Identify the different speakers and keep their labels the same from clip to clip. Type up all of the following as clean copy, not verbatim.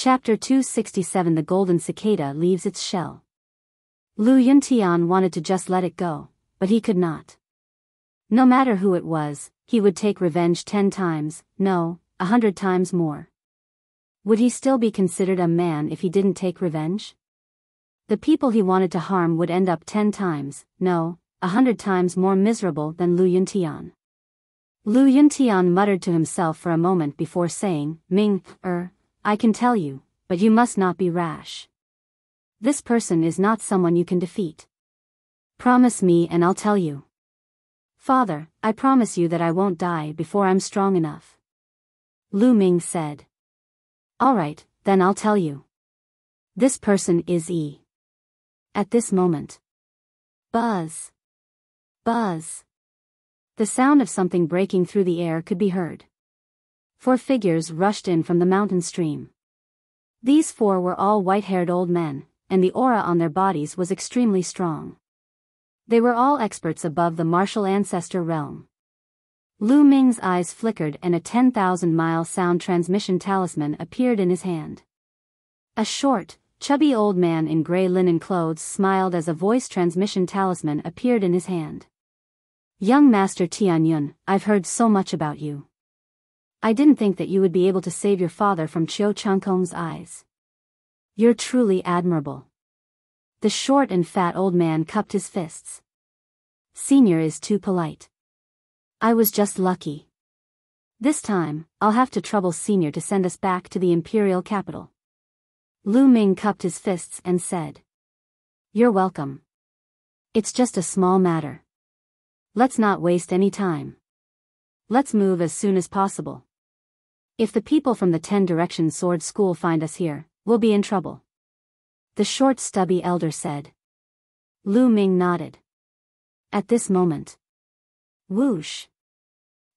Speaker 1: Chapter 267 The Golden Cicada Leaves Its Shell. Lu Yuntian wanted to just let it go, but he could not. No matter who it was, he would take revenge 10 times, no, 100 times more. Would he still be considered a man if he didn't take revenge? The people he wanted to harm would end up 10 times, no, 100 times more miserable than Lu Yuntian. Lu Yuntian muttered to himself for a moment before saying, I can tell you, but you must not be rash. This person is not someone you can defeat. Promise me and I'll tell you. Father, I promise you that I won't die before I'm strong enough. Lu Ming said. All right, then I'll tell you. This person is E. At this moment. Buzz. Buzz. The sound of something breaking through the air could be heard. 4 figures rushed in from the mountain stream. These 4 were all white-haired old men, and the aura on their bodies was extremely strong. They were all experts above the martial ancestor realm. Lu Ming's eyes flickered and a 10,000-mile sound transmission talisman appeared in his hand. A short, chubby old man in gray linen clothes smiled as a voice transmission talisman appeared in his hand. Young Master Tianyun, I've heard so much about you. I didn't think that you would be able to save your father from Chiu Changkong's eyes. You're truly admirable. The short and fat old man cupped his fists. Senior is too polite. I was just lucky. This time, I'll have to trouble Senior to send us back to the imperial capital. Lu Ming cupped his fists and said. You're welcome. It's just a small matter. Let's not waste any time. Let's move as soon as possible. If the people from the 10 Directions Sword School find us here, we'll be in trouble. The short stubby elder said. Lu Ming nodded. At this moment. Whoosh.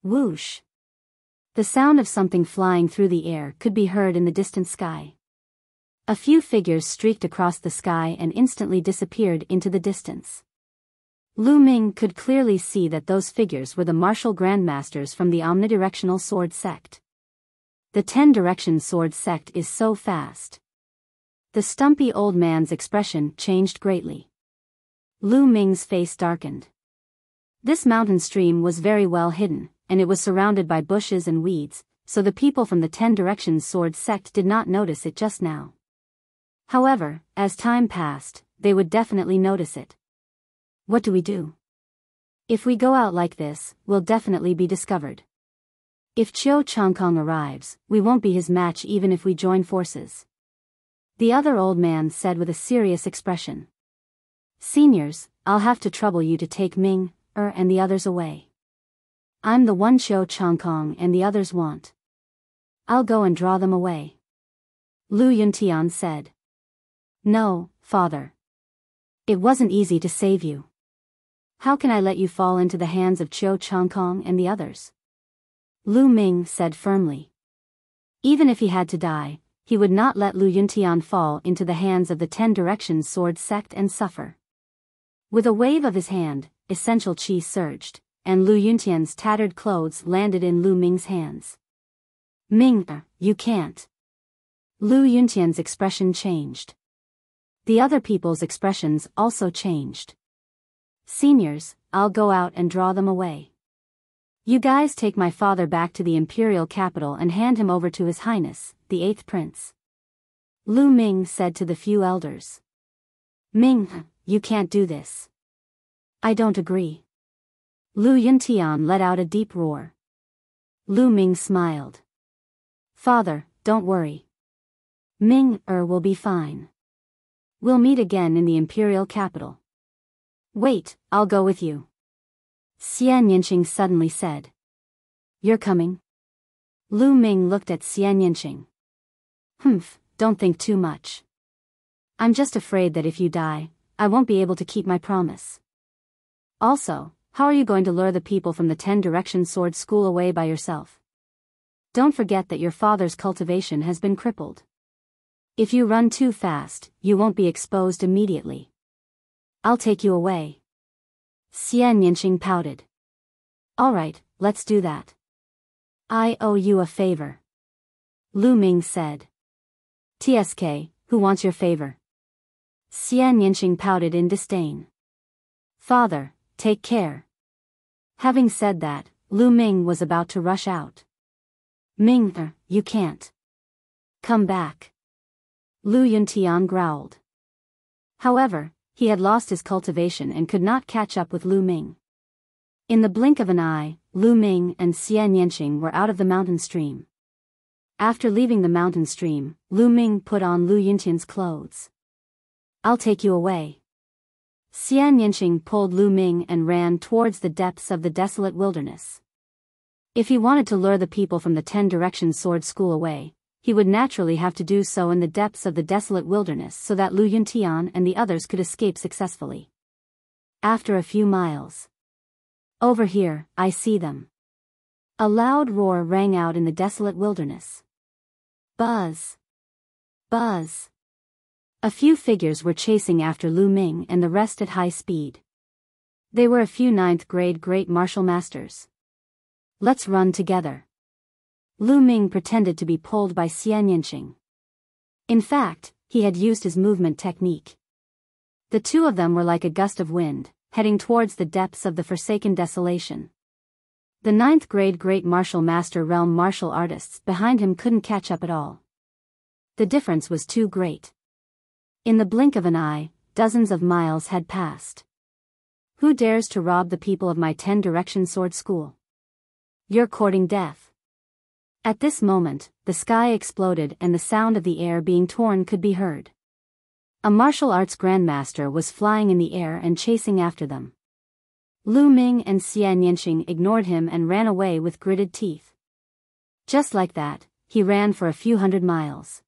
Speaker 1: Whoosh. The sound of something flying through the air could be heard in the distant sky. A few figures streaked across the sky and instantly disappeared into the distance. Lu Ming could clearly see that those figures were the martial grandmasters from the omnidirectional sword sect. The 10 Directions Sword sect is so fast. The stumpy old man's expression changed greatly. Lu Ming's face darkened. This mountain stream was very well hidden, and it was surrounded by bushes and weeds, so the people from the 10 Directions Sword sect did not notice it just now. However, as time passed, they would definitely notice it. What do we do? If we go out like this, we'll definitely be discovered. If Chiu Changkong arrives, we won't be his match even if we join forces. The other old man said with a serious expression. Seniors, I'll have to trouble you to take Ming, and the others away. I'm the one Chiu Changkong and the others want. I'll go and draw them away. Lu Yuntian said. No, father. It wasn't easy to save you. How can I let you fall into the hands of Chiu Changkong and the others? Lu Ming said firmly. Even if he had to die, he would not let Lu Yuntian fall into the hands of the 10 Directions Sword sect and suffer. With a wave of his hand, essential chi surged, and Lu Yuntian's tattered clothes landed in Lu Ming's hands. Ming, you can't. Lu Yuntian's expression changed. The other people's expressions also changed. Seniors, I'll go out and draw them away. You guys take my father back to the imperial capital and hand him over to His Highness, the 8th Prince. Lu Ming said to the few elders. Ming, you can't do this. I don't agree. Lu Yuntian let out a deep roar. Lu Ming smiled. Father, don't worry. Ming will be fine. We'll meet again in the imperial capital. Wait, I'll go with you. Xian Yinqing suddenly said. You're coming? Lu Ming looked at Xian Yinqing. Don't think too much. I'm just afraid that if you die, I won't be able to keep my promise. Also, how are you going to lure the people from the 10 Directions Sword School away by yourself? Don't forget that your father's cultivation has been crippled. If you run too fast, you won't be exposed immediately. I'll take you away. Xian Yinqing pouted. All right, let's do that. I owe you a favor. Lu Ming said. TSK, who wants your favor? Xian Yinxing pouted in disdain. Father, take care. Having said that, Lu Ming was about to rush out. Ming, you can't. Come back. Lu Yuntian growled. However, he had lost his cultivation and could not catch up with Lu Ming. In the blink of an eye, Lu Ming and Xian Yinxing were out of the mountain stream. After leaving the mountain stream, Lu Ming put on Lu Yuntian's clothes. I'll take you away. Xian Yinxing pulled Lu Ming and ran towards the depths of the desolate wilderness. If he wanted to lure the people from the 10 Directions Sword School away, he would naturally have to do so in the depths of the desolate wilderness so that Lu Yuntian and the others could escape successfully. After a few miles. Over here, I see them. A loud roar rang out in the desolate wilderness. Buzz! Buzz! A few figures were chasing after Lu Ming and the rest at high speed. They were a few 9th grade great martial masters. Let's run together. Lu Ming pretended to be pulled by Xian Yinxing. In fact, he had used his movement technique. The two of them were like a gust of wind, heading towards the depths of the forsaken desolation. The 9th grade great martial master realm martial artists behind him couldn't catch up at all. The difference was too great. In the blink of an eye, dozens of miles had passed. Who dares to rob the people of my 10 Direction Sword School? You're courting death. At this moment, the sky exploded and the sound of the air being torn could be heard. A martial arts grandmaster was flying in the air and chasing after them. Lu Ming and Xian Yinxing ignored him and ran away with gritted teeth. Just like that, he ran for a few hundred miles.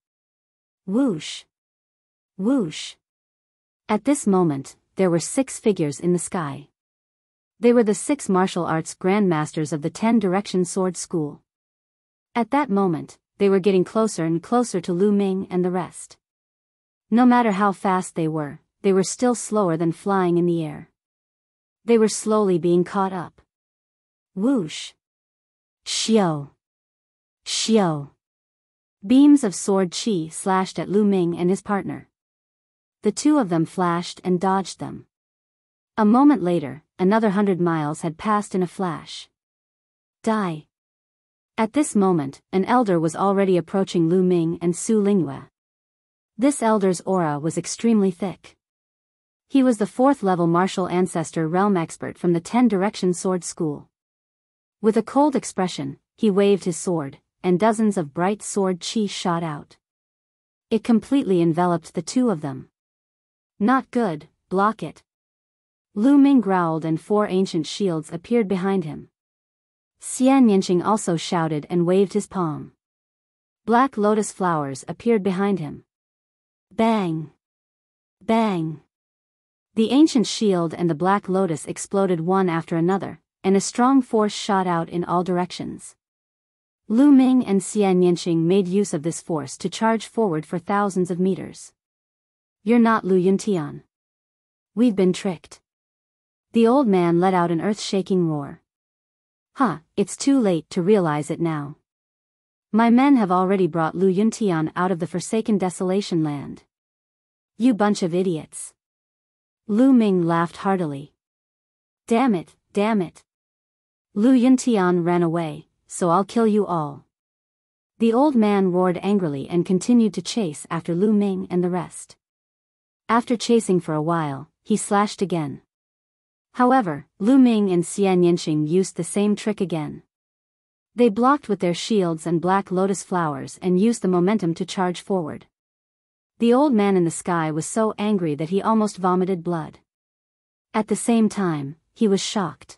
Speaker 1: Whoosh! Whoosh! At this moment, there were 6 figures in the sky. They were the 6 martial arts grandmasters of the 10 Direction Sword School. At that moment, they were getting closer and closer to Lu Ming and the rest. No matter how fast they were still slower than flying in the air. They were slowly being caught up. Whoosh! Xiao! Xiao! Beams of sword qi slashed at Lu Ming and his partner. The two of them flashed and dodged them. A moment later, another 100 miles had passed in a flash. Die! At this moment, an elder was already approaching Lu Ming and Su Lingyue. This elder's aura was extremely thick. He was the 4th-level martial ancestor realm expert from the 10 Direction Sword School. With a cold expression, he waved his sword, and dozens of bright sword qi shot out. It completely enveloped the two of them. Not good, block it. Lu Ming growled and 4 ancient shields appeared behind him. Xian Yinxing also shouted and waved his palm. Black lotus flowers appeared behind him. Bang! Bang! The ancient shield and the black lotus exploded one after another, and a strong force shot out in all directions. Lu Ming and Xian Yinxing made use of this force to charge forward for thousands of meters. You're not Lu Yuntian. We've been tricked. The old man let out an earth-shaking roar. It's too late to realize it now. My men have already brought Lu Yuntian out of the forsaken desolation land. You bunch of idiots. Lu Ming laughed heartily. Damn it, damn it. Lu Yuntian ran away, so I'll kill you all. The old man roared angrily and continued to chase after Lu Ming and the rest. After chasing for a while, he slashed again. However, Lu Ming and Xian Yinxing used the same trick again. They blocked with their shields and black lotus flowers and used the momentum to charge forward. The old man in the sky was so angry that he almost vomited blood. At the same time, he was shocked.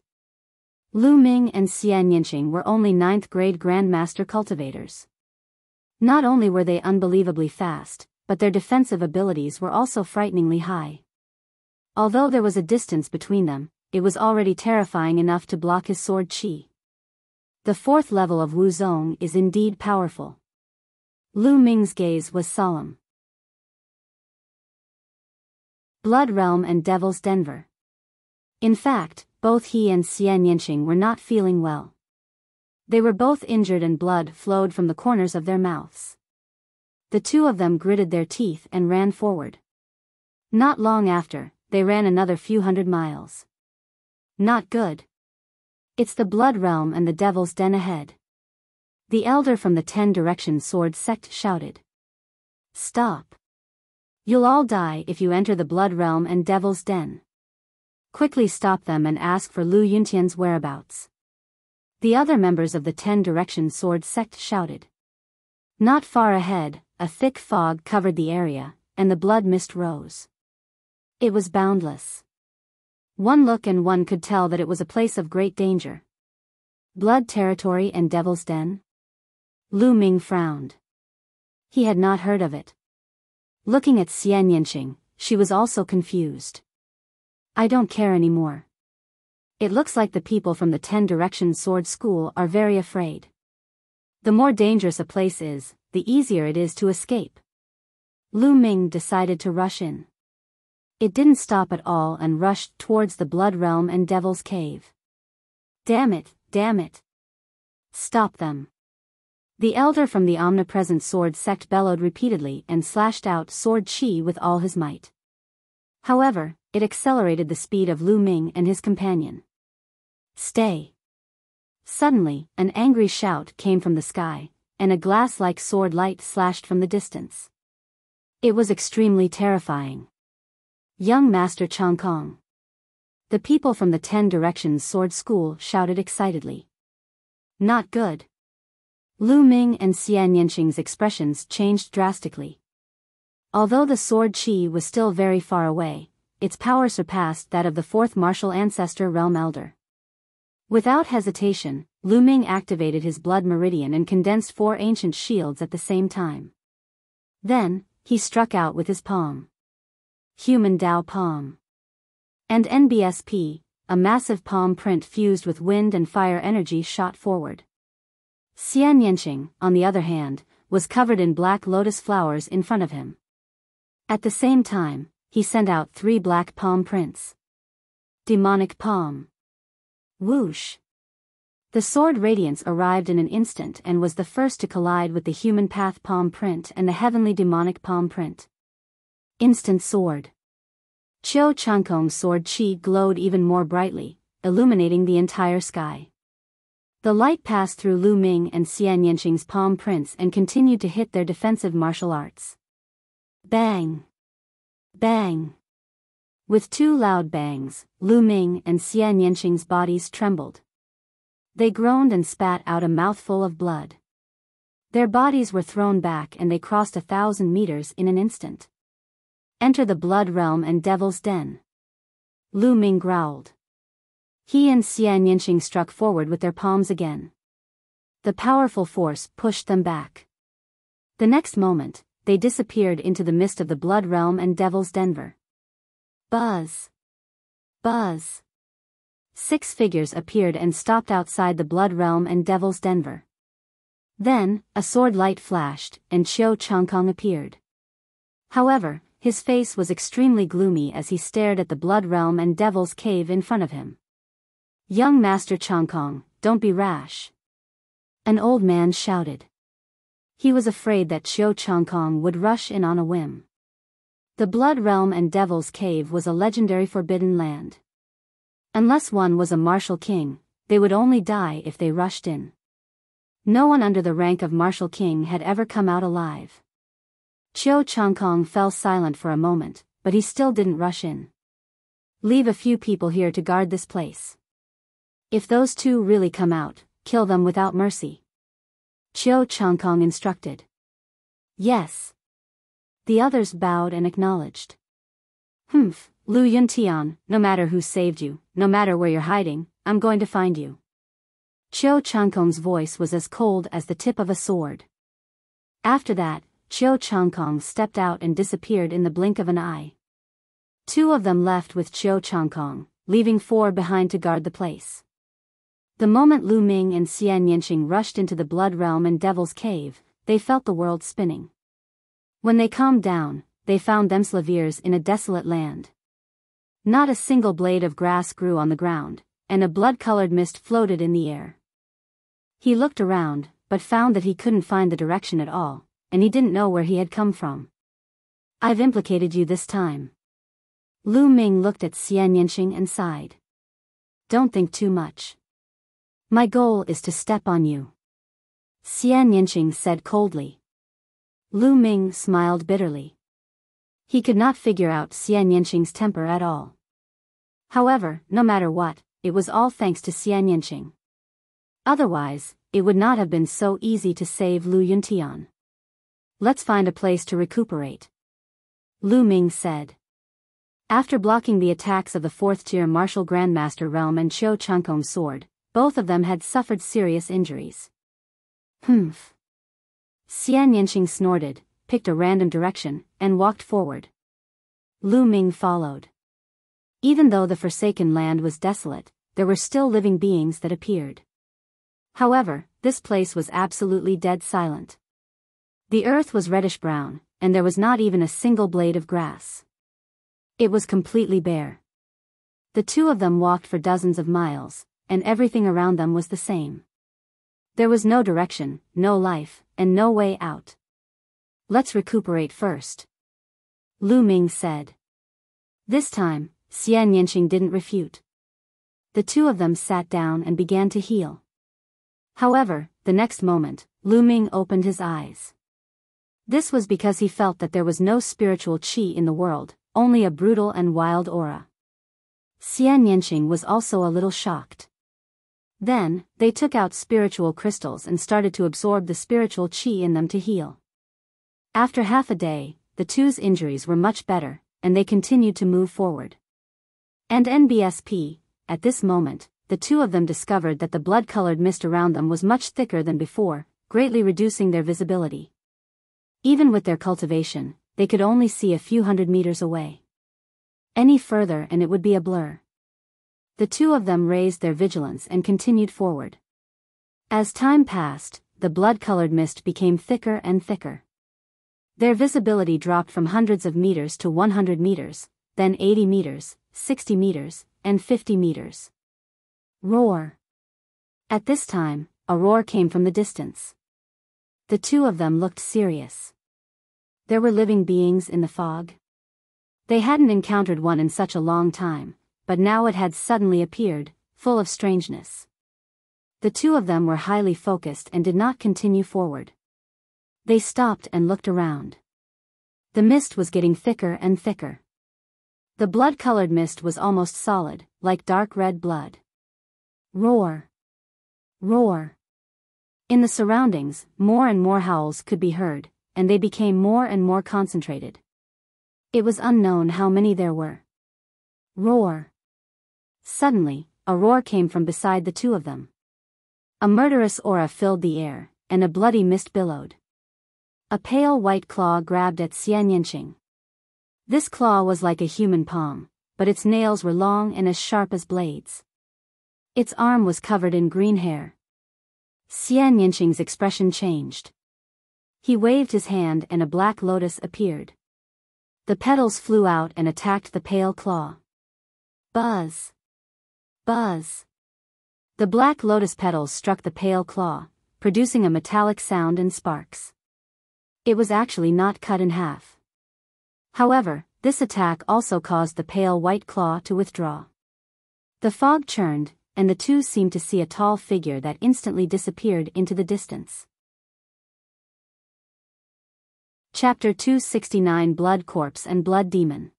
Speaker 1: Lu Ming and Xian Yinxing were only 9th grade grandmaster cultivators. Not only were they unbelievably fast, but their defensive abilities were also frighteningly high. Although there was a distance between them, it was already terrifying enough to block his sword qi. The 4th level of Wuzong is indeed powerful. Lu Ming's gaze was solemn. Blood Realm and Devil's Denver. In fact, both he and Xian Yinxing were not feeling well. They were both injured and blood flowed from the corners of their mouths. The two of them gritted their teeth and ran forward. Not long after, they ran another few hundred miles. Not good. It's the Blood Realm and the Devil's Den ahead. The elder from the 10 Directions Sword sect shouted. Stop. You'll all die if you enter the Blood Realm and Devil's Den. Quickly stop them and ask for Lu Yuntian's whereabouts. The other members of the 10 Directions Sword sect shouted. Not far ahead, a thick fog covered the area, and the blood mist rose. It was boundless. One look and one could tell that it was a place of great danger. Blood territory and Devil's Den? Lu Ming frowned. He had not heard of it. Looking at Xian Yanqing, she was also confused. I don't care anymore. It looks like the people from the 10 Directions Sword School are very afraid. The more dangerous a place is, the easier it is to escape. Lu Ming decided to rush in. It didn't stop at all and rushed towards the Blood Realm and Devil's Cave. Damn it, damn it. Stop them. The elder from the omnipresent sword sect bellowed repeatedly and slashed out sword chi with all his might. However, it accelerated the speed of Lu Ming and his companion. Stay. Suddenly, an angry shout came from the sky, and a glass-like sword light slashed from the distance. It was extremely terrifying. Young Master Chang Kong. The people from the 10 Directions Sword School shouted excitedly. Not good. Lu Ming and Xian Yanqing's expressions changed drastically. Although the sword chi was still very far away, its power surpassed that of the fourth martial ancestor realm elder. Without hesitation, Lu Ming activated his blood meridian and condensed 4 ancient shields at the same time. Then, he struck out with his palm. Human Dao Palm. And NBSP, a massive palm print fused with wind and fire energy shot forward. Xian Yanqing, on the other hand, was covered in black lotus flowers in front of him. At the same time, he sent out 3 black palm prints. Demonic Palm. Whoosh. The sword radiance arrived in an instant and was the first to collide with the human path palm print and the heavenly demonic palm print. Instant sword. Qiu Changkong's sword chi glowed even more brightly, illuminating the entire sky. The light passed through Lu Ming and Xian Yanqing's palm prints and continued to hit their defensive martial arts. Bang! Bang! With 2 loud bangs, Lu Ming and Xian Yanqing's bodies trembled. They groaned and spat out a mouthful of blood. Their bodies were thrown back and they crossed 1,000 meters in an instant. Enter the Blood Realm and Devil's Den. Lu Ming growled. He and Xian Yanqing struck forward with their palms again. The powerful force pushed them back. The next moment, they disappeared into the mist of the Blood Realm and Devil's Den. Buzz. Buzz. 6 figures appeared and stopped outside the Blood Realm and Devil's Den. Then, a sword light flashed, and Qiu Changkong appeared. However, his face was extremely gloomy as he stared at the Blood Realm and Devil's Cave in front of him. Young Master Changkong, don't be rash. An old man shouted. He was afraid that Qiu Changkong would rush in on a whim. The Blood Realm and Devil's Cave was a legendary forbidden land. Unless one was a martial king, they would only die if they rushed in. No one under the rank of martial king had ever come out alive. Qiu Changkong fell silent for a moment, but he still didn't rush in. Leave a few people here to guard this place. If those 2 really come out, kill them without mercy. Qiu Changkong instructed. Yes. The others bowed and acknowledged. Humph, Lu Yuntian, no matter who saved you, no matter where you're hiding, I'm going to find you. Qiu Changkong's voice was as cold as the tip of a sword. After that, Qiu Changkong stepped out and disappeared in the blink of an eye. 2 of them left with Qiu Changkong, leaving 4 behind to guard the place. The moment Lu Ming and Xian Yanqing rushed into the Blood Realm and Devil's Cave, they felt the world spinning. When they calmed down, they found themselves in a desolate land. Not a single blade of grass grew on the ground, and a blood-colored mist floated in the air. He looked around, but found that he couldn't find the direction at all, and he didn't know where he had come from. I've implicated you this time. Lu Ming looked at Xian Yanqing and sighed. Don't think too much. My goal is to step on you. Xian Yanqing said coldly. Lu Ming smiled bitterly. He could not figure out Xian Yanqing's temper at all. However, no matter what, it was all thanks to Xian Yanqing. Otherwise, it would not have been so easy to save Lu Yuntian. Let's find a place to recuperate. Lu Ming said. After blocking the attacks of the 4th-tier Martial Grandmaster Realm and Qiu Changkong's sword, both of them had suffered serious injuries. Humph. Xian Yanqing snorted, picked a random direction, and walked forward. Lu Ming followed. Even though the Forsaken Land was desolate, there were still living beings that appeared. However, this place was absolutely dead silent. The earth was reddish-brown, and there was not even a single blade of grass. It was completely bare. The two of them walked for dozens of miles, and everything around them was the same. There was no direction, no life, and no way out. Let's recuperate first. Lu Ming said. This time, Xian Yanqing didn't refute. The two of them sat down and began to heal. However, the next moment, Lu Ming opened his eyes. This was because he felt that there was no spiritual qi in the world, only a brutal and wild aura. Xian Yanqing was also a little shocked. Then, they took out spiritual crystals and started to absorb the spiritual qi in them to heal. After half a day, the two's injuries were much better, and they continued to move forward. And NBSP, at this moment, the two of them discovered that the blood-colored mist around them was much thicker than before, greatly reducing their visibility. Even with their cultivation, they could only see a few hundred meters away. Any further and it would be a blur. The two of them raised their vigilance and continued forward. As time passed, the blood-colored mist became thicker and thicker. Their visibility dropped from hundreds of meters to 100 meters, then 80 meters, 60 meters, and 50 meters. Roar. At this time, a roar came from the distance. The two of them looked serious. There were living beings in the fog. They hadn't encountered one in such a long time, but now it had suddenly appeared, full of strangeness. The two of them were highly focused and did not continue forward. They stopped and looked around. The mist was getting thicker and thicker. The blood-colored mist was almost solid, like dark red blood. Roar. Roar. In the surroundings, more and more howls could be heard, and they became more and more concentrated. It was unknown how many there were. Roar. Suddenly, a roar came from beside the two of them. A murderous aura filled the air, and a bloody mist billowed. A pale white claw grabbed at Xian Yanqing. This claw was like a human palm, but its nails were long and as sharp as blades. Its arm was covered in green hair. Xian Yanqing's expression changed. He waved his hand and a black lotus appeared. The petals flew out and attacked the pale claw. Buzz! Buzz! The black lotus petals struck the pale claw, producing a metallic sound and sparks. It was actually not cut in half. However, this attack also caused the pale white claw to withdraw. The fog churned, and the two seemed to see a tall figure that instantly disappeared into the distance. Chapter 269 Blood Corpse and Blood Demon.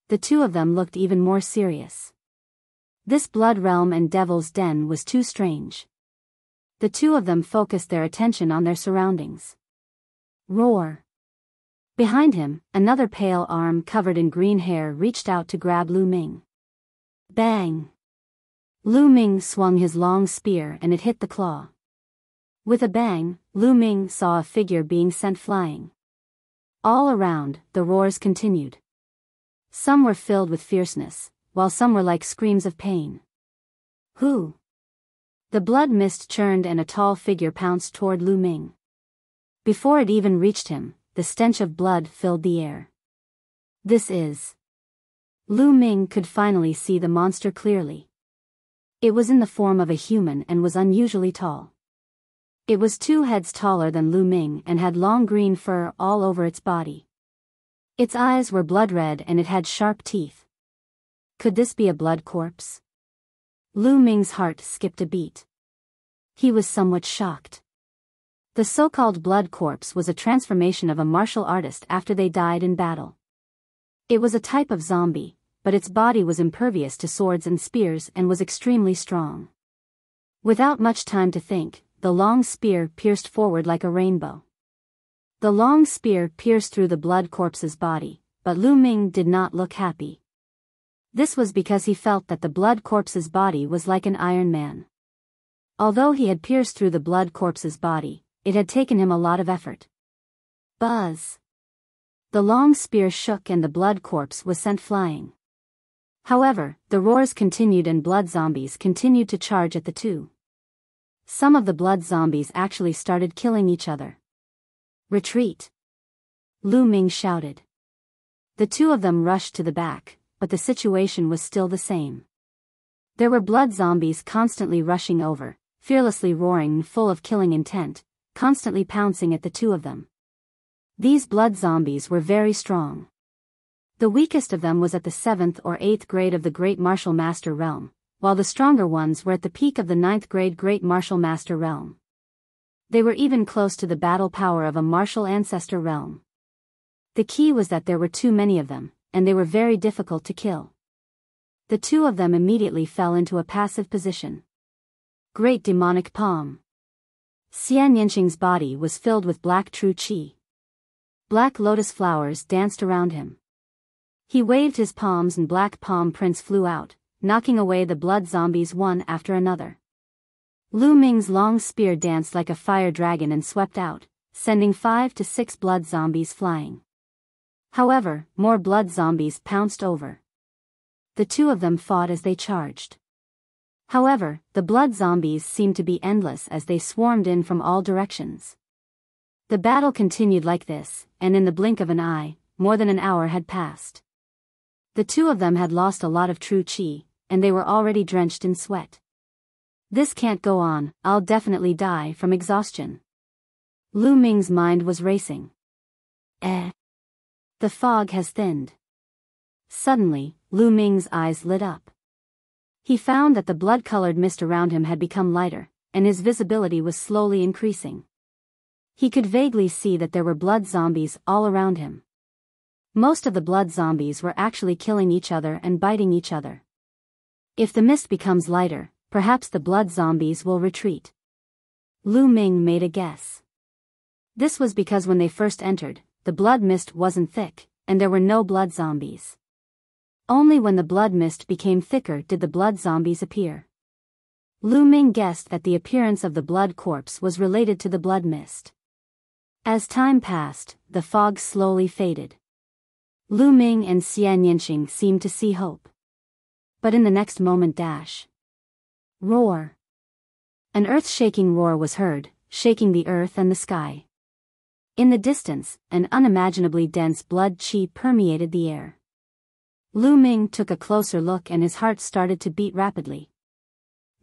Speaker 1: The two of them looked even more serious. This blood realm and devil's den was too strange. The two of them focused their attention on their surroundings. Roar. Behind him, another pale arm covered in green hair reached out to grab Lu Ming. Bang! Lu Ming swung his long spear and it hit the claw. With a bang, Lu Ming saw a figure being sent flying. All around, the roars continued. Some were filled with fierceness, while some were like screams of pain. Who? The blood mist churned and a tall figure pounced toward Lu Ming. Before it even reached him, the stench of blood filled the air. This is... Lu Ming could finally see the monster clearly. It was in the form of a human and was unusually tall. It was 2 heads taller than Lu Ming and had long green fur all over its body. Its eyes were blood red and it had sharp teeth. Could this be a blood corpse? Lu Ming's heart skipped a beat. He was somewhat shocked. The so-called blood corpse was a transformation of a martial artist after they died in battle. It was a type of zombie, but its body was impervious to swords and spears and was extremely strong. Without much time to think, the long spear pierced forward like a rainbow. The long spear pierced through the blood corpse's body, but Lu Ming did not look happy. This was because he felt that the blood corpse's body was like an Iron Man. Although he had pierced through the blood corpse's body, it had taken him a lot of effort. Buzz! The long spear shook and the blood corpse was sent flying. However, the roars continued and blood zombies continued to charge at the two. Some of the blood zombies actually started killing each other. Retreat! Lu Ming shouted. The 2 of them rushed to the back, but the situation was still the same. There were blood zombies constantly rushing over, fearlessly roaring and full of killing intent, constantly pouncing at the 2 of them. These blood zombies were very strong. The weakest of them was at the 7th or 8th grade of the Great Martial Master Realm, while the stronger ones were at the peak of the 9th grade Great Martial Master Realm. They were even close to the battle power of a Martial Ancestor Realm. The key was that there were too many of them, and they were very difficult to kill. The 2 of them immediately fell into a passive position. Great Demonic Palm. Xian Yanqing's body was filled with black true qi. Black lotus flowers danced around him. He waved his palms and black palm prints flew out, knocking away the blood zombies one after another. Lu Ming's long spear danced like a fire dragon and swept out, sending 5 to 6 blood zombies flying. However, more blood zombies pounced over. The 2 of them fought as they charged. However, the blood zombies seemed to be endless as they swarmed in from all directions. The battle continued like this, and in the blink of an eye, more than an hour had passed. The 2 of them had lost a lot of true qi, and they were already drenched in sweat. This can't go on, I'll definitely die from exhaustion. Lu Ming's mind was racing. The fog has thinned. Suddenly, Lu Ming's eyes lit up. He found that the blood-colored mist around him had become lighter, and his visibility was slowly increasing. He could vaguely see that there were blood zombies all around him. Most of the blood zombies were actually killing each other and biting each other. If the mist becomes lighter, perhaps the blood zombies will retreat. Lu Ming made a guess. This was because when they first entered, the blood mist wasn't thick, and there were no blood zombies. Only when the blood mist became thicker did the blood zombies appear. Lu Ming guessed that the appearance of the blood corpse was related to the blood mist. As time passed, the fog slowly faded. Lu Ming and Xian Yanqing seemed to see hope. But in the next moment roar! An earth-shaking roar was heard, shaking the earth and the sky. In the distance, an unimaginably dense blood qi permeated the air. Lu Ming took a closer look and his heart started to beat rapidly.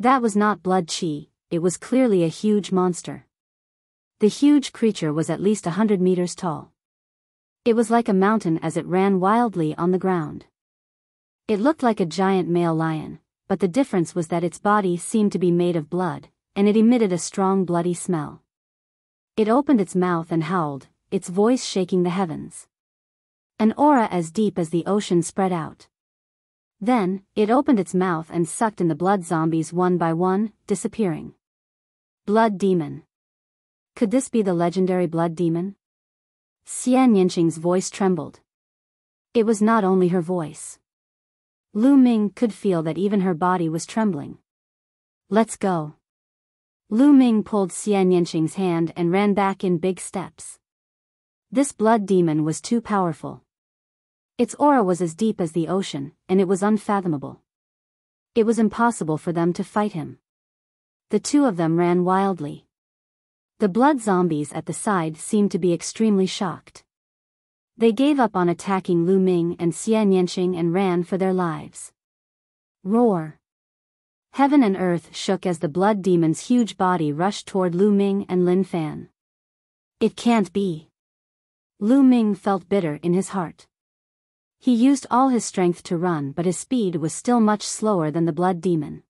Speaker 1: That was not blood qi, it was clearly a huge monster. The huge creature was at least 100 meters tall. It was like a mountain as it ran wildly on the ground. It looked like a giant male lion, but the difference was that its body seemed to be made of blood, and it emitted a strong bloody smell. It opened its mouth and howled, its voice shaking the heavens. An aura as deep as the ocean spread out. Then, it opened its mouth and sucked in the blood zombies one by one, disappearing. Blood demon. Could this be the legendary blood demon? Xian Yanqing's voice trembled. It was not only her voice. Lu Ming could feel that even her body was trembling. Let's go. Lu Ming pulled Xian Yanqing's hand and ran back in big steps. This blood demon was too powerful. Its aura was as deep as the ocean, and it was unfathomable. It was impossible for them to fight him. The 2 of them ran wildly. The blood zombies at the side seemed to be extremely shocked. They gave up on attacking Lu Ming and Xian Yanqing and ran for their lives. Roar! Heaven and earth shook as the blood demon's huge body rushed toward Lu Ming and Lin Fan. It can't be. Lu Ming felt bitter in his heart. He used all his strength to run, but his speed was still much slower than the blood demon.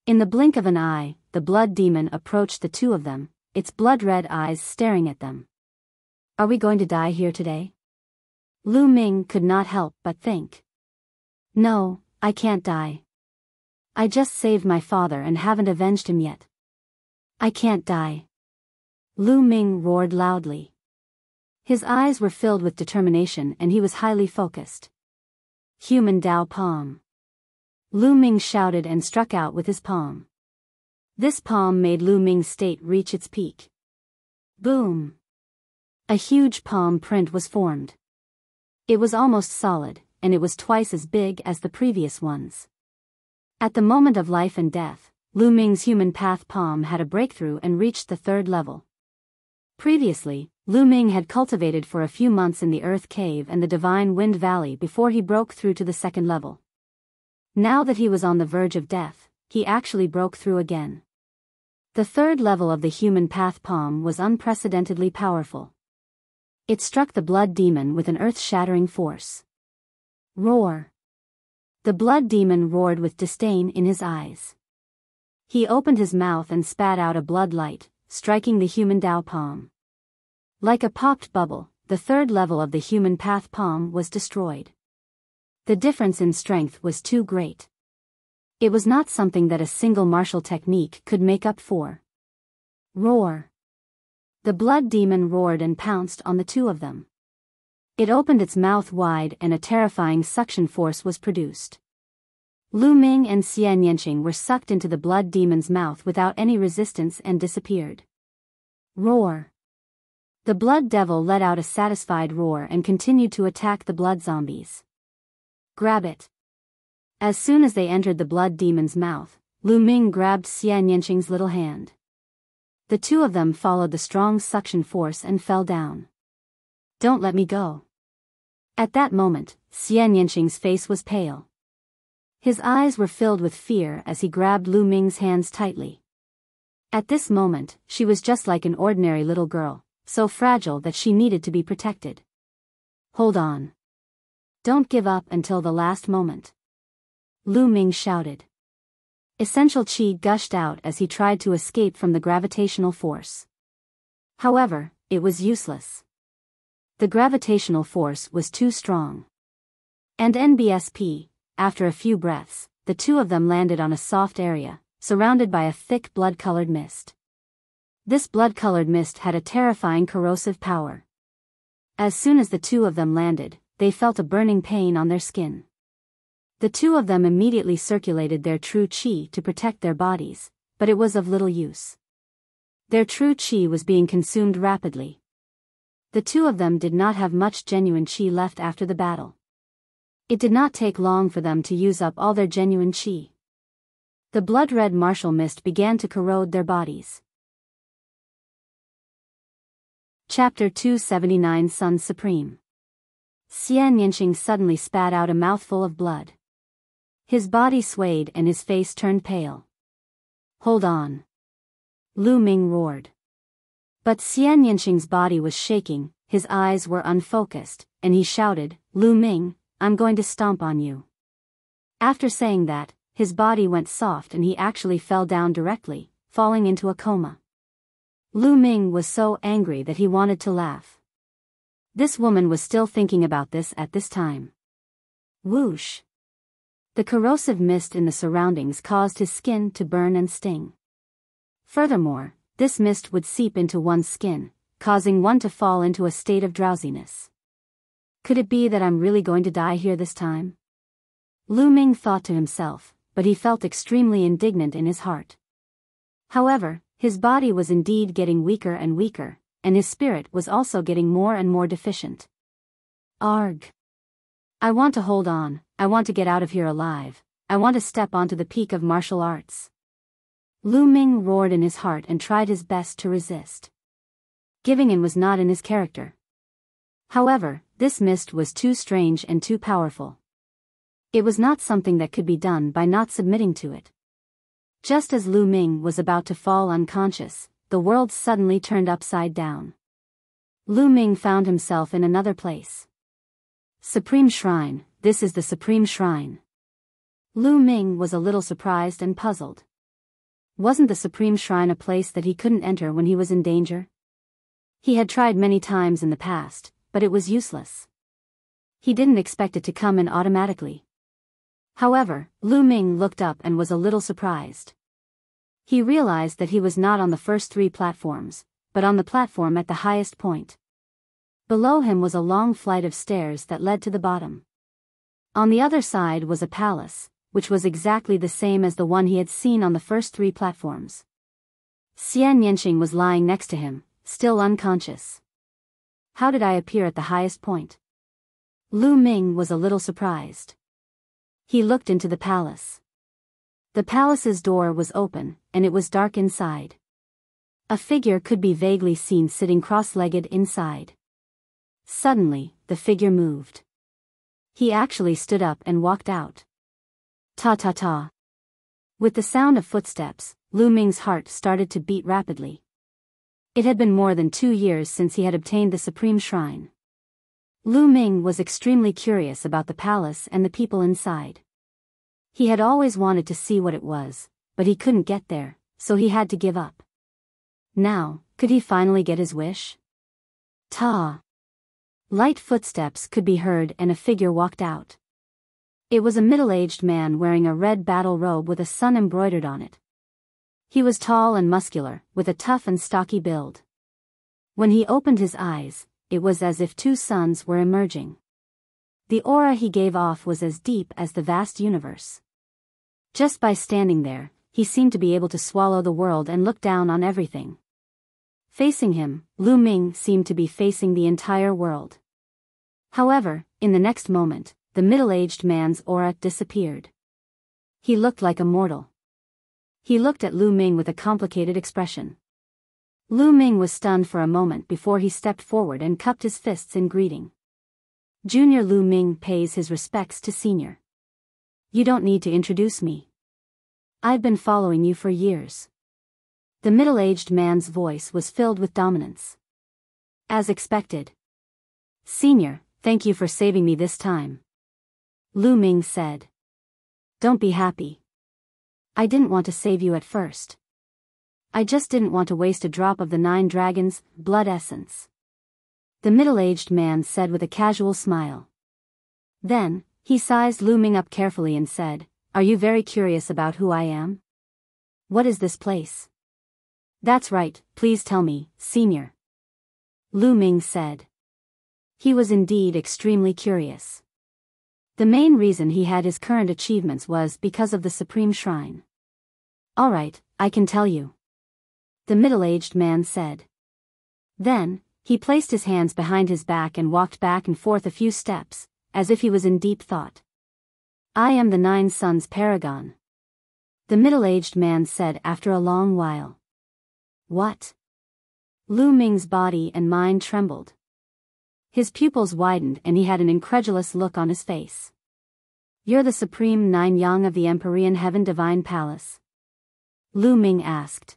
Speaker 1: In the blink of an eye, the blood demon approached the two of them, its blood-red eyes staring at them. Are we going to die here today? Lu Ming could not help but think. No, I can't die. I just saved my father and haven't avenged him yet. I can't die. Lu Ming roared loudly. His eyes were filled with determination and he was highly focused. Human Dao Palm. Lu Ming shouted and struck out with his palm. This palm made Lu Ming's state reach its peak. Boom! A huge palm print was formed. It was almost solid, and it was twice as big as the previous ones. At the moment of life and death, Lu Ming's human path palm had a breakthrough and reached the 3rd level. Previously, Lu Ming had cultivated for a few months in the Earth Cave and the Divine Wind Valley before he broke through to the 2nd level. Now that he was on the verge of death, he actually broke through again. The 3rd level of the human path palm was unprecedentedly powerful. It struck the blood demon with an earth-shattering force. Roar! The blood demon roared with disdain in his eyes. He opened his mouth and spat out a blood light, striking the human Dao palm. Like a popped bubble, the 3rd level of the human path palm was destroyed. The difference in strength was too great. It was not something that a single martial technique could make up for. Roar! The blood demon roared and pounced on the two of them. It opened its mouth wide and a terrifying suction force was produced. Lu Ming and Xian Yanqing were sucked into the blood demon's mouth without any resistance and disappeared. Roar! The blood devil let out a satisfied roar and continued to attack the blood zombies. Grab it! As soon as they entered the blood demon's mouth, Lu Ming grabbed Xian Yanqing's little hand. The two of them followed the strong suction force and fell down. Don't let me go. At that moment, Xian Yanqing's face was pale. His eyes were filled with fear as he grabbed Lu Ming's hands tightly. At this moment, she was just like an ordinary little girl, so fragile that she needed to be protected. Hold on. Don't give up until the last moment. Lu Ming shouted. Essential qi gushed out as he tried to escape from the gravitational force. However, it was useless. The gravitational force was too strong. And NBSP, after a few breaths, the two of them landed on a soft area, surrounded by a thick blood-colored mist. This blood-colored mist had a terrifying corrosive power. As soon as the two of them landed, they felt a burning pain on their skin. The two of them immediately circulated their true qi to protect their bodies, but it was of little use. Their true qi was being consumed rapidly. The two of them did not have much genuine qi left after the battle. It did not take long for them to use up all their genuine qi. The blood-red martial mist began to corrode their bodies. Chapter 279 Sun Supreme. Xian Yanqing suddenly spat out a mouthful of blood. His body swayed and his face turned pale. Hold on. Lu Ming roared. But Xian Yanqing's body was shaking, his eyes were unfocused, and he shouted, Lu Ming, I'm going to stomp on you. After saying that, his body went soft and he actually fell down directly, falling into a coma. Lu Ming was so angry that he wanted to laugh. This woman was still thinking about this at this time. Whoosh! The corrosive mist in the surroundings caused his skin to burn and sting. Furthermore, this mist would seep into one's skin, causing one to fall into a state of drowsiness. Could it be that I'm really going to die here this time? Lu Ming thought to himself, but he felt extremely indignant in his heart. However, his body was indeed getting weaker and weaker, and his spirit was also getting more and more deficient. Arg! I want to hold on, I want to get out of here alive, I want to step onto the peak of martial arts. Lu Ming roared in his heart and tried his best to resist. Giving in was not in his character. However, this mist was too strange and too powerful. It was not something that could be done by not submitting to it. Just as Lu Ming was about to fall unconscious, the world suddenly turned upside down. Lu Ming found himself in another place. Supreme Shrine, this is the Supreme Shrine. Lu Ming was a little surprised and puzzled. Wasn't the Supreme Shrine a place that he couldn't enter when he was in danger? He had tried many times in the past, but it was useless. He didn't expect it to come in automatically. However, Lu Ming looked up and was a little surprised. He realized that he was not on the first 3 platforms, but on the platform at the highest point. Below him was a long flight of stairs that led to the bottom. On the other side was a palace, which was exactly the same as the one he had seen on the first 3 platforms. Xian Yanqing was lying next to him, still unconscious. How did I appear at the highest point? Lu Ming was a little surprised. He looked into the palace. The palace's door was open, and it was dark inside. A figure could be vaguely seen sitting cross-legged inside. Suddenly, the figure moved. He actually stood up and walked out. Ta-ta-ta. With the sound of footsteps, Lu Ming's heart started to beat rapidly. It had been more than 2 years since he had obtained the Supreme Shrine. Lu Ming was extremely curious about the palace and the people inside. He had always wanted to see what it was, but he couldn't get there, so he had to give up. Now, could he finally get his wish? Ta! Light footsteps could be heard and a figure walked out. It was a middle-aged man wearing a red battle robe with a sun embroidered on it. He was tall and muscular, with a tough and stocky build. When he opened his eyes, it was as if 2 suns were emerging. The aura he gave off was as deep as the vast universe. Just by standing there, he seemed to be able to swallow the world and look down on everything. Facing him, Lu Ming seemed to be facing the entire world. However, in the next moment, the middle-aged man's aura disappeared. He looked like a mortal. He looked at Lu Ming with a complicated expression. Lu Ming was stunned for a moment before he stepped forward and cupped his fists in greeting. Junior Lu Ming pays his respects to Senior. You don't need to introduce me. I've been following you for years. The middle-aged man's voice was filled with dominance. As expected. Senior, thank you for saving me this time. Lu Ming said. Don't be happy. I didn't want to save you at first. I just didn't want to waste a drop of the 9 dragons' blood essence. The middle-aged man said with a casual smile. Then, he sized Lu Ming up carefully and said, Are you very curious about who I am? What is this place? That's right, please tell me, Senior. Lu Ming said. He was indeed extremely curious. The main reason he had his current achievements was because of the Supreme Shrine. All right, I can tell you. The middle-aged man said. Then, he placed his hands behind his back and walked back and forth a few steps, as if he was in deep thought. I am the 9 Suns Paragon. The middle-aged man said after a long while. What? Lu Ming's body and mind trembled. His pupils widened and he had an incredulous look on his face. You're the Supreme 9 Yang of the Empyrean Heaven Divine Palace? Lu Ming asked.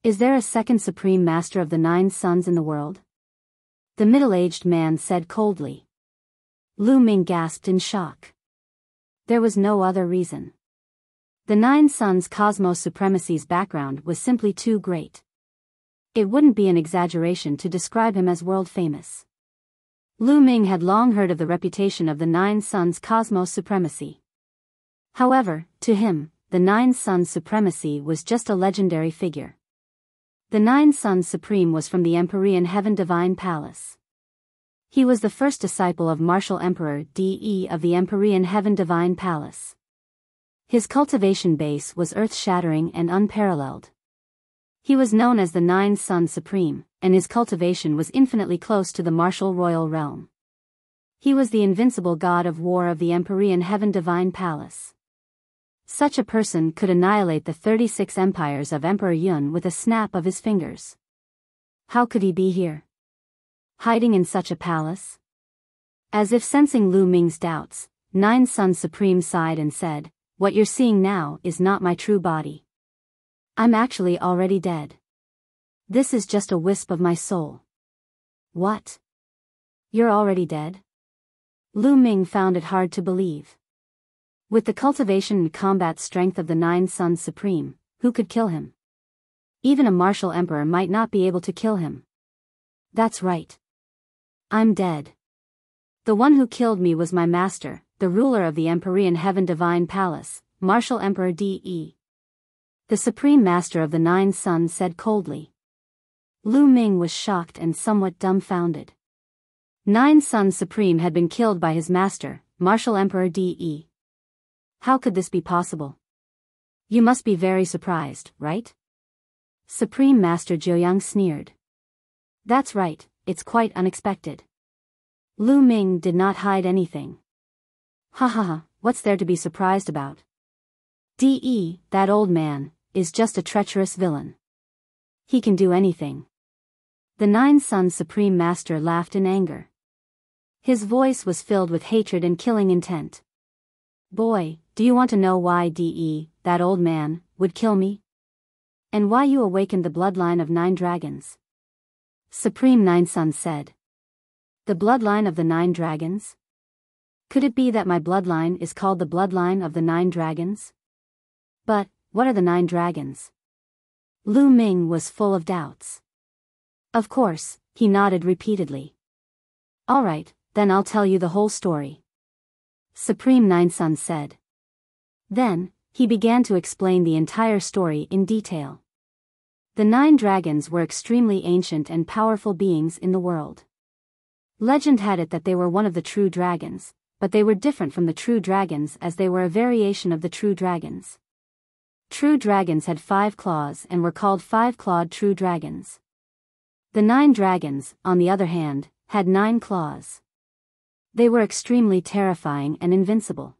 Speaker 1: Is there a second Supreme Master of the 9 Suns in the world? The middle-aged man said coldly. Lu Ming gasped in shock. There was no other reason. The 9 Suns' cosmos supremacy's background was simply too great. It wouldn't be an exaggeration to describe him as world-famous. Lu Ming had long heard of the reputation of the 9 Suns' cosmos supremacy. However, to him, the 9 Suns' supremacy was just a legendary figure. The 9 Suns Supreme was from the Empyrean Heaven Divine Palace. He was the first disciple of Martial Emperor De of the Empyrean Heaven Divine Palace. His cultivation base was earth-shattering and unparalleled. He was known as the 9 Suns Supreme, and his cultivation was infinitely close to the martial royal realm. He was the invincible god of war of the Empyrean Heaven Divine Palace. Such a person could annihilate the 36 empires of Emperor Yun with a snap of his fingers. How could he be here? Hiding in such a palace? As if sensing Lu Ming's doubts, 9 Suns Supreme sighed and said, What you're seeing now is not my true body. I'm actually already dead. This is just a wisp of my soul. What? You're already dead? Lu Ming found it hard to believe. With the cultivation and combat strength of the 9 Sons Supreme, who could kill him? Even a martial emperor might not be able to kill him. That's right. I'm dead. The one who killed me was my master, the ruler of the Empyrean Heaven Divine Palace, Martial Emperor De. The Supreme Master of the 9 Sons said coldly. Lu Ming was shocked and somewhat dumbfounded. 9 Sons Supreme had been killed by his master, Martial Emperor De. How could this be possible? You must be very surprised, right? Supreme Master Jiuyang sneered. That's right, it's quite unexpected. Lu Ming did not hide anything. Ha ha ha, what's there to be surprised about? De, that old man, is just a treacherous villain. He can do anything. The 9 Sons Supreme Master laughed in anger. His voice was filled with hatred and killing intent. Boy, do you want to know why De, that old man, would kill me? And why you awakened the bloodline of 9 dragons? Supreme 9 Sons said. The bloodline of the 9 dragons? Could it be that my bloodline is called the bloodline of the 9 dragons? But, what are the 9 dragons? Lu Ming was full of doubts. Of course, he nodded repeatedly. Alright, then I'll tell you the whole story. Supreme 9 Sons said. Then, he began to explain the entire story in detail. The 9 dragons were extremely ancient and powerful beings in the world. Legend had it that they were one of the true dragons, but they were different from the true dragons as they were a variation of the true dragons. True dragons had 5 claws and were called 5-clawed true dragons. The 9 dragons, on the other hand, had 9 claws. They were extremely terrifying and invincible.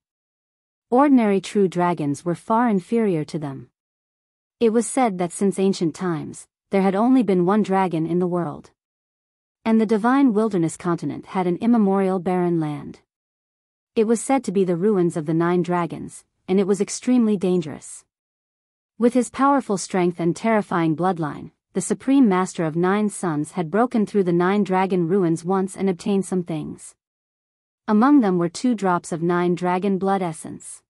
Speaker 1: Ordinary true dragons were far inferior to them. It was said that since ancient times, there had only been one dragon in the world. And the divine wilderness continent had an immemorial barren land. It was said to be the ruins of the 9 dragons, and it was extremely dangerous. With his powerful strength and terrifying bloodline, the Supreme Master of 9 Sons had broken through the 9 dragon ruins once and obtained some things. Among them were 2 drops of 9 dragon blood essence.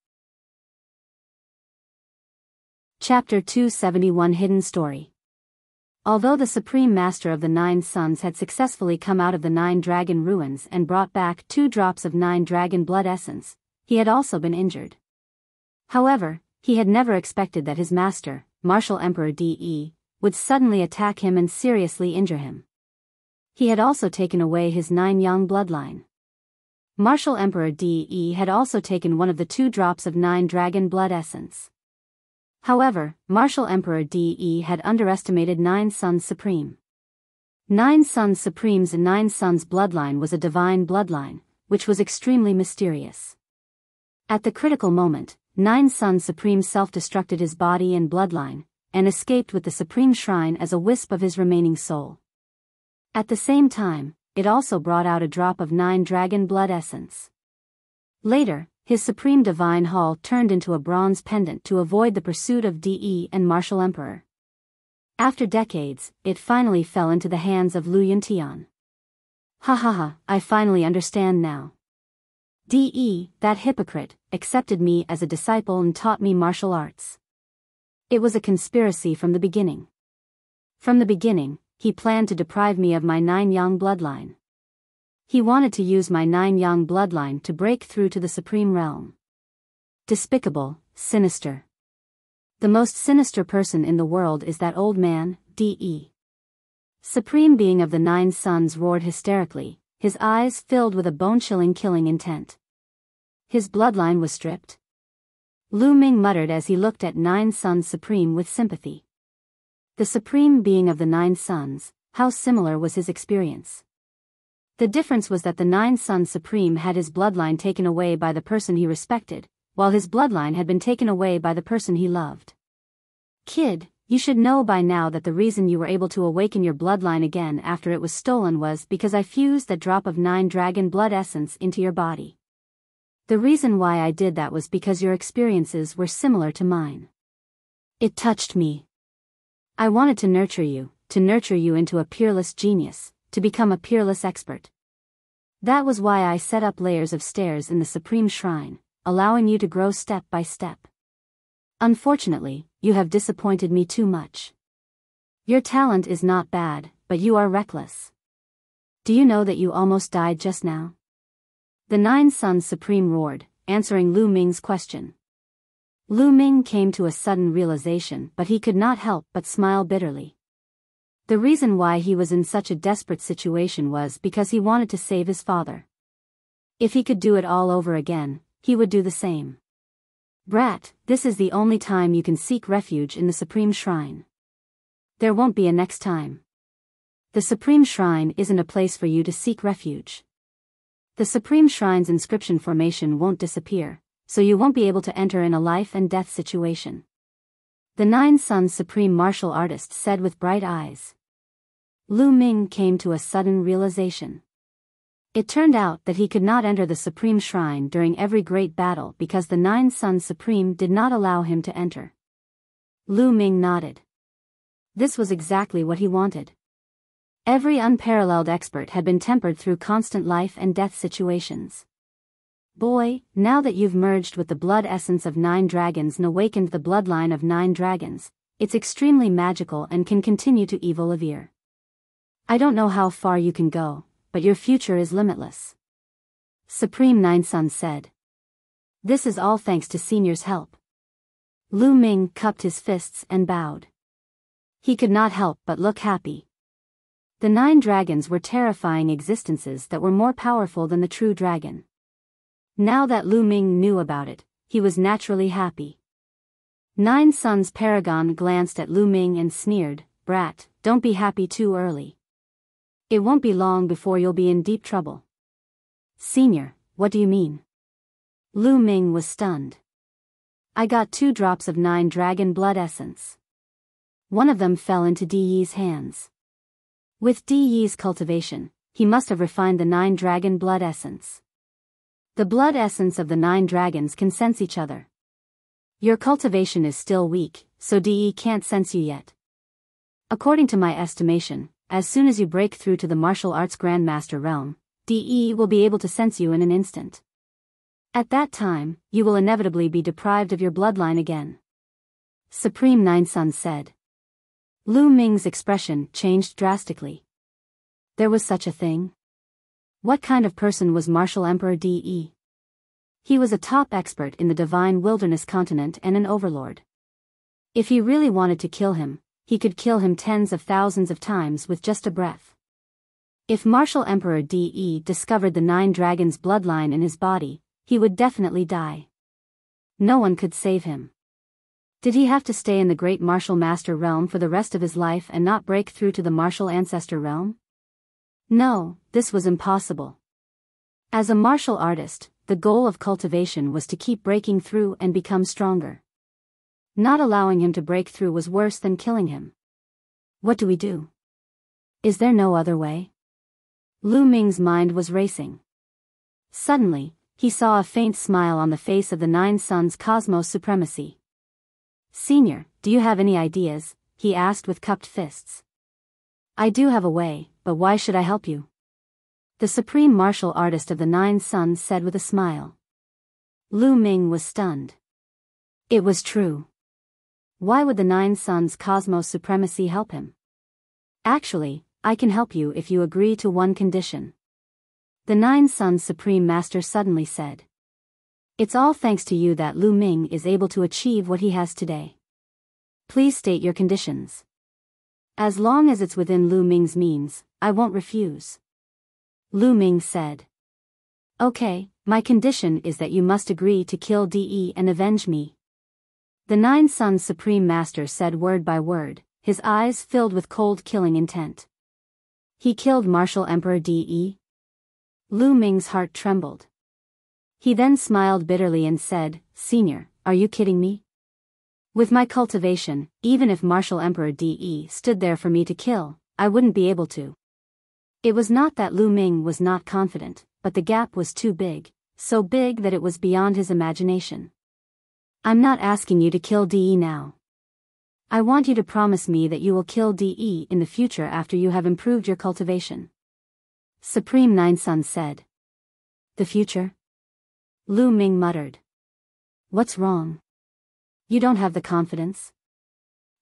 Speaker 1: Chapter 271 Hidden Story. Although the Supreme Master of the 9 Sons had successfully come out of the 9 dragon ruins and brought back 2 drops of 9 dragon blood essence, he had also been injured. However, he had never expected that his master, Martial Emperor De, would suddenly attack him and seriously injure him. He had also taken away his 9 Yang bloodline. Martial Emperor De had also taken one of the 2 drops of 9 dragon blood essence. However, Martial Emperor De had underestimated 9 Sons Supreme. 9 Sons Supreme's 9 Sons bloodline was a divine bloodline, which was extremely mysterious. At the critical moment, 9 Sons Supreme self-destructed his body and bloodline, and escaped with the Supreme Shrine as a wisp of his remaining soul. At the same time, it also brought out a drop of 9 dragon blood essence. Later, his Supreme Divine Hall turned into a bronze pendant to avoid the pursuit of De and Martial Emperor. After decades, it finally fell into the hands of Lu Yuntian. Ha ha ha, I finally understand now. De, that hypocrite, accepted me as a disciple and taught me martial arts. It was a conspiracy from the beginning. From the beginning, he planned to deprive me of my 9 Yang bloodline. He wanted to use my 9 Yang bloodline to break through to the Supreme Realm. Despicable, sinister. The most sinister person in the world is that old man, De. Supreme Being of the 9 Sons roared hysterically, his eyes filled with a bone-chilling killing intent. His bloodline was stripped? Lu Ming muttered as he looked at 9 Sons Supreme with sympathy. The Supreme Being of the 9 Sons, how similar was his experience? The difference was that the 9 Sons Supreme had his bloodline taken away by the person he respected, while his bloodline had been taken away by the person he loved. Kid, you should know by now that the reason you were able to awaken your bloodline again after it was stolen was because I fused that drop of 9 dragon blood essence into your body. The reason why I did that was because your experiences were similar to mine. It touched me. I wanted to nurture you into a peerless genius, to become a peerless expert. That was why I set up layers of stairs in the Supreme Shrine, allowing you to grow step by step. Unfortunately, you have disappointed me too much. Your talent is not bad, but you are reckless. Do you know that you almost died just now? The Nine Suns Supreme roared, answering Lu Ming's question. Lu Ming came to a sudden realization, but he could not help but smile bitterly. The reason why he was in such a desperate situation was because he wanted to save his father. If he could do it all over again, he would do the same. Brat, this is the only time you can seek refuge in the Supreme Shrine. There won't be a next time. The Supreme Shrine isn't a place for you to seek refuge. The Supreme Shrine's inscription formation won't disappear, so you won't be able to enter in a life and death situation. The Nine Suns Supreme Martial Artist said with bright eyes. Lu Ming came to a sudden realization. It turned out that he could not enter the Supreme Shrine during every great battle because the Nine Suns Supreme did not allow him to enter. Lu Ming nodded. This was exactly what he wanted. Every unparalleled expert had been tempered through constant life and death situations. Boy, now that you've merged with the blood essence of 9 dragons and awakened the bloodline of 9 dragons, it's extremely magical and can continue to evolve. I don't know how far you can go, but your future is limitless. Supreme Nine Suns said. This is all thanks to Senior's help. Lu Ming cupped his fists and bowed. He could not help but look happy. The 9 dragons were terrifying existences that were more powerful than the true dragon. Now that Lu Ming knew about it, he was naturally happy. Nine Suns Paragon glanced at Lu Ming and sneered, Brat, don't be happy too early. It won't be long before you'll be in deep trouble. Senior, what do you mean? Lu Ming was stunned. I got 2 drops of 9 dragon blood essence. One of them fell into Di Yi's hands. With Di Yi's cultivation, he must have refined the 9 dragon blood essence. The blood essence of the 9 dragons can sense each other. Your cultivation is still weak, so Di Yi can't sense you yet. According to my estimation, as soon as you break through to the martial arts Grandmaster realm, Di Yi will be able to sense you in an instant. At that time, you will inevitably be deprived of your bloodline again. Supreme Nine Suns said. Lu Ming's expression changed drastically. There was such a thing? What kind of person was Martial Emperor Di Yi? He was a top expert in the Divine Wilderness continent and an overlord. If he really wanted to kill him, he could kill him tens of thousands of times with just a breath. If Martial Emperor Di Yi discovered the 9 dragons' bloodline in his body, he would definitely die. No one could save him. Did he have to stay in the Great Martial Master realm for the rest of his life and not break through to the Martial Ancestor realm? No, this was impossible. As a martial artist, the goal of cultivation was to keep breaking through and become stronger. Not allowing him to break through was worse than killing him. What do we do? Is there no other way? Lu Ming's mind was racing. Suddenly, he saw a faint smile on the face of the Nine Suns Cosmos Supremacy. Senior, do you have any ideas? He asked with cupped fists. I do have a way, but why should I help you? The Supreme Martial Artist of the Nine Suns said with a smile. Lu Ming was stunned. It was true. Why would the Nine Suns Cosmos Supremacy help him? Actually, I can help you if you agree to one condition. The Nine Suns Supreme Master suddenly said. It's all thanks to you that Lu Ming is able to achieve what he has today. Please state your conditions. As long as it's within Lu Ming's means, I won't refuse. Lu Ming said. Okay, my condition is that you must agree to kill Di and avenge me. The Nine Suns Supreme Master said word by word, his eyes filled with cold killing intent. He killed Martial Emperor Di? Lu Ming's heart trembled. He then smiled bitterly and said, Senior, are you kidding me? With my cultivation, even if Martial Emperor Di stood there for me to kill, I wouldn't be able to. It was not that Lu Ming was not confident, but the gap was too big, so big that it was beyond his imagination. I'm not asking you to kill Di now. I want you to promise me that you will kill DE in the future after you have improved your cultivation. Supreme Nine Suns said. The future? Lu Ming muttered. What's wrong? You don't have the confidence?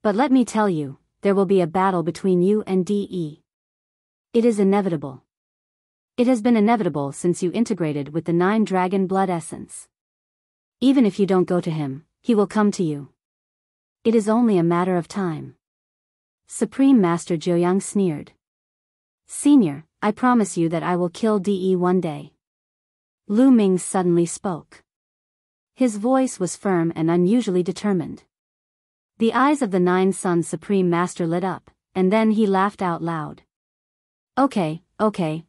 Speaker 1: But let me tell you, there will be a battle between you and DE. It is inevitable. It has been inevitable since you integrated with the 9 dragon blood essence. Even if you don't go to him, he will come to you. It is only a matter of time. Supreme Master Jiuyang sneered. Senior, I promise you that I will kill DE one day. Lu Ming suddenly spoke. His voice was firm and unusually determined. The eyes of the 9 Suns Supreme Master lit up, and then he laughed out loud. Okay,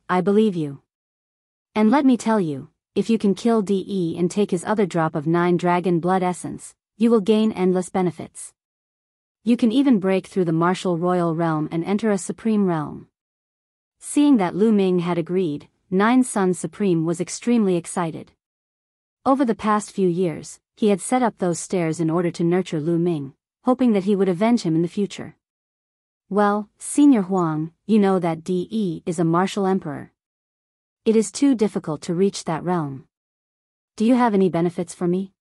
Speaker 1: I believe you. And let me tell you, if you can kill DE and take his other drop of 9 dragon blood essence, you will gain endless benefits. You can even break through the martial royal realm and enter a supreme realm. Seeing that Lu Ming had agreed, 9 Suns Supreme was extremely excited. Over the past few years, he had set up those stairs in order to nurture Lu Ming, hoping that he would avenge him in the future. Well, Senior Huang, you know that DE is a martial emperor. It is too difficult to reach that realm. Do you have any benefits for me?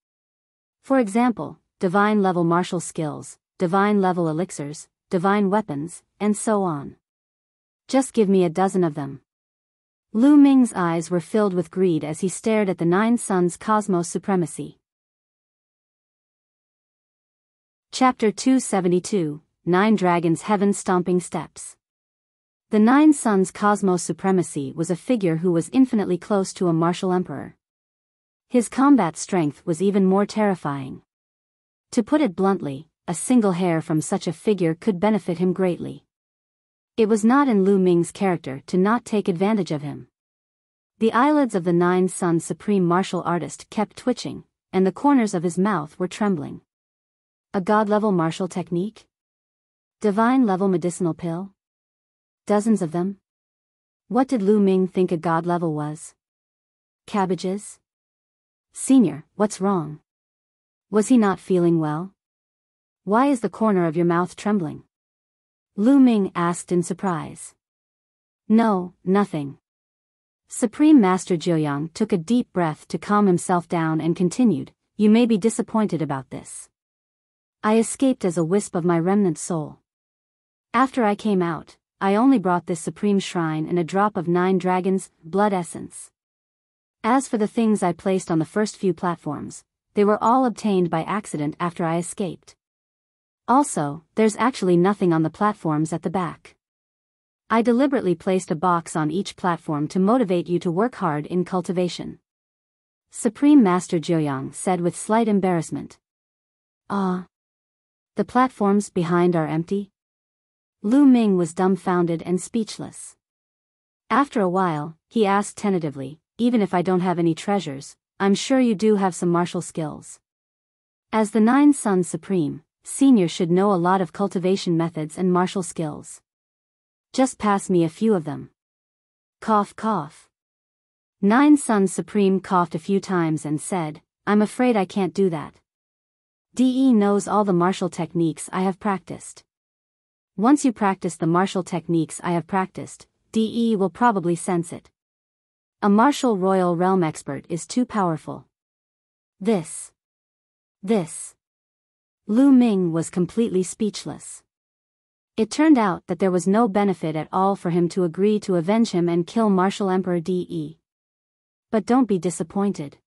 Speaker 1: For example, divine level martial skills, divine level elixirs, divine weapons, and so on. Just give me a dozen of them. Lu Ming's eyes were filled with greed as he stared at the 9 Suns Cosmos Supremacy. Chapter 272, 9 Dragons Heaven Stomping Steps. The 9 Suns Cosmos Supremacy was a figure who was infinitely close to a martial emperor. His combat strength was even more terrifying. To put it bluntly, a single hair from such a figure could benefit him greatly. It was not in Lu Ming's character to not take advantage of him. The eyelids of the 9 Suns Supreme Martial Artist kept twitching, and the corners of his mouth were trembling. A god-level martial technique? Divine-level medicinal pill? Dozens of them? What did Lu Ming think a god-level was? Cabbages? Senior, what's wrong? Was he not feeling well? Why is the corner of your mouth trembling? Lu Ming asked in surprise. No, nothing. Supreme Master Jiuyang took a deep breath to calm himself down and continued, You may be disappointed about this. I escaped as a wisp of my remnant soul. After I came out, I only brought this supreme shrine and a drop of 9 dragons' blood essence. As for the things I placed on the first few platforms, they were all obtained by accident after I escaped. Also, there's actually nothing on the platforms at the back. I deliberately placed a box on each platform to motivate you to work hard in cultivation. Supreme Master Jiuyang said with slight embarrassment. Ah. The platforms behind are empty? Lu Ming was dumbfounded and speechless. After a while, he asked tentatively, Even if I don't have any treasures, I'm sure you do have some martial skills. As the 9 Suns Supreme, Senior should know a lot of cultivation methods and martial skills. Just pass me a few of them. Cough cough. 9 Suns Supreme coughed a few times and said, I'm afraid I can't do that. DE knows all the martial techniques I have practiced. Once you practice the martial techniques I have practiced, DE will probably sense it. A martial royal realm expert is too powerful. This. Lu Ming was completely speechless. It turned out that there was no benefit at all for him to agree to avenge him and kill Martial Emperor DE. But don't be disappointed.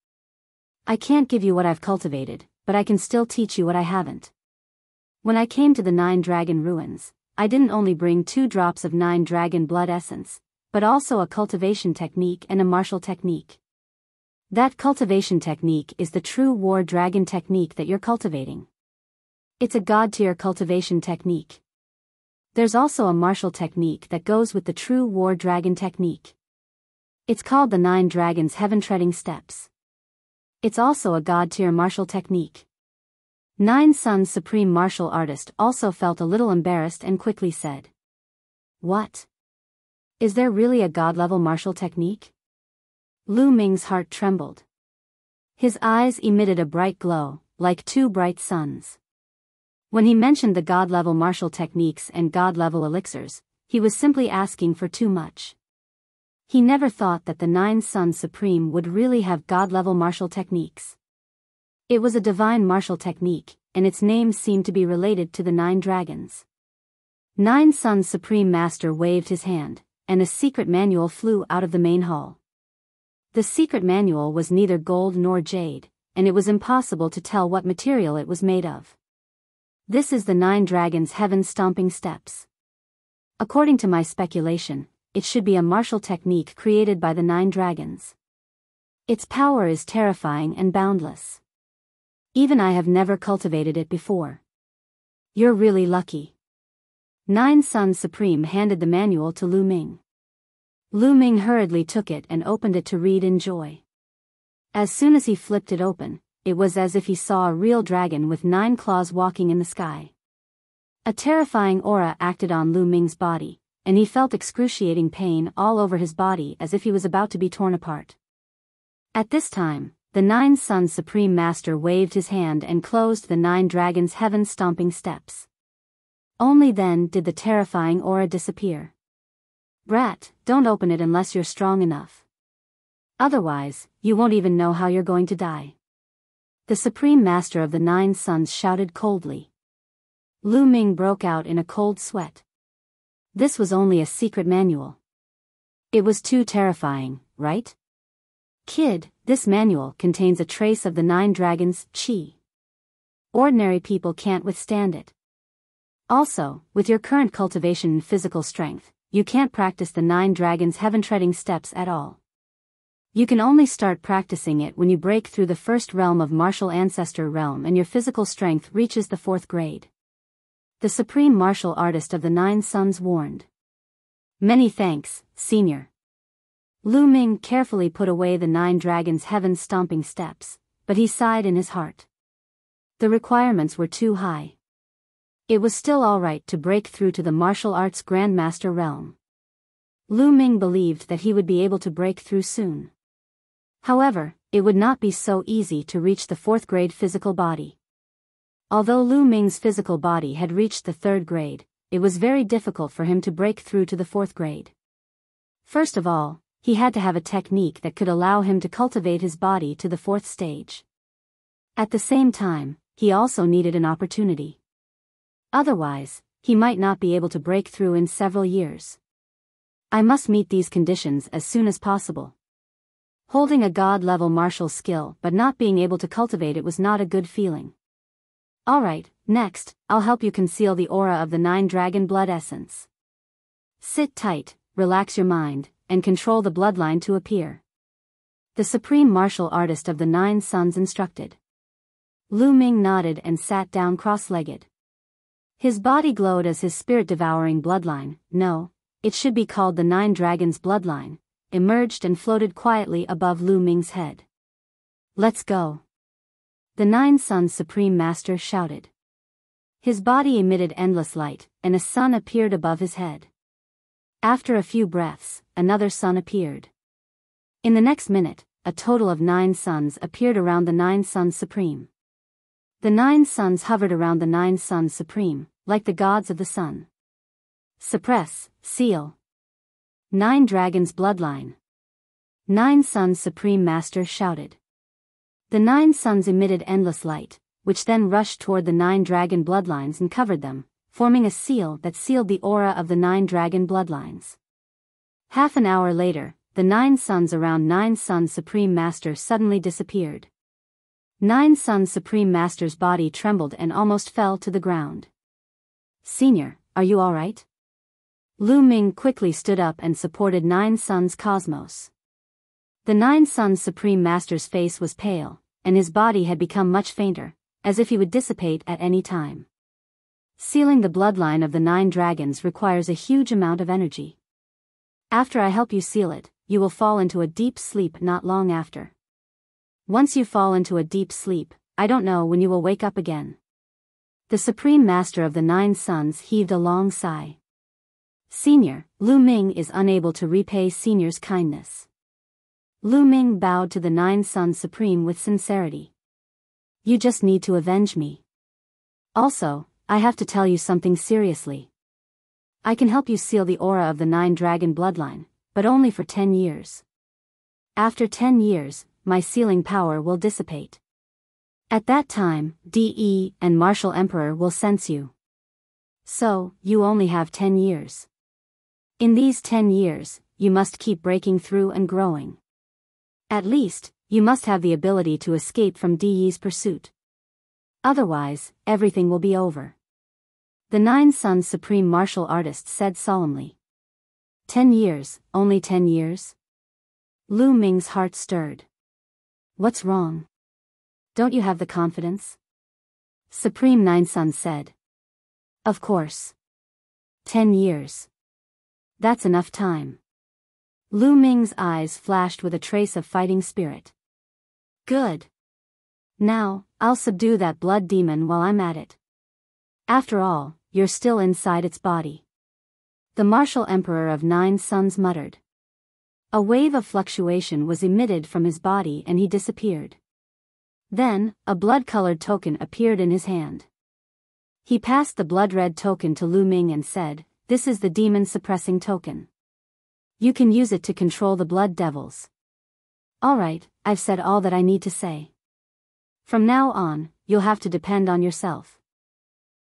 Speaker 1: I can't give you what I've cultivated, but I can still teach you what I haven't. When I came to the 9 Dragon Ruins, I didn't only bring 2 drops of 9 Dragon Blood Essence, but also a cultivation technique and a martial technique. That cultivation technique is the true War Dragon technique that you're cultivating. It's a god-tier cultivation technique. There's also a martial technique that goes with the true War Dragon technique. It's called the 9 Dragons Heaven Treading Steps. It's also a god-tier martial technique. 9 Suns Supreme Martial Artist also felt a little embarrassed and quickly said. What? Is there really a god-level martial technique? Lu Ming's heart trembled. His eyes emitted a bright glow, like 2 bright suns. When he mentioned the god-level martial techniques and god-level elixirs, he was simply asking for too much. He never thought that the Nine Sons Supreme would really have god-level martial techniques. It was a divine martial technique, and its name seemed to be related to the 9 dragons. Nine Sons Supreme Master waved his hand, and a secret manual flew out of the main hall. The secret manual was neither gold nor jade, and it was impossible to tell what material it was made of. This is the 9 dragons' heaven-stomping steps. According to my speculation, it should be a martial technique created by the 9 dragons. Its power is terrifying and boundless. Even I have never cultivated it before. You're really lucky. Nine Sons Supreme handed the manual to Lu Ming. Lu Ming hurriedly took it and opened it to read in joy. As soon as he flipped it open, it was as if he saw a real dragon with 9 claws walking in the sky. A terrifying aura acted on Lu Ming's body, and he felt excruciating pain all over his body as if he was about to be torn apart. At this time, the 9 Sons Supreme Master waved his hand and closed the 9 dragons' heaven-stomping steps. Only then did the terrifying aura disappear. Brat, don't open it unless you're strong enough. Otherwise, you won't even know how you're going to die. The Supreme Master of the 9 Sons shouted coldly. Lu Ming broke out in a cold sweat. This was only a secret manual. It was too terrifying, right? Kid, this manual contains a trace of the 9 dragons' chi. Ordinary people can't withstand it. Also, with your current cultivation and physical strength, you can't practice the 9 dragons' heaven-treading steps at all. You can only start practicing it when you break through the first realm of martial ancestor realm and your physical strength reaches the 4th grade. The supreme martial artist of the 9 Sons warned. Many thanks, Senior. Lu Ming carefully put away the 9 dragons' heaven-stomping steps, but he sighed in his heart. The requirements were too high. It was still alright to break through to the martial arts grandmaster realm. Lu Ming believed that he would be able to break through soon. However, it would not be so easy to reach the 4th grade physical body. Although Lu Ming's physical body had reached the 3rd grade, it was very difficult for him to break through to the 4th grade. First of all, he had to have a technique that could allow him to cultivate his body to the 4th stage. At the same time, he also needed an opportunity. Otherwise, he might not be able to break through in several years. I must meet these conditions as soon as possible. Holding a god-level martial skill but not being able to cultivate it was not a good feeling. Alright, next, I'll help you conceal the aura of the 9 dragon blood essence. Sit tight, relax your mind, and control the bloodline to appear. The supreme martial artist of the 9 Sons instructed. Lu Ming nodded and sat down cross-legged. His body glowed as his spirit-devouring bloodline, no, it should be called the 9 dragons bloodline, emerged and floated quietly above Lu Ming's head. Let's go. The 9 Sons Supreme Master shouted. His body emitted endless light, and a sun appeared above his head. After a few breaths, another sun appeared. In the next minute, a total of 9 suns appeared around the 9 Sons Supreme. The 9 suns hovered around the 9 Sons Supreme, like the gods of the sun. Suppress, seal. 9 dragons bloodline. 9 Sons Supreme Master shouted. The 9 suns emitted endless light, which then rushed toward the 9 dragon bloodlines and covered them, forming a seal that sealed the aura of the 9 dragon bloodlines. Half an hour later, the 9 suns around 9 Sons Supreme Master suddenly disappeared. 9 Sons Supreme Master's body trembled and almost fell to the ground. Senior, are you alright? Lu Ming quickly stood up and supported 9 Sons Cosmos. The 9 Sons Supreme Master's face was pale, and his body had become much fainter, as if he would dissipate at any time. Sealing the bloodline of the 9 dragons requires a huge amount of energy. After I help you seal it, you will fall into a deep sleep not long after. Once you fall into a deep sleep, I don't know when you will wake up again. The Supreme Master of the 9 Sons heaved a long sigh. Senior, Lu Ming is unable to repay Senior's kindness. Lu Ming bowed to the 9 Sons Supreme with sincerity. You just need to avenge me. Also, I have to tell you something seriously. I can help you seal the aura of the 9-dragon bloodline, but only for 10 years. After 10 years, my sealing power will dissipate. At that time, DE and Martial Emperor will sense you. So, you only have 10 years. In these 10 years, you must keep breaking through and growing. At least, you must have the ability to escape from DE's pursuit. Otherwise, everything will be over. The 9 Suns Supreme Martial Artist said solemnly. 10 years, only 10 years? Lu Ming's heart stirred. What's wrong? Don't you have the confidence? Supreme 9 Suns said. Of course. 10 years. That's enough time. Lu Ming's eyes flashed with a trace of fighting spirit. Good. Now, I'll subdue that blood demon while I'm at it. After all, you're still inside its body. The Martial Emperor of 9 Suns muttered. A wave of fluctuation was emitted from his body and he disappeared. Then, a blood-colored token appeared in his hand. He passed the blood-red token to Lu Ming and said, "This is the demon-suppressing token. You can use it to control the blood devils." All right, I've said all that I need to say. From now on, you'll have to depend on yourself.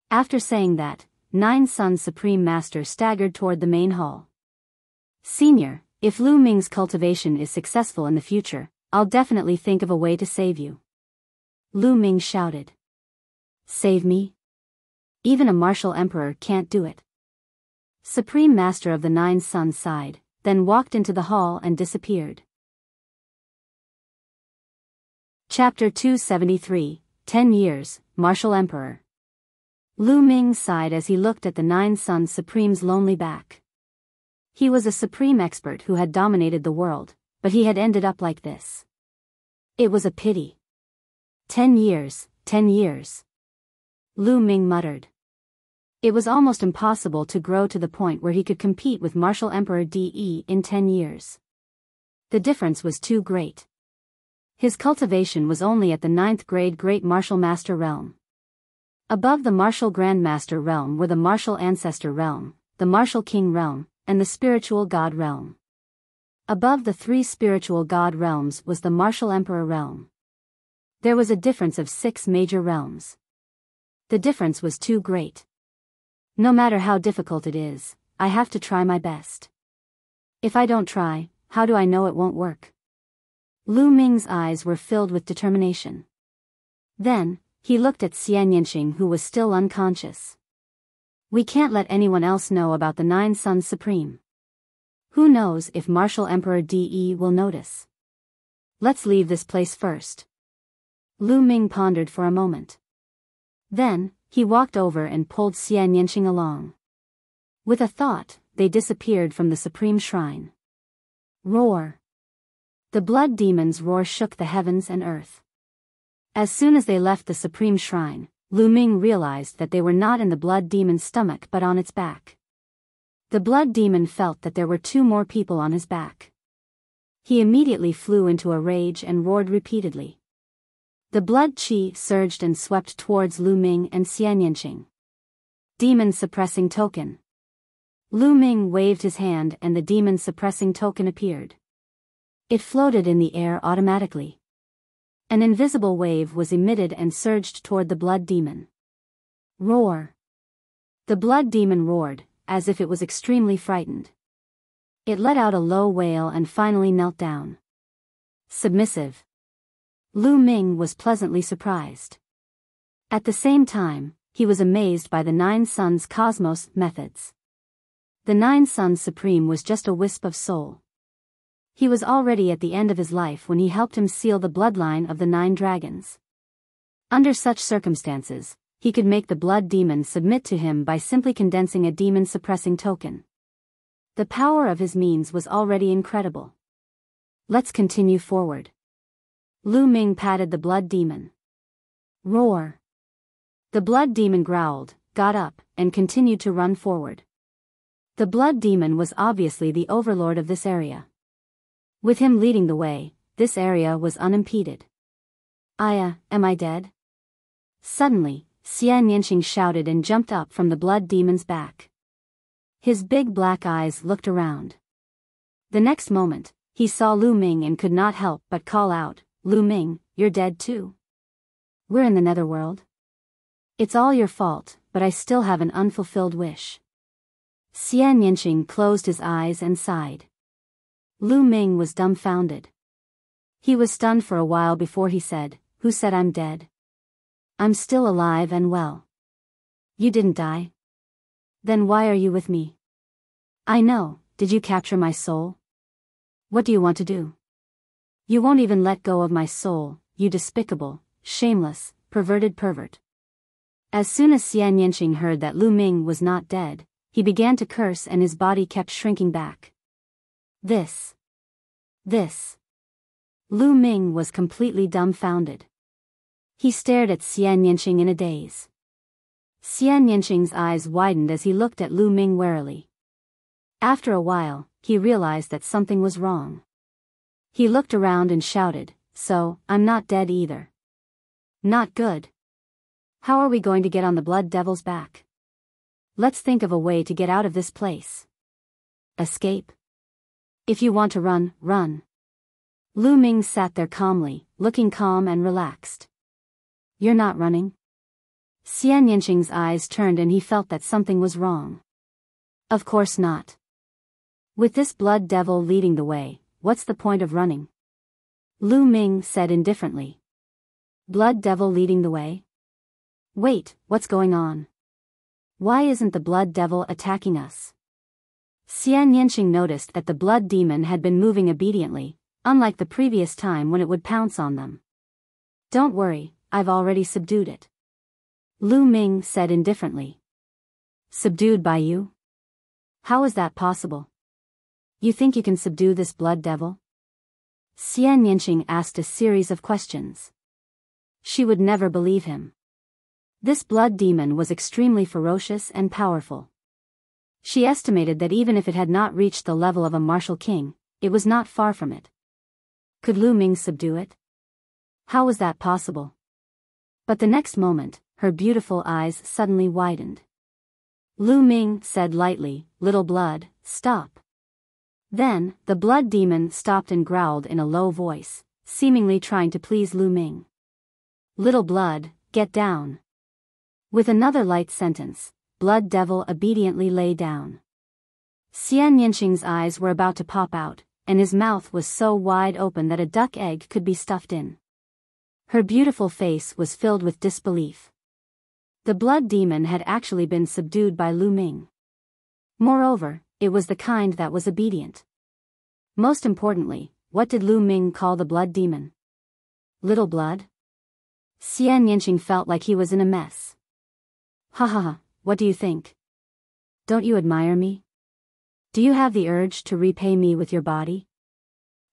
Speaker 1: After saying that, 9 Suns Supreme Master staggered toward the main hall. Senior, if Lu Ming's cultivation is successful in the future, I'll definitely think of a way to save you. Lu Ming shouted. Save me? Even a Martial Emperor can't do it. Supreme Master of the 9 Suns sighed, then walked into the hall and disappeared. Chapter 273, 10 Years, Martial Emperor. Lu Ming sighed as he looked at the 9 Suns Supreme's lonely back. He was a supreme expert who had dominated the world, but he had ended up like this. It was a pity. 10 years, 10 years. Lu Ming muttered. It was almost impossible to grow to the point where he could compete with Martial Emperor DE in 10 years. The difference was too great. His cultivation was only at the 9th grade Great Martial Master realm. Above the Martial Grandmaster realm were the Martial Ancestor realm, the Martial King realm, and the Spiritual God realm. Above the 3 Spiritual God realms was the Martial Emperor realm. There was a difference of 6 major realms. The difference was too great. No matter how difficult it is, I have to try my best. If I don't try, how do I know it won't work? Lu Ming's eyes were filled with determination. Then, he looked at Xian Yanqing, who was still unconscious. We can't let anyone else know about the 9 Suns Supreme. Who knows if Martial Emperor DE will notice? Let's leave this place first. Lu Ming pondered for a moment. Then, he walked over and pulled Xian Yanqing along. With a thought, they disappeared from the Supreme Shrine. Roar! The blood demon's roar shook the heavens and earth. As soon as they left the Supreme Shrine, Lu Ming realized that they were not in the blood demon's stomach but on its back. The blood demon felt that there were 2 more people on his back. He immediately flew into a rage and roared repeatedly. The blood qi surged and swept towards Lu Ming and Xian Yanqing. Demon-suppressing token. Lu Ming waved his hand and the demon-suppressing token appeared. It floated in the air automatically. An invisible wave was emitted and surged toward the blood demon. Roar! The blood demon roared, as if it was extremely frightened. It let out a low wail and finally knelt down. Submissive. Lu Ming was pleasantly surprised. At the same time, he was amazed by the 9 Suns Cosmos methods. The 9 Suns Supreme was just a wisp of soul. He was already at the end of his life when he helped him seal the bloodline of the 9 dragons. Under such circumstances, he could make the blood demon submit to him by simply condensing a demon-suppressing token. The power of his means was already incredible. Let's continue forward. Lu Ming patted the blood demon. Roar! The blood demon growled, got up, and continued to run forward. The blood demon was obviously the overlord of this area. With him leading the way, this area was unimpeded. Am I dead? Suddenly, Xian Yanqing shouted and jumped up from the blood demon's back. His big black eyes looked around. The next moment, he saw Lu Ming and could not help but call out, "Lu Ming, you're dead too. We're in the netherworld. It's all your fault, but I still have an unfulfilled wish." Xian Yanqing closed his eyes and sighed. Lu Ming was dumbfounded. He was stunned for a while before he said, "Who said I'm dead? I'm still alive and well." "You didn't die? Then why are you with me?" "I know, did you capture my soul? What do you want to do? You won't even let go of my soul, you despicable, shameless, perverted pervert." As soon as Xian Yanqing heard that Lu Ming was not dead, he began to curse and his body kept shrinking back. This. Lu Ming was completely dumbfounded. He stared at Xian Yanqing in a daze. Xian Yanqing's eyes widened as he looked at Lu Ming warily. After a while, he realized that something was wrong. He looked around and shouted, "So, I'm not dead either. Not good. How are we going to get on the blood devil's back? Let's think of a way to get out of this place. Escape? If you want to run, run." Lu Ming sat there calmly, looking calm and relaxed. "You're not running?" Xian Yanqing's eyes turned and he felt that something was wrong. "Of course not. With this blood devil leading the way, what's the point of running?" Lu Ming said indifferently. "Blood devil leading the way? Wait, what's going on? Why isn't the blood devil attacking us?" Xian Yanqing noticed that the blood demon had been moving obediently, unlike the previous time when it would pounce on them. "Don't worry, I've already subdued it," Lu Ming said indifferently. "Subdued by you? How is that possible? You think you can subdue this blood devil?" Xian Yanqing asked a series of questions. She would never believe him. This blood demon was extremely ferocious and powerful. She estimated that even if it had not reached the level of a martial king, it was not far from it. Could Lu Ming subdue it? How was that possible? But the next moment, her beautiful eyes suddenly widened. Lu Ming said lightly, "Little blood, stop." Then, the blood demon stopped and growled in a low voice, seemingly trying to please Lu Ming. "Little blood, get down." With another light sentence, blood devil obediently lay down. Xian Yanqing's eyes were about to pop out, and his mouth was so wide open that a duck egg could be stuffed in. Her beautiful face was filled with disbelief. The blood demon had actually been subdued by Lu Ming. Moreover, it was the kind that was obedient. Most importantly, what did Lu Ming call the blood demon? Little blood? Xian Yanqing felt like he was in a mess. "Ha ha ha, what do you think? Don't you admire me? Do you have the urge to repay me with your body?"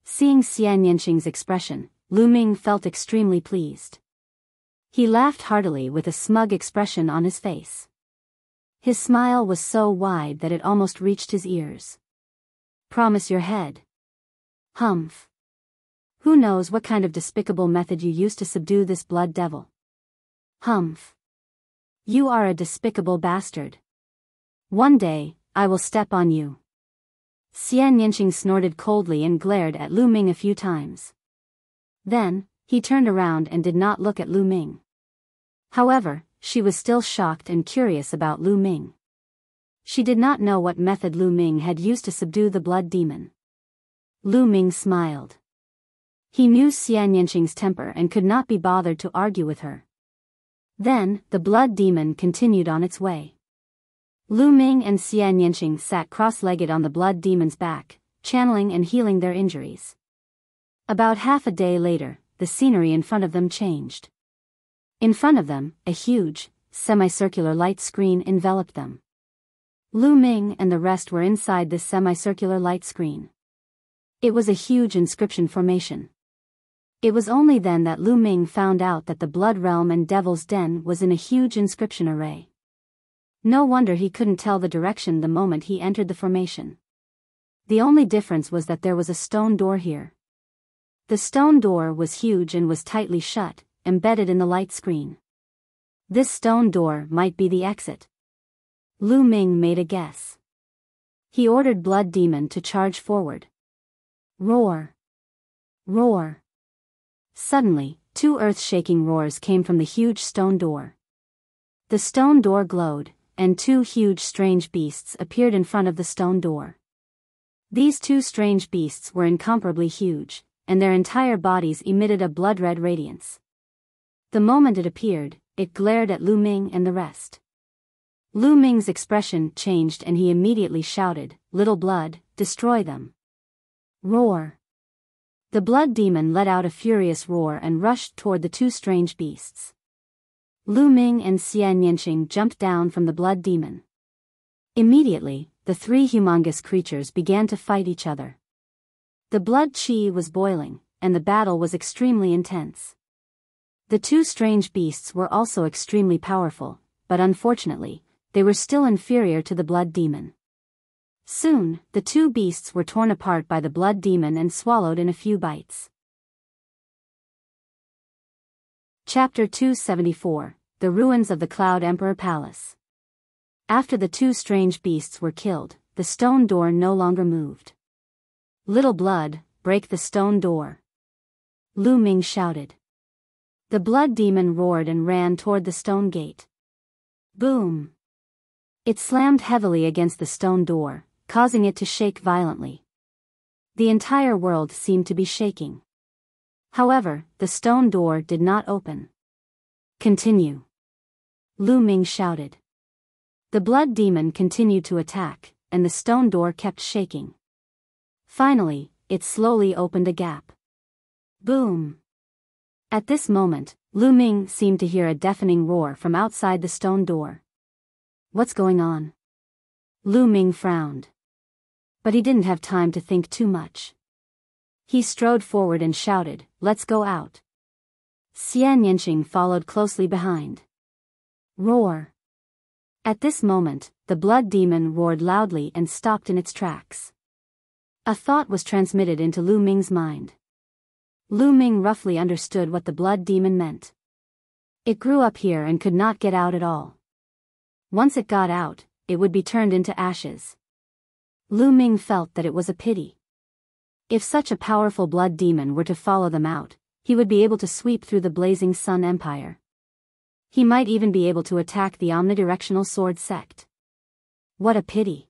Speaker 1: Seeing Xian Yanqing's expression, Lu Ming felt extremely pleased. He laughed heartily with a smug expression on his face. His smile was so wide that it almost reached his ears. "Promise your head." "Humph. Who knows what kind of despicable method you used to subdue this blood devil?" "Humph. You are a despicable bastard. One day, I will step on you." Xian Yanqing snorted coldly and glared at Lu Ming a few times. Then, he turned around and did not look at Lu Ming. However, she was still shocked and curious about Lu Ming. She did not know what method Lu Ming had used to subdue the blood demon. Lu Ming smiled. He knew Xian Yanqing's temper and could not be bothered to argue with her. Then, the blood demon continued on its way. Lu Ming and Xian Yanqing sat cross-legged on the blood demon's back, channeling and healing their injuries. About half a day later, the scenery in front of them changed. In front of them, a huge, semicircular light screen enveloped them. Lu Ming and the rest were inside this semicircular light screen. It was a huge inscription formation. It was only then that Lu Ming found out that the Blood Realm and Devil's Den was in a huge inscription array. No wonder he couldn't tell the direction the moment he entered the formation. The only difference was that there was a stone door here. The stone door was huge and was tightly shut, embedded in the light screen. This stone door might be the exit. Lu Ming made a guess. He ordered Blood Demon to charge forward. Roar! Roar! Suddenly, two earth-shaking roars came from the huge stone door. The stone door glowed, and two huge strange beasts appeared in front of the stone door. These two strange beasts were incomparably huge, and their entire bodies emitted a blood-red radiance. The moment it appeared, it glared at Lu Ming and the rest. Lu Ming's expression changed and he immediately shouted, "Little Blood, destroy them." Roar! The Blood Demon let out a furious roar and rushed toward the two strange beasts. Lu Ming and Xian Yanqing jumped down from the Blood Demon. Immediately, the three humongous creatures began to fight each other. The blood qi was boiling, and the battle was extremely intense. The two strange beasts were also extremely powerful, but unfortunately, they were still inferior to the Blood Demon. Soon, the two beasts were torn apart by the Blood Demon and swallowed in a few bites. Chapter 274, The Ruins of the Cloud Emperor Palace. After the two strange beasts were killed, the stone door no longer moved. "Little Blood, break the stone door," Lu Ming shouted. The Blood Demon roared and ran toward the stone gate. Boom! It slammed heavily against the stone door, causing it to shake violently. The entire world seemed to be shaking. However, the stone door did not open. "Continue," Lu Ming shouted. The Blood Demon continued to attack, and the stone door kept shaking. Finally, it slowly opened a gap. Boom! At this moment, Lu Ming seemed to hear a deafening roar from outside the stone door. What's going on? Lu Ming frowned. But he didn't have time to think too much. He strode forward and shouted, "Let's go out." Xian Yanqing followed closely behind. Roar! At this moment, the Blood Demon roared loudly and stopped in its tracks. A thought was transmitted into Lu Ming's mind. Lu Ming roughly understood what the Blood Demon meant. It grew up here and could not get out at all. Once it got out, it would be turned into ashes. Lu Ming felt that it was a pity. If such a powerful Blood Demon were to follow them out, he would be able to sweep through the blazing Sun Empire. He might even be able to attack the omnidirectional sword sect. What a pity!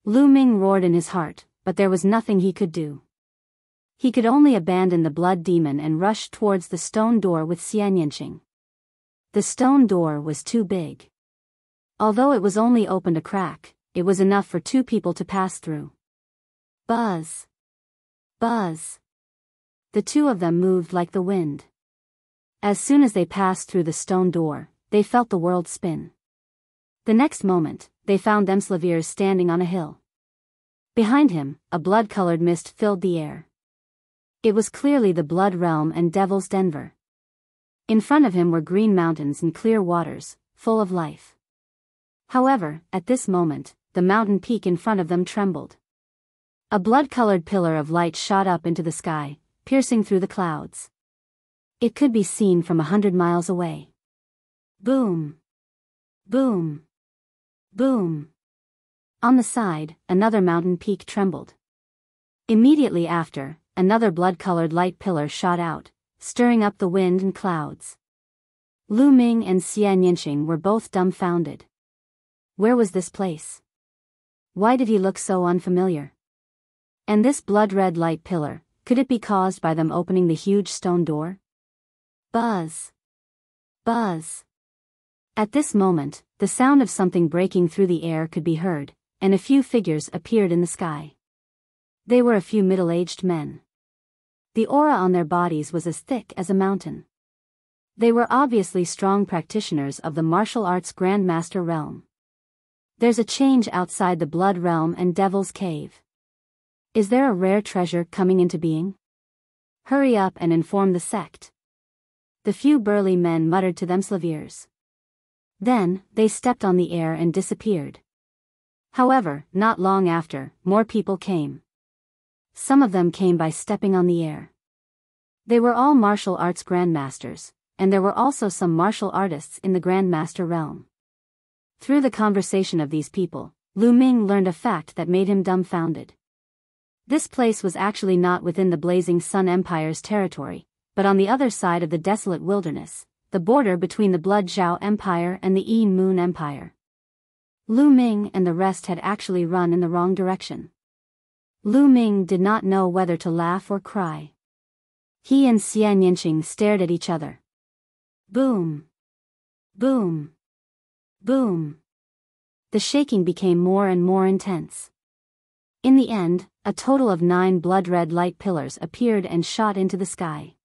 Speaker 1: Lu Ming roared in his heart, but there was nothing he could do. He could only abandon the Blood Demon and rush towards the stone door with Xian Yanqing. The stone door was too big. Although it was only opened a crack, it was enough for two people to pass through. Buzz! Buzz! The two of them moved like the wind. As soon as they passed through the stone door, they felt the world spin. The next moment, they found Themslaviers standing on a hill. Behind him, a blood-colored mist filled the air. It was clearly the Blood Realm and Devil's Denver. In front of him were green mountains and clear waters, full of life. However, at this moment, the mountain peak in front of them trembled. A blood-colored pillar of light shot up into the sky, piercing through the clouds. It could be seen from 100 miles away. Boom! Boom! Boom! On the side, another mountain peak trembled. Immediately after, another blood-colored light pillar shot out, stirring up the wind and clouds. Lu Ming and Xian Yanqing were both dumbfounded. Where was this place? Why did he look so unfamiliar? And this blood-red light pillar, could it be caused by them opening the huge stone door? Buzz! Buzz! At this moment, the sound of something breaking through the air could be heard, and a few figures appeared in the sky. They were a few middle-aged men. The aura on their bodies was as thick as a mountain. They were obviously strong practitioners of the martial arts Grandmaster realm. There's a change outside the Blood Realm and Devil's Cave. Is there a rare treasure coming into being? Hurry up and inform the sect. The few burly men muttered to Themslaviers. Then, they stepped on the air and disappeared. However, not long after, more people came. Some of them came by stepping on the air. They were all martial arts grandmasters, and there were also some martial artists in the Grandmaster realm. Through the conversation of these people, Lu Ming learned a fact that made him dumbfounded. This place was actually not within the Blazing Sun Empire's territory, but on the other side of the desolate wilderness, the border between the Blood Zhao Empire and the Yi Moon Empire. Lu Ming and the rest had actually run in the wrong direction. Lu Ming did not know whether to laugh or cry. He and Xian Yinqing stared at each other. Boom! Boom! Boom! The shaking became more and more intense. In the end, a total of 9 blood-red light pillars appeared and shot into the sky.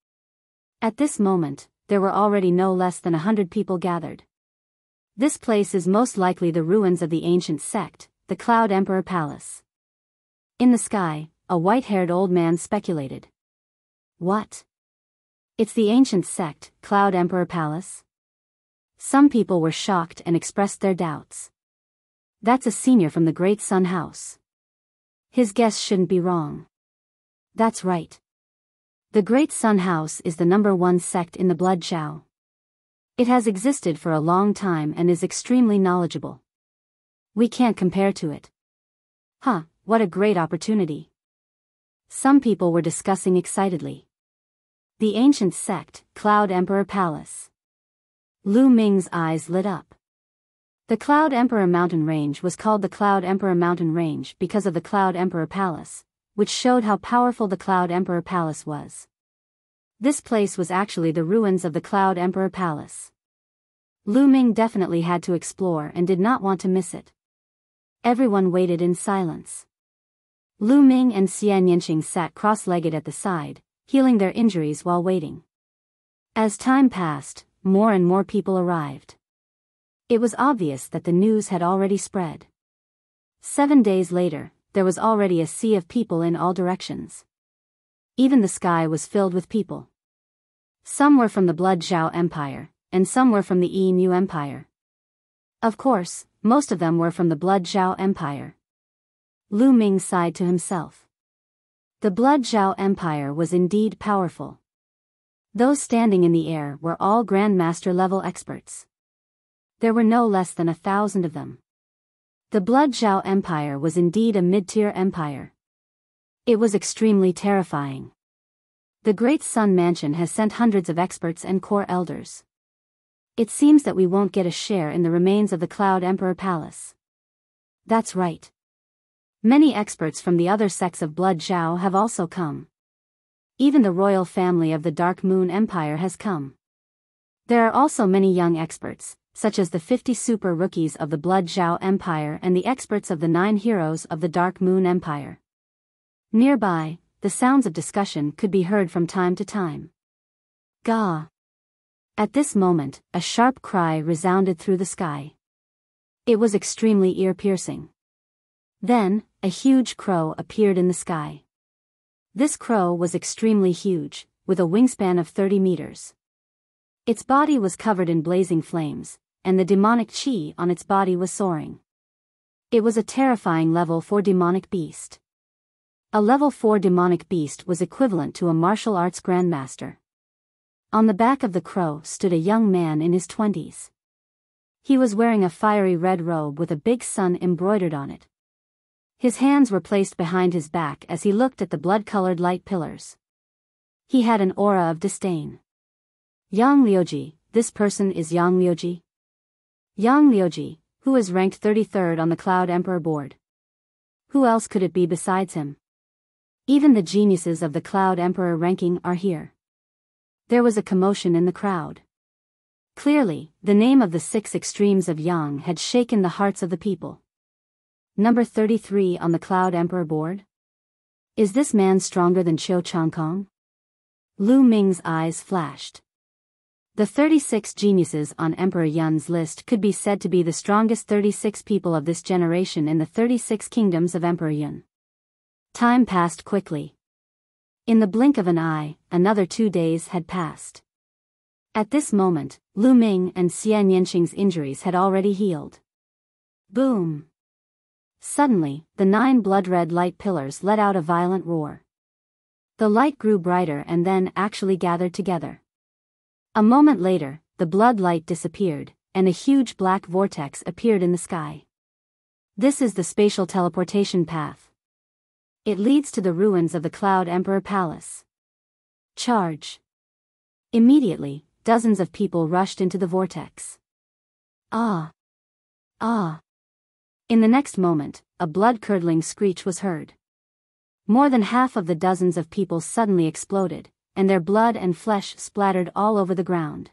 Speaker 1: At this moment, there were already no less than 100 people gathered. This place is most likely the ruins of the ancient sect, the Cloud Emperor Palace. In the sky, a white-haired old man speculated. What? It's the ancient sect, Cloud Emperor Palace? Some people were shocked and expressed their doubts. That's a senior from the Great Sun House. His guess shouldn't be wrong. That's right. The Great Sun House is the #1 sect in the Blood Zhao. It has existed for a long time and is extremely knowledgeable. We can't compare to it. Huh, what a great opportunity. Some people were discussing excitedly. The ancient sect, Cloud Emperor Palace. Lu Ming's eyes lit up. The Cloud Emperor Mountain Range was called the Cloud Emperor Mountain Range because of the Cloud Emperor Palace, which showed how powerful the Cloud Emperor Palace was. This place was actually the ruins of the Cloud Emperor Palace. Lu Ming definitely had to explore and did not want to miss it. Everyone waited in silence. Lu Ming and Xian Yinqing sat cross-legged at the side, healing their injuries while waiting. As time passed, more and more people arrived. It was obvious that the news had already spread. 7 days later, there was already a sea of people in all directions. Even the sky was filled with people. Some were from the Blood Zhao Empire, and some were from the Yi Mu Empire. Of course, most of them were from the Blood Zhao Empire. Lu Ming sighed to himself. The Blood Zhao Empire was indeed powerful. Those standing in the air were all Grandmaster-level experts. There were no less than 1,000 of them. The Blood Zhao Empire was indeed a mid-tier empire. It was extremely terrifying. The Great Sun Mansion has sent hundreds of experts and core elders. It seems that we won't get a share in the remains of the Cloud Emperor Palace. That's right. Many experts from the other sects of Blood Zhao have also come. Even the royal family of the Dark Moon Empire has come. There are also many young experts, such as the 50 super rookies of the Blood Zhao Empire and the experts of the 9 heroes of the Dark Moon Empire. Nearby, the sounds of discussion could be heard from time to time. Gah! At this moment, a sharp cry resounded through the sky. It was extremely ear-piercing. Then, a huge crow appeared in the sky. This crow was extremely huge, with a wingspan of 30 meters. Its body was covered in blazing flames, and the demonic chi on its body was soaring. It was a terrifying level 4 demonic beast. A level 4 demonic beast was equivalent to a martial arts grandmaster. On the back of the crow stood a young man in his 20s. He was wearing a fiery red robe with a big sun embroidered on it. His hands were placed behind his back as he looked at the blood-colored light pillars. He had an aura of disdain. Yang Liuji, this person is Yang Liuji? Yang Liuji, who is ranked 33rd on the Cloud Emperor board. Who else could it be besides him? Even the geniuses of the Cloud Emperor ranking are here. There was a commotion in the crowd. Clearly, the name of the 6 extremes of Yang had shaken the hearts of the people. Number 33 on the Cloud Emperor board? Is this man stronger than Qiu Changkong? Lu Ming's eyes flashed. The 36 geniuses on Emperor Yun's list could be said to be the strongest 36 people of this generation in the 36 kingdoms of Emperor Yun. Time passed quickly. In the blink of an eye, another 2 days had passed. At this moment, Lu Ming and Xian Yinqing's injuries had already healed. Boom! Suddenly, the 9 blood-red light pillars let out a violent roar. The light grew brighter and then actually gathered together. A moment later, the blood light disappeared, and a huge black vortex appeared in the sky. This is the spatial teleportation path. It leads to the ruins of the Cloud Emperor Palace. Charge! Immediately, dozens of people rushed into the vortex. Ah! Ah! In the next moment, a blood-curdling screech was heard. More than half of the dozens of people suddenly exploded, and their blood and flesh splattered all over the ground.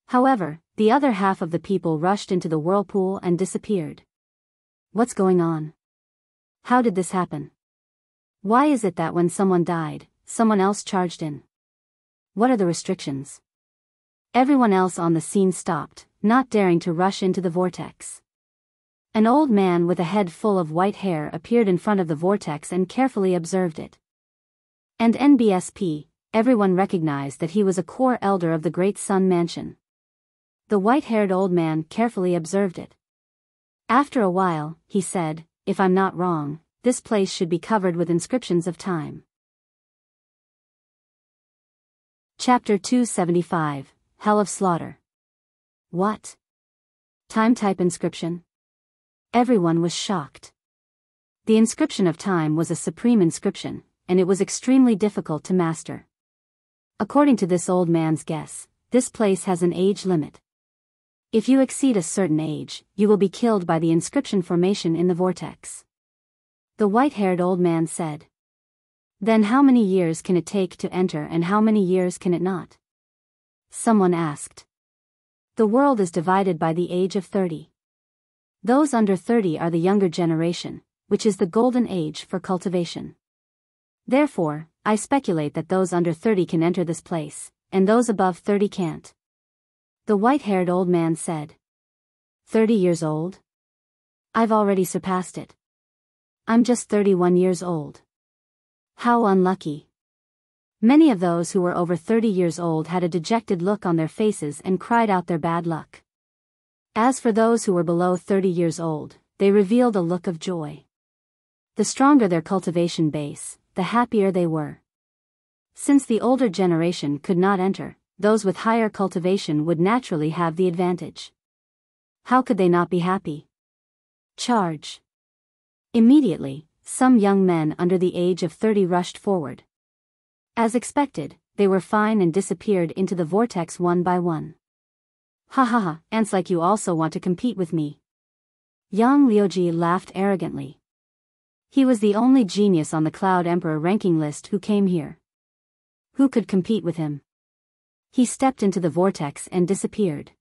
Speaker 1: However, the other half of the people rushed into the whirlpool and disappeared. What's going on? How did this happen? Why is it that when someone died, someone else charged in? What are the restrictions? Everyone else on the scene stopped, not daring to rush into the vortex. An old man with a head full of white hair appeared in front of the vortex and carefully observed it. And NBSP, everyone recognized that he was a core elder of the Great Sun Mansion. The white-haired old man carefully observed it. After a while, he said, "If I'm not wrong, this place should be covered with inscriptions of time." Chapter 275, Hell of Slaughter. What? Time-type inscription? Everyone was shocked. The inscription of time was a supreme inscription, and it was extremely difficult to master. According to this old man's guess, this place has an age limit. If you exceed a certain age, you will be killed by the inscription formation in the vortex. The white-haired old man said. Then how many years can it take to enter and how many years can it not? Someone asked. The world is divided by the age of 30. Those under 30 are the younger generation, which is the golden age for cultivation. Therefore, I speculate that those under 30 can enter this place, and those above 30 can't. The white-haired old man said. 30 years old? I've already surpassed it. I'm just 31 years old. How unlucky. Many of those who were over 30 years old had a dejected look on their faces and cried out their bad luck. As for those who were below 30 years old, they revealed a look of joy. The stronger their cultivation base, the happier they were. Since the older generation could not enter, those with higher cultivation would naturally have the advantage. How could they not be happy? Charge! Immediately, some young men under the age of 30 rushed forward. As expected, they were fine and disappeared into the vortex one by one. Ha ha ha, ants like you also want to compete with me. Young Liuji laughed arrogantly. He was the only genius on the Cloud Emperor ranking list who came here. Who could compete with him? He stepped into the vortex and disappeared.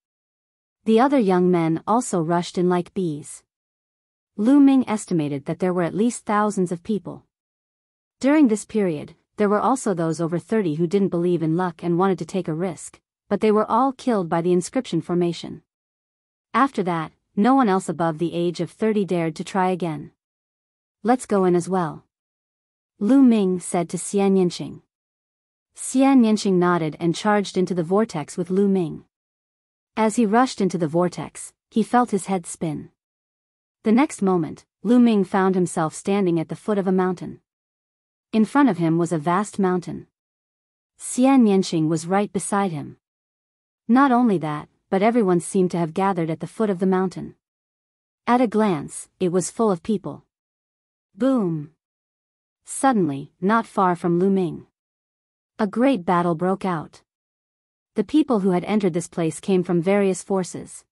Speaker 1: The other young men also rushed in like bees. Lu Ming estimated that there were at least thousands of people. During this period, there were also those over 30 who didn't believe in luck and wanted to take a risk, but they were all killed by the inscription formation. After that, no one else above the age of 30 dared to try again. Let's go in as well. Lu Ming said to Xian Yanqing. Xian Yanqing nodded and charged into the vortex with Lu Ming. As he rushed into the vortex, he felt his head spin. The next moment, Lu Ming found himself standing at the foot of a mountain. In front of him was a vast mountain. Xian Yanqing was right beside him. Not only that, but everyone seemed to have gathered at the foot of the mountain. At a glance, it was full of people. Boom! Suddenly, not far from Lu Ming, a great battle broke out. The people who had entered this place came from various forces.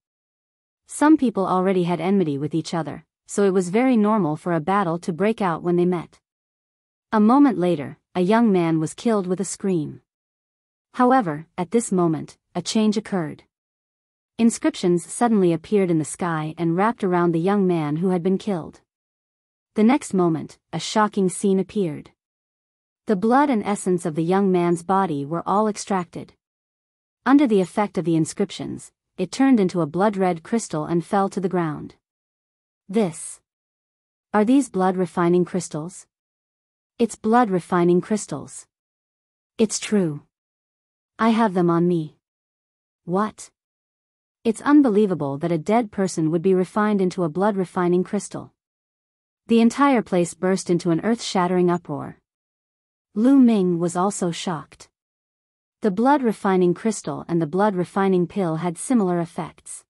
Speaker 1: Some people already had enmity with each other, so it was very normal for a battle to break out when they met. A moment later, a young man was killed with a scream. However, at this moment, a change occurred. Inscriptions suddenly appeared in the sky and wrapped around the young man who had been killed. The next moment, a shocking scene appeared. The blood and essence of the young man's body were all extracted. Under the effect of the inscriptions, it turned into a blood-red crystal and fell to the ground. Are these blood-refining crystals? It's blood-refining crystals. It's true. I have them on me. What? It's unbelievable that a dead person would be refined into a blood-refining crystal. The entire place burst into an earth-shattering uproar. Lu Ming was also shocked. The blood-refining crystal and the blood-refining pill had similar effects.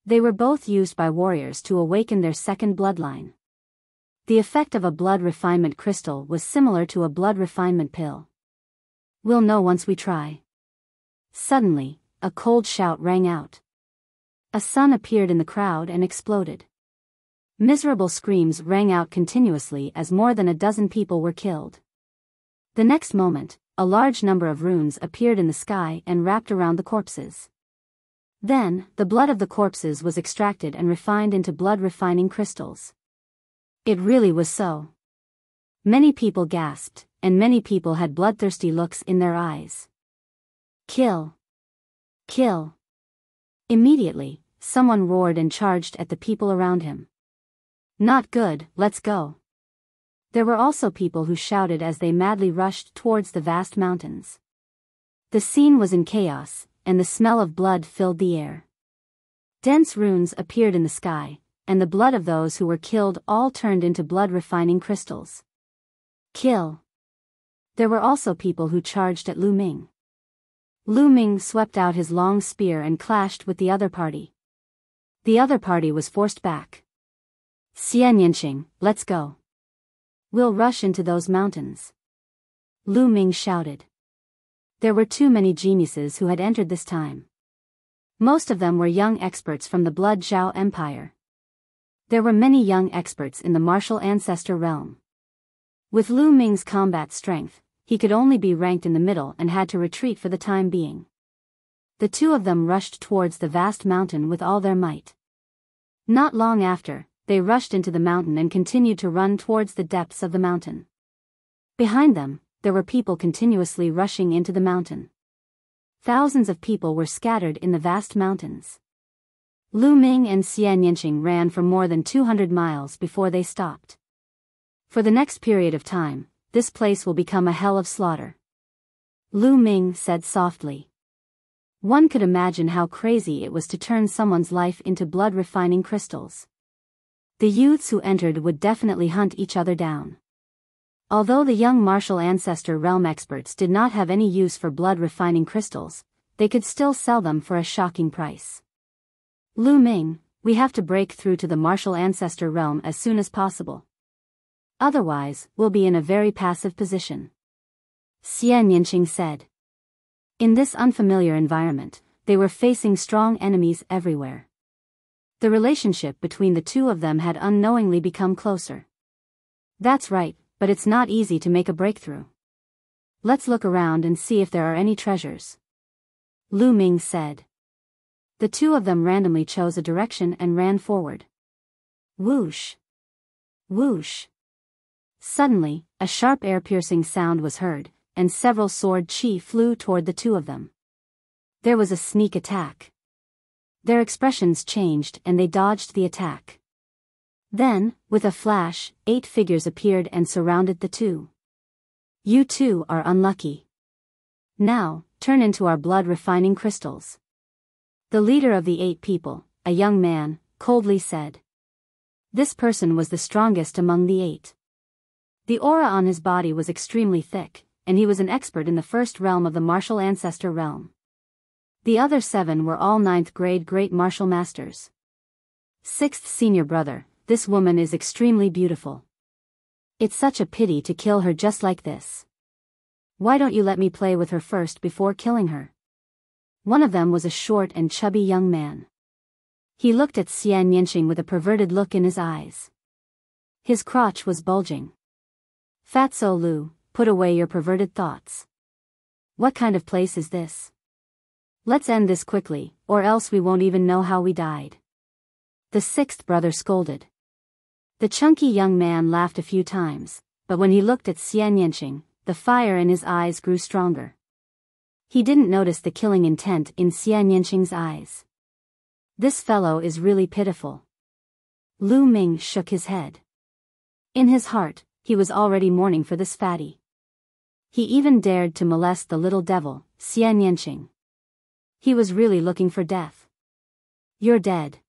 Speaker 1: They were both used by warriors to awaken their second bloodline. The effect of a blood refinement crystal was similar to a blood refinement pill. We'll know once we try. Suddenly, a cold shout rang out. A sun appeared in the crowd and exploded. Miserable screams rang out continuously as more than a dozen people were killed. The next moment, a large number of runes appeared in the sky and wrapped around the corpses. Then, the blood of the corpses was extracted and refined into blood-refining crystals. It really was so. Many people gasped, and many people had bloodthirsty looks in their eyes. Kill! Kill! Immediately, someone roared and charged at the people around him. Not good, let's go. There were also people who shouted as they madly rushed towards the vast mountains. The scene was in chaos, and the smell of blood filled the air. Dense runes appeared in the sky, and the blood of those who were killed all turned into blood-refining crystals. Kill! There were also people who charged at Lu Ming. Lu Ming swept out his long spear and clashed with the other party. The other party was forced back. Xian Yinqing, let's go. We'll rush into those mountains. Lu Ming shouted. There were too many geniuses who had entered this time. Most of them were young experts from the Blood Zhao Empire. There were many young experts in the martial ancestor realm. With Lu Ming's combat strength, he could only be ranked in the middle and had to retreat for the time being. The two of them rushed towards the vast mountain with all their might. Not long after, they rushed into the mountain and continued to run towards the depths of the mountain. Behind them, there were people continuously rushing into the mountain. Thousands of people were scattered in the vast mountains. Lu Ming and Xian Yinqing ran for more than 200 miles before they stopped. For the next period of time, this place will become a hell of slaughter. Lu Ming said softly. One could imagine how crazy it was to turn someone's life into blood-refining crystals. The youths who entered would definitely hunt each other down. Although the young martial ancestor realm experts did not have any use for blood-refining crystals, they could still sell them for a shocking price. Lu Ming, we have to break through to the martial ancestor realm as soon as possible. Otherwise, we'll be in a very passive position. Xian Yinqing said. In this unfamiliar environment, they were facing strong enemies everywhere. The relationship between the two of them had unknowingly become closer. That's right, but it's not easy to make a breakthrough. Let's look around and see if there are any treasures. Lu Ming said. The two of them randomly chose a direction and ran forward. Whoosh! Whoosh! Suddenly, a sharp air-piercing sound was heard, and several sword chi flew toward the two of them. There was a sneak attack. Their expressions changed and they dodged the attack. Then, with a flash, 8 figures appeared and surrounded the two. You two are unlucky. Now, turn into our blood-refining crystals. The leader of the 8 people, a young man, coldly said. This person was the strongest among the 8. The aura on his body was extremely thick, and he was an expert in the first realm of the martial ancestor realm. The other 7 were all 9th grade great martial masters. 6th senior brother, this woman is extremely beautiful. It's such a pity to kill her just like this. Why don't you let me play with her first before killing her? One of them was a short and chubby young man. He looked at Xian Yinqing with a perverted look in his eyes. His crotch was bulging. Fatso Lu, put away your perverted thoughts. What kind of place is this? Let's end this quickly, or else we won't even know how we died. The 6th brother scolded. The chunky young man laughed a few times, but when he looked at Xian Yinqing, the fire in his eyes grew stronger. He didn't notice the killing intent in Xian Yinqing's eyes. This fellow is really pitiful. Lu Ming shook his head. In his heart, he was already mourning for this fatty. He even dared to molest the little devil, Xian Yinqing. He was really looking for death. You're dead.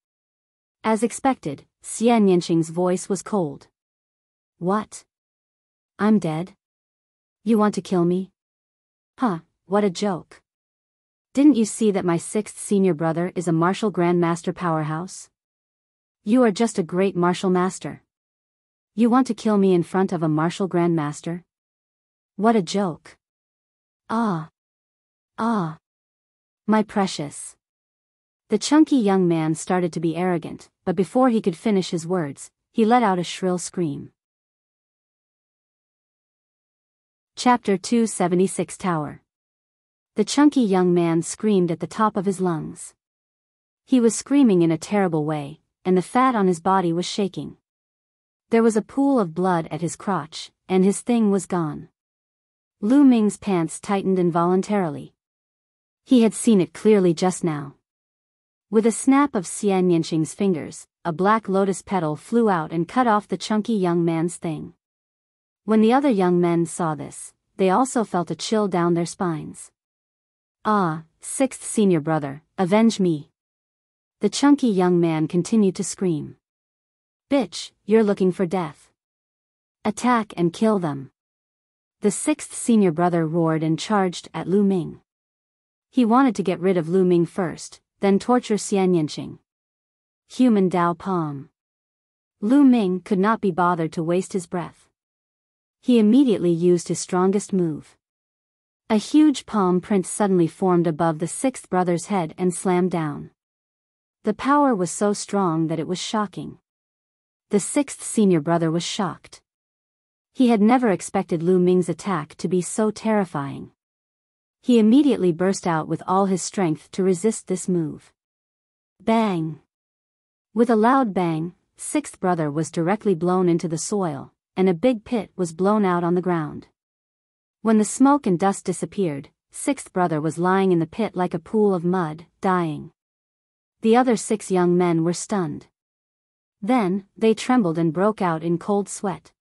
Speaker 1: As expected, Xian Yinqing's voice was cold. What? I'm dead? You want to kill me? Huh, what a joke. Didn't you see that my sixth senior brother is a martial grandmaster powerhouse? You are just a great martial master. You want to kill me in front of a martial grandmaster? What a joke. Ah. Ah. My precious. The chunky young man started to be arrogant, but before he could finish his words, he let out a shrill scream. Chapter 276 Tower. The chunky young man screamed at the top of his lungs. He was screaming in a terrible way, and the fat on his body was shaking. There was a pool of blood at his crotch, and his thing was gone. Lu Ming's pants tightened involuntarily. He had seen it clearly just now. With a snap of Xian Yanqing's fingers, a black lotus petal flew out and cut off the chunky young man's thing. When the other young men saw this, they also felt a chill down their spines. Ah, sixth senior brother, avenge me. The chunky young man continued to scream. Bitch, you're looking for death. Attack and kill them. The sixth senior brother roared and charged at Lu Ming. He wanted to get rid of Lu Ming first, then torture Xian Yanqing. Human Dao Palm. Lu Ming could not be bothered to waste his breath. He immediately used his strongest move. A huge palm print suddenly formed above the sixth brother's head and slammed down. The power was so strong that it was shocking. The sixth senior brother was shocked. He had never expected Lu Ming's attack to be so terrifying. He immediately burst out with all his strength to resist this move. Bang! With a loud bang, sixth brother was directly blown into the soil, and a big pit was blown out on the ground. When the smoke and dust disappeared, sixth brother was lying in the pit like a pool of mud, dying. The other 6 young men were stunned. Then, they trembled and broke out in cold sweat.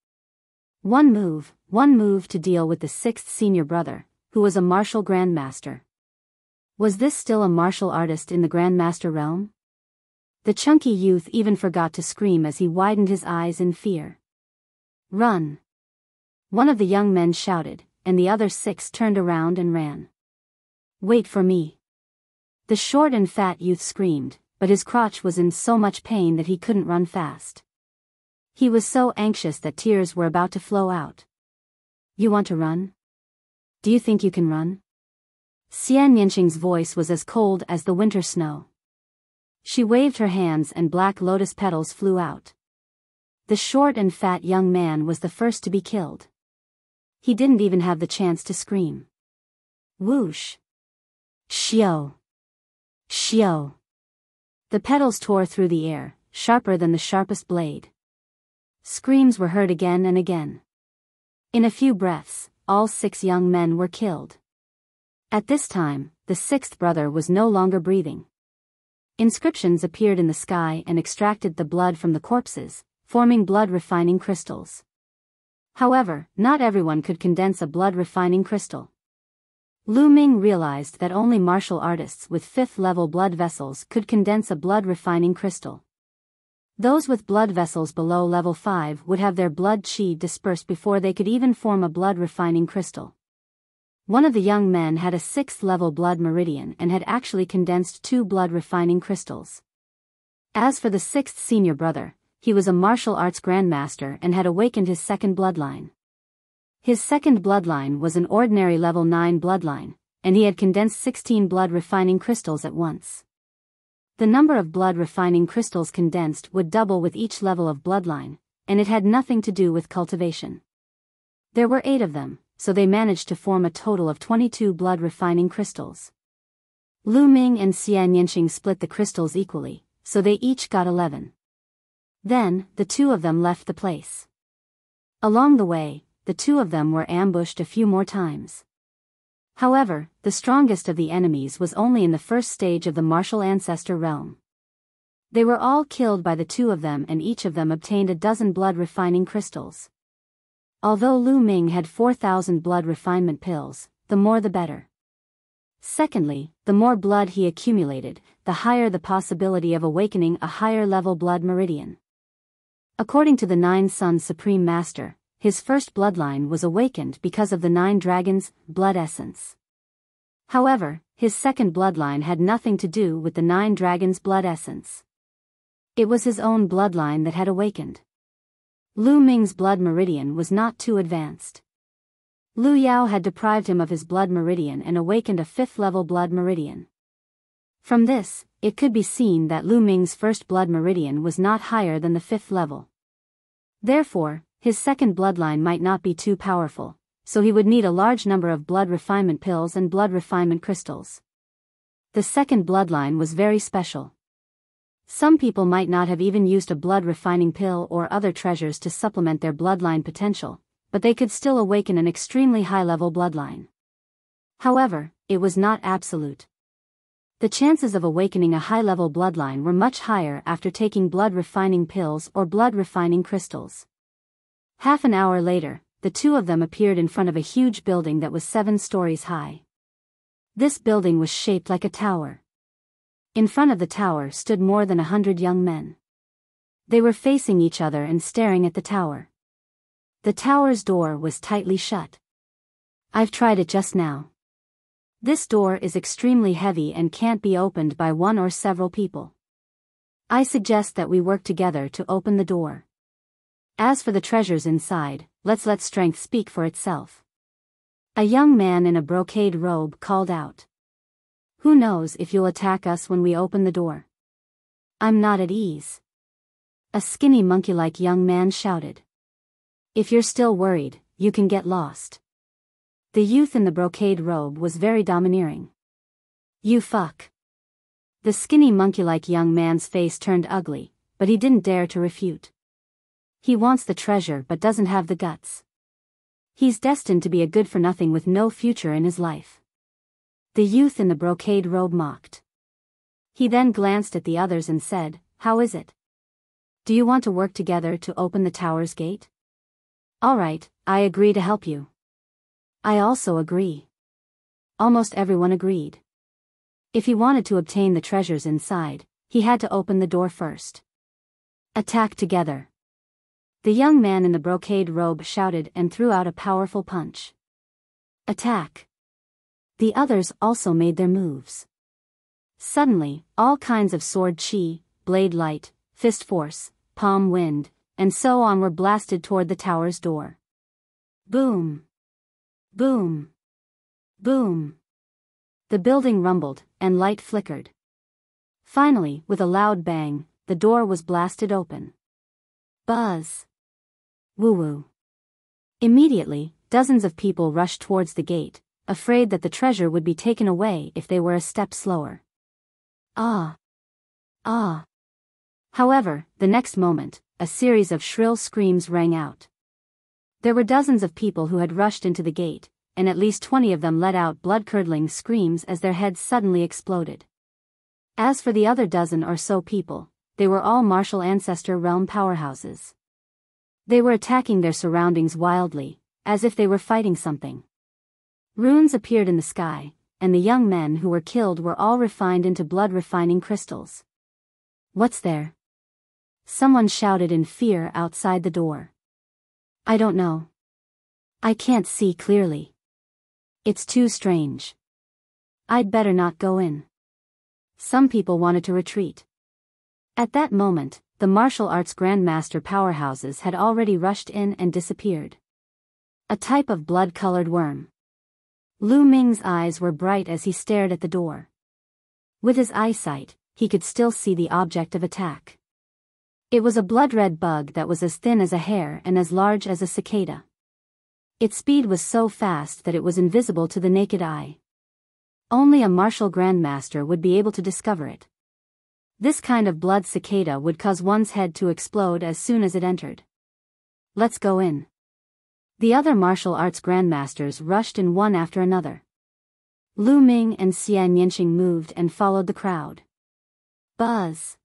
Speaker 1: One move to deal with the sixth senior brother, who was a martial grandmaster. Was this still a martial artist in the grandmaster realm? The chunky youth even forgot to scream as he widened his eyes in fear. Run! One of the young men shouted, and the other 6 turned around and ran. Wait for me! The short and fat youth screamed, but his crotch was in so much pain that he couldn't run fast. He was so anxious that tears were about to flow out. You want to run? Do you think you can run? Xian Yanqing's voice was as cold as the winter snow. She waved her hands and black lotus petals flew out. The short and fat young man was the first to be killed. He didn't even have the chance to scream. Whoosh! Xiao! Xiao! The petals tore through the air, sharper than the sharpest blade. Screams were heard again and again. In a few breaths, all 6 young men were killed. At this time, the 6th brother was no longer breathing. Inscriptions appeared in the sky and extracted the blood from the corpses, forming blood-refining crystals. However, not everyone could condense a blood-refining crystal. Lu Ming realized that only martial artists with 5th-level blood vessels could condense a blood-refining crystal. Those with blood vessels below level 5 would have their blood qi dispersed before they could even form a blood-refining crystal. One of the young men had a 6th-level blood meridian and had actually condensed 2 blood-refining crystals. As for the 6th senior brother, he was a martial arts grandmaster and had awakened his 2nd bloodline. His 2nd bloodline was an ordinary level 9 bloodline, and he had condensed 16 blood-refining crystals at once. The number of blood-refining crystals condensed would double with each level of bloodline, and it had nothing to do with cultivation. There were 8 of them, so they managed to form a total of 22 blood-refining crystals. Lu Ming and Xian Yanqing split the crystals equally, so they each got 11. Then, the 2 of them left the place. Along the way, the 2 of them were ambushed a few more times. However, the strongest of the enemies was only in the first stage of the martial ancestor realm. They were all killed by the 2 of them, and each of them obtained a dozen blood-refining crystals. Although Lu Ming had 4,000 blood refinement pills, the more the better. Secondly, the more blood he accumulated, the higher the possibility of awakening a higher-level blood meridian. According to the 9 Suns Supreme Master, his first bloodline was awakened because of the 9 dragons' blood essence. However, his second bloodline had nothing to do with the 9 dragons' blood essence. It was his own bloodline that had awakened. Lu Ming's blood meridian was not too advanced. Lu Yao had deprived him of his blood meridian and awakened a 5th-level blood meridian. From this, it could be seen that Lu Ming's first blood meridian was not higher than the 5th level. Therefore, his second bloodline might not be too powerful, so he would need a large number of blood refinement pills and blood refinement crystals. The second bloodline was very special. Some people might not have even used a blood refining pill or other treasures to supplement their bloodline potential, but they could still awaken an extremely high-level bloodline. However, it was not absolute. The chances of awakening a high-level bloodline were much higher after taking blood refining pills or blood refining crystals. Half an hour later, the two of them appeared in front of a huge building that was 7 stories high. This building was shaped like a tower. In front of the tower stood more than 100 young men. They were facing each other and staring at the tower. The tower's door was tightly shut. I've tried it just now. This door is extremely heavy and can't be opened by one or several people. I suggest that we work together to open the door. As for the treasures inside, let's let strength speak for itself. A young man in a brocade robe called out. Who knows if you'll attack us when we open the door? I'm not at ease. A skinny monkey-like young man shouted. If you're still worried, you can get lost. The youth in the brocade robe was very domineering. You fuck. The skinny monkey-like young man's face turned ugly, but he didn't dare to refute. He wants the treasure but doesn't have the guts. He's destined to be a good-for-nothing with no future in his life. The youth in the brocade robe mocked. He then glanced at the others and said, How is it? Do you want to work together to open the tower's gate? All right, I agree to help you. I also agree. Almost everyone agreed. If he wanted to obtain the treasures inside, he had to open the door first. Attack together. The young man in the brocade robe shouted and threw out a powerful punch. Attack. The others also made their moves. Suddenly, all kinds of sword chi, blade light, fist force, palm wind, and so on were blasted toward the tower's door. Boom. Boom. Boom. The building rumbled, and light flickered. Finally, with a loud bang, the door was blasted open. Buzz. Woo-woo. Immediately, dozens of people rushed towards the gate, afraid that the treasure would be taken away if they were a step slower. Ah. Ah. However, the next moment, a series of shrill screams rang out. There were dozens of people who had rushed into the gate, and at least 20 of them let out blood-curdling screams as their heads suddenly exploded. As for the other dozen or so people, they were all martial ancestor realm powerhouses. They were attacking their surroundings wildly, as if they were fighting something. Runes appeared in the sky, and the young men who were killed were all refined into blood-refining crystals. What's there? Someone shouted in fear outside the door. I don't know. I can't see clearly. It's too strange. I'd better not go in. Some people wanted to retreat. At that moment, the martial arts grandmaster powerhouses had already rushed in and disappeared. A type of blood-colored worm. Lu Ming's eyes were bright as he stared at the door. With his eyesight, he could still see the object of attack. It was a blood-red bug that was as thin as a hair and as large as a cicada. Its speed was so fast that it was invisible to the naked eye. Only a martial grandmaster would be able to discover it. This kind of blood cicada would cause one's head to explode as soon as it entered. Let's go in. The other martial arts grandmasters rushed in one after another. Lu Ming and Xian Yanqing moved and followed the crowd. Buzz.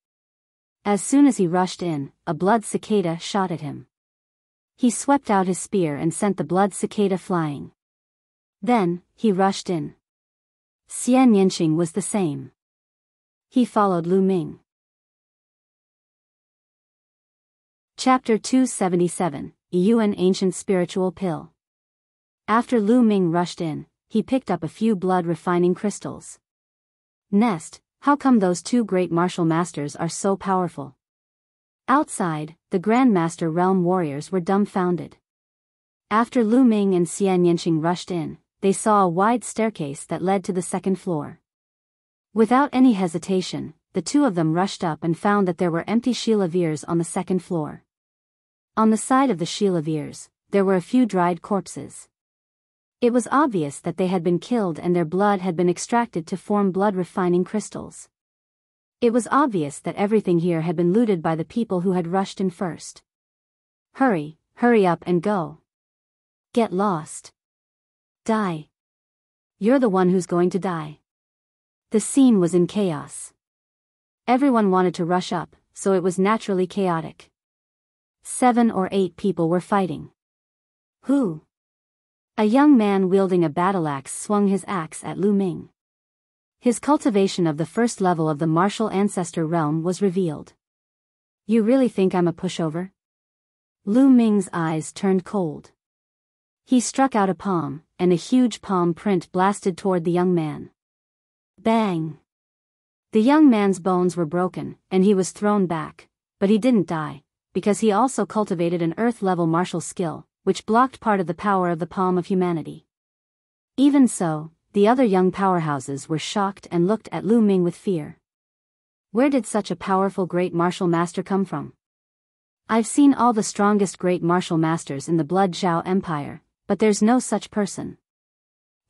Speaker 1: As soon as he rushed in, a blood cicada shot at him. He swept out his spear and sent the blood cicada flying. Then, he rushed in. Xian Yanqing was the same. He followed Lu Ming. Chapter 277, Yuan Ancient Spiritual Pill. After Lu Ming rushed in, he picked up a few blood-refining crystals. Nest, how come those two great martial masters are so powerful? Outside, the Grandmaster Realm warriors were dumbfounded. After Lu Ming and Xian Yanqing rushed in, they saw a wide staircase that led to the second floor. Without any hesitation, the two of them rushed up and found that there were empty chilavers on the second floor. On the side of the chilavers, there were a few dried corpses. It was obvious that they had been killed and their blood had been extracted to form blood-refining crystals. It was obvious that everything here had been looted by the people who had rushed in first. Hurry up and go. Get lost. Die. You're the one who's going to die. The scene was in chaos. Everyone wanted to rush up, so it was naturally chaotic. 7 or 8 people were fighting. Who? A young man wielding a battle axe swung his axe at Lu Ming. His cultivation of the first level of the martial ancestor realm was revealed. You really think I'm a pushover? Lu Ming's eyes turned cold. He struck out a palm, and a huge palm print blasted toward the young man. Bang! The young man's bones were broken, and he was thrown back, but he didn't die, because he also cultivated an earth-level martial skill, which blocked part of the power of the palm of humanity. Even so, the other young powerhouses were shocked and looked at Lu Ming with fear. Where did such a powerful great martial master come from? I've seen all the strongest great martial masters in the Blood Zhao Empire, but there's no such person.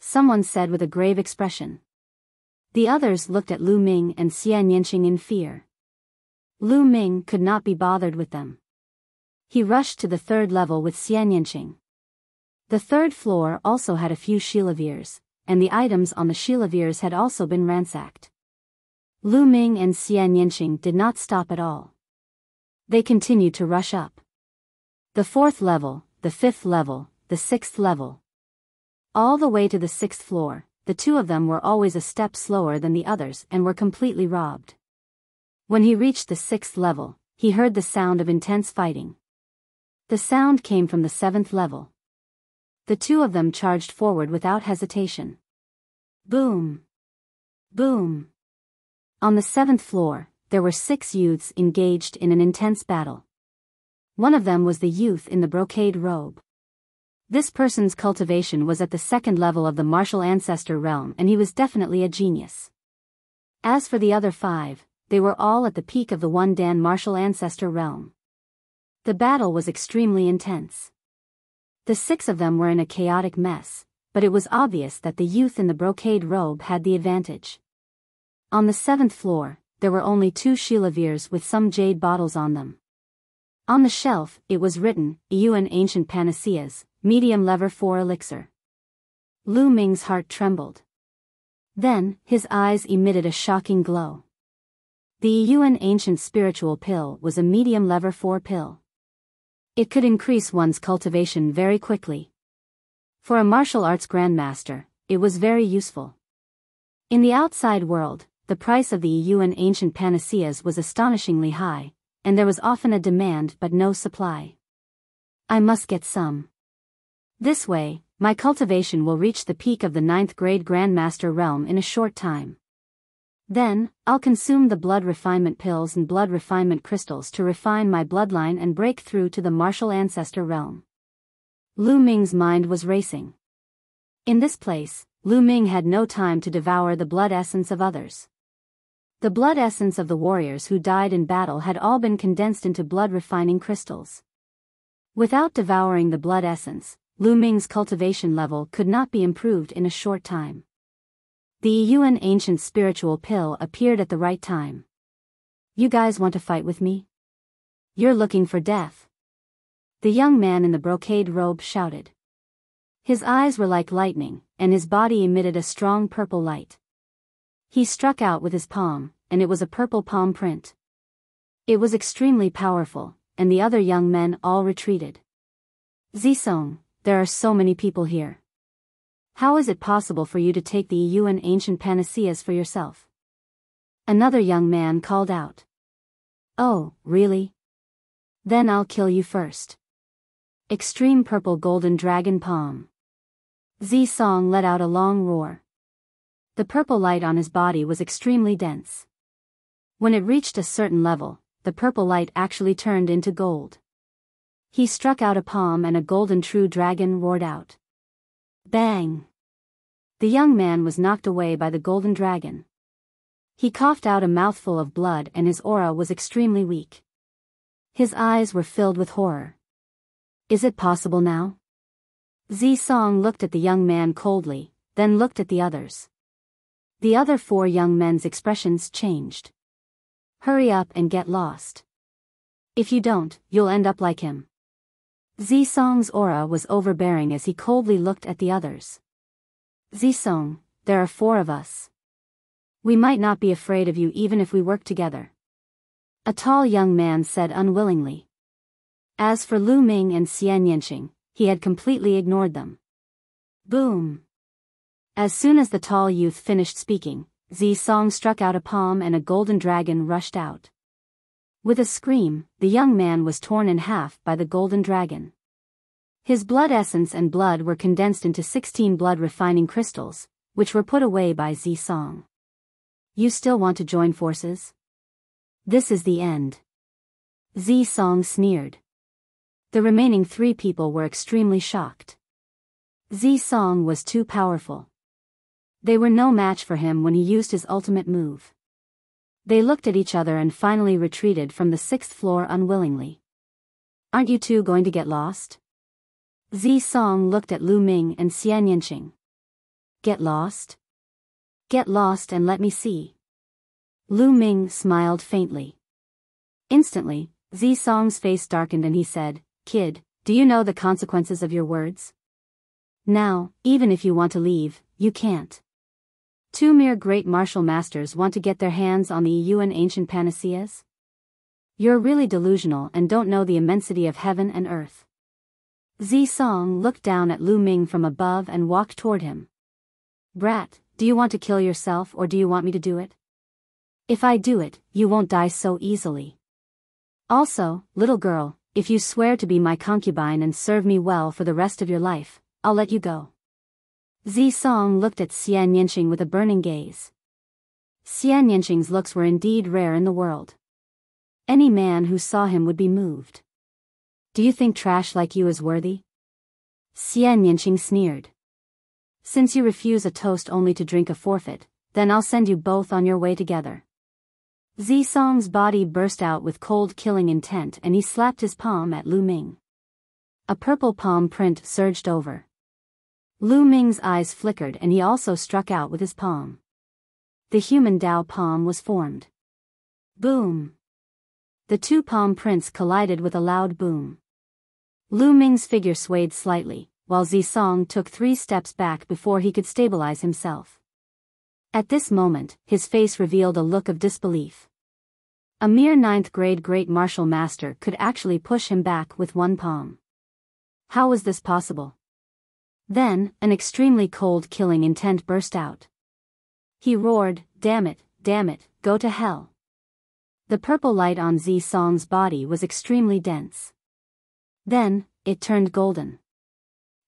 Speaker 1: Someone said with a grave expression. The others looked at Lu Ming and Xian Yanqing in fear. Lu Ming could not be bothered with them. He rushed to the third level with Xian Yanqing. The third floor also had a few chilavers, and the items on the chilavers had also been ransacked. Lu Ming and Xian Yanqing did not stop at all. They continued to rush up. The fourth level, the fifth level, the sixth level. All the way to the sixth floor, the two of them were always a step slower than the others and were completely robbed. When he reached the sixth level, he heard the sound of intense fighting. The sound came from the seventh level. The two of them charged forward without hesitation. Boom! Boom! On the seventh floor, there were 6 youths engaged in an intense battle. One of them was the youth in the brocade robe. This person's cultivation was at the second level of the martial ancestor realm and he was definitely a genius. As for the other 5, they were all at the peak of the One Dan martial ancestor realm. The battle was extremely intense. The 6 of them were in a chaotic mess, but it was obvious that the youth in the brocade robe had the advantage. On the 7th floor, there were only 2 chilavers with some jade bottles on them. On the shelf, it was written, Yuan Ancient Panaceas, Medium Lever 4 Elixir. Lu Ming's heart trembled. Then, his eyes emitted a shocking glow. The Yuan Ancient Spiritual Pill was a medium lever 4 pill. It could increase one's cultivation very quickly. For a martial arts grandmaster, it was very useful. In the outside world, the price of the Yuan Ancient Panaceas was astonishingly high, and there was often a demand but no supply. I must get some. This way, my cultivation will reach the peak of the 9th grade Grandmaster realm in a short time. Then, I'll consume the blood refinement pills and blood refinement crystals to refine my bloodline and break through to the martial ancestor realm. Lu Ming's mind was racing. In this place, Lu Ming had no time to devour the blood essence of others. The blood essence of the warriors who died in battle had all been condensed into blood refining crystals. Without devouring the blood essence, Lu Ming's cultivation level could not be improved in a short time. The Yuan Ancient Spiritual Pill appeared at the right time. You guys want to fight with me? You're looking for death. The young man in the brocade robe shouted. His eyes were like lightning, and his body emitted a strong purple light. He struck out with his palm, and it was a purple palm print. It was extremely powerful, and the other young men all retreated. Zisong, there are so many people here. How is it possible for you to take the Yuan Ancient Panaceas for yourself? Another young man called out. Oh, really? Then I'll kill you first. Extreme Purple Golden Dragon Palm. Zisong let out a long roar. The purple light on his body was extremely dense. When it reached a certain level, the purple light actually turned into gold. He struck out a palm and a golden true dragon roared out. Bang! The young man was knocked away by the golden dragon. He coughed out a mouthful of blood and his aura was extremely weak. His eyes were filled with horror. Is it possible now? Zisong looked at the young man coldly, then looked at the others. The other 4 young men's expressions changed. Hurry up and get lost. If you don't, you'll end up like him. Zisong's aura was overbearing as he coldly looked at the others. Zisong, there are 4 of us. We might not be afraid of you even if we work together. A tall young man said unwillingly. As for Lu Ming and Xian Yanqing, he had completely ignored them. Boom! As soon as the tall youth finished speaking, Zisong struck out a palm and a golden dragon rushed out. With a scream, the young man was torn in half by the golden dragon. His blood essence and blood were condensed into 16 blood refining crystals, which were put away by Zisong. You still want to join forces? This is the end. Zisong sneered. The remaining 3 people were extremely shocked. Zisong was too powerful. They were no match for him when he used his ultimate move. They looked at each other and finally retreated from the 6th floor unwillingly. Aren't you two going to get lost? Zisong looked at Lu Ming and Xian Yanqing. Get lost? Get lost and let me see. Lu Ming smiled faintly. Instantly, Zisong's face darkened and he said, Kid, do you know the consequences of your words? Now, even if you want to leave, you can't. 2 mere great martial masters want to get their hands on the Yuan ancient panaceas? You're really delusional and don't know the immensity of heaven and earth. Zisong looked down at Lu Ming from above and walked toward him. Brat, do you want to kill yourself or do you want me to do it? If I do it, you won't die so easily. Also, little girl, if you swear to be my concubine and serve me well for the rest of your life, I'll let you go. Zisong looked at Xian Yanqing with a burning gaze. Xian Yanqing's looks were indeed rare in the world. Any man who saw him would be moved. Do you think trash like you is worthy? Xian Yanqing sneered. Since you refuse a toast only to drink a forfeit, then I'll send you both on your way together. Zisong's body burst out with cold killing intent and he slapped his palm at Lu Ming. A purple palm print surged over. Lu Ming's eyes flickered and he also struck out with his palm. The human Dao palm was formed. Boom! The 2 palm prints collided with a loud boom. Lu Ming's figure swayed slightly, while Zisong took 3 steps back before he could stabilize himself. At this moment, his face revealed a look of disbelief. A mere 9th grade great martial master could actually push him back with 1 palm. How was this possible? Then, an extremely cold killing intent burst out. He roared, damn it, go to hell. The purple light on Zisong's body was extremely dense. Then, it turned golden.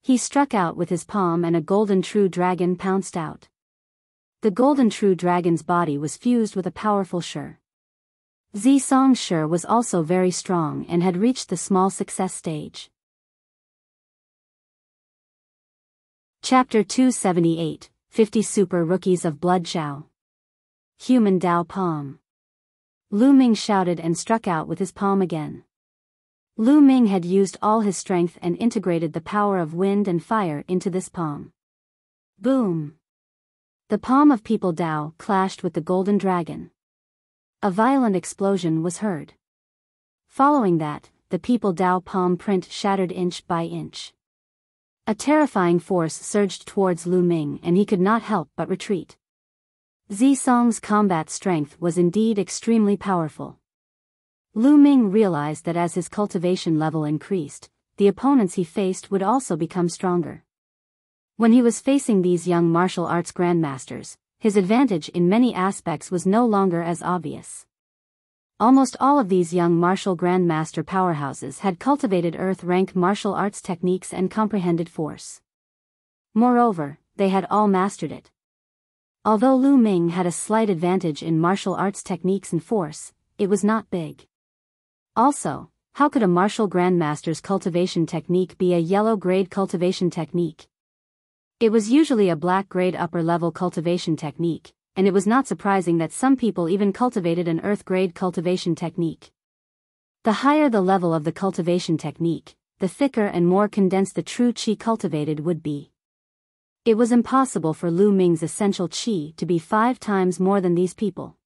Speaker 1: He struck out with his palm and a golden true dragon pounced out. The golden true dragon's body was fused with a powerful Shi. Zisong's Shi was also very strong and had reached the small success stage. Chapter 278, 50 Super Rookies of Blood Zhao. Human Dao Palm. Lu Ming shouted and struck out with his palm again. Lu Ming had used all his strength and integrated the power of wind and fire into this palm. Boom! The palm of People Dao clashed with the golden dragon. A violent explosion was heard. Following that, the People Dao palm print shattered inch by inch. A terrifying force surged towards Lu Ming and he could not help but retreat. Zisong's combat strength was indeed extremely powerful. Lu Ming realized that as his cultivation level increased, the opponents he faced would also become stronger. When he was facing these young martial arts grandmasters, his advantage in many aspects was no longer as obvious. Almost all of these young martial grandmaster powerhouses had cultivated earth-rank martial arts techniques and comprehended force. Moreover, they had all mastered it. Although Lu Ming had a slight advantage in martial arts techniques and force, it was not big. Also, how could a martial grandmaster's cultivation technique be a yellow grade cultivation technique? It was usually a black grade upper level cultivation technique, and it was not surprising that some people even cultivated an earth grade cultivation technique. The higher the level of the cultivation technique, the thicker and more condensed the true qi cultivated would be. It was impossible for Lu Ming's essential qi to be 5 times more than these people.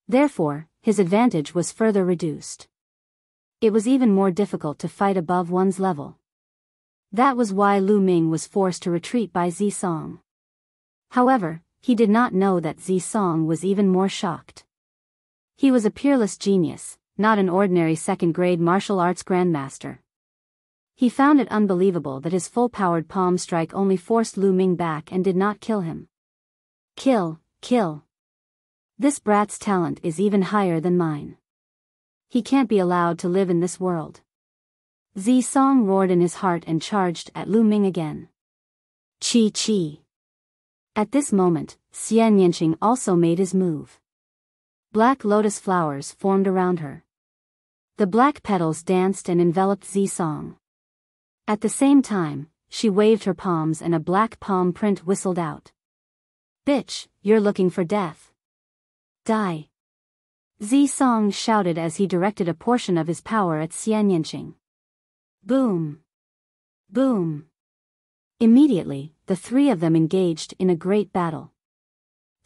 Speaker 1: Therefore, his advantage was further reduced. It was even more difficult to fight above one's level. That was why Lu Ming was forced to retreat by Zi Song. However, he did not know that Zi Song was even more shocked. He was a peerless genius, not an ordinary second-grade martial arts grandmaster. He found it unbelievable that his full-powered palm strike only forced Lu Ming back and did not kill him. Kill. This brat's talent is even higher than mine. He can't be allowed to live in this world. Zi Song roared in his heart and charged at Lu Ming again. Chi. At this moment, Xian Yanqing also made his move. Black lotus flowers formed around her. The black petals danced and enveloped Zi Song. At the same time, she waved her palms and a black palm print whistled out. Bitch, you're looking for death. Die. Zi Song shouted as he directed a portion of his power at Xian Yanqing. Boom. Immediately, the 3 of them engaged in a great battle.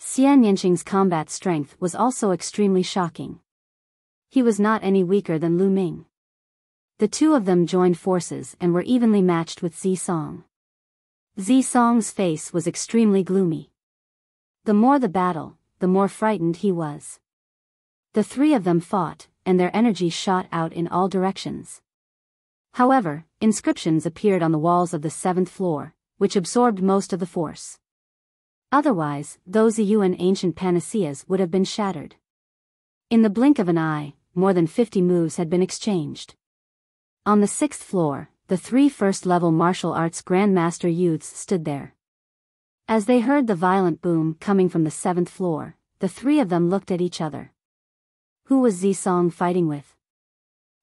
Speaker 1: Xian Yanqing's combat strength was also extremely shocking. He was not any weaker than Lu Ming. The 2 of them joined forces and were evenly matched with Zi Song. Zi Song's face was extremely gloomy. The more the battle, the more frightened he was. The 3 of them fought, and their energy shot out in all directions. However, inscriptions appeared on the walls of the 7th floor, which absorbed most of the force. Otherwise, those Yuan ancient panaceas would have been shattered. In the blink of an eye, more than 50 moves had been exchanged. On the 6th floor, the 3 first-level martial arts grandmaster youths stood there. As they heard the violent boom coming from the 7th floor, the 3 of them looked at each other. Who was Zi Song fighting with?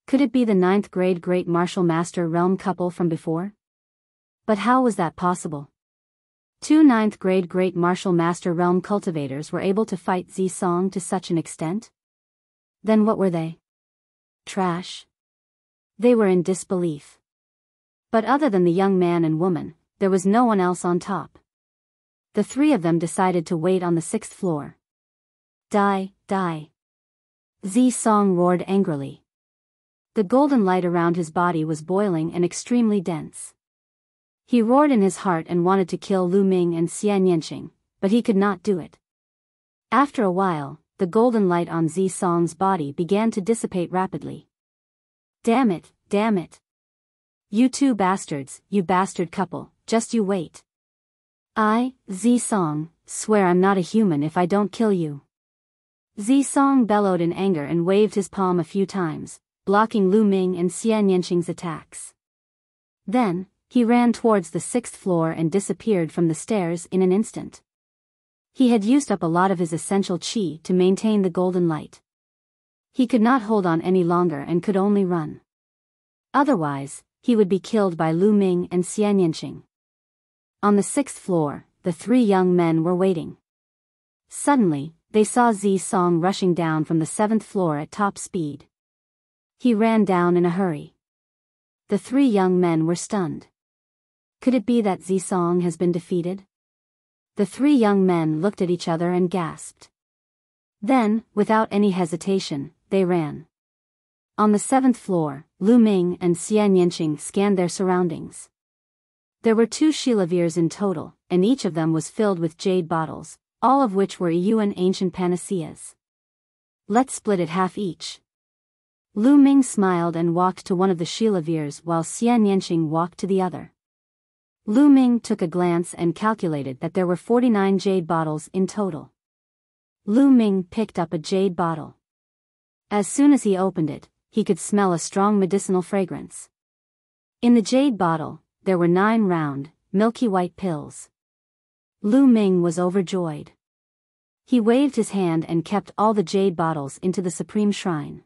Speaker 1: Could it be the 9th grade great martial master realm couple from before? But how was that possible? 2 9th grade great martial master realm cultivators were able to fight Zi Song to such an extent? Then what were they? Trash? They were in disbelief. But other than the young man and woman, there was no one else on top. The 3 of them decided to wait on the 6th floor. Die. Zi Song roared angrily. The golden light around his body was boiling and extremely dense. He roared in his heart and wanted to kill Lu Ming and Xian Yanqing, but he could not do it. After a while, the golden light on Zi Song's body began to dissipate rapidly. Damn it. You 2 bastards, you bastard couple, just you wait. I, Zi Song, swear I'm not a human if I don't kill you. Zi Song bellowed in anger and waved his palm a few times, blocking Lu Ming and Xian Yanqing's attacks. Then, he ran towards the 6th floor and disappeared from the stairs in an instant. He had used up a lot of his essential qi to maintain the golden light. He could not hold on any longer and could only run. Otherwise, he would be killed by Lu Ming and Xian Yanqing. On the 6th floor, the 3 young men were waiting. Suddenly, they saw Zi Song rushing down from the 7th floor at top speed. He ran down in a hurry. The 3 young men were stunned. Could it be that Zi Song has been defeated? The 3 young men looked at each other and gasped. Then, without any hesitation, they ran. On the 7th floor, Lu Ming and Xian Yanqing scanned their surroundings. There were 2 shilavirs in total, and each of them was filled with jade bottles, all of which were Yuan ancient panaceas. Let's split it half each. Lu Ming smiled and walked to one of the shilavirs while Xian Yanqing walked to the other. Lu Ming took a glance and calculated that there were 49 jade bottles in total. Lu Ming picked up a jade bottle. As soon as he opened it, he could smell a strong medicinal fragrance. In the jade bottle, there were 9 round, milky white pills. Lu Ming was overjoyed. He waved his hand and kept all the jade bottles into the supreme shrine.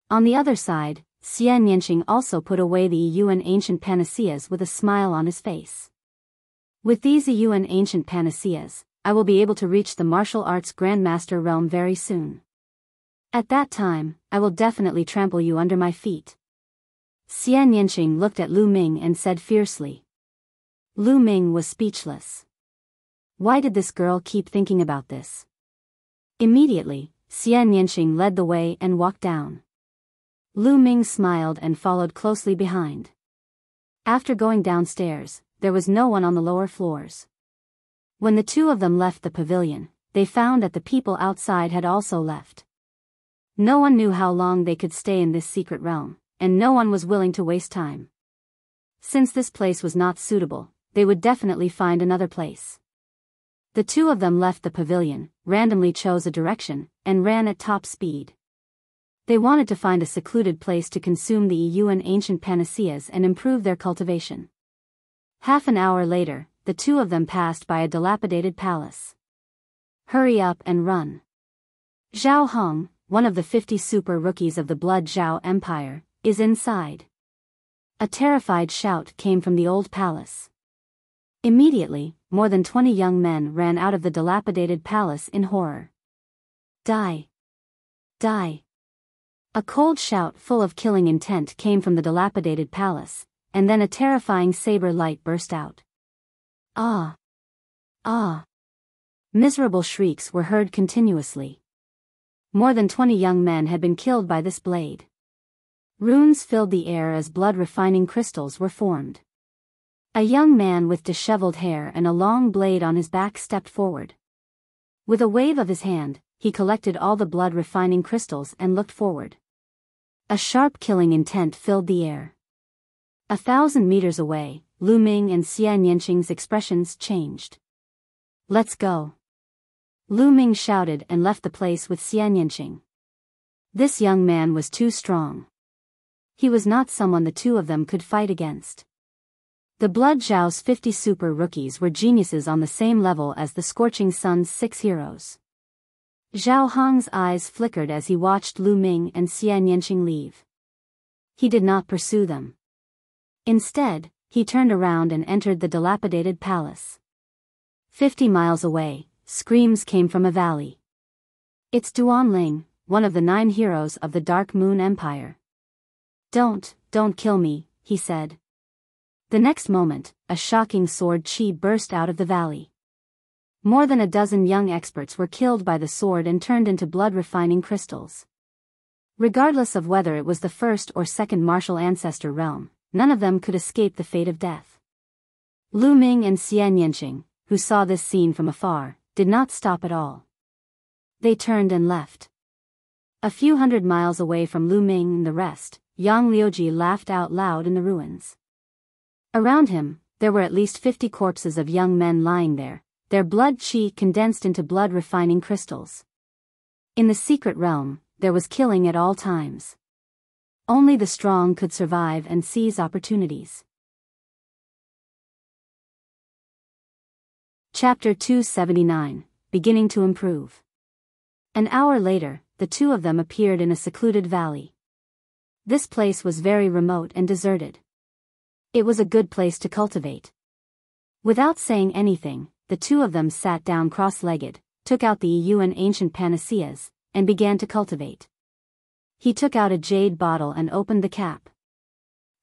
Speaker 1: On the other side, Xian Yanqing also put away the Yuan ancient panaceas with a smile on his face. With these Yuan ancient panaceas, I will be able to reach the martial arts grandmaster realm very soon. At that time, I will definitely trample you under my feet. Xian Yanqing looked at Lu Ming and said fiercely. Lu Ming was speechless. Why did this girl keep thinking about this? Immediately, Xian Yanqing led the way and walked down. Lu Ming smiled and followed closely behind. After going downstairs, there was no one on the lower floors. When the two of them left the pavilion, they found that the people outside had also left. No one knew how long they could stay in this secret realm, and no one was willing to waste time. Since this place was not suitable, they would definitely find another place. The two of them left the pavilion, randomly chose a direction, and ran at top speed. They wanted to find a secluded place to consume the Yuan ancient panaceas and improve their cultivation. Half an hour later, the two of them passed by a dilapidated palace. Hurry up and run. Zhao Hong, one of the 50 super rookies of the Blood Zhao Empire, is inside. A terrified shout came from the old palace. Immediately, more than 20 young men ran out of the dilapidated palace in horror. Die! Die! A cold shout full of killing intent came from the dilapidated palace, and then a terrifying saber light burst out. Ah! Ah! Miserable shrieks were heard continuously. More than 20 young men had been killed by this blade. Runes filled the air as blood-refining crystals were formed. A young man with disheveled hair and a long blade on his back stepped forward. With a wave of his hand, he collected all the blood-refining crystals and looked forward. A sharp killing intent filled the air. 1,000 meters away, Lu Ming and Xian Yanqing's expressions changed. Let's go. Lu Ming shouted and left the place with Xian Yanqing. This young man was too strong. He was not someone the two of them could fight against. The Blood Zhao's 50 super rookies were geniuses on the same level as the Scorching Sun's 6 heroes. Zhao Hong's eyes flickered as he watched Lu Ming and Xian Yanqing leave. He did not pursue them. Instead, he turned around and entered the dilapidated palace. 50 miles away, screams came from a valley. It's Duanling, one of the 9 heroes of the Dark Moon Empire. Don't kill me, he said. The next moment, a shocking sword chi burst out of the valley. More than a dozen young experts were killed by the sword and turned into blood-refining crystals. Regardless of whether it was the first or second martial ancestor realm, none of them could escape the fate of death. Lu Ming and Xian Yanqing, who saw this scene from afar, did not stop at all. They turned and left. A few hundred miles away from Lu Ming and the rest, Yang Liuji laughed out loud in the ruins. Around him, there were at least 50 corpses of young men lying there, their blood chi condensed into blood-refining crystals. In the secret realm, there was killing at all times. Only the strong could survive and seize opportunities. Chapter 279, Beginning to Improve. An hour later, the two of them appeared in a secluded valley. This place was very remote and deserted. It was a good place to cultivate. Without saying anything, the two of them sat down cross-legged, took out the Yuan ancient panaceas, and began to cultivate. He took out a jade bottle and opened the cap.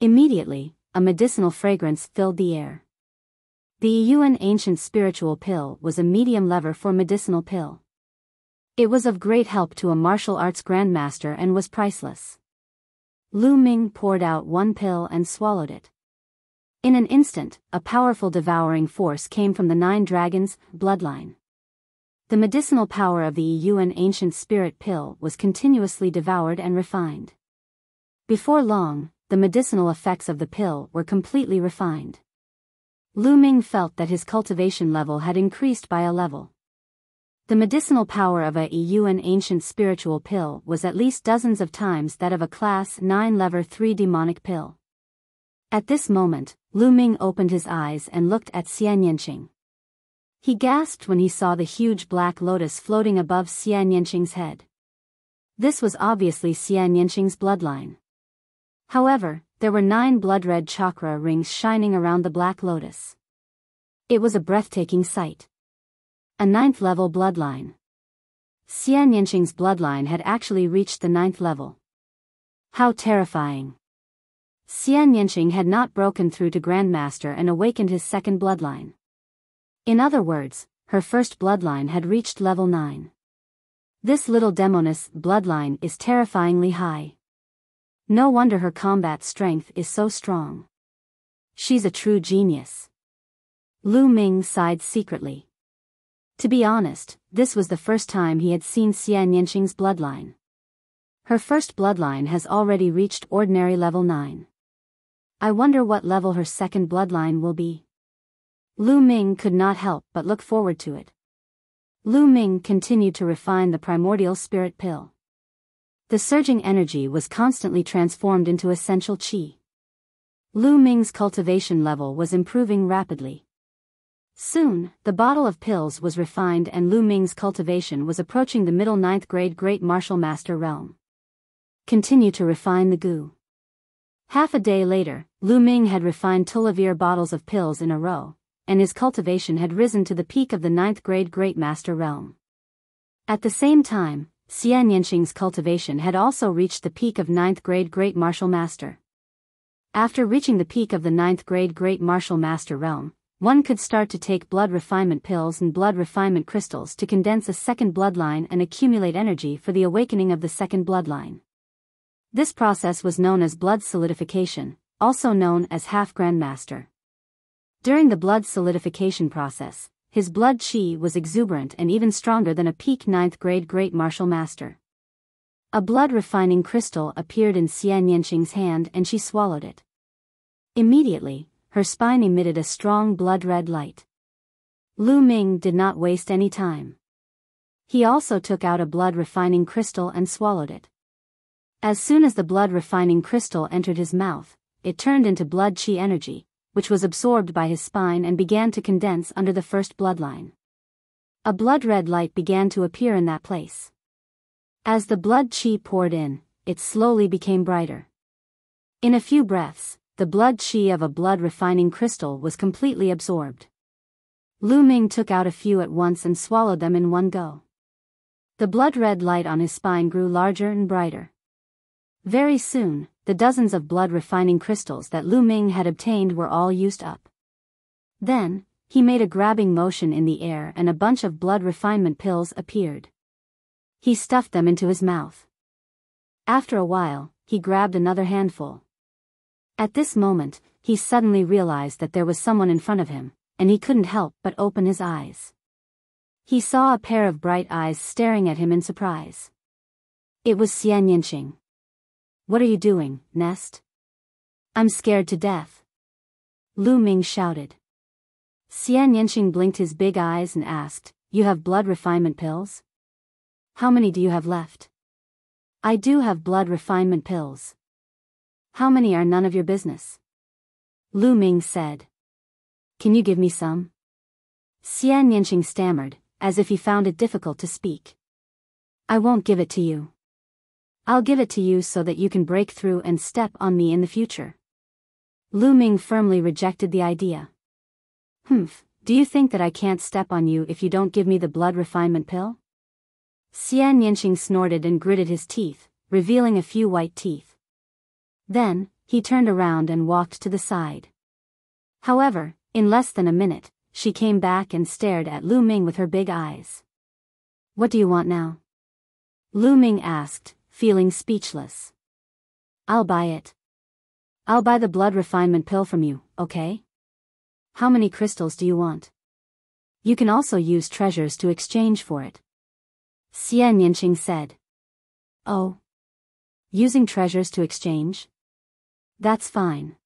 Speaker 1: Immediately, a medicinal fragrance filled the air. The Yuan ancient spiritual pill was a medium lever for medicinal pill. It was of great help to a martial arts grandmaster and was priceless. Lu Ming poured out one pill and swallowed it. In an instant, a powerful devouring force came from the 9 dragons' bloodline. The medicinal power of the Yuan ancient spirit pill was continuously devoured and refined. Before long, the medicinal effects of the pill were completely refined. Lu Ming felt that his cultivation level had increased by a level. The medicinal power of a Yuan ancient spiritual pill was at least dozens of times that of a class 9 lever 3 demonic pill. At this moment, Lu Ming opened his eyes and looked at Xian Yanqing. He gasped when he saw the huge black lotus floating above Xian Yanqing's head. This was obviously Xian Yanqing's bloodline. However, there were 9 blood-red chakra rings shining around the black lotus. It was a breathtaking sight. A 9th-level bloodline. Xian Yanqing's bloodline had actually reached the 9th level. How terrifying. Xian Yanqing had not broken through to Grandmaster and awakened his second bloodline. In other words, her first bloodline had reached level 9. This little demoness bloodline is terrifyingly high. No wonder her combat strength is so strong. She's a true genius. Lu Ming sighed secretly. To be honest, this was the first time he had seen Xian Yanqing's bloodline. Her first bloodline has already reached ordinary level 9. I wonder what level her second bloodline will be. Lu Ming could not help but look forward to it. Lu Ming continued to refine the primordial spirit pill. The surging energy was constantly transformed into essential qi. Lu Ming's cultivation level was improving rapidly. Soon, the bottle of pills was refined and Lu Ming's cultivation was approaching the middle 9th grade Great Martial Master realm. Continue to refine the goo. Half a day later, Lu Ming had refined Tulavir bottles of pills in a row, and his cultivation had risen to the peak of the 9th grade Great Master realm. At the same time, Xian Yanqing's cultivation had also reached the peak of 9th grade Great Martial Master. After reaching the peak of the 9th grade Great Martial Master realm, one could start to take blood refinement pills and blood refinement crystals to condense a second bloodline and accumulate energy for the awakening of the second bloodline. This process was known as blood solidification, also known as half-grandmaster. During the blood solidification process, his blood qi was exuberant and even stronger than a peak 9th grade Great Martial Master. A blood refining crystal appeared in Xian Yanqing's hand and she swallowed it. Immediately, her spine emitted a strong blood-red light. Lu Ming did not waste any time. He also took out a blood refining crystal and swallowed it. As soon as the blood refining crystal entered his mouth, it turned into blood qi energy, which was absorbed by his spine and began to condense under the first bloodline. A blood-red light began to appear in that place. As the blood qi poured in, it slowly became brighter. In a few breaths, the blood qi of a blood refining crystal was completely absorbed. Lu Ming took out a few at once and swallowed them in one go. The blood-red light on his spine grew larger and brighter. Very soon, the dozens of blood refining crystals that Lu Ming had obtained were all used up. Then, he made a grabbing motion in the air and a bunch of blood refinement pills appeared. He stuffed them into his mouth. After a while, he grabbed another handful. At this moment, he suddenly realized that there was someone in front of him, and he couldn't help but open his eyes. He saw a pair of bright eyes staring at him in surprise. It was Xian Yanqing. "What are you doing, Nest?" "I'm scared to death," Lu Ming shouted. Xian Yanqing blinked his big eyes and asked, "You have blood refinement pills? How many do you have left?" "I do have blood refinement pills." "How many are none of your business?" Lu Ming said. "Can you give me some?" Xian Yanqing stammered, as if he found it difficult to speak. "I won't give it to you. I'll give it to you so that you can break through and step on me in the future." Lu Ming firmly rejected the idea. Do you think that I can't step on you if you don't give me the blood refinement pill?" Xian Yanqing snorted and gritted his teeth, revealing a few white teeth. Then, he turned around and walked to the side. However, in less than a minute, she came back and stared at Lu Ming with her big eyes. "What do you want now?" Lu Ming asked, feeling speechless. "I'll buy it. I'll buy the blood refinement pill from you, okay? How many crystals do you want? You can also use treasures to exchange for it," Xian Yanqing said. "Oh. Using treasures to exchange? That's fine.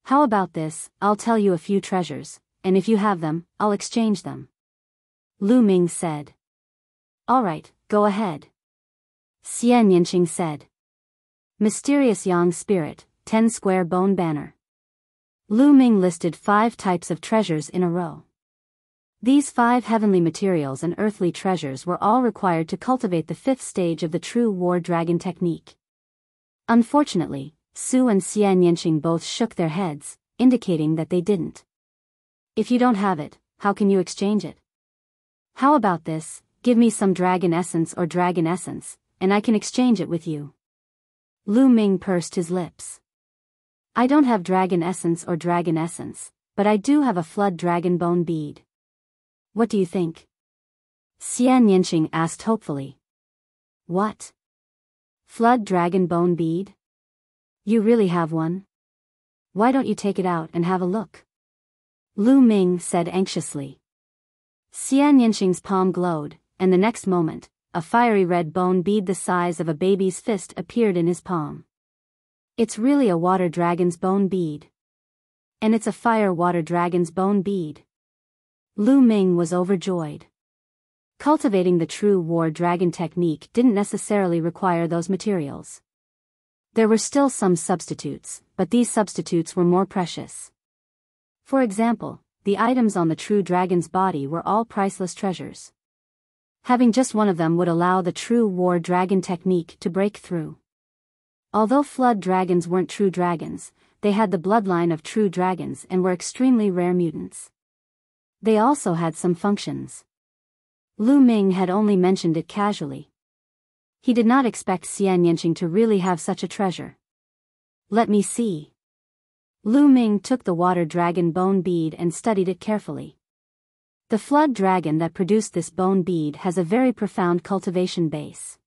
Speaker 1: How about this, I'll tell you a few treasures, and if you have them, I'll exchange them," Lu Ming said. "All right, go ahead," Xian Yanqing said. Mysterious Yang Spirit, 10 square bone banner. Lu Ming listed 5 types of treasures in a row. These 5 heavenly materials and earthly treasures were all required to cultivate the 5th stage of the true war dragon technique. Unfortunately, Su and Xian Yanqing both shook their heads, indicating that they didn't. If you don't have it, how can you exchange it? How about this, give me some dragon essence, and I can exchange it with you. Lu Ming pursed his lips. I don't have dragon essence, but I do have a flood dragon bone bead. What do you think? Xian Yanqing asked hopefully. What? Flood dragon bone bead? You really have one? Why don't you take it out and have a look? Lu Ming said anxiously. Xian Yanqing's palm glowed, and the next moment, a fiery red bone bead the size of a baby's fist appeared in his palm. It's really a water dragon's bone bead. And it's a fire water dragon's bone bead. Lu Ming was overjoyed. Cultivating the true war dragon technique didn't necessarily require those materials. There were still some substitutes, but these substitutes were more precious. For example, the items on the true dragon's body were all priceless treasures. Having just one of them would allow the true war dragon technique to break through. Although flood dragons weren't true dragons, they had the bloodline of true dragons and were extremely rare mutants. They also had some functions. Lu Ming had only mentioned it casually. He did not expect Xian Yanqing to really have such a treasure. Let me see. Lu Ming took the water dragon bone bead and studied it carefully. The flood dragon that produced this bone bead has a very profound cultivation base.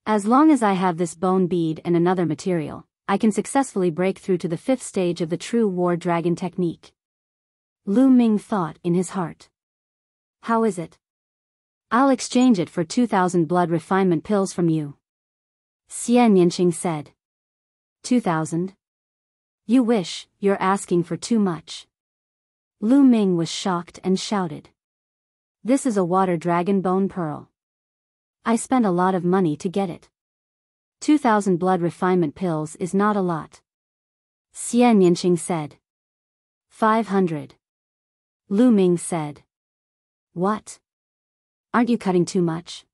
Speaker 1: As long as I have this bone bead and another material, I can successfully break through to the 5th stage of the true war dragon technique. Lu Ming thought in his heart. How is it? I'll exchange it for 2,000 blood refinement pills from you. Xian Yanqing said. 2,000? You wish, you're asking for too much. Lu Ming was shocked and shouted. This is a water dragon bone pearl. I spent a lot of money to get it. 2,000 blood refinement pills is not a lot. Xian Yanqing said. 500. Lu Ming said. What? Aren't you cutting too much?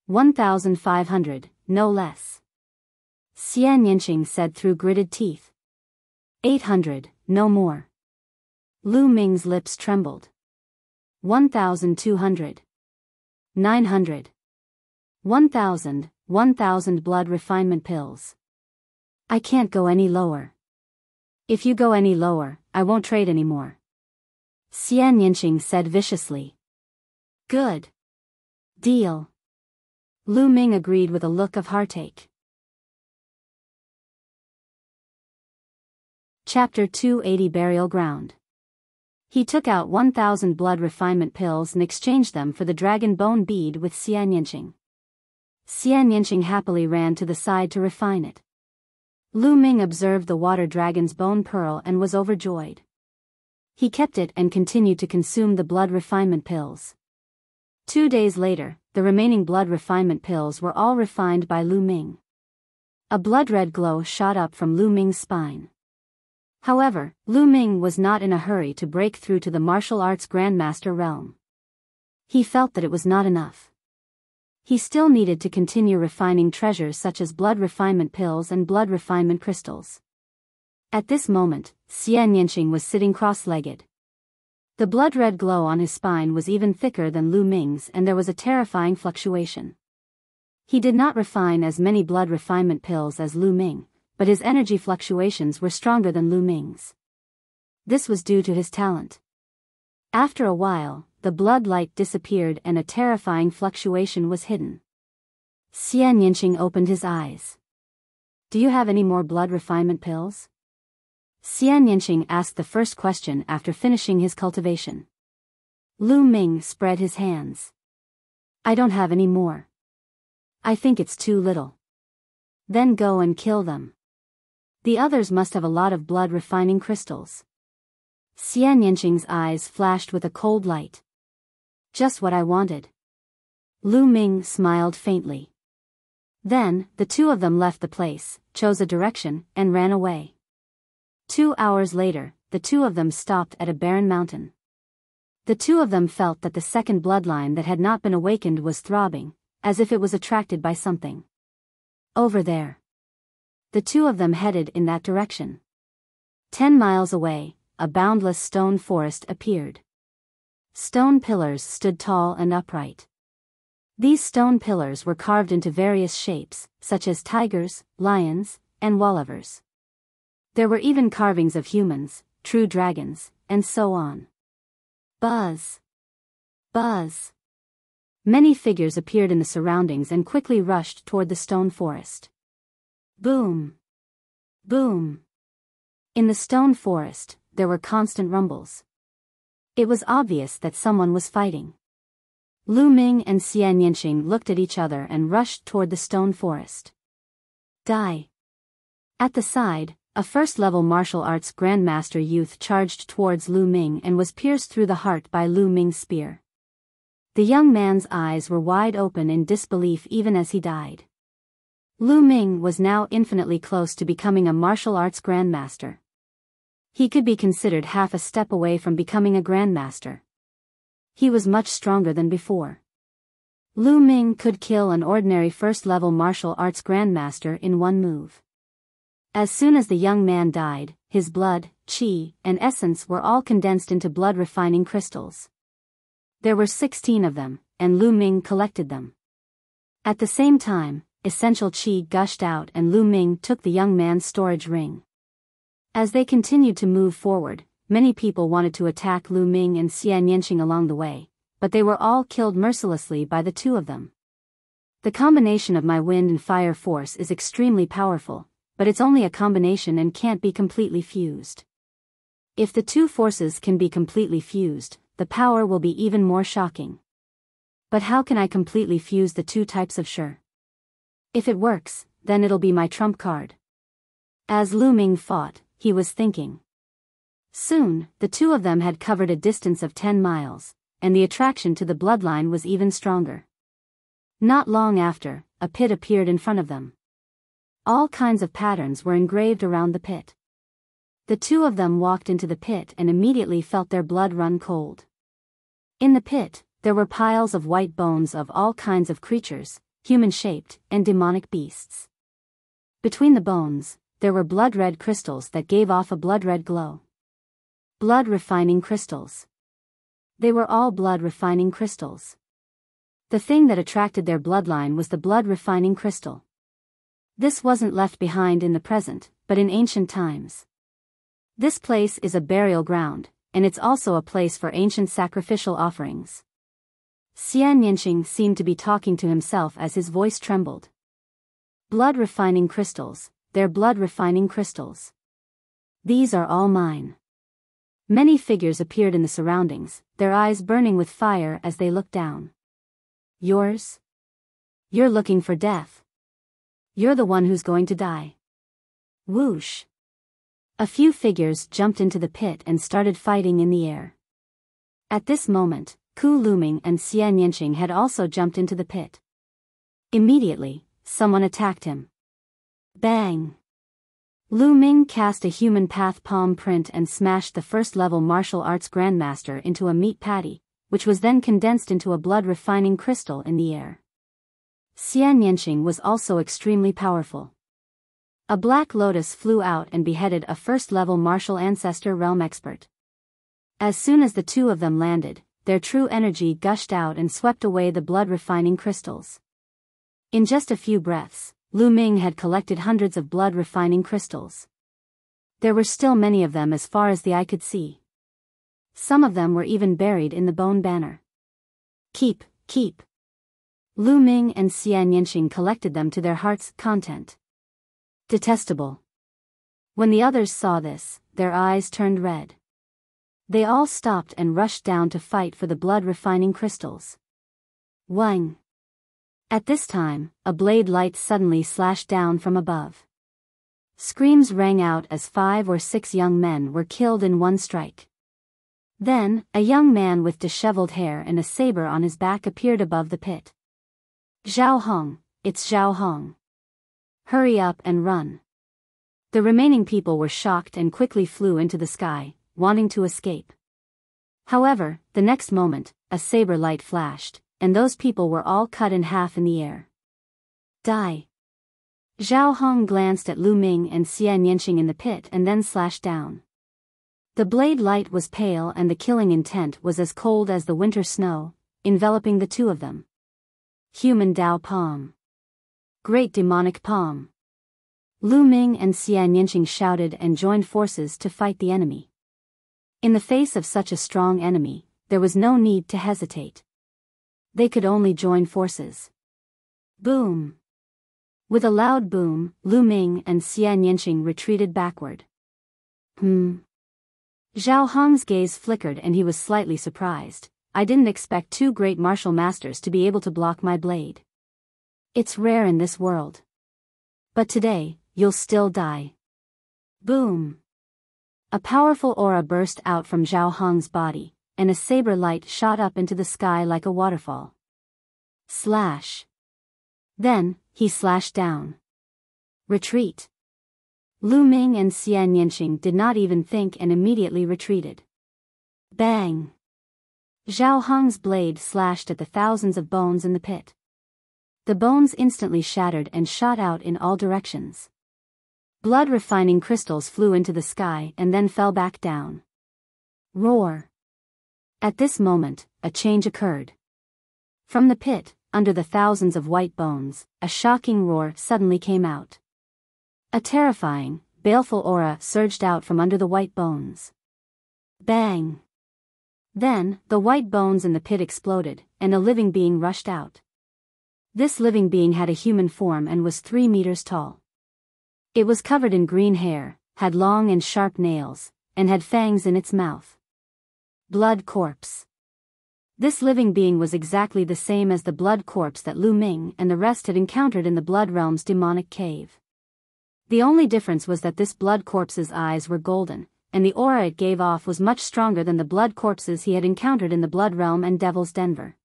Speaker 1: 1,500, no less. Xian Yanqing said through gritted teeth. 800, no more. Lu Ming's lips trembled. 1,200. 900. 1,000 blood refinement pills. I can't go any lower. If you go any lower, I won't trade anymore. Xian Yanqing said viciously. Good. Deal. Lu Ming agreed with a look of heartache. Chapter 280 Burial Ground. He took out 1,000 blood refinement pills and exchanged them for the dragon bone bead with Xian Yanqing. Xian Yanqing happily ran to the side to refine it. Lu Ming observed the water dragon's bone pearl and was overjoyed. He kept it and continued to consume the blood refinement pills. 2 days later, the remaining blood refinement pills were all refined by Lu Ming. A blood-red glow shot up from Lu Ming's spine. However, Lu Ming was not in a hurry to break through to the martial arts grandmaster realm. He felt that it was not enough. He still needed to continue refining treasures such as blood refinement pills and blood refinement crystals. At this moment, Xian Yanqing was sitting cross-legged. The blood-red glow on his spine was even thicker than Lu Ming's and there was a terrifying fluctuation. He did not refine as many blood refinement pills as Lu Ming, but his energy fluctuations were stronger than Lu Ming's. This was due to his talent. After a while, the blood light disappeared and a terrifying fluctuation was hidden. Xian Yanqing opened his eyes. Do you have any more blood refinement pills? Xian Yanqing asked the first question after finishing his cultivation. Lu Ming spread his hands. I don't have any more. I think it's too little. Then go and kill them. The others must have a lot of blood refining crystals. Xian Yanqing's eyes flashed with a cold light. Just what I wanted. Lu Ming smiled faintly. Then, the two of them left the place, chose a direction, and ran away. 2 hours later, the two of them stopped at a barren mountain. The two of them felt that the second bloodline that had not been awakened was throbbing, as if it was attracted by something. Over there. The two of them headed in that direction. 10 miles away, a boundless stone forest appeared. Stone pillars stood tall and upright. These stone pillars were carved into various shapes, such as tigers, lions, and walivers. There were even carvings of humans, true dragons, and so on. Buzz! Buzz! Many figures appeared in the surroundings and quickly rushed toward the stone forest. Boom! Boom! In the stone forest, there were constant rumbles. It was obvious that someone was fighting. Lu Ming and Xian Yanqing looked at each other and rushed toward the stone forest. Die! At the side, a first-level martial arts grandmaster youth charged towards Lu Ming and was pierced through the heart by Lu Ming's spear. The young man's eyes were wide open in disbelief even as he died. Lu Ming was now infinitely close to becoming a martial arts grandmaster. He could be considered half a step away from becoming a grandmaster. He was much stronger than before. Lu Ming could kill an ordinary first-level martial arts grandmaster in one move. As soon as the young man died, his blood, qi, and essence were all condensed into blood-refining crystals. There were 16 of them, and Lu Ming collected them. At the same time, essential qi gushed out and Lu Ming took the young man's storage ring. As they continued to move forward, many people wanted to attack Lu Ming and Xian Yanqing along the way, but they were all killed mercilessly by the two of them. The combination of my wind and fire force is extremely powerful, but it's only a combination and can't be completely fused. If the two forces can be completely fused, the power will be even more shocking. But how can I completely fuse the two types of shi? If it works, then it'll be my trump card. As Lu Ming fought, he was thinking. Soon, the two of them had covered a distance of 10 miles, and the attraction to the bloodline was even stronger. Not long after, a pit appeared in front of them. All kinds of patterns were engraved around the pit. The two of them walked into the pit and immediately felt their blood run cold. In the pit, there were piles of white bones of all kinds of creatures, human-shaped and demonic beasts. Between the bones, there were blood-red crystals that gave off a blood-red glow. Blood-refining crystals. They were all blood-refining crystals. The thing that attracted their bloodline was the blood-refining crystal. This wasn't left behind in the present, but in ancient times. This place is a burial ground, and it's also a place for ancient sacrificial offerings. Xian Yanqing seemed to be talking to himself as his voice trembled. Blood-refining crystals, they're blood-refining crystals. These are all mine. Many figures appeared in the surroundings, their eyes burning with fire as they looked down. Yours? You're looking for death. You're the one who's going to die. Whoosh. A few figures jumped into the pit and started fighting in the air. At this moment, Ku Luming and Xian Yanqing had also jumped into the pit. Immediately, someone attacked him. Bang! Lu Ming cast a human path palm print and smashed the first-level martial arts grandmaster into a meat patty, which was then condensed into a blood-refining crystal in the air. Xian Yanqing was also extremely powerful. A black lotus flew out and beheaded a first-level martial ancestor realm expert. As soon as the two of them landed, their true energy gushed out and swept away the blood-refining crystals. In just a few breaths, Lu Ming had collected hundreds of blood-refining crystals. There were still many of them as far as the eye could see. Some of them were even buried in the bone banner. Keep. Lu Ming and Xian Yanqing collected them to their heart's content. Detestable. When the others saw this, their eyes turned red. They all stopped and rushed down to fight for the blood-refining crystals. Wang! At this time, a blade light suddenly slashed down from above. Screams rang out as 5 or 6 young men were killed in one strike. Then, a young man with disheveled hair and a saber on his back appeared above the pit. Zhao Hong, it's Zhao Hong. Hurry up and run. The remaining people were shocked and quickly flew into the sky, wanting to escape. However, the next moment, a saber light flashed, and those people were all cut in half in the air. Die. Zhao Hong glanced at Lu Ming and Xian Yanqing in the pit and then slashed down. The blade light was pale and the killing intent was as cold as the winter snow, enveloping the two of them. Human Dao Palm. Great demonic palm. Lu Ming and Xian Yanqing shouted and joined forces to fight the enemy. In the face of such a strong enemy, there was no need to hesitate. They could only join forces. Boom! With a loud boom, Lu Ming and Xian Yanqing retreated backward. Zhao Hong's gaze flickered and he was slightly surprised. I didn't expect two great martial masters to be able to block my blade. It's rare in this world. But today, you'll still die. Boom! A powerful aura burst out from Zhao Hong's body, and a saber light shot up into the sky like a waterfall. Slash! Then, he slashed down. Retreat! Lu Ming and Xian Yanqing did not even think and immediately retreated. Bang! Zhao Hong's blade slashed at the thousands of bones in the pit. The bones instantly shattered and shot out in all directions. Blood-refining crystals flew into the sky and then fell back down. Roar! At this moment, a change occurred. From the pit, under the thousands of white bones, a shocking roar suddenly came out. A terrifying, baleful aura surged out from under the white bones. Bang! Then, the white bones in the pit exploded, and a living being rushed out. This living being had a human form and was 3 meters tall. It was covered in green hair, had long and sharp nails, and had fangs in its mouth. Blood corpse. This living being was exactly the same as the blood corpse that Lu Ming and the rest had encountered in the Blood Realm's demonic cave. The only difference was that this blood corpse's eyes were golden, and the aura it gave off was much stronger than the blood corpses he had encountered in the Blood Realm and Devil's Denver.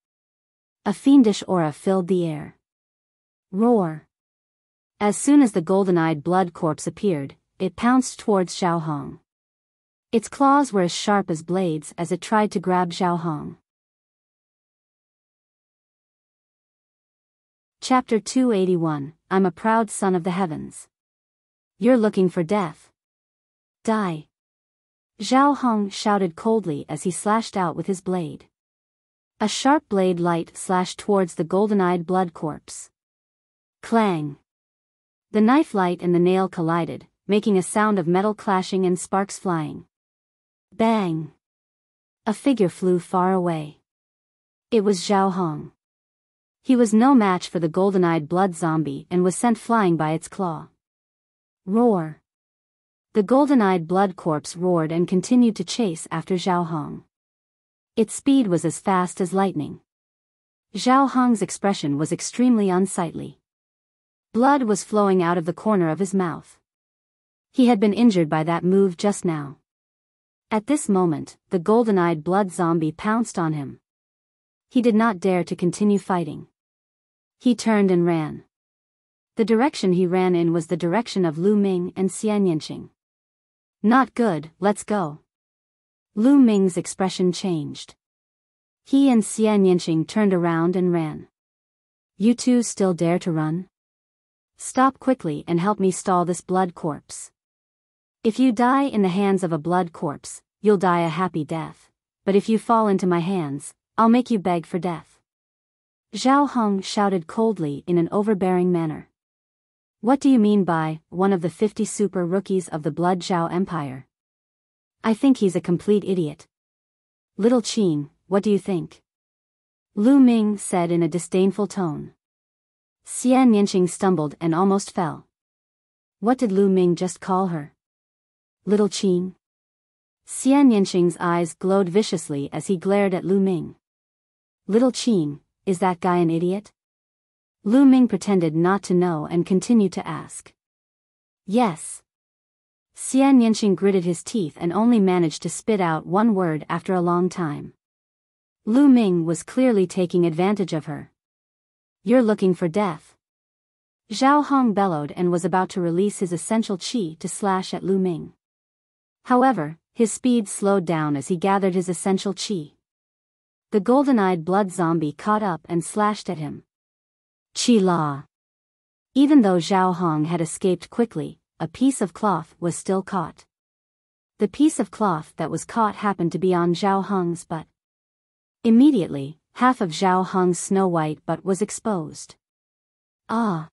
Speaker 1: A fiendish aura filled the air. Roar! As soon as the golden-eyed blood corpse appeared, it pounced towards Zhao Hong. Its claws were as sharp as blades as it tried to grab Zhao Hong. Chapter 281, I'm a proud son of the heavens. You're looking for death. Die. Zhao Hong shouted coldly as he slashed out with his blade. A sharp blade light slashed towards the golden-eyed blood corpse. Clang! The knife light and the nail collided, making a sound of metal clashing and sparks flying. Bang! A figure flew far away. It was Zhao Hong. He was no match for the golden-eyed blood zombie and was sent flying by its claw. Roar! The golden-eyed blood corpse roared and continued to chase after Zhao Hong. Its speed was as fast as lightning. Zhao Hong's expression was extremely unsightly. Blood was flowing out of the corner of his mouth. He had been injured by that move just now. At this moment, the golden-eyed blood zombie pounced on him. He did not dare to continue fighting. He turned and ran. The direction he ran in was the direction of Lu Ming and Xian Yanqing. Not good, let's go. Lu Ming's expression changed. He and Xian Yanqing turned around and ran. You two still dare to run? Stop quickly and help me stall this blood corpse. If you die in the hands of a blood corpse, you'll die a happy death, but if you fall into my hands, I'll make you beg for death. Zhao Hong shouted coldly in an overbearing manner. What do you mean by one of the 50 super rookies of the Blood Zhao Empire? I think he's a complete idiot. Little Qing, what do you think? Lu Ming said in a disdainful tone. Xian Yanqing stumbled and almost fell. What did Lu Ming just call her? Little Qing? Xian Yanqing's eyes glowed viciously as he glared at Lu Ming. Little Qing, is that guy an idiot? Lu Ming pretended not to know and continued to ask. Yes. Xian Yanqing gritted his teeth and only managed to spit out one word after a long time. Lu Ming was clearly taking advantage of her. You're looking for death. Zhao Hong bellowed and was about to release his essential qi to slash at Lu Ming. However, his speed slowed down as he gathered his essential qi. The golden-eyed blood zombie caught up and slashed at him. Qi La. Even though Zhao Hong had escaped quickly, a piece of cloth was still caught. The piece of cloth that was caught happened to be on Zhao Hong's butt. Immediately, half of Zhao Hong's snow-white butt was exposed. Ah!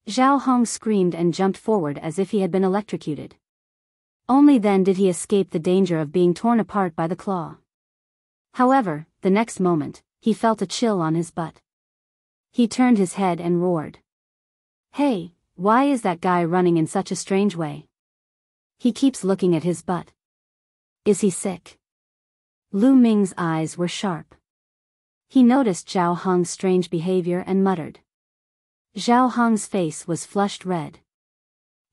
Speaker 1: Zhao Hong screamed and jumped forward as if he had been electrocuted. Only then did he escape the danger of being torn apart by the claw. However, the next moment, he felt a chill on his butt. He turned his head and roared. Hey, why is that guy running in such a strange way? He keeps looking at his butt. Is he sick? Lu Ming's eyes were sharp. He noticed Zhao Hong's strange behavior and muttered. Zhao Hong's face was flushed red.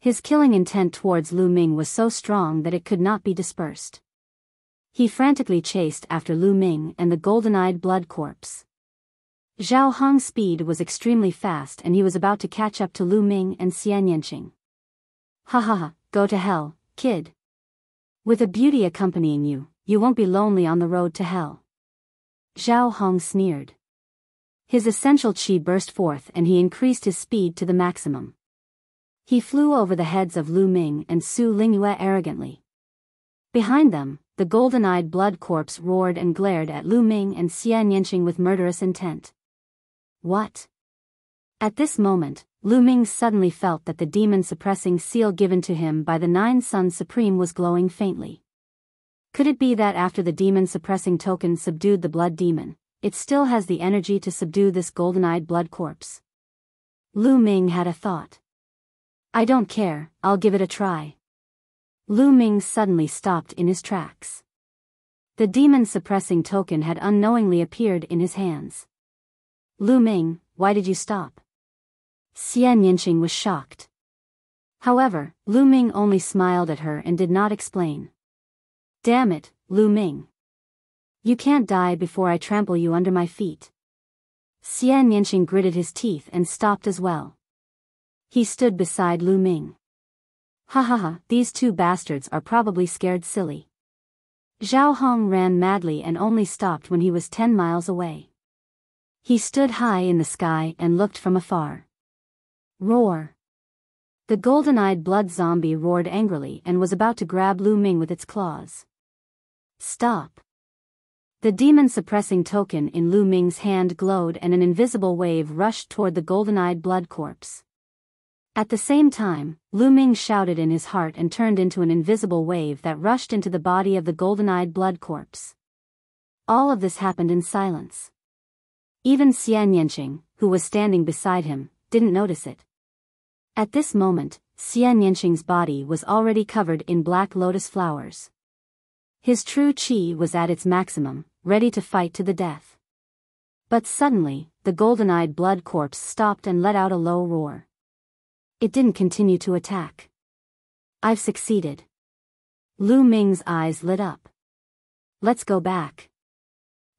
Speaker 1: His killing intent towards Lu Ming was so strong that it could not be dispersed. He frantically chased after Lu Ming and the golden-eyed blood corpse. Zhao Hong's speed was extremely fast and he was about to catch up to Lu Ming and Xian Yanqing. Ha ha ha, go to hell, kid. With a beauty accompanying you, you won't be lonely on the road to hell. Zhao Hong sneered. His essential qi burst forth and he increased his speed to the maximum. He flew over the heads of Lu Ming and Su Lingyue arrogantly. Behind them, the golden-eyed blood corpse roared and glared at Lu Ming and Xian Yanqing with murderous intent. What? At this moment, Lu Ming suddenly felt that the demon-suppressing seal given to him by the Nine Suns Supreme was glowing faintly. Could it be that after the demon-suppressing token subdued the blood demon, it still has the energy to subdue this golden-eyed blood corpse? Lu Ming had a thought. I don't care, I'll give it a try. Lu Ming suddenly stopped in his tracks. The demon-suppressing token had unknowingly appeared in his hands. Lu Ming, why did you stop? Xian Yanqing was shocked. However, Lu Ming only smiled at her and did not explain. Damn it, Lu Ming. You can't die before I trample you under my feet. Xian Yanqing gritted his teeth and stopped as well. He stood beside Lu Ming. Ha ha ha, these two bastards are probably scared silly. Zhao Hong ran madly and only stopped when he was 10 miles away. He stood high in the sky and looked from afar. Roar! The golden-eyed blood zombie roared angrily and was about to grab Lu Ming with its claws. Stop! The demon-suppressing token in Lu Ming's hand glowed and an invisible wave rushed toward the golden-eyed blood corpse. At the same time, Lu Ming shouted in his heart and turned into an invisible wave that rushed into the body of the golden-eyed blood corpse. All of this happened in silence. Even Xian Yanqing, who was standing beside him, didn't notice it. At this moment, Xian Yanqing's body was already covered in black lotus flowers. His true qi was at its maximum, ready to fight to the death. But suddenly, the golden-eyed blood corpse stopped and let out a low roar. It didn't continue to attack. I've succeeded. Lu Ming's eyes lit up. Let's go back.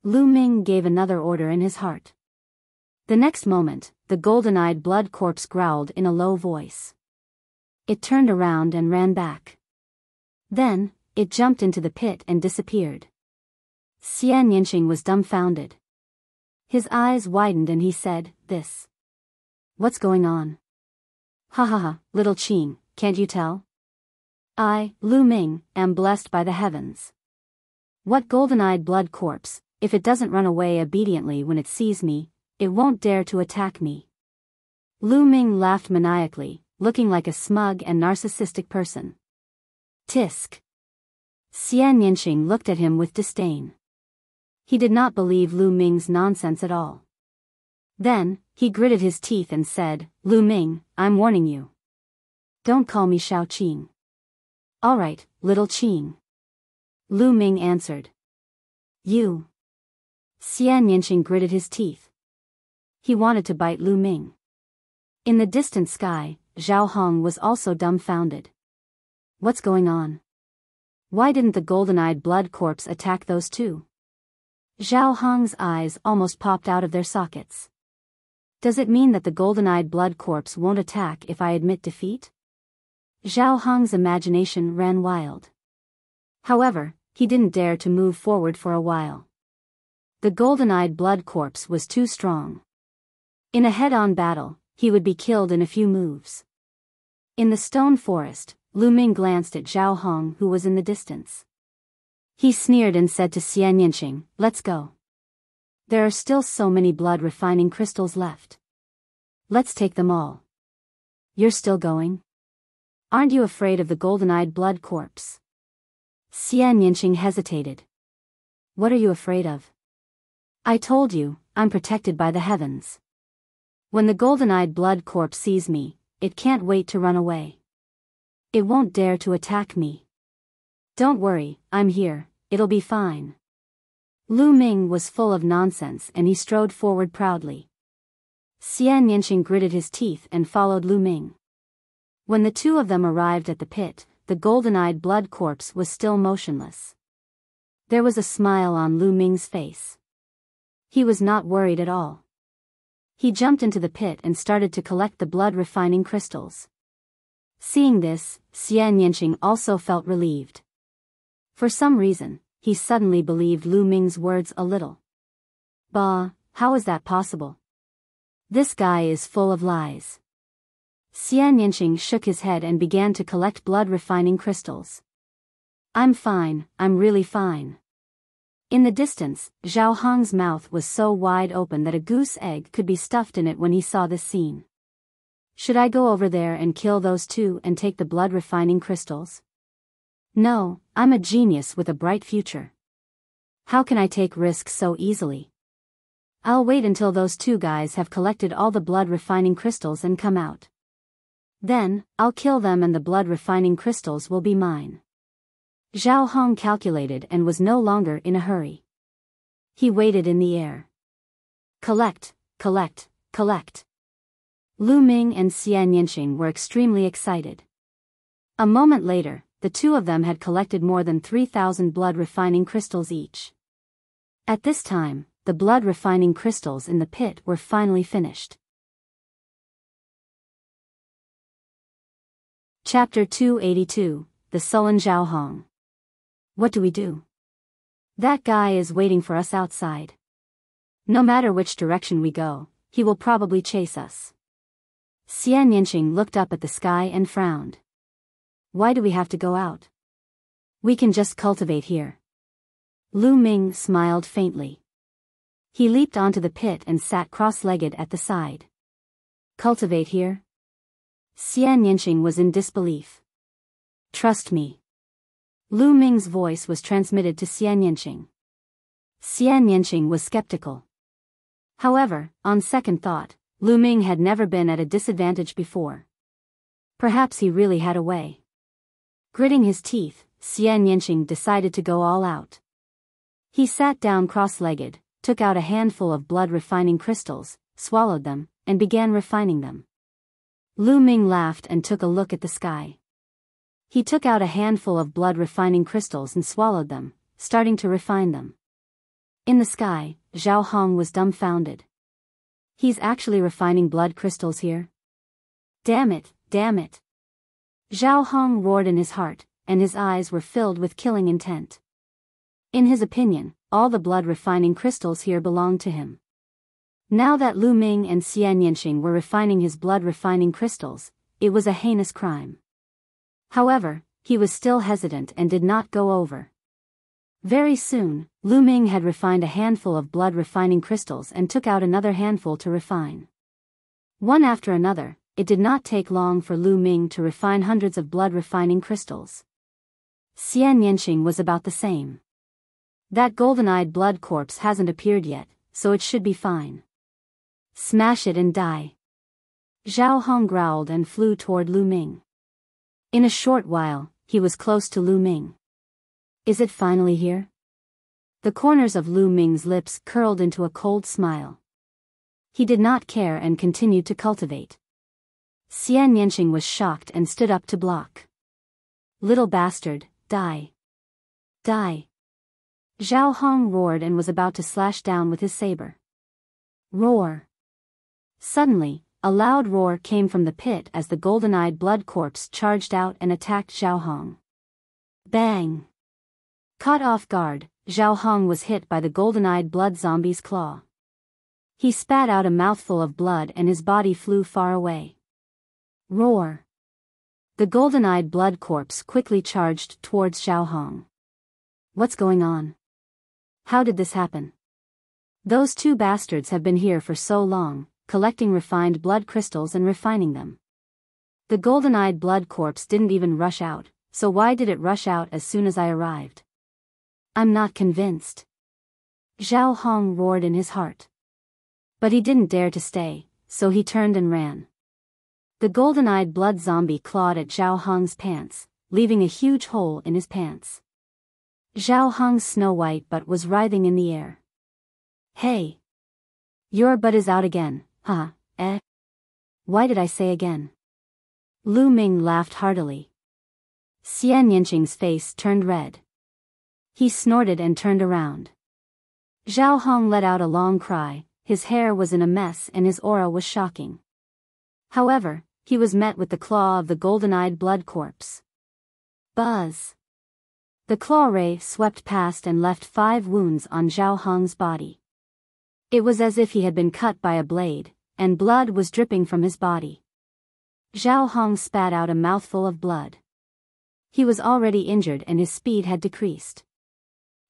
Speaker 1: Lu Ming gave another order in his heart. The next moment, the golden-eyed blood corpse growled in a low voice. It turned around and ran back. Then, it jumped into the pit and disappeared. Xian Yanqing was dumbfounded. His eyes widened and he said, This. What's going on? Ha ha ha, little Qing, can't you tell? I, Lu Ming, am blessed by the heavens. What golden-eyed blood corpse, if it doesn't run away obediently when it sees me, it won't dare to attack me. Lu Ming laughed maniacally, looking like a smug and narcissistic person. Tisk. Xian Yanqing looked at him with disdain. He did not believe Lu Ming's nonsense at all. Then, he gritted his teeth and said, Lu Ming, I'm warning you. Don't call me Shao Qing. All right, little Qing. Lu Ming answered. You. Xian Yanqing gritted his teeth. He wanted to bite Lu Ming. In the distant sky, Zhao Hong was also dumbfounded. What's going on? Why didn't the golden-eyed blood corpse attack those two? Zhao Hong's eyes almost popped out of their sockets. Does it mean that the golden-eyed blood corpse won't attack if I admit defeat? Zhao Hong's imagination ran wild. However, he didn't dare to move forward for a while. The golden-eyed blood corpse was too strong. In a head-on battle, he would be killed in a few moves. In the stone forest, Lu Ming glanced at Zhao Hong, who was in the distance. He sneered and said to Xian Yanqing, "Let's go. There are still so many blood-refining crystals left. Let's take them all." "You're still going? Aren't you afraid of the golden-eyed blood corpse?" Xian Yanqing hesitated. "What are you afraid of?" "I told you, I'm protected by the heavens. When the golden-eyed blood corpse sees me, it can't wait to run away. It won't dare to attack me. Don't worry, I'm here, it'll be fine." Lu Ming was full of nonsense and he strode forward proudly. Xian Yanqing gritted his teeth and followed Lu Ming. When the two of them arrived at the pit, the golden-eyed blood corpse was still motionless. There was a smile on Lu Ming's face. He was not worried at all. He jumped into the pit and started to collect the blood-refining crystals. Seeing this, Xian Yanqing also felt relieved. For some reason, he suddenly believed Lu Ming's words a little. "Bah, how is that possible? This guy is full of lies." Xian Yanqing shook his head and began to collect blood-refining crystals. "I'm fine, I'm really fine." In the distance, Zhao Hong's mouth was so wide open that a goose egg could be stuffed in it when he saw this scene. Should I go over there and kill those two and take the blood-refining crystals? No, I'm a genius with a bright future. How can I take risks so easily? I'll wait until those two guys have collected all the blood-refining crystals and come out. Then, I'll kill them and the blood-refining crystals will be mine. Zhao Hong calculated and was no longer in a hurry. He waited in the air. Collect, collect, collect. Lu Ming and Xian Yanqing were extremely excited. A moment later, the two of them had collected more than 3,000 blood-refining crystals each. At this time, the blood-refining crystals in the pit were finally finished. Chapter 282, The Sullen Zhao Hong. What do we do? That guy is waiting for us outside. No matter which direction we go, he will probably chase us. Xian Yanqing looked up at the sky and frowned. Why do we have to go out? We can just cultivate here. Lu Ming smiled faintly. He leaped onto the pit and sat cross-legged at the side. Cultivate here? Xian Yanqing was in disbelief. Trust me. Lu Ming's voice was transmitted to Xian Yanqing. Xian Yanqing was skeptical. However, on second thought, Lu Ming had never been at a disadvantage before. Perhaps he really had a way. Gritting his teeth, Xian Yanqing decided to go all out. He sat down cross-legged, took out a handful of blood-refining crystals, swallowed them, and began refining them. Lu Ming laughed and took a look at the sky. He took out a handful of blood-refining crystals and swallowed them, starting to refine them. In the sky, Zhao Hong was dumbfounded. He's actually refining blood crystals here? Damn it, damn it. Zhao Hong roared in his heart, and his eyes were filled with killing intent. In his opinion, all the blood-refining crystals here belonged to him. Now that Lu Ming and Xian Yanqing were refining his blood-refining crystals, it was a heinous crime. However, he was still hesitant and did not go over. Very soon, Lu Ming had refined a handful of blood-refining crystals and took out another handful to refine. One after another, it did not take long for Lu Ming to refine hundreds of blood-refining crystals. Xian Yanqing was about the same. That golden-eyed blood corpse hasn't appeared yet, so it should be fine. Smash it and die. Zhao Hong growled and flew toward Lu Ming. In a short while, he was close to Lu Ming. Is it finally here? The corners of Lu Ming's lips curled into a cold smile. He did not care and continued to cultivate. Xian Yanqing was shocked and stood up to block. Little bastard, die. Die. Zhao Hong roared and was about to slash down with his saber. Roar. Suddenly, a loud roar came from the pit as the golden-eyed blood corpse charged out and attacked Zhao Hong. Bang! Caught off guard, Zhao Hong was hit by the golden-eyed blood zombie's claw. He spat out a mouthful of blood and his body flew far away. Roar! The golden-eyed blood corpse quickly charged towards Zhao Hong. What's going on? How did this happen? Those two bastards have been here for so long, collecting refined blood crystals and refining them. The golden-eyed blood corpse didn't even rush out, so why did it rush out as soon as I arrived? I'm not convinced. Zhao Hong roared in his heart. But he didn't dare to stay, so he turned and ran. The golden-eyed blood zombie clawed at Zhao Hong's pants, leaving a huge hole in his pants. Zhao Hong's snow-white butt was writhing in the air. Hey! Your butt is out again, huh, eh? Why did I say again? Lu Ming laughed heartily. Xian Yanqing's face turned red. He snorted and turned around. Zhao Hong let out a long cry, his hair was in a mess and his aura was shocking. However, he was met with the claw of the golden-eyed blood corpse. Buzz! The claw ray swept past and left 5 wounds on Zhao Hong's body. It was as if he had been cut by a blade, and blood was dripping from his body. Zhao Hong spat out a mouthful of blood. He was already injured and his speed had decreased.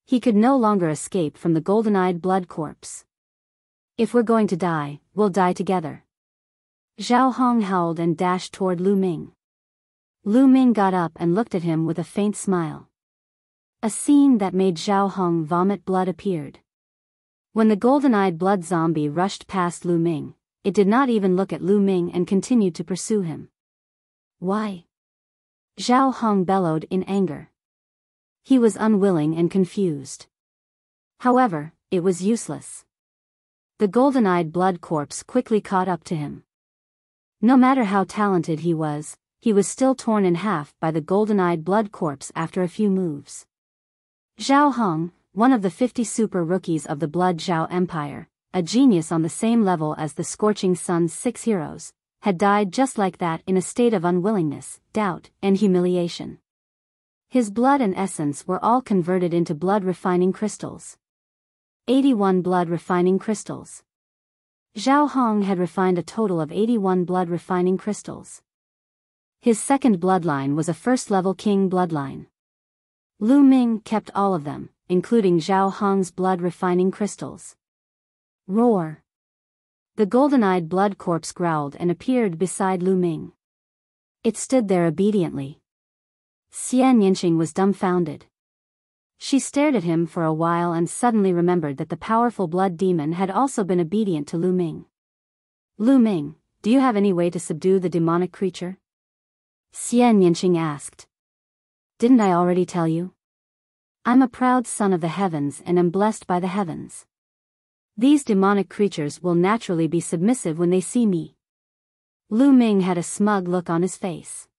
Speaker 1: He could no longer escape from the golden-eyed blood corpse. If we're going to die, we'll die together. Zhao Hong howled and dashed toward Lu Ming. Lu Ming got up and looked at him with a faint smile. A scene that made Zhao Hong vomit blood appeared. When the golden-eyed blood zombie rushed past Lu Ming, it did not even look at Lu Ming and continued to pursue him. Why? Zhao Hong bellowed in anger. He was unwilling and confused. However, it was useless. The golden-eyed blood corpse quickly caught up to him. No matter how talented he was still torn in half by the golden-eyed blood corpse after a few moves. Zhao Hong, one of the 50 super rookies of the Blood Zhao Empire, a genius on the same level as the Scorching Sun's 6 heroes, had died just like that in a state of unwillingness, doubt, and humiliation. His blood and essence were all converted into blood-refining crystals. 81 blood-refining crystals. Zhao Hong had refined a total of 81 blood-refining crystals. His second bloodline was a first-level king bloodline. Lu Ming kept all of them, including Zhao Hong's blood-refining crystals. Roar! The golden-eyed blood corpse growled and appeared beside Lu Ming. It stood there obediently. Xian Yanqing was dumbfounded. She stared at him for a while and suddenly remembered that the powerful blood demon had also been obedient to Lu Ming. Lu Ming, do you have any way to subdue the demonic creature? Xian Yanqing asked. Didn't I already tell you? I'm a proud son of the heavens and am blessed by the heavens. These demonic creatures will naturally be submissive when they see me. Lu Ming had a smug look on his face.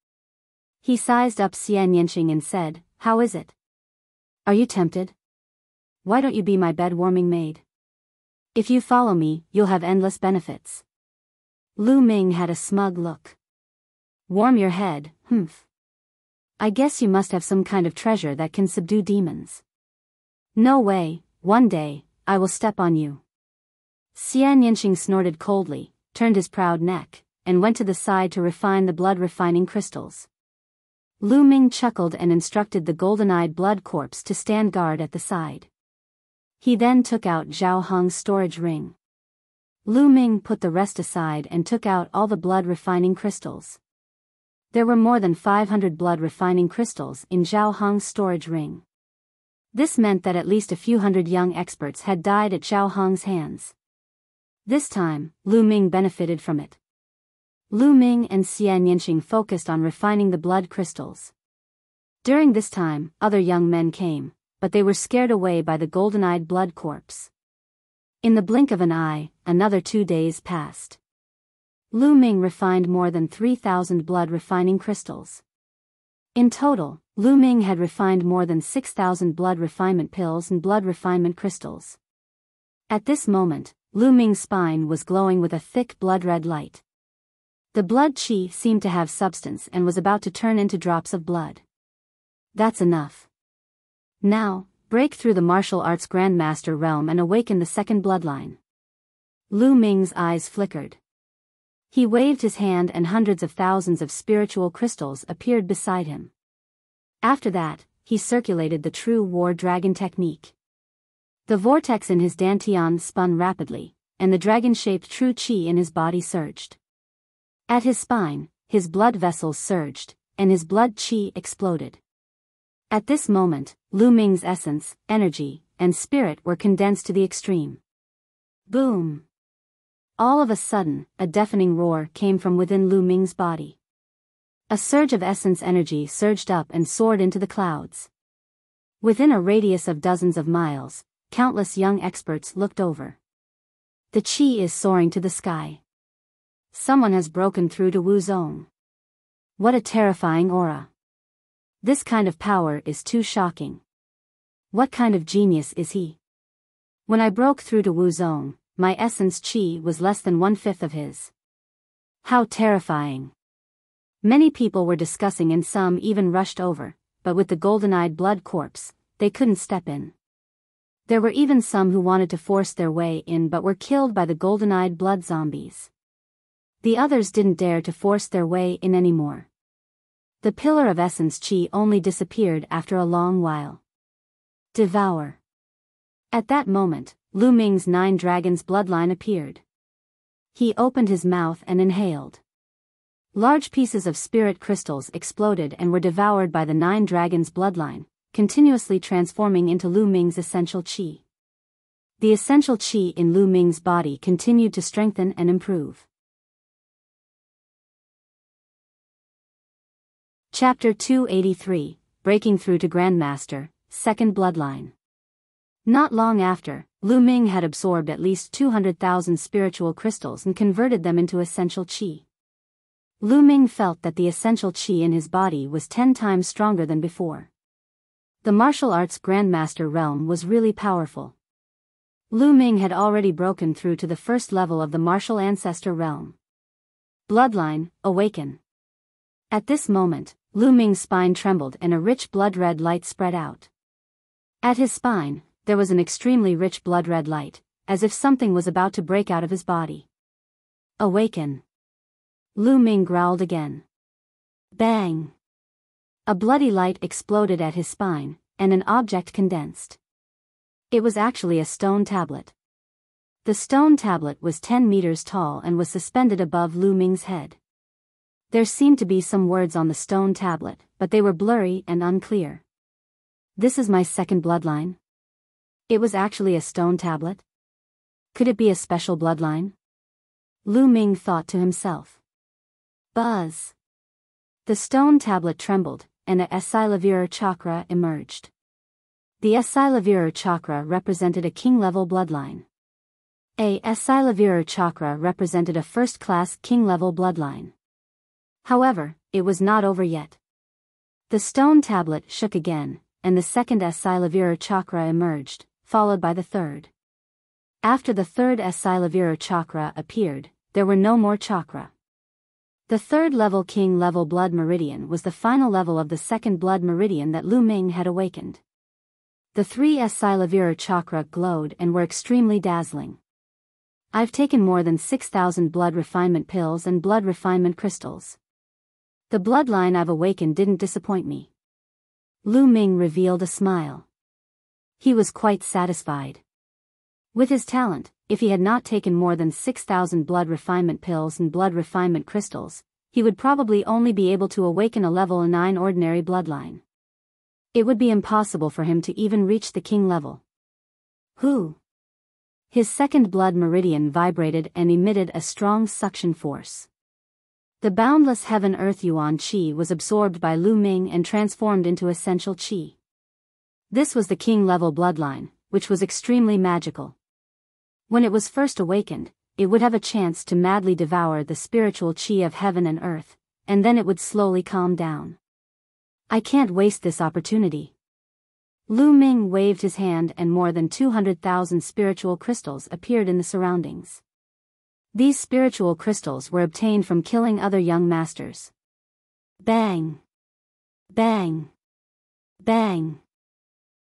Speaker 1: He sized up Xian Yanqing and said, "How is it? Are you tempted? Why don't you be my bed-warming maid? If you follow me, you'll have endless benefits." Lu Ming had a smug look. "Warm your head, humph. I guess you must have some kind of treasure that can subdue demons." "No way, one day, I will step on you." Xian Yanqing snorted coldly, turned his proud neck, and went to the side to refine the blood-refining crystals. Lu Ming chuckled and instructed the golden-eyed blood corpse to stand guard at the side. He then took out Zhao Hong's storage ring. Lu Ming put the rest aside and took out all the blood-refining crystals. There were more than 500 blood-refining crystals in Zhao Hong's storage ring. This meant that at least a few hundred young experts had died at Zhao Hong's hands. This time, Lu Ming benefited from it. Lu Ming and Xian Yanqing focused on refining the blood crystals. During this time, other young men came, but they were scared away by the golden-eyed blood corpse. In the blink of an eye, another 2 days passed. Lu Ming refined more than 3,000 blood-refining crystals. In total, Lu Ming had refined more than 6,000 blood refinement pills and blood refinement crystals. At this moment, Lu Ming's spine was glowing with a thick blood-red light. The blood qi seemed to have substance and was about to turn into drops of blood. That's enough. Now, break through the martial arts grandmaster realm and awaken the second bloodline. Lu Ming's eyes flickered. He waved his hand and hundreds of thousands of spiritual crystals appeared beside him. After that, he circulated the true war dragon technique. The vortex in his dantian spun rapidly, and the dragon-shaped true qi in his body surged. At his spine, his blood vessels surged, and his blood qi exploded. At this moment, Lu Ming's essence, energy, and spirit were condensed to the extreme. Boom! All of a sudden, a deafening roar came from within Lu Ming's body. A surge of essence energy surged up and soared into the clouds. Within a radius of dozens of miles, countless young experts looked over. The qi is soaring to the sky. Someone has broken through to Wu Zong. What a terrifying aura. This kind of power is too shocking. What kind of genius is he? When I broke through to Wu Zong, my essence qi was less than 1/5 of his. How terrifying. Many people were discussing and some even rushed over, but with the golden-eyed blood corpse, they couldn't step in. There were even some who wanted to force their way in but were killed by the golden-eyed blood zombies. The others didn't dare to force their way in anymore. The pillar of essence qi only disappeared after a long while. Devour. At that moment, Lu Ming's 9 dragons bloodline appeared. He opened his mouth and inhaled. Large pieces of spirit crystals exploded and were devoured by the 9 dragons bloodline, continuously transforming into Lu Ming's essential qi. The essential qi in Lu Ming's body continued to strengthen and improve. Chapter 283, Breaking Through to Grandmaster, Second Bloodline. Not long after, Lu Ming had absorbed at least 200,000 spiritual crystals and converted them into essential qi. Lu Ming felt that the essential qi in his body was 10 times stronger than before. The martial arts grandmaster realm was really powerful. Lu Ming had already broken through to the first level of the martial ancestor realm. Bloodline, awaken. At this moment, Lu Ming's spine trembled and a rich blood-red light spread out. At his spine, there was an extremely rich blood-red light, as if something was about to break out of his body. Awaken. Lu Ming growled again. Bang! A bloody light exploded at his spine, and an object condensed. It was actually a stone tablet. The stone tablet was 10 meters tall and was suspended above Lu Ming's head. There seemed to be some words on the stone tablet, but they were blurry and unclear. This is my second bloodline. It was actually a stone tablet? Could it be a special bloodline? Lu Ming thought to himself. Buzz! The stone tablet trembled, and a Esilavira chakra emerged. The Esilavira chakra represented a king-level bloodline. A Esilavira chakra represented a first-class king-level bloodline. However, it was not over yet. The stone tablet shook again, and the second Esilavira chakra emerged, followed by the third. After the third Esilavira chakra appeared, there were no more chakra. The third level king level blood meridian was the final level of the second blood meridian that Lu Ming had awakened. The 3 Esilavira chakra glowed and were extremely dazzling. I've taken more than 6,000 blood refinement pills and blood refinement crystals. The bloodline I've awakened didn't disappoint me. Lu Ming revealed a smile. He was quite satisfied. With his talent, if he had not taken more than 6,000 blood refinement pills and blood refinement crystals, he would probably only be able to awaken a level 9 ordinary bloodline. It would be impossible for him to even reach the king level. Who? His second blood meridian vibrated and emitted a strong suction force. The boundless heaven-earth yuan qi was absorbed by Lu Ming and transformed into essential qi. This was the king-level bloodline, which was extremely magical. When it was first awakened, it would have a chance to madly devour the spiritual qi of heaven and earth, and then it would slowly calm down. I can't waste this opportunity. Lu Ming waved his hand and more than 200,000 spiritual crystals appeared in the surroundings. These spiritual crystals were obtained from killing other young masters. Bang! Bang! Bang!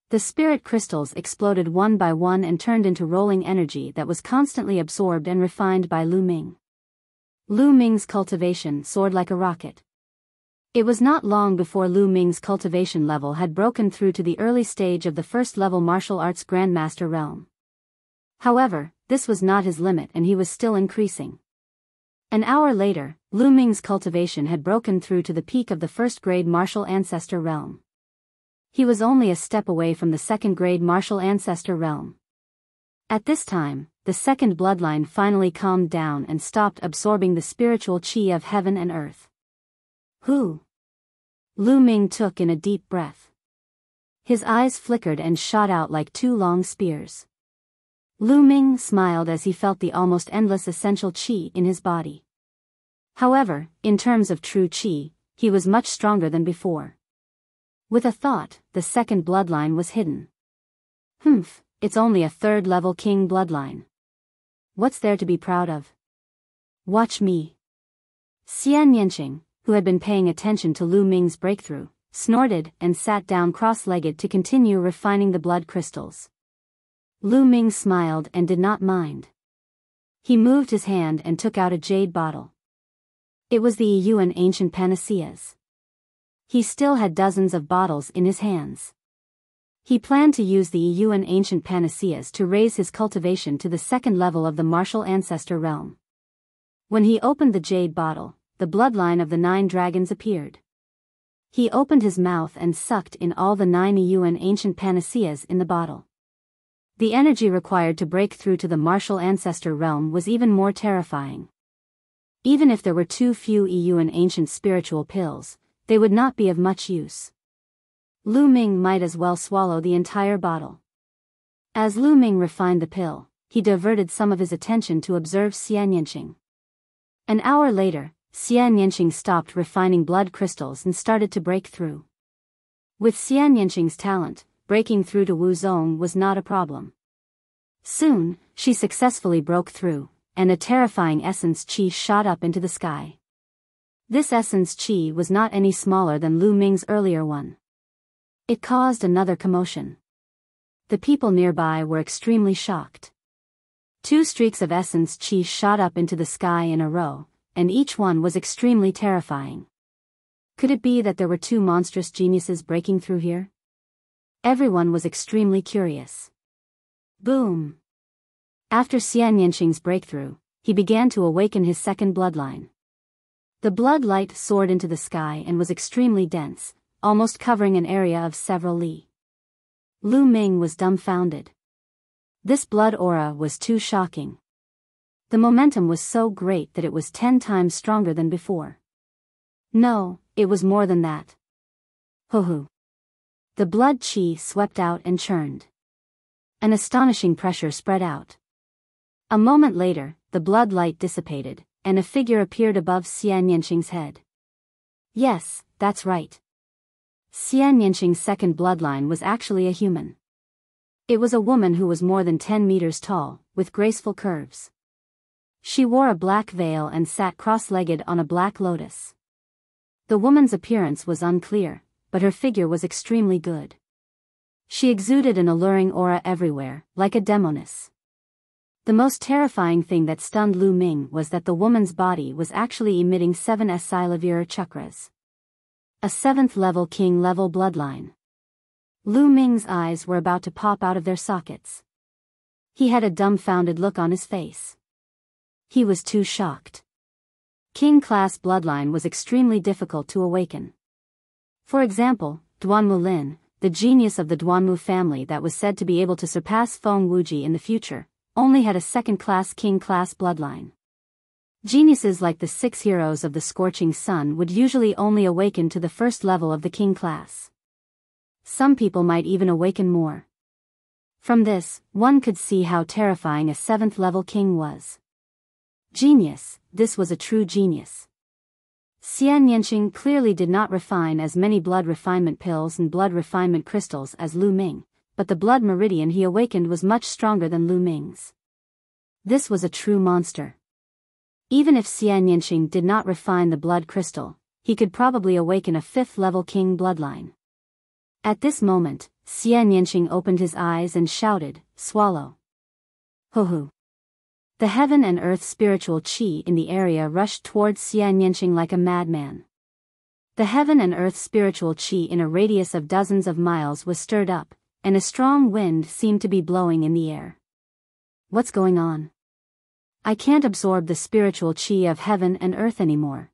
Speaker 1: The spirit crystals exploded one by one and turned into rolling energy that was constantly absorbed and refined by Lu Ming. Lu Ming's cultivation soared like a rocket. It was not long before Lu Ming's cultivation level had broken through to the early stage of the first-level martial arts Grandmaster realm. However, this was not his limit and he was still increasing. An hour later, Lu Ming's cultivation had broken through to the peak of the first-grade martial ancestor realm. He was only a step away from the second-grade martial ancestor realm. At this time, the second bloodline finally calmed down and stopped absorbing the spiritual qi of heaven and earth. Who? Lu Ming took in a deep breath. His eyes flickered and shot out like two long spears. Lu Ming smiled as he felt the almost endless essential qi in his body. However, in terms of true qi, he was much stronger than before. With a thought, the second bloodline was hidden. It's only a third-level king bloodline. What's there to be proud of? Watch me. Xian Yanqing, who had been paying attention to Lu Ming's breakthrough, snorted and sat down cross-legged to continue refining the blood crystals. Lu Ming smiled and did not mind. He moved his hand and took out a jade bottle. It was the Yuan ancient panaceas. He still had dozens of bottles in his hands. He planned to use the Yuan ancient panaceas to raise his cultivation to the second level of the martial ancestor realm. When he opened the jade bottle, the bloodline of the 9 dragons appeared. He opened his mouth and sucked in all the 9 Yuan ancient panaceas in the bottle. The energy required to break through to the martial ancestor realm was even more terrifying. Even if there were too few Yuan ancient spiritual pills, they would not be of much use. Lu Ming might as well swallow the entire bottle. As Lu Ming refined the pill, he diverted some of his attention to observe Xian Yanqing. An hour later, Xian Yanqing stopped refining blood crystals and started to break through. With Xian Yanqing's talent, breaking through to Wu Zong was not a problem. Soon, she successfully broke through, and a terrifying essence qi shot up into the sky. This essence qi was not any smaller than Lu Ming's earlier one. It caused another commotion. The people nearby were extremely shocked. 2 streaks of essence qi shot up into the sky in a row, and each one was extremely terrifying. Could it be that there were 2 monstrous geniuses breaking through here? Everyone was extremely curious. Boom! After Xian Yanqing's breakthrough, he began to awaken his second bloodline. The blood light soared into the sky and was extremely dense, almost covering an area of several li. Lu Ming was dumbfounded. This blood aura was too shocking. The momentum was so great that it was 10 times stronger than before. No, it was more than that. Hoo-hoo. The blood qi swept out and churned. An astonishing pressure spread out. A moment later, the blood light dissipated, and a figure appeared above Xian Yanqing's head. Yes, that's right. Xian Yanqing's second bloodline was actually a human. It was a woman who was more than 10 meters tall, with graceful curves. She wore a black veil and sat cross-legged on a black lotus. The woman's appearance was unclear, but her figure was extremely good. She exuded an alluring aura everywhere, like a demoness. The most terrifying thing that stunned Lu Ming was that the woman's body was actually emitting 7 Silavira chakras. A 7th-level king-level bloodline. Lu Ming's eyes were about to pop out of their sockets. He had a dumbfounded look on his face. He was too shocked. King-class bloodline was extremely difficult to awaken. For example, Duanmu Lin, the genius of the Duanmu family that was said to be able to surpass Feng Wuji in the future, only had a second-class king-class bloodline. Geniuses like the 6 heroes of the Scorching Sun would usually only awaken to the first level of the king class. Some people might even awaken more. From this, one could see how terrifying a 7th-level king was. Genius, this was a true genius. Xian Yanqing clearly did not refine as many blood refinement pills and blood refinement crystals as Lu Ming, but the blood meridian he awakened was much stronger than Lu Ming's. This was a true monster. Even if Xian Yanqing did not refine the blood crystal, he could probably awaken a 5th-level king bloodline. At this moment, Xian Yanqing opened his eyes and shouted, "Swallow!" Ho-ho! The heaven and earth spiritual qi in the area rushed towards Xian Yanqing like a madman. The heaven and earth spiritual qi in a radius of dozens of miles was stirred up, and a strong wind seemed to be blowing in the air. What's going on? I can't absorb the spiritual qi of heaven and earth anymore.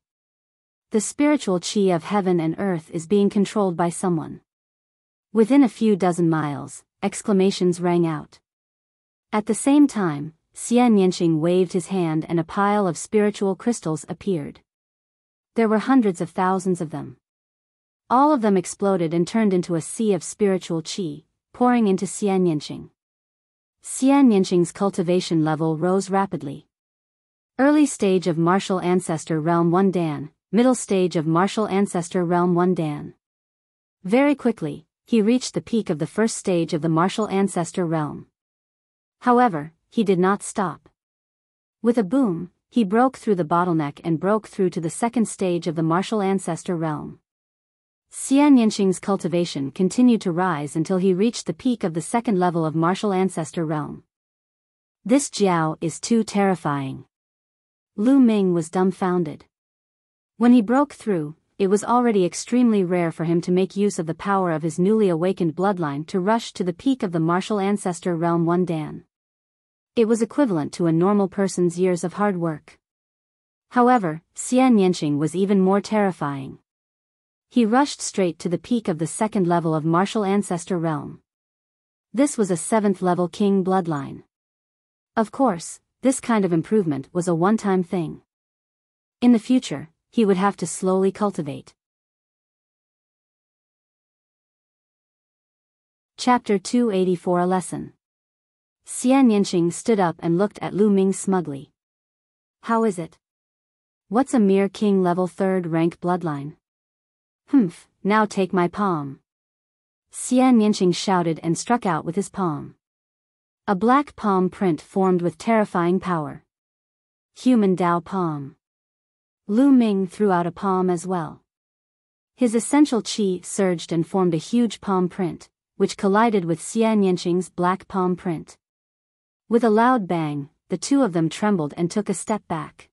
Speaker 1: The spiritual qi of heaven and earth is being controlled by someone. Within a few dozen miles, exclamations rang out. At the same time, Xian Yanqing waved his hand and a pile of spiritual crystals appeared. There were hundreds of thousands of them. All of them exploded and turned into a sea of spiritual qi, pouring into Xian Yanqing. Xian Yanqing's cultivation level rose rapidly. Early stage of Martial Ancestor Realm 1 Dan, middle stage of Martial Ancestor Realm 1 Dan. Very quickly, he reached the peak of the first stage of the Martial Ancestor Realm. However, he did not stop. With a boom, he broke through the bottleneck and broke through to the second stage of the Martial Ancestor Realm. Xian Yanqing's cultivation continued to rise until he reached the peak of the second level of Martial Ancestor Realm. This Biyao is too terrifying. Lu Ming was dumbfounded. When he broke through, it was already extremely rare for him to make use of the power of his newly awakened bloodline to rush to the peak of the Martial Ancestor Realm 1 Dan. It was equivalent to a normal person's years of hard work. However, Xian Yanqing was even more terrifying. He rushed straight to the peak of the second level of Martial Ancestor Realm. This was a 7th-level king bloodline. Of course, this kind of improvement was a one-time thing. In the future, he would have to slowly cultivate. Chapter 284 A Lesson. Xian Yanqing stood up and looked at Lu Ming smugly. How is it? What's a mere king level 3rd rank bloodline? Humph, now take my palm. Xian Yanqing shouted and struck out with his palm. A black palm print formed with terrifying power. Human Dao palm. Lu Ming threw out a palm as well. His essential qi surged and formed a huge palm print, which collided with Xian Yanqing's black palm print. With a loud bang, the two of them trembled and took a step back.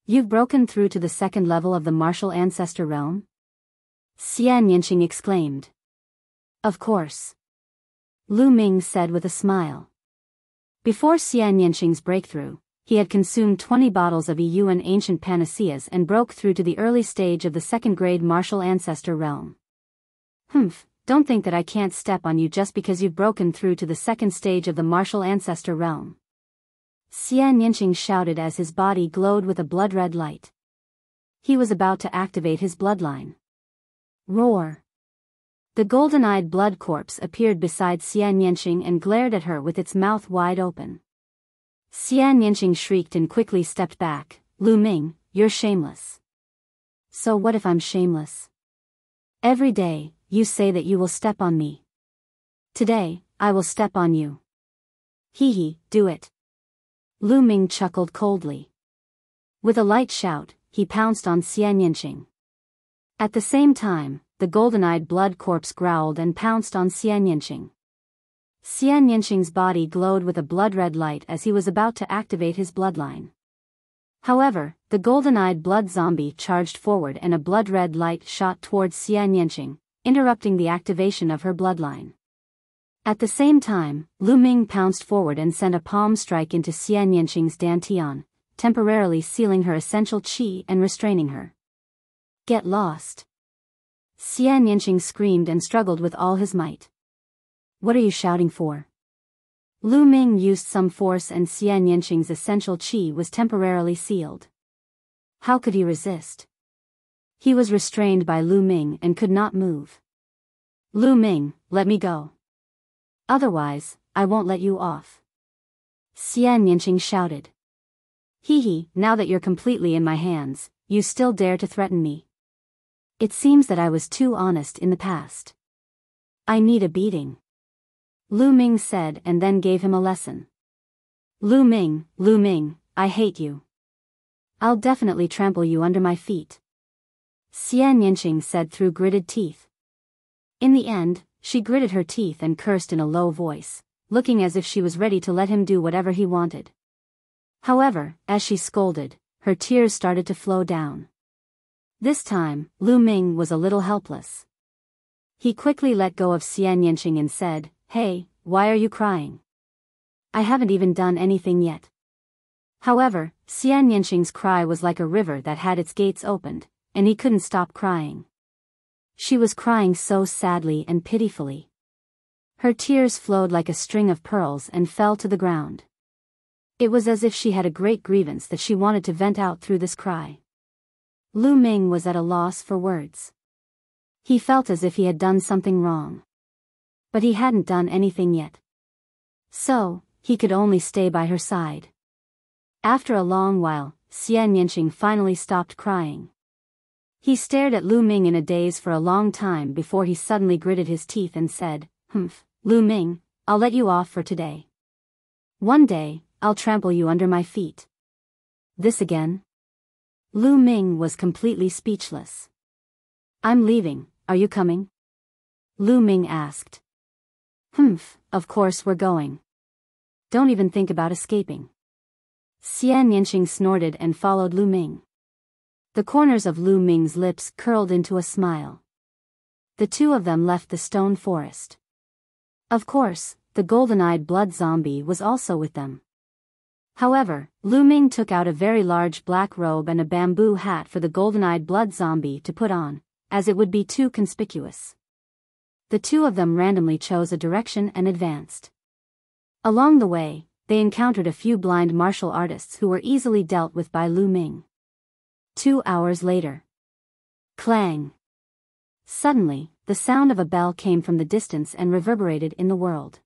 Speaker 1: You've broken through to the second level of the Martial Ancestor Realm? Xian Yanqing exclaimed. Of course. Lu Ming said with a smile. Before Xian Yanqing's breakthrough, he had consumed 20 bottles of Yuan ancient panaceas and broke through to the early stage of the second-grade Martial Ancestor Realm. Humph, don't think that I can't step on you just because you've broken through to the second stage of the Martial Ancestor Realm. Xian Yanqing shouted as his body glowed with a blood-red light. He was about to activate his bloodline. Roar! The golden-eyed blood corpse appeared beside Xian Yanqing and glared at her with its mouth wide open. Xian Yanqing shrieked and quickly stepped back. Lu Ming, you're shameless. So what if I'm shameless? Every day, you say that you will step on me. Today, I will step on you. Hee, do it. Lu Ming chuckled coldly. With a light shout, he pounced on Xian Yanqing. At the same time, the golden-eyed blood corpse growled and pounced on Xian Yanqing. Xian Yanqing's body glowed with a blood-red light as he was about to activate his bloodline. However, the golden-eyed blood zombie charged forward and a blood-red light shot towards Xian Yanqing, interrupting the activation of her bloodline. At the same time, Lu Ming pounced forward and sent a palm strike into Xian Yanqing's dantian, temporarily sealing her essential qi and restraining her. Get lost! Xian Yanqing screamed and struggled with all his might. What are you shouting for? Lu Ming used some force and Xian Yanqing's essential qi was temporarily sealed. How could he resist? He was restrained by Lu Ming and could not move. Lu Ming, let me go. Otherwise, I won't let you off. Xian Yanqing shouted. Hee, now that you're completely in my hands, you still dare to threaten me? It seems that I was too honest in the past. I need a beating. Lu Ming said and then gave him a lesson. Lu Ming, I hate you. I'll definitely trample you under my feet. Xian Yanqing said through gritted teeth. In the end, she gritted her teeth and cursed in a low voice, looking as if she was ready to let him do whatever he wanted. However, as she scolded, her tears started to flow down. This time, Lu Ming was a little helpless. He quickly let go of Xian Yanqing and said, "Hey, why are you crying? I haven't even done anything yet." However, Xian Yanqing's cry was like a river that had its gates opened, and he couldn't stop crying. She was crying so sadly and pitifully. Her tears flowed like a string of pearls and fell to the ground. It was as if she had a great grievance that she wanted to vent out through this cry. Lu Ming was at a loss for words. He felt as if he had done something wrong. But he hadn't done anything yet. So, he could only stay by her side. After a long while, Xian Yanqing finally stopped crying. He stared at Lu Ming in a daze for a long time before he suddenly gritted his teeth and said, "Humph, Lu Ming, I'll let you off for today. One day, I'll trample you under my feet." This again? Lu Ming was completely speechless. "I'm leaving, are you coming?" Lu Ming asked. "Humph, of course we're going. Don't even think about escaping." Xian Yanqing snorted and followed Lu Ming. The corners of Lu Ming's lips curled into a smile. The two of them left the stone forest. Of course, the golden-eyed blood zombie was also with them. However, Lu Ming took out a very large black robe and a bamboo hat for the golden-eyed blood zombie to put on, as it would be too conspicuous. The two of them randomly chose a direction and advanced. Along the way, they encountered a few blind martial artists who were easily dealt with by Lu Ming. 2 hours later. Clang! Suddenly, the sound of a bell came from the distance and reverberated in the world.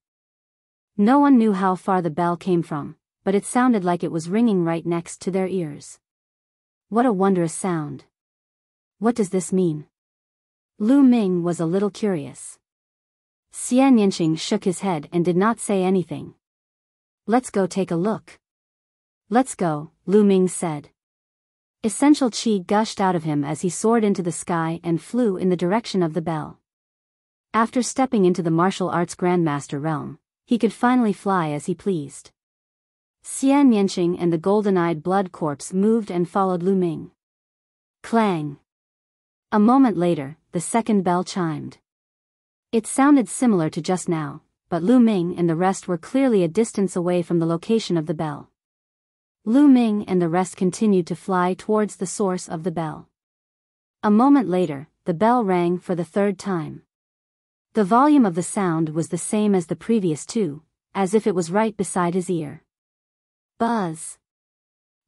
Speaker 1: No one knew how far the bell came from, but it sounded like it was ringing right next to their ears. What a wondrous sound! What does this mean? Lu Ming was a little curious. Xian Yanqing shook his head and did not say anything. "Let's go take a look." "Let's go," Lu Ming said. Essential qi gushed out of him as he soared into the sky and flew in the direction of the bell. After stepping into the martial arts grandmaster realm, he could finally fly as he pleased. Xian Yanqing and the golden-eyed blood corpse moved and followed Lu Ming. Clang! A moment later, the second bell chimed. It sounded similar to just now, but Lu Ming and the rest were clearly a distance away from the location of the bell. Lu Ming and the rest continued to fly towards the source of the bell. A moment later, the bell rang for the third time. The volume of the sound was the same as the previous two, as if it was right beside his ear. Buzz.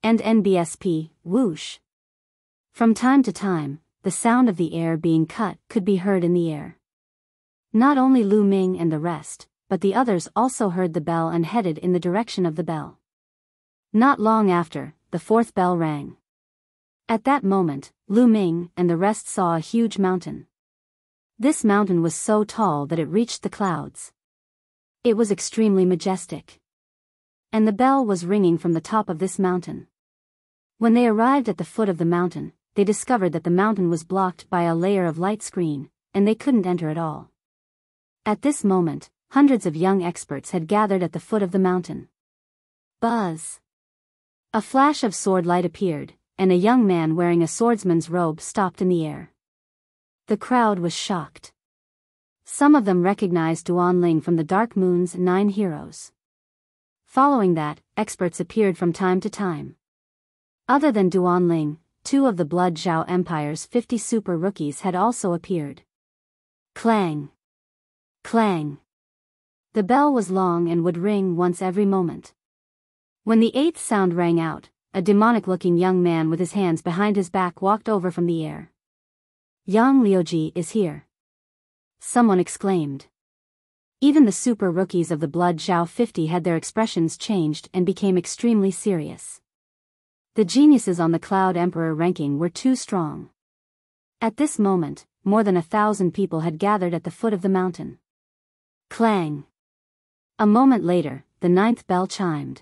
Speaker 1: And NBSP, whoosh. From time to time, the sound of the air being cut could be heard in the air. Not only Lu Ming and the rest, but the others also heard the bell and headed in the direction of the bell. Not long after, the fourth bell rang. At that moment, Lu Ming and the rest saw a huge mountain. This mountain was so tall that it reached the clouds. It was extremely majestic. And the bell was ringing from the top of this mountain. When they arrived at the foot of the mountain, they discovered that the mountain was blocked by a layer of light screen, and they couldn't enter at all. At this moment, hundreds of young experts had gathered at the foot of the mountain. Buzz! A flash of sword light appeared, and a young man wearing a swordsman's robe stopped in the air. The crowd was shocked. Some of them recognized Duanling from the Dark Moon's 9 heroes. Following that, experts appeared from time to time. Other than Duanling, 2 of the Blood Zhao Empire's 50 super rookies had also appeared. Clang! Clang! The bell was long and would ring once every moment. When the 8th sound rang out, a demonic-looking young man with his hands behind his back walked over from the air. "Yang Liuji is here," someone exclaimed. Even the super rookies of the Blood Zhao 50 had their expressions changed and became extremely serious. The geniuses on the Cloud Emperor ranking were too strong. At this moment, more than 1,000 people had gathered at the foot of the mountain. Clang! A moment later, the 9th bell chimed.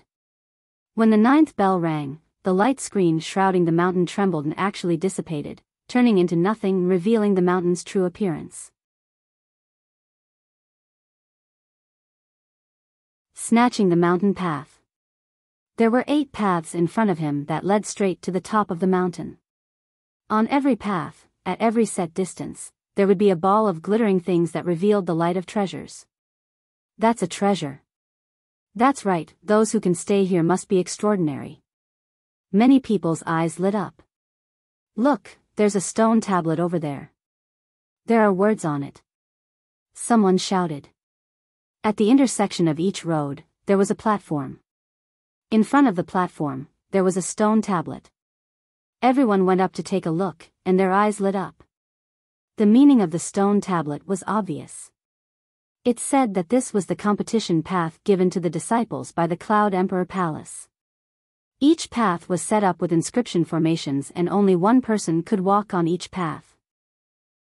Speaker 1: When the 9th bell rang, the light screen shrouding the mountain trembled and actually dissipated, turning into nothing, revealing the mountain's true appearance. Snatching the mountain path. There were 8 paths in front of him that led straight to the top of the mountain. On every path, at every set distance, there would be a ball of glittering things that revealed the light of treasures. That's a treasure. That's right, those who can stay here must be extraordinary. Many people's eyes lit up. Look, there's a stone tablet over there. There are words on it. Someone shouted. At the intersection of each road, there was a platform. In front of the platform, there was a stone tablet. Everyone went up to take a look, and their eyes lit up. The meaning of the stone tablet was obvious. It said that this was the competition path given to the disciples by the Cloud Emperor Palace. Each path was set up with inscription formations and only one person could walk on each path.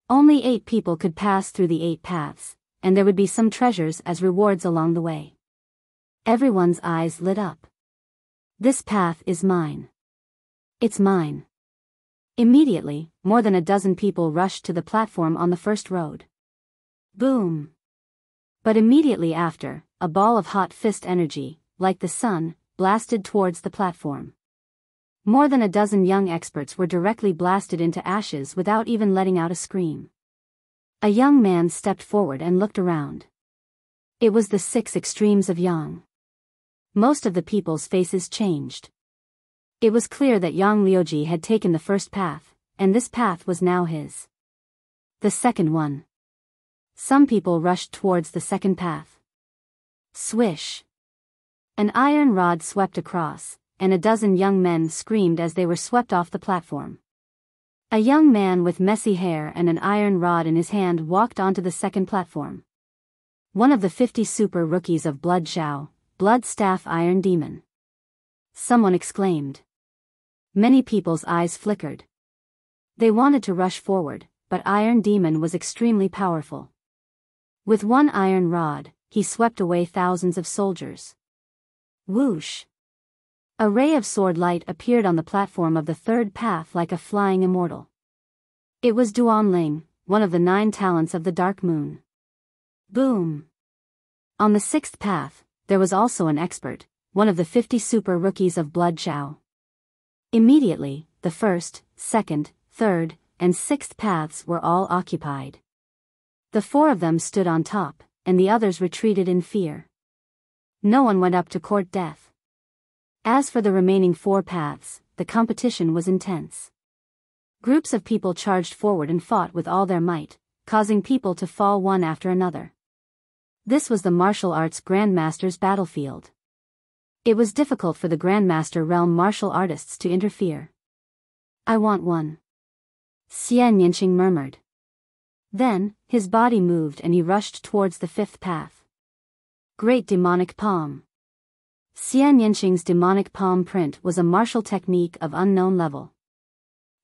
Speaker 1: Only 8 people could pass through the 8 paths, and there would be some treasures as rewards along the way. Everyone's eyes lit up. This path is mine. It's mine. Immediately, more than a dozen people rushed to the platform on the first road. Boom! But immediately after, a ball of hot fist energy, like the sun, blasted towards the platform. More than a dozen young experts were directly blasted into ashes without even letting out a scream. A young man stepped forward and looked around. It was the 6 extremes of Yang. Most of the people's faces changed. It was clear that Yang Liuji had taken the first path, and this path was now his. The second one. Some people rushed towards the second path. Swish! An iron rod swept across, and a dozen young men screamed as they were swept off the platform. A young man with messy hair and an iron rod in his hand walked onto the second platform. One of the 50 super rookies of Blood Zhao, Blood Staff Iron Demon. Someone exclaimed. Many people's eyes flickered. They wanted to rush forward, but Iron Demon was extremely powerful. With one iron rod, he swept away thousands of soldiers. Whoosh! A ray of sword light appeared on the platform of the third path like a flying immortal. It was Duanling, one of the 9 talents of the Dark Moon. Boom! On the 6th path, there was also an expert, one of the 50 super rookies of Blood Zhao. Immediately, the 1st, 2nd, 3rd, and 6th paths were all occupied. The 4 of them stood on top, and the others retreated in fear. No one went up to court death. As for the remaining 4 paths, the competition was intense. Groups of people charged forward and fought with all their might, causing people to fall one after another. This was the martial arts Grandmaster's battlefield. It was difficult for the Grandmaster realm martial artists to interfere. I want one. Xian Yinqing murmured. Then, his body moved and he rushed towards the 5th path. Great Demonic Palm. Xian Yinqing's demonic palm print was a martial technique of unknown level.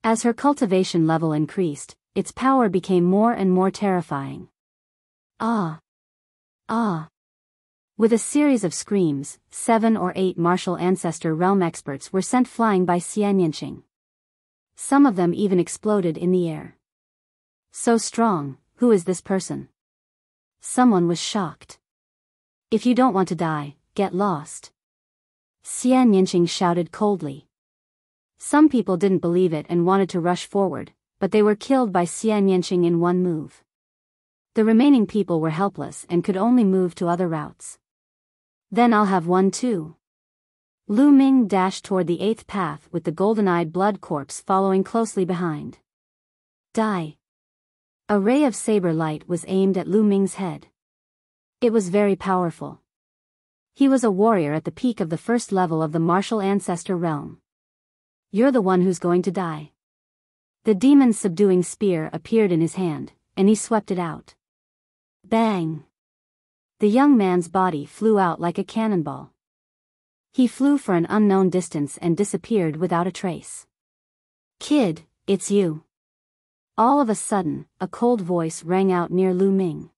Speaker 1: As her cultivation level increased, its power became more and more terrifying. Ah! Ah! With a series of screams, 7 or 8 martial ancestor realm experts were sent flying by Xian Yinqing. Some of them even exploded in the air. So strong, who is this person? Someone was shocked. If you don't want to die, get lost. Xian Yinqing shouted coldly. Some people didn't believe it and wanted to rush forward, but they were killed by Xian Yinqing in one move. The remaining people were helpless and could only move to other routes. Then I'll have one too. Lu Ming dashed toward the 8th path with the golden-eyed blood corpse following closely behind. Die. A ray of saber light was aimed at Lu Ming's head. It was very powerful. He was a warrior at the peak of the 1st level of the martial ancestor realm. You're the one who's going to die. The demon's subduing spear appeared in his hand, and he swept it out. Bang! The young man's body flew out like a cannonball. He flew for an unknown distance and disappeared without a trace. "Kid, it's you." All of a sudden, a cold voice rang out near Lu Ming.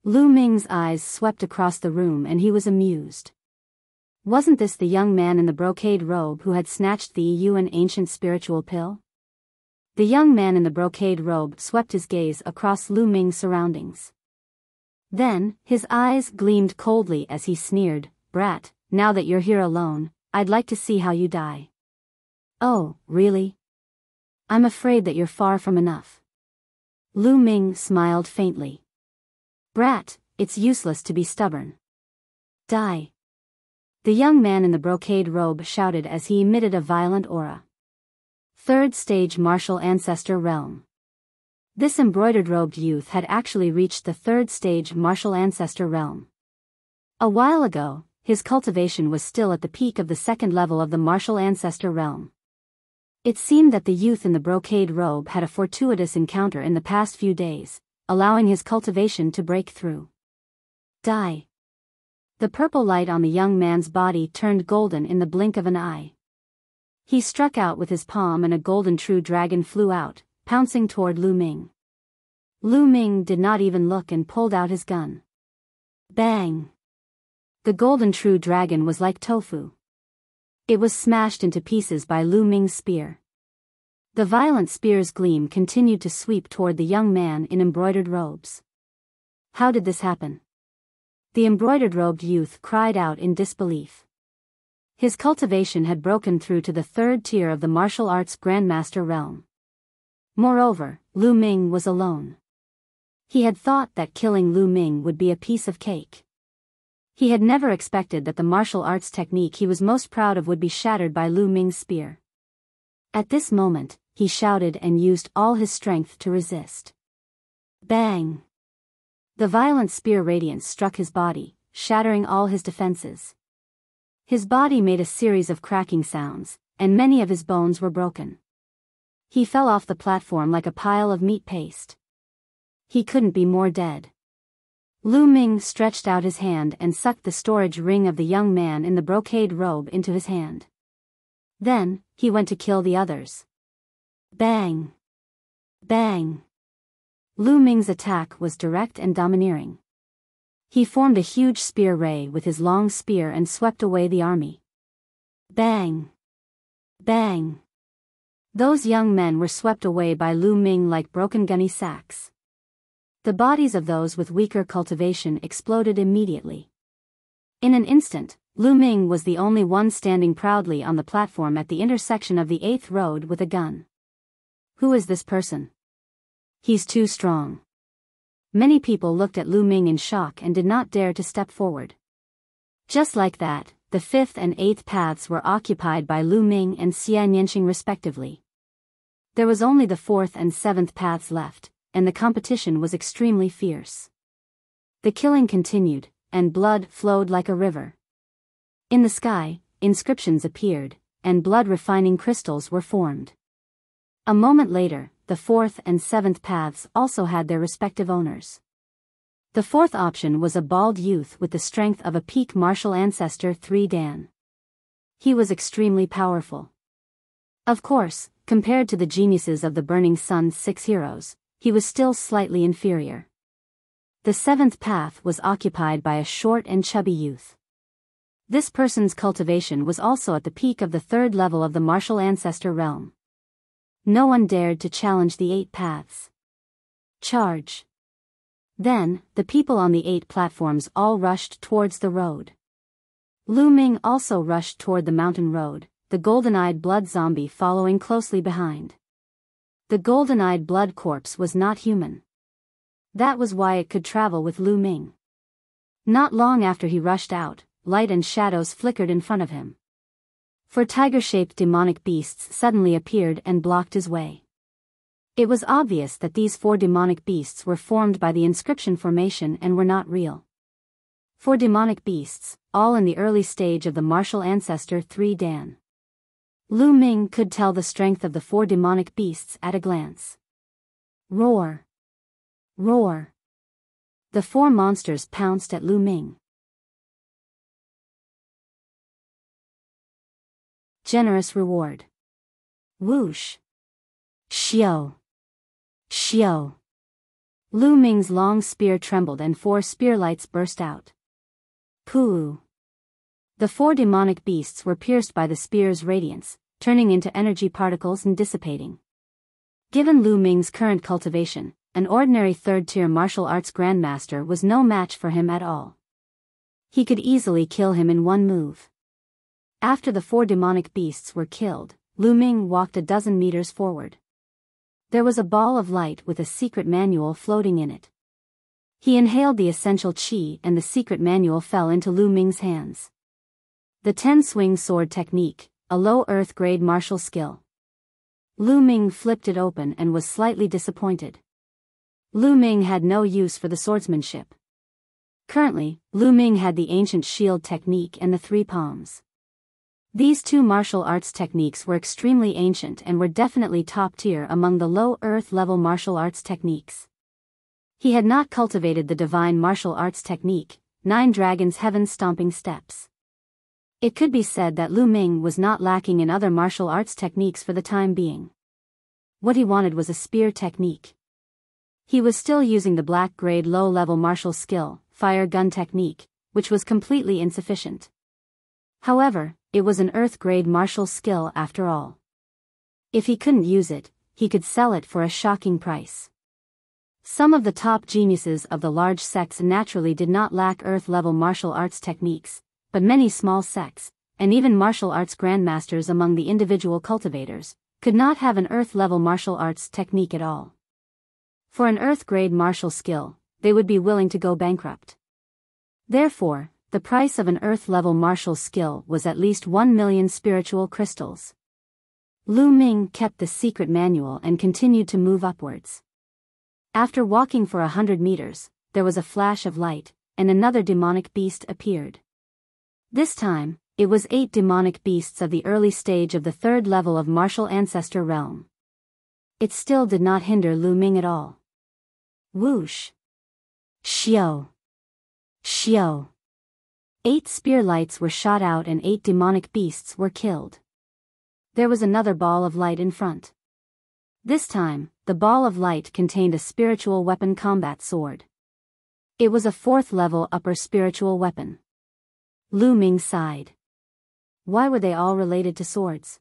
Speaker 1: Lu Ming's eyes swept across the room and he was amused. Wasn't this the young man in the brocade robe who had snatched the an ancient spiritual pill? The young man in the brocade robe swept his gaze across Lu Ming's surroundings. Then, his eyes gleamed coldly as he sneered, "Brat, now that you're here alone, I'd like to see how you die." "Oh, really? I'm afraid that you're far from enough." Lu Ming smiled faintly. "Brat, it's useless to be stubborn. Die." The young man in the brocade robe shouted as he emitted a violent aura. Third stage martial ancestor realm. This embroidered robed youth had actually reached the third stage martial ancestor realm. A while ago, his cultivation was still at the peak of the second level of the martial ancestor realm. It seemed that the youth in the brocade robe had a fortuitous encounter in the past few days, allowing his cultivation to break through. Die. The purple light on the young man's body turned golden in the blink of an eye. He struck out with his palm and a golden true dragon flew out, pouncing toward Lu Ming. Lu Ming did not even look and pulled out his gun. Bang! The golden true dragon was like tofu. It was smashed into pieces by Lu Ming's spear. The violent spear's gleam continued to sweep toward the young man in embroidered robes. How did this happen? The embroidered robed youth cried out in disbelief. His cultivation had broken through to the third tier of the martial arts grandmaster realm. Moreover, Lu Ming was alone. He had thought that killing Lu Ming would be a piece of cake. He had never expected that the martial arts technique he was most proud of would be shattered by Lu Ming's spear. At this moment, he shouted and used all his strength to resist. Bang! The violent spear radiance struck his body, shattering all his defenses. His body made a series of cracking sounds, and many of his bones were broken. He fell off the platform like a pile of meat paste. He couldn't be more dead. Lu Ming stretched out his hand and sucked the storage ring of the young man in the brocade robe into his hand. Then, he went to kill the others. Bang! Bang! Lu Ming's attack was direct and domineering. He formed a huge spear ray with his long spear and swept away the army. Bang! Bang! Those young men were swept away by Lu Ming like broken gunny sacks. The bodies of those with weaker cultivation exploded immediately. In an instant, Lu Ming was the only one standing proudly on the platform at the intersection of the 8th road with a gun. Who is this person? He's too strong. Many people looked at Lu Ming in shock and did not dare to step forward. Just like that, the 5th and 8th paths were occupied by Lu Ming and Xia Nianxing respectively. There was only the 4th and 7th paths left, and the competition was extremely fierce. The killing continued, and blood flowed like a river. In the sky, inscriptions appeared, and blood-refining crystals were formed. A moment later, the 4th and 7th paths also had their respective owners. The 4th option was a bald youth with the strength of a peak martial ancestor 3 Dan. He was extremely powerful. Of course, compared to the geniuses of the Burning Sun's 6 heroes, he was still slightly inferior. The 7th path was occupied by a short and chubby youth. This person's cultivation was also at the peak of the 3rd level of the martial ancestor realm. No one dared to challenge the 8 paths. Charge! Then, the people on the 8 platforms all rushed towards the road. Lu Ming also rushed toward the mountain road, the golden-eyed blood zombie following closely behind. The golden-eyed blood corpse was not human. That was why it could travel with Lu Ming. Not long after he rushed out, light and shadows flickered in front of him. 4 tiger-shaped demonic beasts suddenly appeared and blocked his way. It was obvious that these 4 demonic beasts were formed by the inscription formation and were not real. 4 demonic beasts, all in the early stage of the martial ancestor 3 Dan. Lu Ming could tell the strength of the 4 demonic beasts at a glance. Roar! Roar! The 4 monsters pounced at Lu Ming. generous reward. Whoosh! Xiao! Xiao! Lu Ming's long spear trembled and 4 spear lights burst out. Pooh! The 4 demonic beasts were pierced by the spear's radiance, turning into energy particles and dissipating. Given Lu Ming's current cultivation, an ordinary third-tier martial arts grandmaster was no match for him at all. He could easily kill him in one move. After the 4 demonic beasts were killed, Lu Ming walked a dozen meters forward. There was a ball of light with a secret manual floating in it. He inhaled the essential qi and the secret manual fell into Lu Ming's hands. The 10-swing sword technique, a low earth-grade martial skill. Lu Ming flipped it open and was slightly disappointed. Lu Ming had no use for the swordsmanship. Currently, Lu Ming had the ancient shield technique and the 3 palms. These 2 martial arts techniques were extremely ancient and were definitely top tier among the low earth level martial arts techniques. He had not cultivated the divine martial arts technique, 9 dragons heaven stomping steps. It could be said that Lu Ming was not lacking in other martial arts techniques for the time being. What he wanted was a spear technique. He was still using the black grade low level martial skill, fire gun technique, which was completely insufficient. However, it was an earth-grade martial skill after all. If he couldn't use it, he could sell it for a shocking price. Some of the top geniuses of the large sects naturally did not lack earth-level martial arts techniques, but many small sects, and even martial arts grandmasters among the individual cultivators, could not have an earth-level martial arts technique at all. For an earth-grade martial skill, they would be willing to go bankrupt. Therefore, the price of an earth-level martial skill was at least 1 million spiritual crystals. Lu Ming kept the secret manual and continued to move upwards. After walking for 100 meters, there was a flash of light, and another demonic beast appeared. This time, it was 8 demonic beasts of the early stage of the 3rd level of martial ancestor realm. It still did not hinder Lu Ming at all. Whoosh! Xiao! Xiao! 8 spear lights were shot out and 8 demonic beasts were killed. There was another ball of light in front. This time, the ball of light contained a spiritual weapon combat sword. It was a 4th level upper spiritual weapon. Lu Ming sighed. Why were they all related to swords?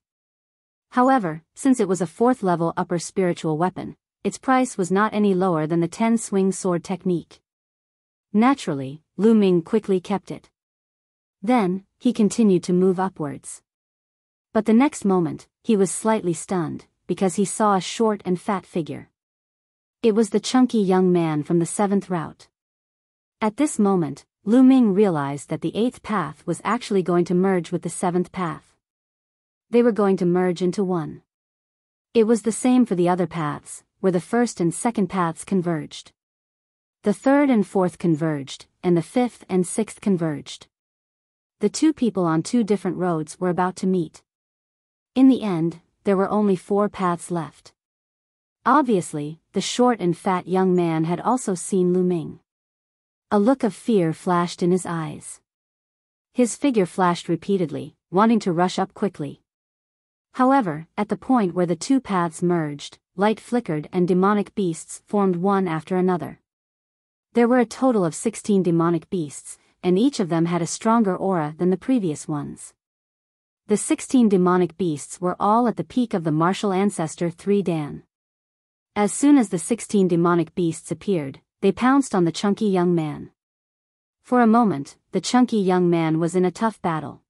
Speaker 1: However, since it was a 4th level upper spiritual weapon, its price was not any lower than the 10-swing sword technique. Naturally, Lu Ming quickly kept it. Then, he continued to move upwards. But the next moment, he was slightly stunned, because he saw a short and fat figure. It was the chunky young man from the 7th route. At this moment, Lu Ming realized that the 8th path was actually going to merge with the 7th path. They were going to merge into one. It was the same for the other paths, where the 1st and 2nd paths converged. The 3rd and 4th converged, and the 5th and 6th converged. The 2 people on 2 different roads were about to meet. In the end, there were only 4 paths left. Obviously, the short and fat young man had also seen Lu Ming. A look of fear flashed in his eyes. His figure flashed repeatedly, wanting to rush up quickly. However, at the point where the 2 paths merged, light flickered and demonic beasts formed one after another. There were a total of 16 demonic beasts, and each of them had a stronger aura than the previous ones. The 16 demonic beasts were all at the peak of the martial ancestor 3 Dan. As soon as the 16 demonic beasts appeared, they pounced on the chunky young man. For a moment, the chunky young man was in a tough battle.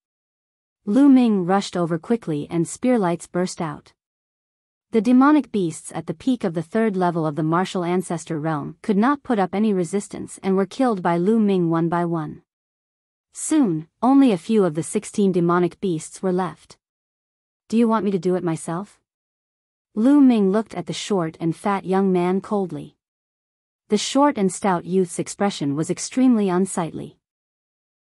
Speaker 1: Lu Ming rushed over quickly and spear lights burst out. The demonic beasts at the peak of the 3rd level of the martial ancestor realm could not put up any resistance and were killed by Lu Ming one by one. Soon, only a few of the 16 demonic beasts were left. Do you want me to do it myself? Lu Ming looked at the short and fat young man coldly. The short and stout youth's expression was extremely unsightly.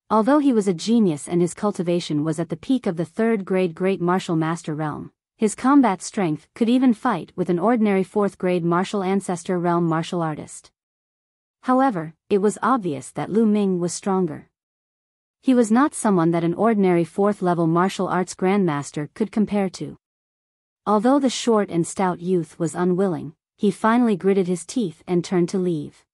Speaker 1: Although he was a genius and his cultivation was at the peak of the 3rd grade great martial master realm, his combat strength could even fight with an ordinary 4th grade martial ancestor realm martial artist. However, it was obvious that Lu Ming was stronger. He was not someone that an ordinary 4th-level martial arts grandmaster could compare to. Although the short and stout youth was unwilling, he finally gritted his teeth and turned to leave.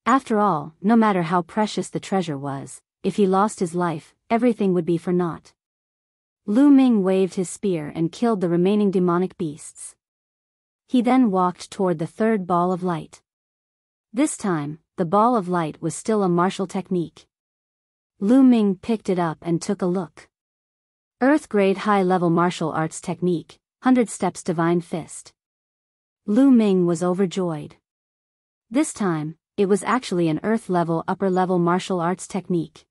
Speaker 1: After all, no matter how precious the treasure was, if he lost his life, everything would be for naught. Lu Ming waved his spear and killed the remaining demonic beasts. He then walked toward the third ball of light. This time, the ball of light was still a martial technique. Lu Ming picked it up and took a look. Earth-grade high-level martial arts technique, 100 steps divine fist. Lu Ming was overjoyed. This time, it was actually an earth-level upper-level martial arts technique.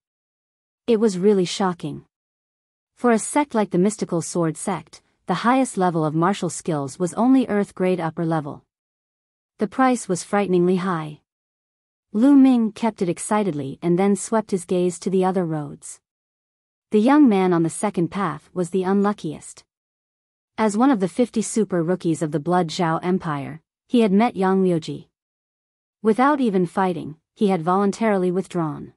Speaker 1: It was really shocking. For a sect like the mystical sword sect, the highest level of martial skills was only earth-grade upper level. The price was frighteningly high. Lu Ming kept it excitedly and then swept his gaze to the other roads. The young man on the second path was the unluckiest. As one of the 50 super rookies of the Blood Zhao Empire, he had met Yang Liuji. Without even fighting, he had voluntarily withdrawn.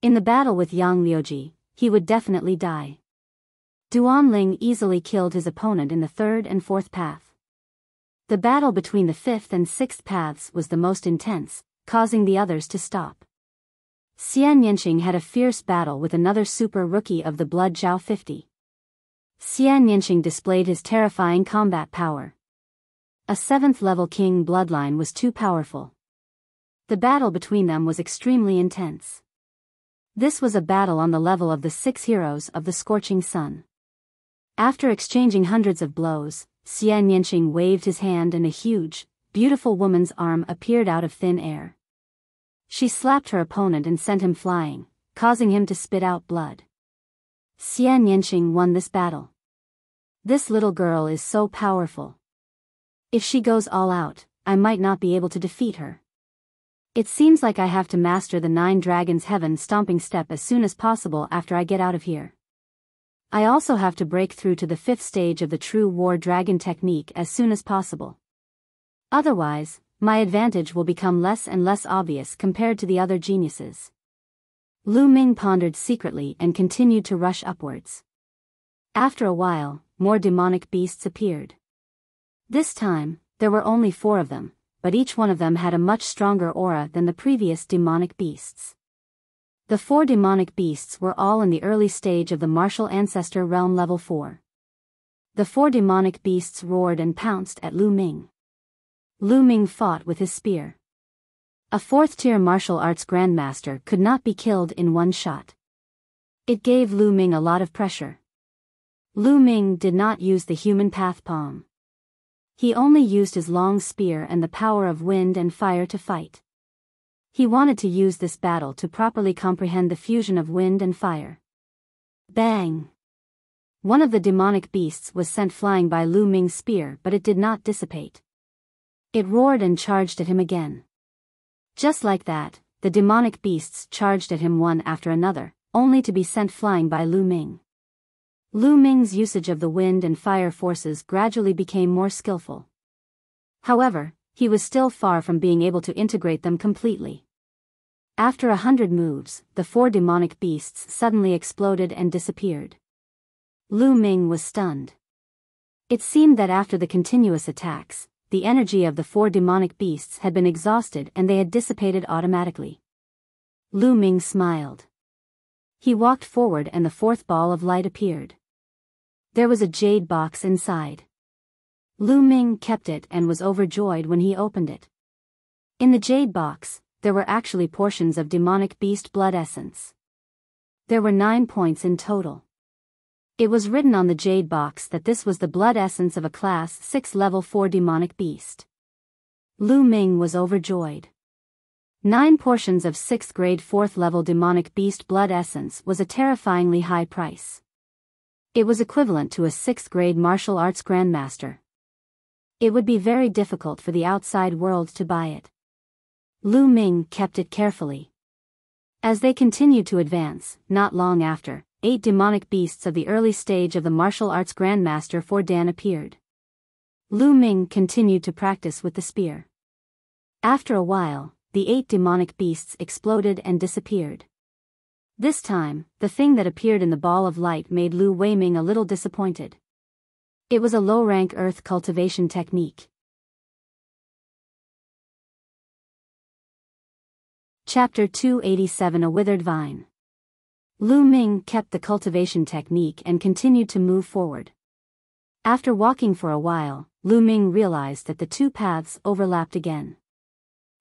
Speaker 1: In the battle with Yang Liuji, he would definitely die. Duan Ling easily killed his opponent in the 3rd and 4th path. The battle between the 5th and 6th paths was the most intense, causing the others to stop. Xian Yanqing had a fierce battle with another super rookie of the Blood Zhao 50. Xian Yanqing displayed his terrifying combat power. A 7th-level king bloodline was too powerful. The battle between them was extremely intense. This was a battle on the level of the 6 heroes of the Scorching Sun. After exchanging hundreds of blows, Xian Yanqing waved his hand and a huge, beautiful woman's arm appeared out of thin air. She slapped her opponent and sent him flying, causing him to spit out blood. Xian Yanqing won this battle. This little girl is so powerful. If she goes all out, I might not be able to defeat her. It seems like I have to master the 9 Dragons Heaven stomping step as soon as possible after I get out of here. I also have to break through to the 5th stage of the True War Dragon technique as soon as possible. Otherwise, my advantage will become less and less obvious compared to the other geniuses. Lu Ming pondered secretly and continued to rush upwards. After a while, more demonic beasts appeared. This time, there were only 4 of them, but each one of them had a much stronger aura than the previous demonic beasts. The 4 demonic beasts were all in the early stage of the martial ancestor realm level 4. The 4 demonic beasts roared and pounced at Lu Ming. Lu Ming fought with his spear. A 4th-tier martial arts grandmaster could not be killed in one shot. It gave Lu Ming a lot of pressure. Lu Ming did not use the human path palm. He only used his long spear and the power of wind and fire to fight. He wanted to use this battle to properly comprehend the fusion of wind and fire. Bang! One of the demonic beasts was sent flying by Lu Ming's spear, but it did not dissipate. It roared and charged at him again. Just like that, the demonic beasts charged at him one after another, only to be sent flying by Lu Ming. Lu Ming's usage of the wind and fire forces gradually became more skillful. However, he was still far from being able to integrate them completely. After 100 moves, the 4 demonic beasts suddenly exploded and disappeared. Lu Ming was stunned. It seemed that after the continuous attacks, the energy of the 4 demonic beasts had been exhausted and they had dissipated automatically. Lu Ming smiled. He walked forward and the 4th ball of light appeared. There was a jade box inside. Lu Ming kept it and was overjoyed when he opened it. In the jade box, there were actually portions of demonic beast blood essence. There were 9 points in total. It was written on the jade box that this was the blood essence of a class 6 level 4 demonic beast. Lu Ming was overjoyed. 9 portions of 6th grade 4th level demonic beast blood essence was a terrifyingly high price. It was equivalent to a 6th grade martial arts grandmaster. It would be very difficult for the outside world to buy it. Lu Ming kept it carefully. As they continued to advance, not long after, 8 demonic beasts of the early stage of the martial arts grandmaster for Dan appeared. Lu Ming continued to practice with the spear. After a while, the 8 demonic beasts exploded and disappeared. This time, the thing that appeared in the ball of light made Lu Weiming a little disappointed. It was a low-rank earth cultivation technique. Chapter 287 A Withered Vine. Lu Ming kept the cultivation technique and continued to move forward. After walking for a while, Lu Ming realized that the two paths overlapped again.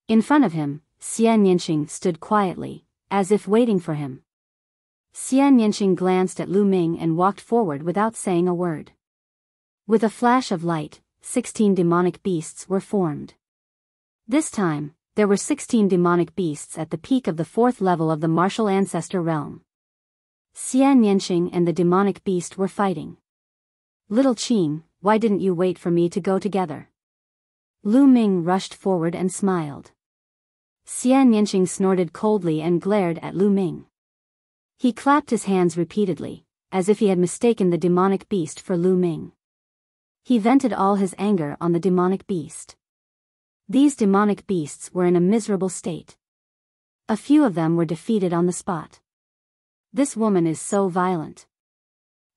Speaker 1: In front of him, Xian Yanqing stood quietly, as if waiting for him. Xian Yanqing glanced at Lu Ming and walked forward without saying a word. With a flash of light, 16 demonic beasts were formed. This time, there were 16 demonic beasts at the peak of the 4th level of the martial ancestor realm. Xian Yanqing and the demonic beast were fighting. Little Qing, why didn't you wait for me to go together? Lu Ming rushed forward and smiled. Xian Yanqing snorted coldly and glared at Lu Ming. He clapped his hands repeatedly, as if he had mistaken the demonic beast for Lu Ming. He vented all his anger on the demonic beast. These demonic beasts were in a miserable state. A few of them were defeated on the spot. This woman is so violent.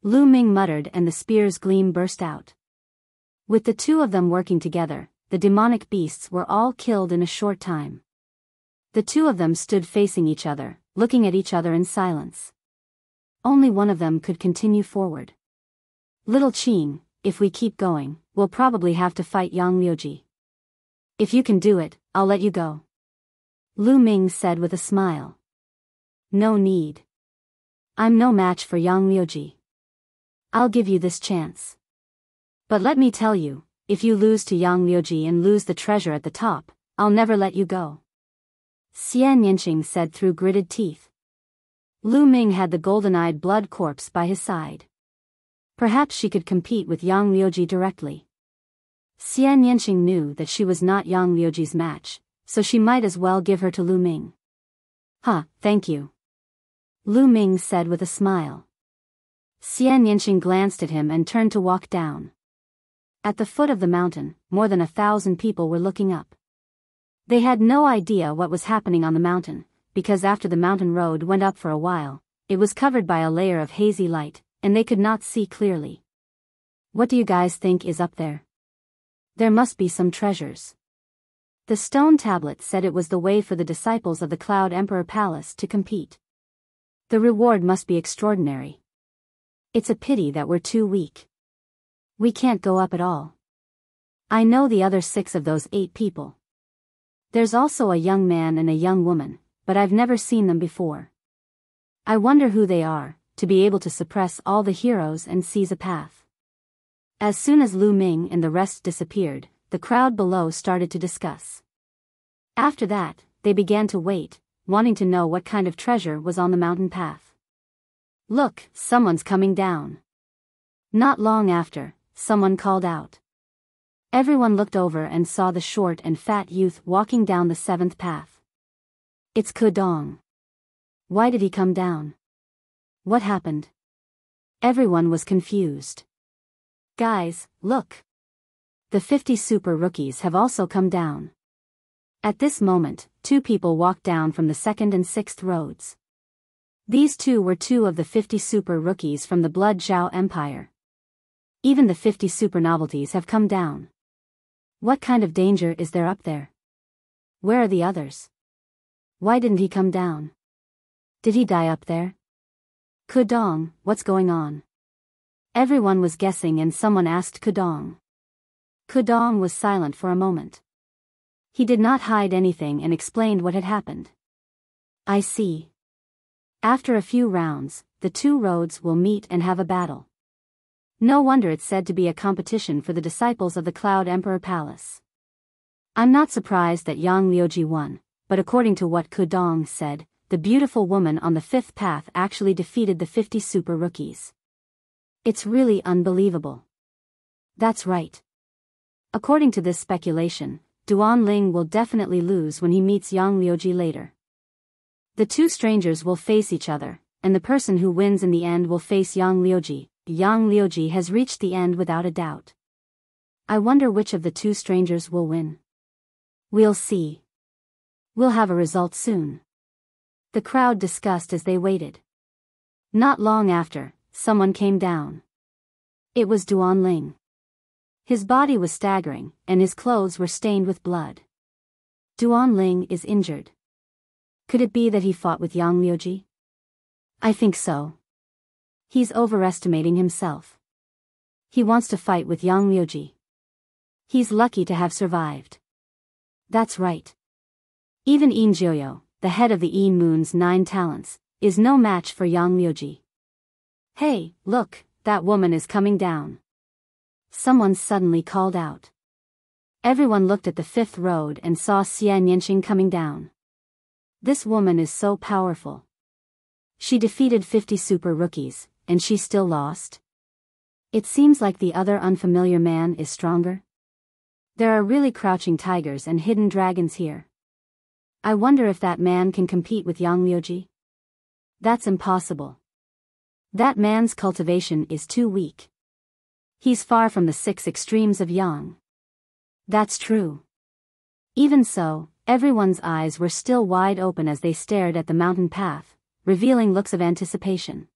Speaker 1: Lu Ming muttered and the spear's gleam burst out. With the two of them working together, the demonic beasts were all killed in a short time. The two of them stood facing each other, looking at each other in silence. Only one of them could continue forward. Little Qing, if we keep going, we'll probably have to fight Yang Liuji. If you can do it, I'll let you go. Lu Ming said with a smile. No need. I'm no match for Yang Liuji. I'll give you this chance. But let me tell you, if you lose to Yang Liuji and lose the treasure at the top, I'll never let you go. Xian Yanqing said through gritted teeth. Lu Ming had the golden-eyed blood corpse by his side. Perhaps she could compete with Yang Liuji directly. Xian Yanqing knew that she was not Yang Liuji's match, so she might as well give her to Lu Ming. Thank you. Lu Ming said with a smile. Xian Yanqing glanced at him and turned to walk down. At the foot of the mountain, more than 1,000 people were looking up. They had no idea what was happening on the mountain, because after the mountain road went up for a while, it was covered by a layer of hazy light, and they could not see clearly. What do you guys think is up there? There must be some treasures. The stone tablet said it was the way for the disciples of the Cloud Emperor Palace to compete. The reward must be extraordinary. It's a pity that we're too weak. We can't go up at all. I know the other 6 of those 8 people. There's also a young man and a young woman, but I've never seen them before. I wonder who they are, to be able to suppress all the heroes and seize a path. As soon as Lu Ming and the rest disappeared, the crowd below started to discuss. After that, they began to wait, wanting to know what kind of treasure was on the mountain path. Look, someone's coming down. Not long after, someone called out. Everyone looked over and saw the short and fat youth walking down the 7th path. It's Kudong. Why did he come down? What happened? Everyone was confused. Guys, look. The 50 super rookies have also come down. At this moment, 2 people walked down from the 2nd and 6th roads. These 2 were 2 of the 50 super rookies from the Blood Zhao Empire. Even the 50 super novelties have come down. What kind of danger is there up there? Where are the others? Why didn't he come down? Did he die up there? Kudong, what's going on? Everyone was guessing and someone asked Kudong. Kudong was silent for a moment. He did not hide anything and explained what had happened. I see. After a few rounds, the 2 roads will meet and have a battle. No wonder it's said to be a competition for the disciples of the Cloud Emperor Palace. I'm not surprised that Yang Liuji won, but according to what Kudong said, the beautiful woman on the 5th path actually defeated the 50 super rookies. It's really unbelievable. That's right. According to this speculation, Duan Ling will definitely lose when he meets Yang Liuji later. The 2 strangers will face each other, and the person who wins in the end will face Yang Liuji. Yang Liuji has reached the end without a doubt. I wonder which of the 2 strangers will win. We'll see. We'll have a result soon. The crowd discussed as they waited. Not long after, someone came down. It was Duanling. His body was staggering, and his clothes were stained with blood. Duanling is injured. Could it be that he fought with Yang Liuji? I think so. He's overestimating himself. He wants to fight with Yang Liuji. He's lucky to have survived. That's right. Even Yin Jiuyo, the head of the Yin Moon's 9 talents, is no match for Yang Liuji. Hey, look, that woman is coming down. Someone suddenly called out. Everyone looked at the 5th road and saw Xian Yanqing coming down. This woman is so powerful. She defeated 50 super rookies, and she still lost? It seems like the other unfamiliar man is stronger. There are really crouching tigers and hidden dragons here. I wonder if that man can compete with Yang Liuji? That's impossible. That man's cultivation is too weak. He's far from the 6 extremes of Yang. That's true. Even so, everyone's eyes were still wide open as they stared at the mountain path, revealing looks of anticipation.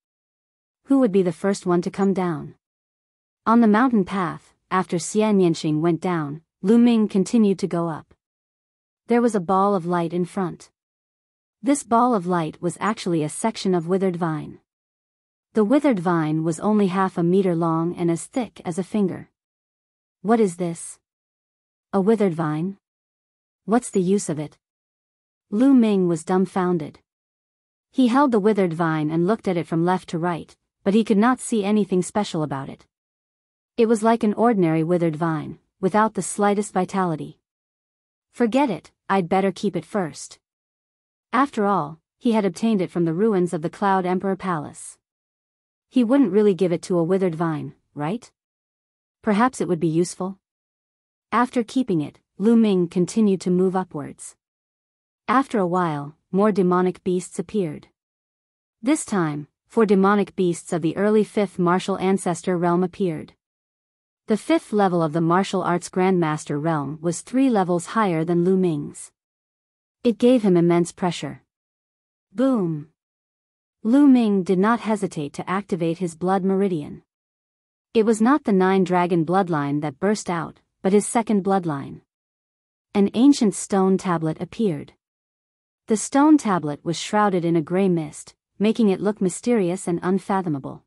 Speaker 1: Who would be the first one to come down? On the mountain path, after Xian Yanqing went down, Lu Ming continued to go up. There was a ball of light in front. This ball of light was actually a section of withered vine. The withered vine was only half a meter long and as thick as a finger. What is this? A withered vine? What's the use of it? Lu Ming was dumbfounded. He held the withered vine and looked at it from left to right, but he could not see anything special about it. It was like an ordinary withered vine, without the slightest vitality. Forget it, I'd better keep it first. After all, he had obtained it from the ruins of the Cloud Emperor Palace. He wouldn't really give it to a withered vine, right? Perhaps it would be useful. After keeping it, Lu Ming continued to move upwards. After a while, more demonic beasts appeared. This time, 4 demonic beasts of the early 5th martial ancestor realm appeared. The 5th level of the martial arts grandmaster realm was 3 levels higher than Lu Ming's. It gave him immense pressure. Boom! Lu Ming did not hesitate to activate his blood meridian. It was not the 9-dragon bloodline that burst out, but his second bloodline. An ancient stone tablet appeared. The stone tablet was shrouded in a gray mist, making it look mysterious and unfathomable.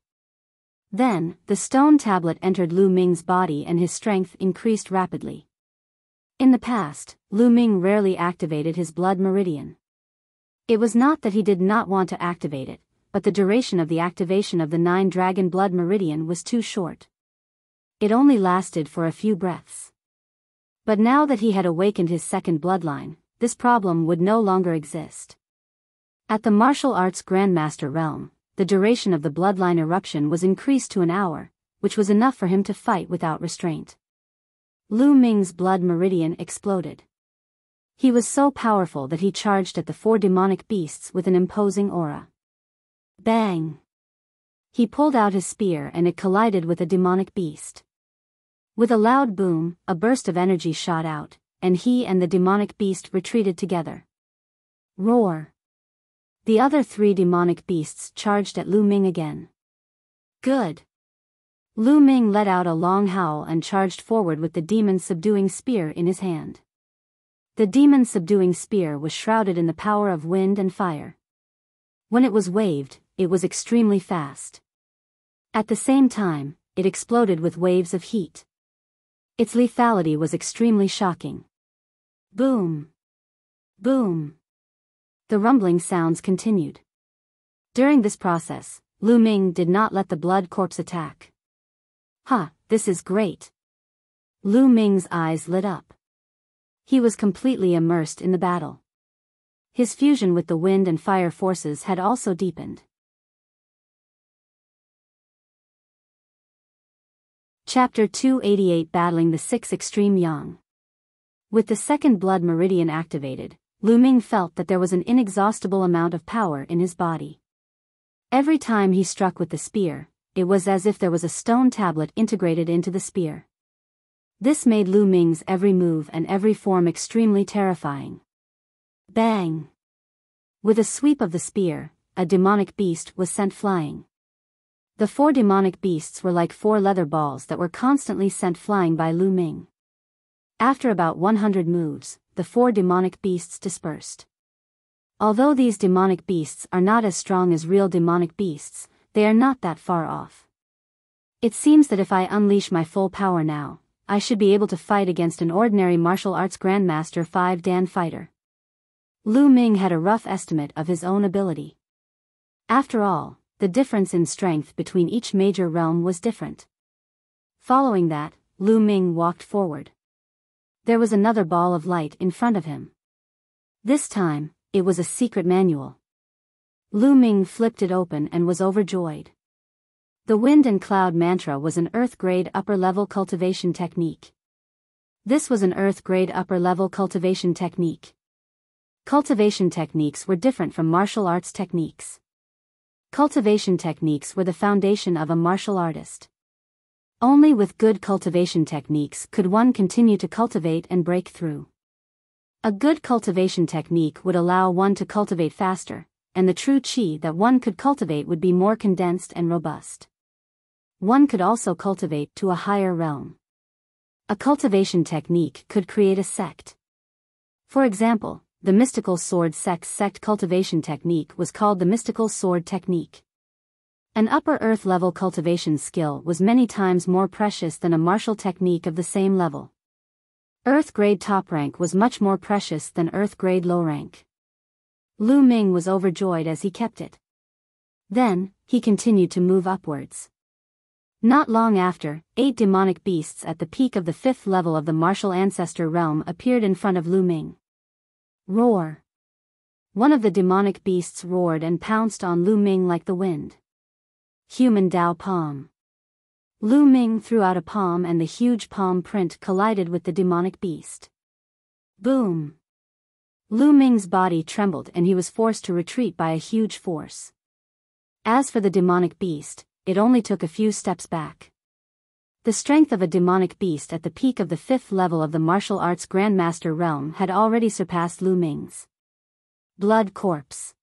Speaker 1: Then, the stone tablet entered Lu Ming's body and his strength increased rapidly. In the past, Lu Ming rarely activated his blood meridian. It was not that he did not want to activate it, but the duration of the activation of the 9-dragon blood meridian was too short. It only lasted for a few breaths. But now that he had awakened his second bloodline, this problem would no longer exist. At the martial arts grandmaster realm, the duration of the bloodline eruption was increased to an hour, which was enough for him to fight without restraint. Lu Ming's blood meridian exploded. He was so powerful that he charged at the 4 demonic beasts with an imposing aura. Bang! He pulled out his spear and it collided with a demonic beast. With a loud boom, a burst of energy shot out, and he and the demonic beast retreated together. Roar! The other 3 demonic beasts charged at Lu Ming again. Good! Lu Ming let out a long howl and charged forward with the demon-subduing spear in his hand. The demon-subduing spear was shrouded in the power of wind and fire. When it was waved, it was extremely fast. At the same time, it exploded with waves of heat. Its lethality was extremely shocking. Boom! Boom! The rumbling sounds continued. During this process, Lu Ming did not let the blood corpse attack. This is great! Lu Ming's eyes lit up. He was completely immersed in the battle. His fusion with the wind and fire forces had also deepened. Chapter 288 Battling the 6 Extreme Yang. With the second blood meridian activated, Lu Ming felt that there was an inexhaustible amount of power in his body. Every time he struck with the spear, it was as if there was a stone tablet integrated into the spear. This made Lu Ming's every move and every form extremely terrifying. Bang! With a sweep of the spear, a demonic beast was sent flying. The 4 demonic beasts were like 4 leather balls that were constantly sent flying by Lu Ming. After about 100 moves, the 4 demonic beasts dispersed. Although these demonic beasts are not as strong as real demonic beasts, they are not that far off. It seems that if I unleash my full power now, I should be able to fight against an ordinary martial arts grandmaster 5 Dan fighter. Lu Ming had a rough estimate of his own ability. After all, the difference in strength between each major realm was different. Following that, Lu Ming walked forward. There was another ball of light in front of him. This time, it was a secret manual. Lu Ming flipped it open and was overjoyed. The wind and cloud mantra was an earth-grade upper-level cultivation technique. This was an earth-grade upper-level cultivation technique. Cultivation techniques were different from martial arts techniques. Cultivation techniques were the foundation of a martial artist. Only with good cultivation techniques could one continue to cultivate and break through. A good cultivation technique would allow one to cultivate faster, and the true chi that one could cultivate would be more condensed and robust. One could also cultivate to a higher realm. A cultivation technique could create a sect. For example, the mystical sword sect cultivation technique was called the mystical sword technique. An upper earth level cultivation skill was many times more precious than a martial technique of the same level. Earth grade top rank was much more precious than earth grade low rank. Lu Ming was overjoyed as he kept it. Then, he continued to move upwards. Not long after, 8 demonic beasts at the peak of the 5th level of the martial ancestor realm appeared in front of Lu Ming. Roar! One of the demonic beasts roared and pounced on Lu Ming like the wind. Human Dao Palm. Lu Ming threw out a palm and the huge palm print collided with the demonic beast. Boom! Lu Ming's body trembled and he was forced to retreat by a huge force. As for the demonic beast, it only took a few steps back. The strength of a demonic beast at the peak of the 5th level of the martial arts grandmaster realm had already surpassed Lu Ming's. Blood corpse.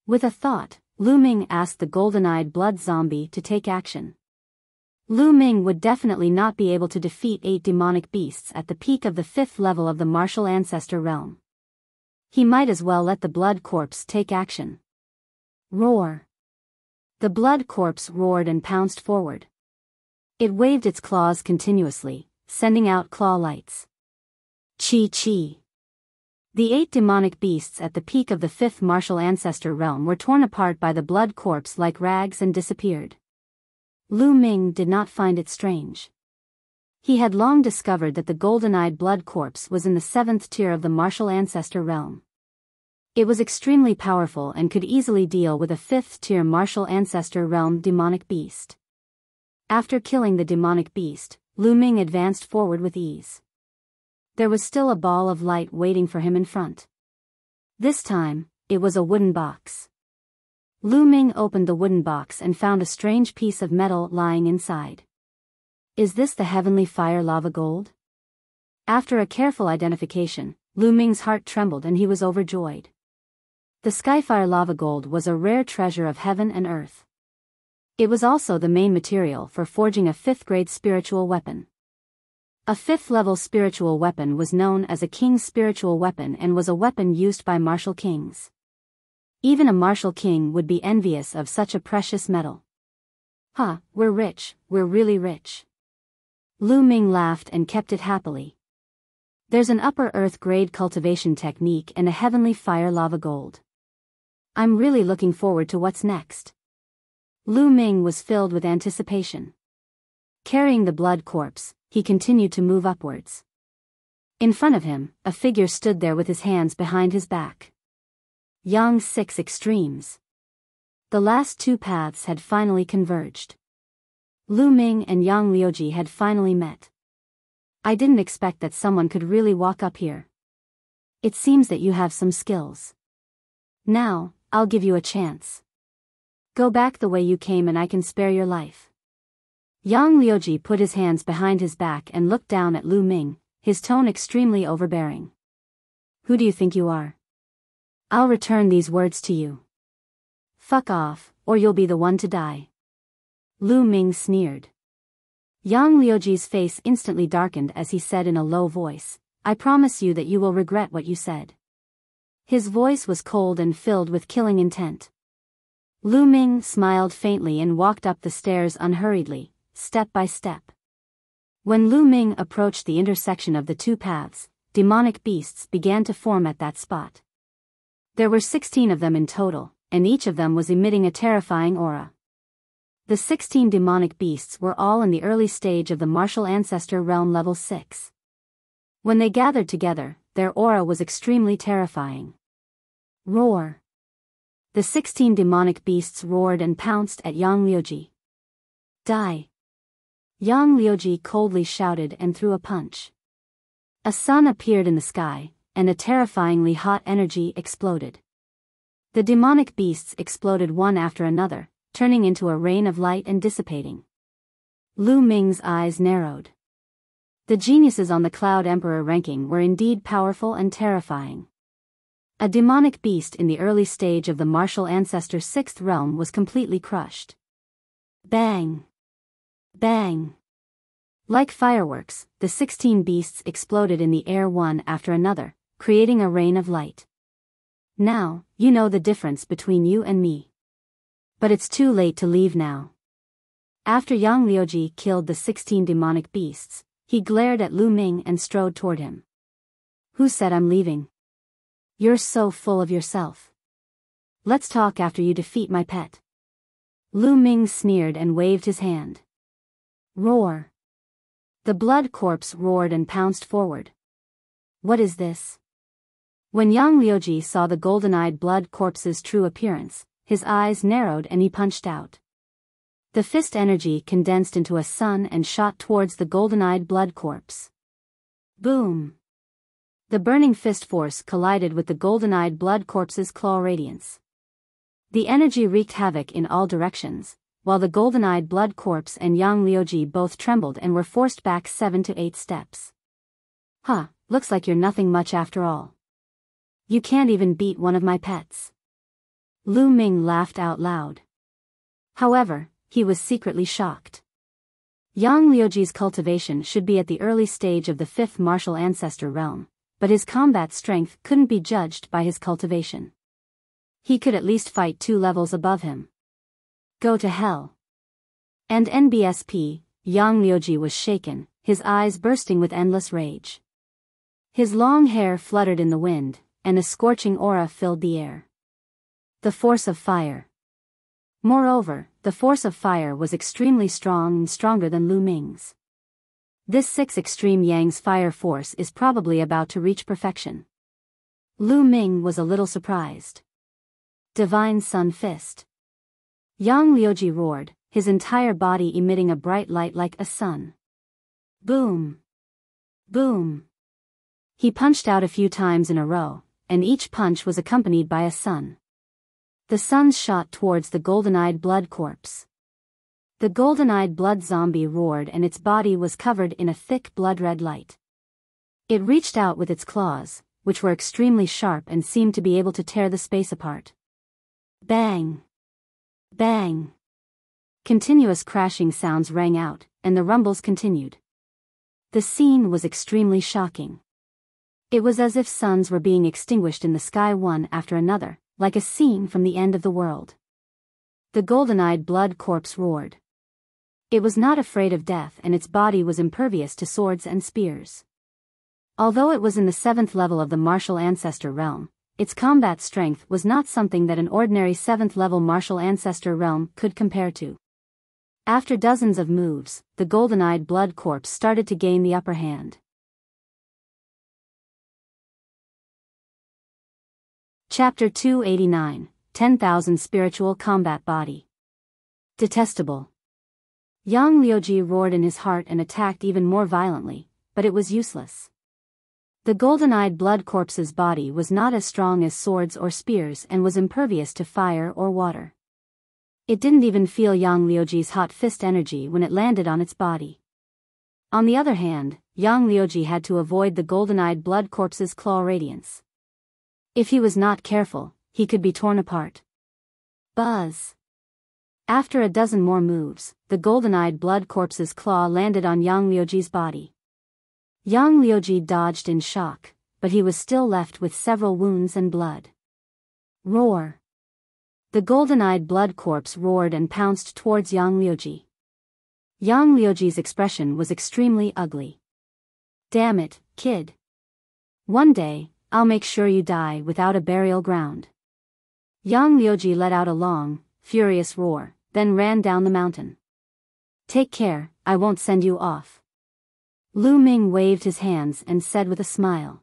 Speaker 1: With a thought, Lu Ming asked the golden-eyed blood zombie to take action. Lu Ming would definitely not be able to defeat 8 demonic beasts at the peak of the 5th level of the martial ancestor realm. He might as well let the blood corpse take action. Roar! The blood corpse roared and pounced forward. It waved its claws continuously, sending out claw lights. Chi. The 8 demonic beasts at the peak of the 5th martial ancestor realm were torn apart by the blood corpse like rags and disappeared. Lu Ming did not find it strange. He had long discovered that the golden-eyed blood corpse was in the 7th tier of the martial ancestor realm. It was extremely powerful and could easily deal with a 5th tier martial ancestor realm demonic beast. After killing the demonic beast, Lu Ming advanced forward with ease. There was still a ball of light waiting for him in front. This time, it was a wooden box. Lu Ming opened the wooden box and found a strange piece of metal lying inside. Is this the heavenly fire lava gold? After a careful identification, Lu Ming's heart trembled and he was overjoyed. The Skyfire lava gold was a rare treasure of heaven and earth. It was also the main material for forging a 5th grade spiritual weapon. A 5th level spiritual weapon was known as a king's spiritual weapon and was a weapon used by martial kings. Even a martial king would be envious of such a precious metal. We're rich, we're really rich. Lu Ming laughed and kept it happily. There's an upper earth grade cultivation technique and a heavenly fire lava gold. I'm really looking forward to what's next. Lu Ming was filled with anticipation. Carrying the blood corpse, he continued to move upwards. In front of him, a figure stood there with his hands behind his back. Yang 6 extremes. The last 2 paths had finally converged. Lu Ming and Yang Liuji had finally met. I didn't expect that someone could really walk up here. It seems that you have some skills. Now, I'll give you a chance. Go back the way you came and I can spare your life. Yang Liuji put his hands behind his back and looked down at Lu Ming, his tone extremely overbearing. Who do you think you are? I'll return these words to you. Fuck off, or you'll be the one to die. Lu Ming sneered. Yang Liuji's face instantly darkened as he said in a low voice, I promise you that you will regret what you said. His voice was cold and filled with killing intent. Lu Ming smiled faintly and walked up the stairs unhurriedly, step by step. When Lu Ming approached the intersection of the two paths, demonic beasts began to form at that spot. There were 16 of them in total, and each of them was emitting a terrifying aura. The 16 demonic beasts were all in the early stage of the martial ancestor realm level 6. When they gathered together, their aura was extremely terrifying. Roar! The 16 demonic beasts roared and pounced at Yang Liuji. Die! Yang Liuji coldly shouted and threw a punch. A sun appeared in the sky, and a terrifyingly hot energy exploded. The demonic beasts exploded one after another, turning into a rain of light and dissipating. Lu Ming's eyes narrowed. The geniuses on the Cloud Emperor ranking were indeed powerful and terrifying. A demonic beast in the early stage of the martial ancestor 6th realm was completely crushed. Bang! Bang! Like fireworks, the 16 beasts exploded in the air one after another, creating a rain of light. Now, you know the difference between you and me. But it's too late to leave now. After Yang Liuji killed the 16 demonic beasts, he glared at Lu Ming and strode toward him. Who said I'm leaving? You're so full of yourself. Let's talk after you defeat my pet. Lu Ming sneered and waved his hand. Roar! The blood corpse roared and pounced forward. What is this? When Yang Liuji saw the golden-eyed blood corpse's true appearance, his eyes narrowed and he punched out. The fist energy condensed into a sun and shot towards the golden-eyed blood corpse. Boom! The burning fist force collided with the golden-eyed blood corpse's claw radiance. The energy wreaked havoc in all directions, while the golden-eyed blood corpse and Yang Liuji both trembled and were forced back 7 to 8 steps. Huh, looks like you're nothing much after all. You can't even beat one of my pets. Lu Ming laughed out loud. However, he was secretly shocked. Yang Liuji's cultivation should be at the early stage of the 5th martial ancestor realm, but his combat strength couldn't be judged by his cultivation. He could at least fight 2 levels above him. Go to hell. And NBSP, Yang Liuji was shaken, his eyes bursting with endless rage. His long hair fluttered in the wind, and a scorching aura filled the air. The force of fire. Moreover, the force of fire was extremely strong and stronger than Lu Ming's. This 6 extreme Yang's fire force is probably about to reach perfection. Lu Ming was a little surprised. Divine Sun Fist. Yang Liuji roared, his entire body emitting a bright light like a sun. Boom! Boom! He punched out a few times in a row, and each punch was accompanied by a sun. The sun shot towards the golden-eyed blood corpse. The golden-eyed blood zombie roared and its body was covered in a thick blood-red light. It reached out with its claws, which were extremely sharp and seemed to be able to tear the space apart. Bang! Bang! Continuous crashing sounds rang out, and the rumbles continued. The scene was extremely shocking. It was as if suns were being extinguished in the sky one after another, like a scene from the end of the world. The golden-eyed blood corpse roared. It was not afraid of death and its body was impervious to swords and spears. Although it was in the 7th level of the martial ancestor realm, its combat strength was not something that an ordinary 7th level martial ancestor realm could compare to. After dozens of moves, the golden-eyed blood corpse started to gain the upper hand. Chapter 289, 10,000 Spiritual Combat Body. Detestable. Yang Liuji roared in his heart and attacked even more violently, but it was useless. The golden-eyed blood corpse's body was not as strong as swords or spears and was impervious to fire or water. It didn't even feel Yang Liuji's hot fist energy when it landed on its body. On the other hand, Yang Liuji had to avoid the golden-eyed blood corpse's claw radiance. If he was not careful, he could be torn apart. Buzz. After a dozen more moves, the golden-eyed blood corpse's claw landed on Yang Liuji's body. Yang Liuji dodged in shock, but he was still left with several wounds and blood. Roar. The golden-eyed blood corpse roared and pounced towards Yang Liuji. Yang Liuji's expression was extremely ugly. Damn it, kid. One day, I'll make sure you die without a burial ground. Yang Liuji let out a long, furious roar, then ran down the mountain. Take care, I won't send you off. Lu Ming waved his hands and said with a smile.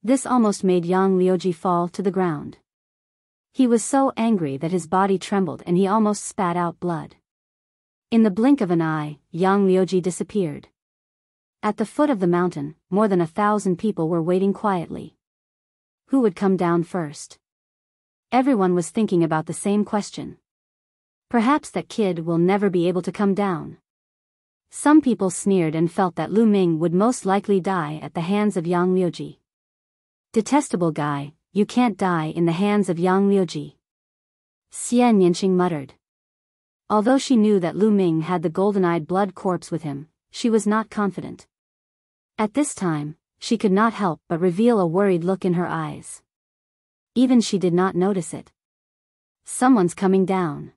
Speaker 1: This almost made Yang Liuji fall to the ground. He was so angry that his body trembled and he almost spat out blood. In the blink of an eye, Yang Liuji disappeared. At the foot of the mountain, more than 1,000 people were waiting quietly. Who would come down first? Everyone was thinking about the same question. Perhaps that kid will never be able to come down. Some people sneered and felt that Lu Ming would most likely die at the hands of Yang Liuji. Detestable guy, you can't die in the hands of Yang Liuji. Xian Yanqing muttered. Although she knew that Lu Ming had the golden-eyed blood corpse with him, she was not confident. At this time, she could not help but reveal a worried look in her eyes. Even she did not notice it. Someone's coming down.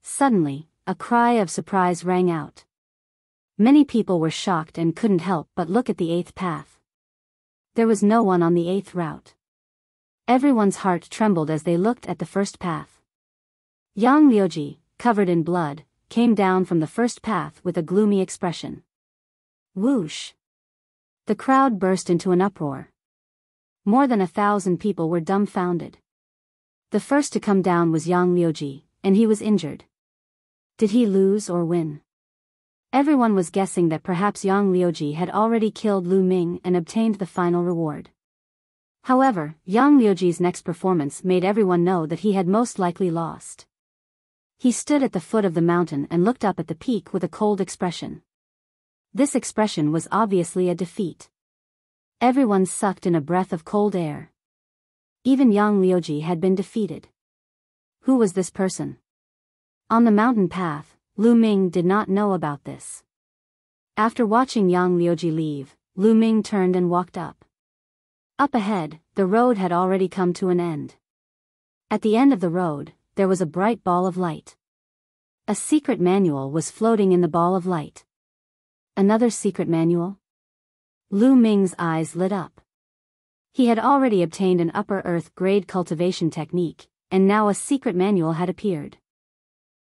Speaker 1: Suddenly, a cry of surprise rang out. Many people were shocked and couldn't help but look at the 8th path. There was no one on the 8th route. Everyone's heart trembled as they looked at the first path. Yang Liuji, covered in blood, came down from the first path with a gloomy expression. Whoosh! The crowd burst into an uproar. More than 1,000 people were dumbfounded. The first to come down was Yang Liuji, and he was injured. Did he lose or win? Everyone was guessing that perhaps Yang Liuji had already killed Lu Ming and obtained the final reward. However, Yang Liuji's next performance made everyone know that he had most likely lost. He stood at the foot of the mountain and looked up at the peak with a cold expression. This expression was obviously a defeat. Everyone sucked in a breath of cold air. Even Yang Liuji had been defeated. Who was this person? On the mountain path, Lu Ming did not know about this. After watching Yang Liuji leave, Lu Ming turned and walked up. Up ahead, the road had already come to an end. At the end of the road, there was a bright ball of light. A secret manual was floating in the ball of light. Another secret manual? Lu Ming's eyes lit up. He had already obtained an upper earth grade cultivation technique, and now a secret manual had appeared.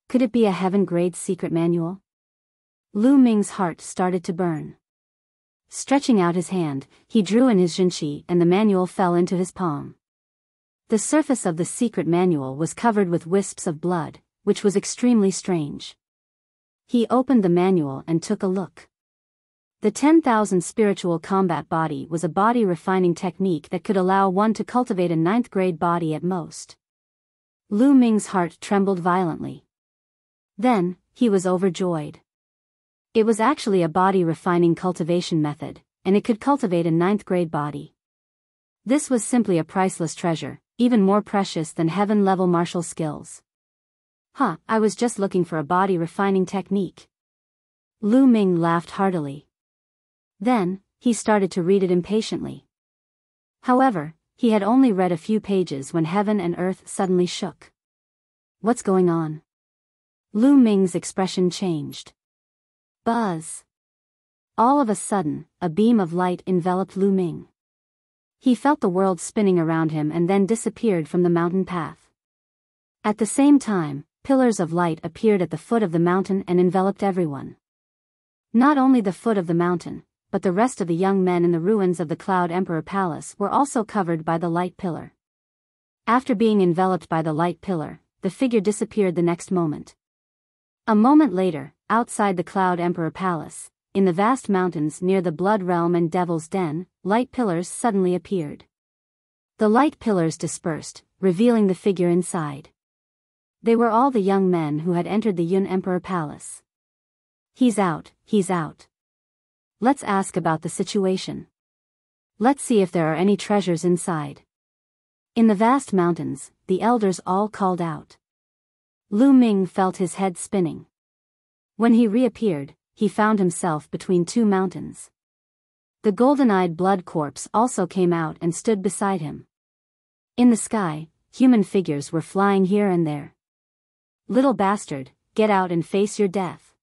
Speaker 1: Could it be a heaven grade secret manual? Lu Ming's heart started to burn. Stretching out his hand, he drew in his Jinqi and the manual fell into his palm. The surface of the secret manual was covered with wisps of blood, which was extremely strange. He opened the manual and took a look. The 10,000 spiritual combat body was a body refining technique that could allow one to cultivate a 9th grade body at most. Lu Ming's heart trembled violently. Then, he was overjoyed. It was actually a body refining cultivation method, and it could cultivate a 9th grade body. This was simply a priceless treasure, even more precious than heaven-level martial skills. I was just looking for a body refining technique. Lu Ming laughed heartily. Then, he started to read it impatiently. However, he had only read a few pages when heaven and earth suddenly shook. What's going on? Lu Ming's expression changed. Buzz! All of a sudden, a beam of light enveloped Lu Ming. He felt the world spinning around him and then disappeared from the mountain path. At the same time, pillars of light appeared at the foot of the mountain and enveloped everyone. Not only the foot of the mountain, but the rest of the young men in the ruins of the Cloud Emperor Palace were also covered by the light pillar. After being enveloped by the light pillar, the figure disappeared the next moment. A moment later, outside the Cloud Emperor Palace, in the vast mountains near the Blood Realm and Devil's Den, light pillars suddenly appeared. The light pillars dispersed, revealing the figure inside. They were all the young men who had entered the Yun Emperor Palace. He's out, he's out. Let's ask about the situation. Let's see if there are any treasures inside. In the vast mountains, the elders all called out. Lu Ming felt his head spinning. When he reappeared, he found himself between two mountains. The golden-eyed blood corpse also came out and stood beside him. In the sky, human figures were flying here and there. Little bastard, get out and face your death.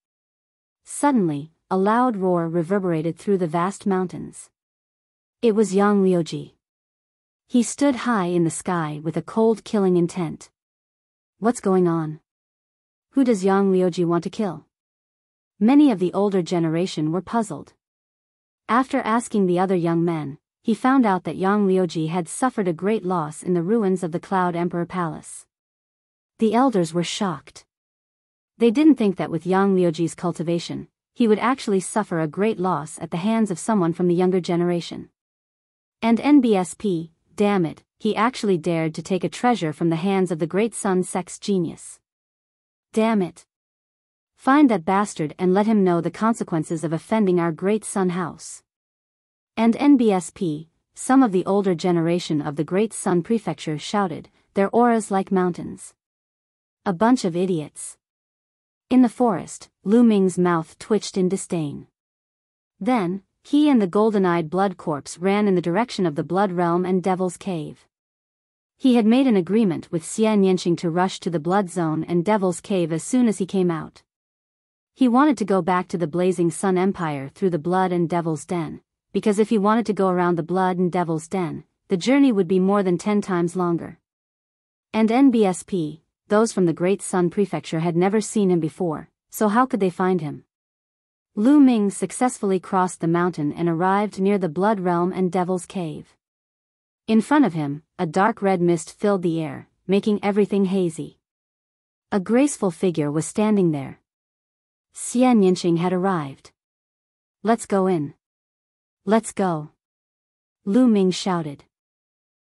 Speaker 1: Suddenly, a loud roar reverberated through the vast mountains. It was Yang Liuji. He stood high in the sky with a cold killing intent. What's going on? Who does Yang Liuji want to kill? Many of the older generation were puzzled. After asking the other young men, he found out that Yang Liuji had suffered a great loss in the ruins of the Cloud Emperor Palace. The elders were shocked. They didn't think that with Yang Liuji's cultivation, he would actually suffer a great loss at the hands of someone from the younger generation. And NBSP, damn it, he actually dared to take a treasure from the hands of the great Sun Sex genius. Damn it. Find that bastard and let him know the consequences of offending our great Sun House. And NBSP, some of the older generation of the great Sun Prefecture shouted, their auras like mountains. A bunch of idiots. In the forest, Lu Ming's mouth twitched in disdain. Then, he and the golden-eyed blood corpse ran in the direction of the Blood Realm and Devil's Cave. He had made an agreement with Xian Yanqing to rush to the Blood Zone and Devil's Cave as soon as he came out. He wanted to go back to the Blazing Sun Empire through the Blood and Devil's Den, because if he wanted to go around the Blood and Devil's Den, the journey would be more than 10 times longer. And NBSP, those from the Great Sun Prefecture had never seen him before, so how could they find him? Lu Ming successfully crossed the mountain and arrived near the Blood Realm and Devil's Cave. In front of him, a dark red mist filled the air, making everything hazy. A graceful figure was standing there. Xian Yanqing had arrived. Let's go in. Let's go. Lu Ming shouted.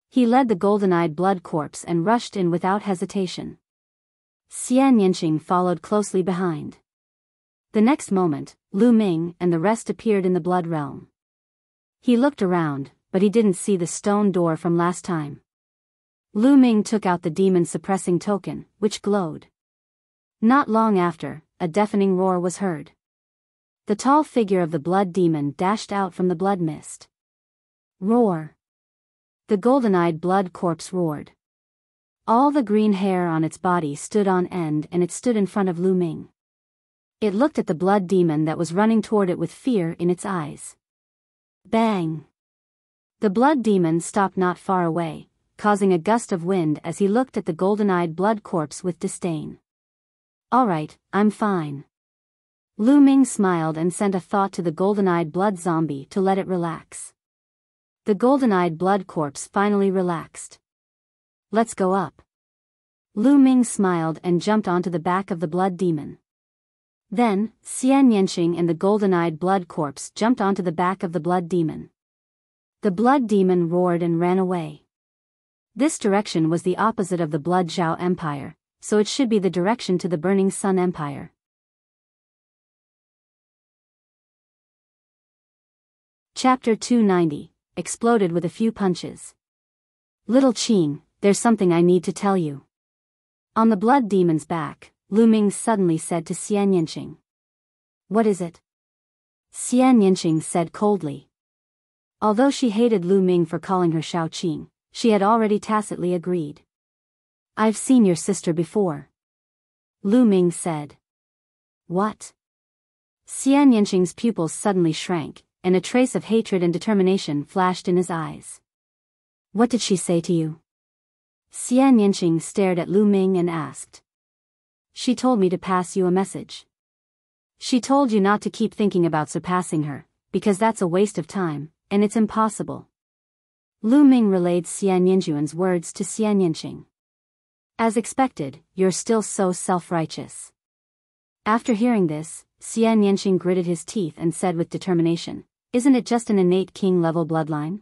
Speaker 1: He led the golden-eyed blood corpse and rushed in without hesitation. Xian Yanqing followed closely behind. The next moment, Lu Ming and the rest appeared in the Blood Realm. He looked around, but he didn't see the stone door from last time. Lu Ming took out the demon-suppressing token, which glowed. Not long after, a deafening roar was heard. The tall figure of the blood demon dashed out from the blood mist. Roar! The golden-eyed blood corpse roared. All the green hair on its body stood on end and it stood in front of Lu Ming. It looked at the blood demon that was running toward it with fear in its eyes. Bang! The blood demon stopped not far away, causing a gust of wind as he looked at the golden-eyed blood corpse with disdain. All right, I'm fine. Lu Ming smiled and sent a thought to the golden-eyed blood zombie to let it relax. The golden-eyed blood corpse finally relaxed. Let's go up. Lu Ming smiled and jumped onto the back of the blood demon. Then, Xian Yanqing and the golden-eyed blood corpse jumped onto the back of the blood demon. The blood demon roared and ran away. This direction was the opposite of the Blood Zhao Empire, so it should be the direction to the Burning Sun Empire. Chapter 290, exploded with a few punches. Little Qing, there's something I need to tell you. On the blood demon's back, Lu Ming suddenly said to Xian Yanqing. What is it? Xian Yanqing said coldly. Although she hated Lu Ming for calling her Shao Qing, she had already tacitly agreed. I've seen your sister before. Lu Ming said. What? Xian Yanqing's pupils suddenly shrank, and a trace of hatred and determination flashed in his eyes. What did she say to you? Xian Yanqing stared at Lu Ming and asked. She told me to pass you a message. She told you not to keep thinking about surpassing her, because that's a waste of time, and it's impossible. Lu Ming relayed Xian Yanjuan's words to Xian Yanqing. As expected, you're still so self-righteous. After hearing this, Xian Yanqing gritted his teeth and said with determination, isn't it just an innate king-level bloodline?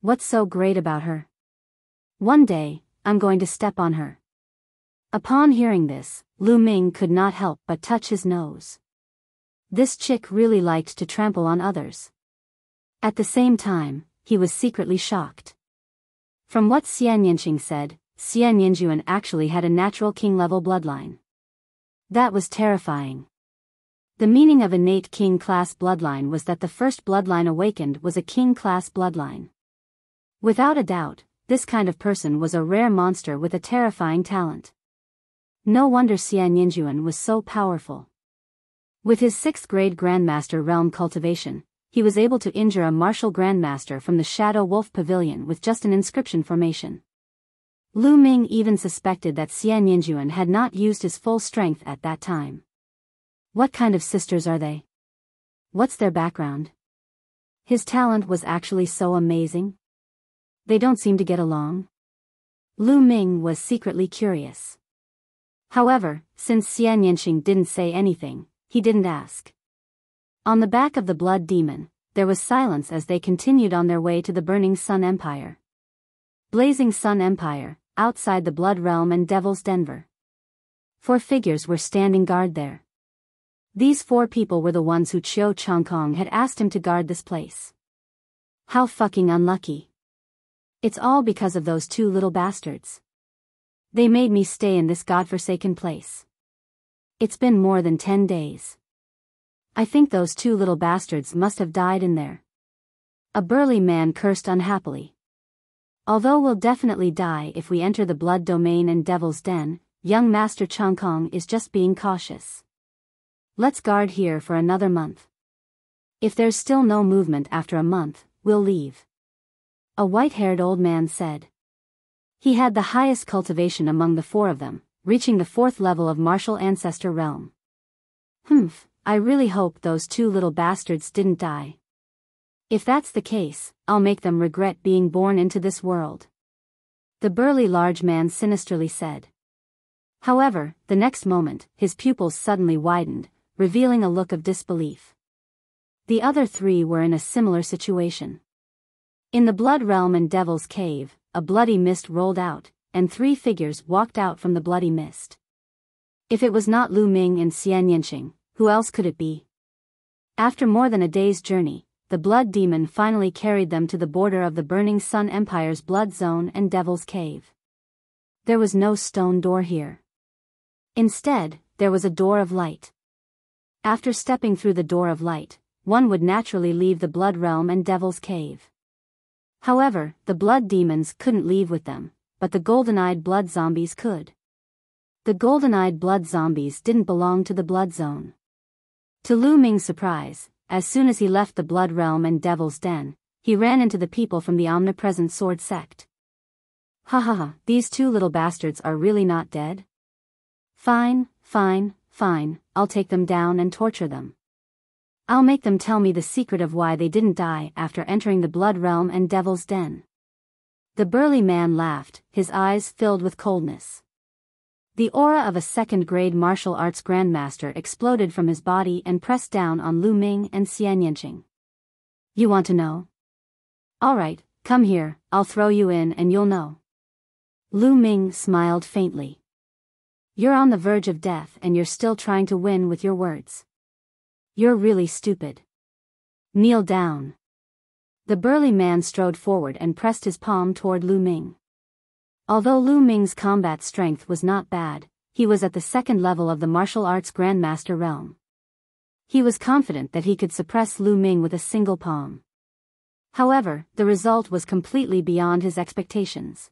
Speaker 1: What's so great about her? One day, I'm going to step on her. Upon hearing this, Lu Ming could not help but touch his nose. This chick really liked to trample on others. At the same time, he was secretly shocked. From what Xian Yinxing said, Xian Yinjuan actually had a natural king-level bloodline. That was terrifying. The meaning of innate king-class bloodline was that the first bloodline awakened was a king-class bloodline. Without a doubt, this kind of person was a rare monster with a terrifying talent. No wonder Xian Yinjuan was so powerful. With his 6th grade Grandmaster realm cultivation, he was able to injure a martial Grandmaster from the Shadow Wolf Pavilion with just an inscription formation. Lu Ming even suspected that Xian Yinjuan had not used his full strength at that time. What kind of sisters are they? What's their background? His talent was actually so amazing. They don't seem to get along. Lu Ming was secretly curious. However, since Xian Yinxing didn't say anything, he didn't ask. On the back of the Blood Demon, there was silence as they continued on their way to the Burning Sun Empire. Blazing Sun Empire, outside the Blood Realm and Devil's Denver. 4 figures were standing guard there. These 4 people were the ones who Chiu Changkong had asked him to guard this place. How fucking unlucky. It's all because of those 2 little bastards. They made me stay in this godforsaken place. It's been more than 10 days. I think those 2 little bastards must have died in there. A burly man cursed unhappily. Although we'll definitely die if we enter the Blood Domain and Devil's Den, young Master Changkong is just being cautious. Let's guard here for another month. If there's still no movement after a month, we'll leave. A white-haired old man said. He had the highest cultivation among the 4 of them, reaching the 4th level of Martial Ancestor Realm. I really hope those 2 little bastards didn't die. If that's the case, I'll make them regret being born into this world. The burly large man sinisterly said. However, the next moment, his pupils suddenly widened, revealing a look of disbelief. The other 3 were in a similar situation. In the Blood Realm and Devil's Cave, a bloody mist rolled out, and 3 figures walked out from the bloody mist. If it was not Lu Ming and Xian Yinxing, who else could it be? After more than a day's journey, the Blood Demon finally carried them to the border of the Burning Sun Empire's Blood Zone and Devil's Cave. There was no stone door here. Instead, there was a door of light. After stepping through the door of light, one would naturally leave the Blood Realm and Devil's Cave. However, the Blood Demons couldn't leave with them, but the golden-eyed Blood Zombies could. The golden-eyed Blood Zombies didn't belong to the Blood Zone. To Lu Ming's surprise, as soon as he left the Blood Realm and Devil's Den, he ran into the people from the Omnipresent Sword Sect. Ha, these 2 little bastards are really not dead? Fine, I'll take them down and torture them. I'll make them tell me the secret of why they didn't die after entering the Blood Realm and Devil's Den. The burly man laughed, his eyes filled with coldness. The aura of a 2nd-grade martial arts grandmaster exploded from his body and pressed down on Lu Ming and Xian Yinxing. You want to know? Alright, come here, I'll throw you in and you'll know. Lu Ming smiled faintly. You're on the verge of death and you're still trying to win with your words. You're really stupid. Kneel down. The burly man strode forward and pressed his palm toward Lu Ming. Although Lu Ming's combat strength was not bad, he was at the 2nd level of the martial arts Grandmaster realm. He was confident that he could suppress Lu Ming with a single palm. However, the result was completely beyond his expectations.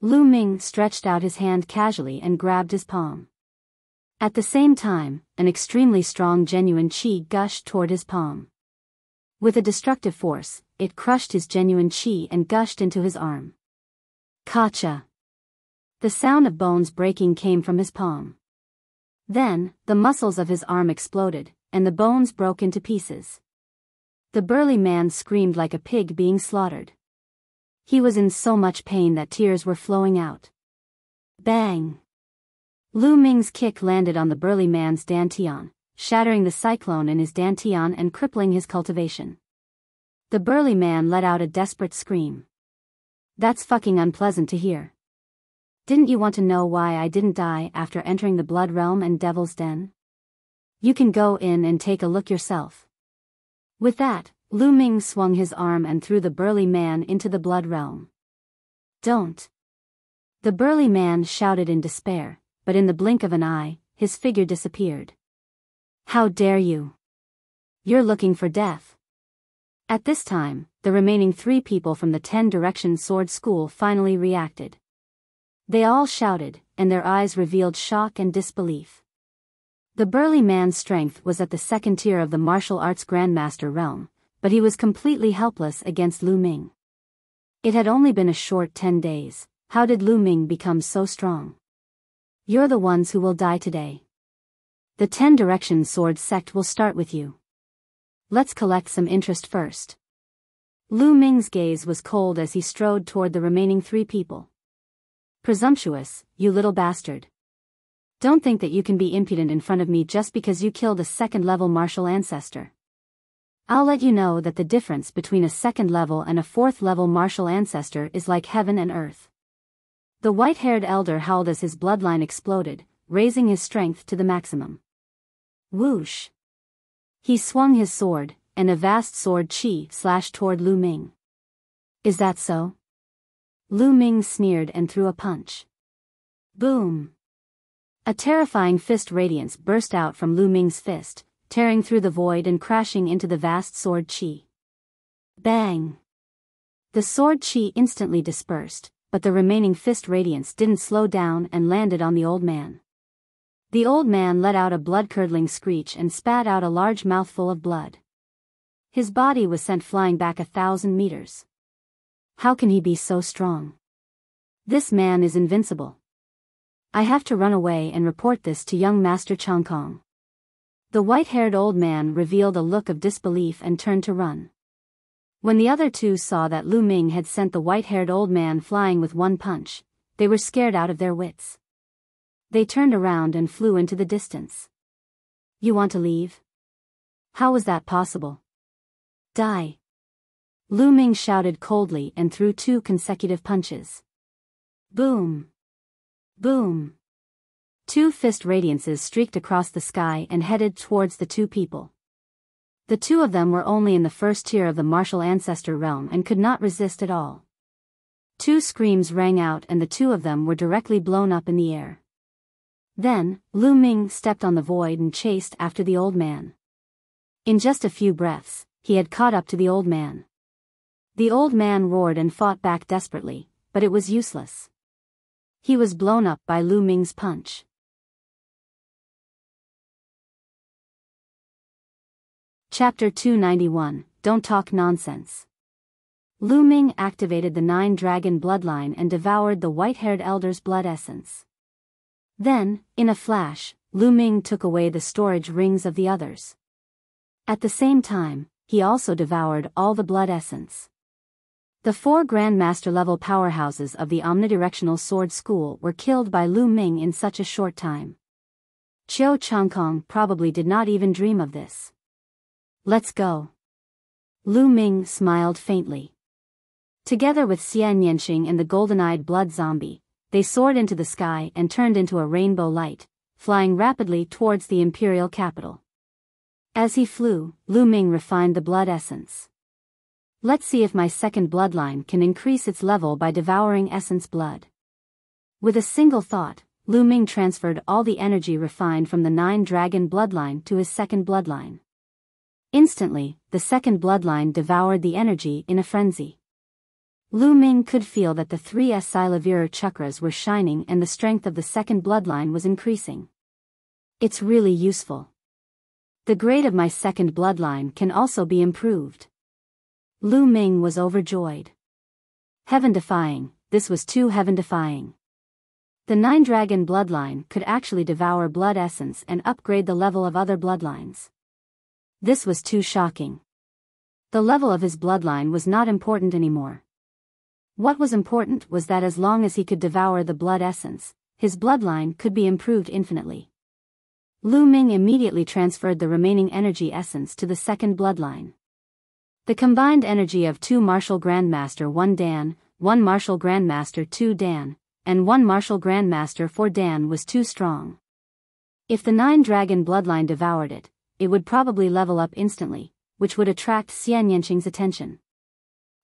Speaker 1: Lu Ming stretched out his hand casually and grabbed his palm. At the same time, an extremely strong genuine qi gushed toward his palm. With a destructive force, it crushed his genuine qi and gushed into his arm. Kacha! The sound of bones breaking came from his palm. Then, the muscles of his arm exploded, and the bones broke into pieces. The burly man screamed like a pig being slaughtered. He was in so much pain that tears were flowing out. Bang! Lu Ming's kick landed on the burly man's dantian, shattering the cyclone in his dantian and crippling his cultivation. The burly man let out a desperate scream. That's fucking unpleasant to hear. Didn't you want to know why I didn't die after entering the Blood Realm and Devil's Den? You can go in and take a look yourself. With that, Lu Ming swung his arm and threw the burly man into the Blood Realm. Don't. The burly man shouted in despair, but in the blink of an eye, his figure disappeared. How dare you? You're looking for death. At this time, the remaining 3 people from the 10 Direction Sword School finally reacted. They all shouted, and their eyes revealed shock and disbelief. The burly man's strength was at the 2nd tier of the martial arts Grandmaster realm, but he was completely helpless against Lu Ming. It had only been a short 10 days. How did Lu Ming become so strong? You're the ones who will die today. The 10 Direction Sword sect will start with you. Let's collect some interest first. Lu Ming's gaze was cold as he strode toward the remaining 3 people. Presumptuous, you little bastard. Don't think that you can be impudent in front of me just because you killed a 2nd-level martial ancestor. I'll let you know that the difference between a 2nd-level and a 4th-level martial ancestor is like heaven and earth. The white-haired elder howled as his bloodline exploded, raising his strength to the maximum. Whoosh! He swung his sword, and a vast sword chi slashed toward Lu Ming. Is that so? Lu Ming sneered and threw a punch. Boom! A terrifying fist radiance burst out from Lu Ming's fist, tearing through the void and crashing into the vast sword chi. Bang! The sword chi instantly dispersed, but the remaining fist radiance didn't slow down and landed on the old man. The old man let out a blood-curdling screech and spat out a large mouthful of blood. His body was sent flying back 1,000 meters. How can he be so strong? This man is invincible. I have to run away and report this to young Master Chang Kong. The white-haired old man revealed a look of disbelief and turned to run. When the other 2 saw that Lu Ming had sent the white-haired old man flying with 1 punch, they were scared out of their wits. They turned around and flew into the distance. You want to leave? How was that possible? Die! Lu Ming shouted coldly and threw 2 consecutive punches. Boom! Boom! 2 fist radiances streaked across the sky and headed towards the 2 people. The 2 of them were only in the 1st tier of the martial ancestor realm and could not resist at all. 2 screams rang out and the 2 of them were directly blown up in the air. Then, Lu Ming stepped on the void and chased after the old man. In just a few breaths, he had caught up to the old man. The old man roared and fought back desperately, but it was useless. He was blown up by Lu Ming's punch. Chapter 291, Don't Talk Nonsense. Lu Ming activated the 9-dragon bloodline and devoured the white-haired elder's blood essence. Then, in a flash, Lu Ming took away the storage rings of the others. At the same time, he also devoured all the blood essence. The 4 Grandmaster-level powerhouses of the Omnidirectional Sword School were killed by Lu Ming in such a short time. Chiu Changkong probably did not even dream of this. Let's go. Lu Ming smiled faintly. Together with Xian Yanqing and the golden-eyed blood zombie, they soared into the sky and turned into a rainbow light, flying rapidly towards the imperial capital. As he flew, Lu Ming refined the blood essence. Let's see if my 2nd bloodline can increase its level by devouring essence blood. With a single thought, Lu Ming transferred all the energy refined from the 9-dragon bloodline to his 2nd bloodline. Instantly, the 2nd bloodline devoured the energy in a frenzy. Lu Ming could feel that the 3 Silavirer chakras were shining and the strength of the 2nd bloodline was increasing. It's really useful. The grade of my 2nd bloodline can also be improved. Lu Ming was overjoyed. Heaven-defying, this was too heaven-defying. The 9-dragon bloodline could actually devour blood essence and upgrade the level of other bloodlines. This was too shocking. The level of his bloodline was not important anymore. What was important was that as long as he could devour the blood essence, his bloodline could be improved infinitely. Lu Ming immediately transferred the remaining energy essence to the 2nd bloodline. The combined energy of 2 Martial Grandmaster 1 Dan, 1 Martial Grandmaster 2 Dan, and 1 Martial Grandmaster 4 Dan was too strong. If the 9-dragon bloodline devoured it, it would probably level up instantly, which would attract Xian Yanqing's attention.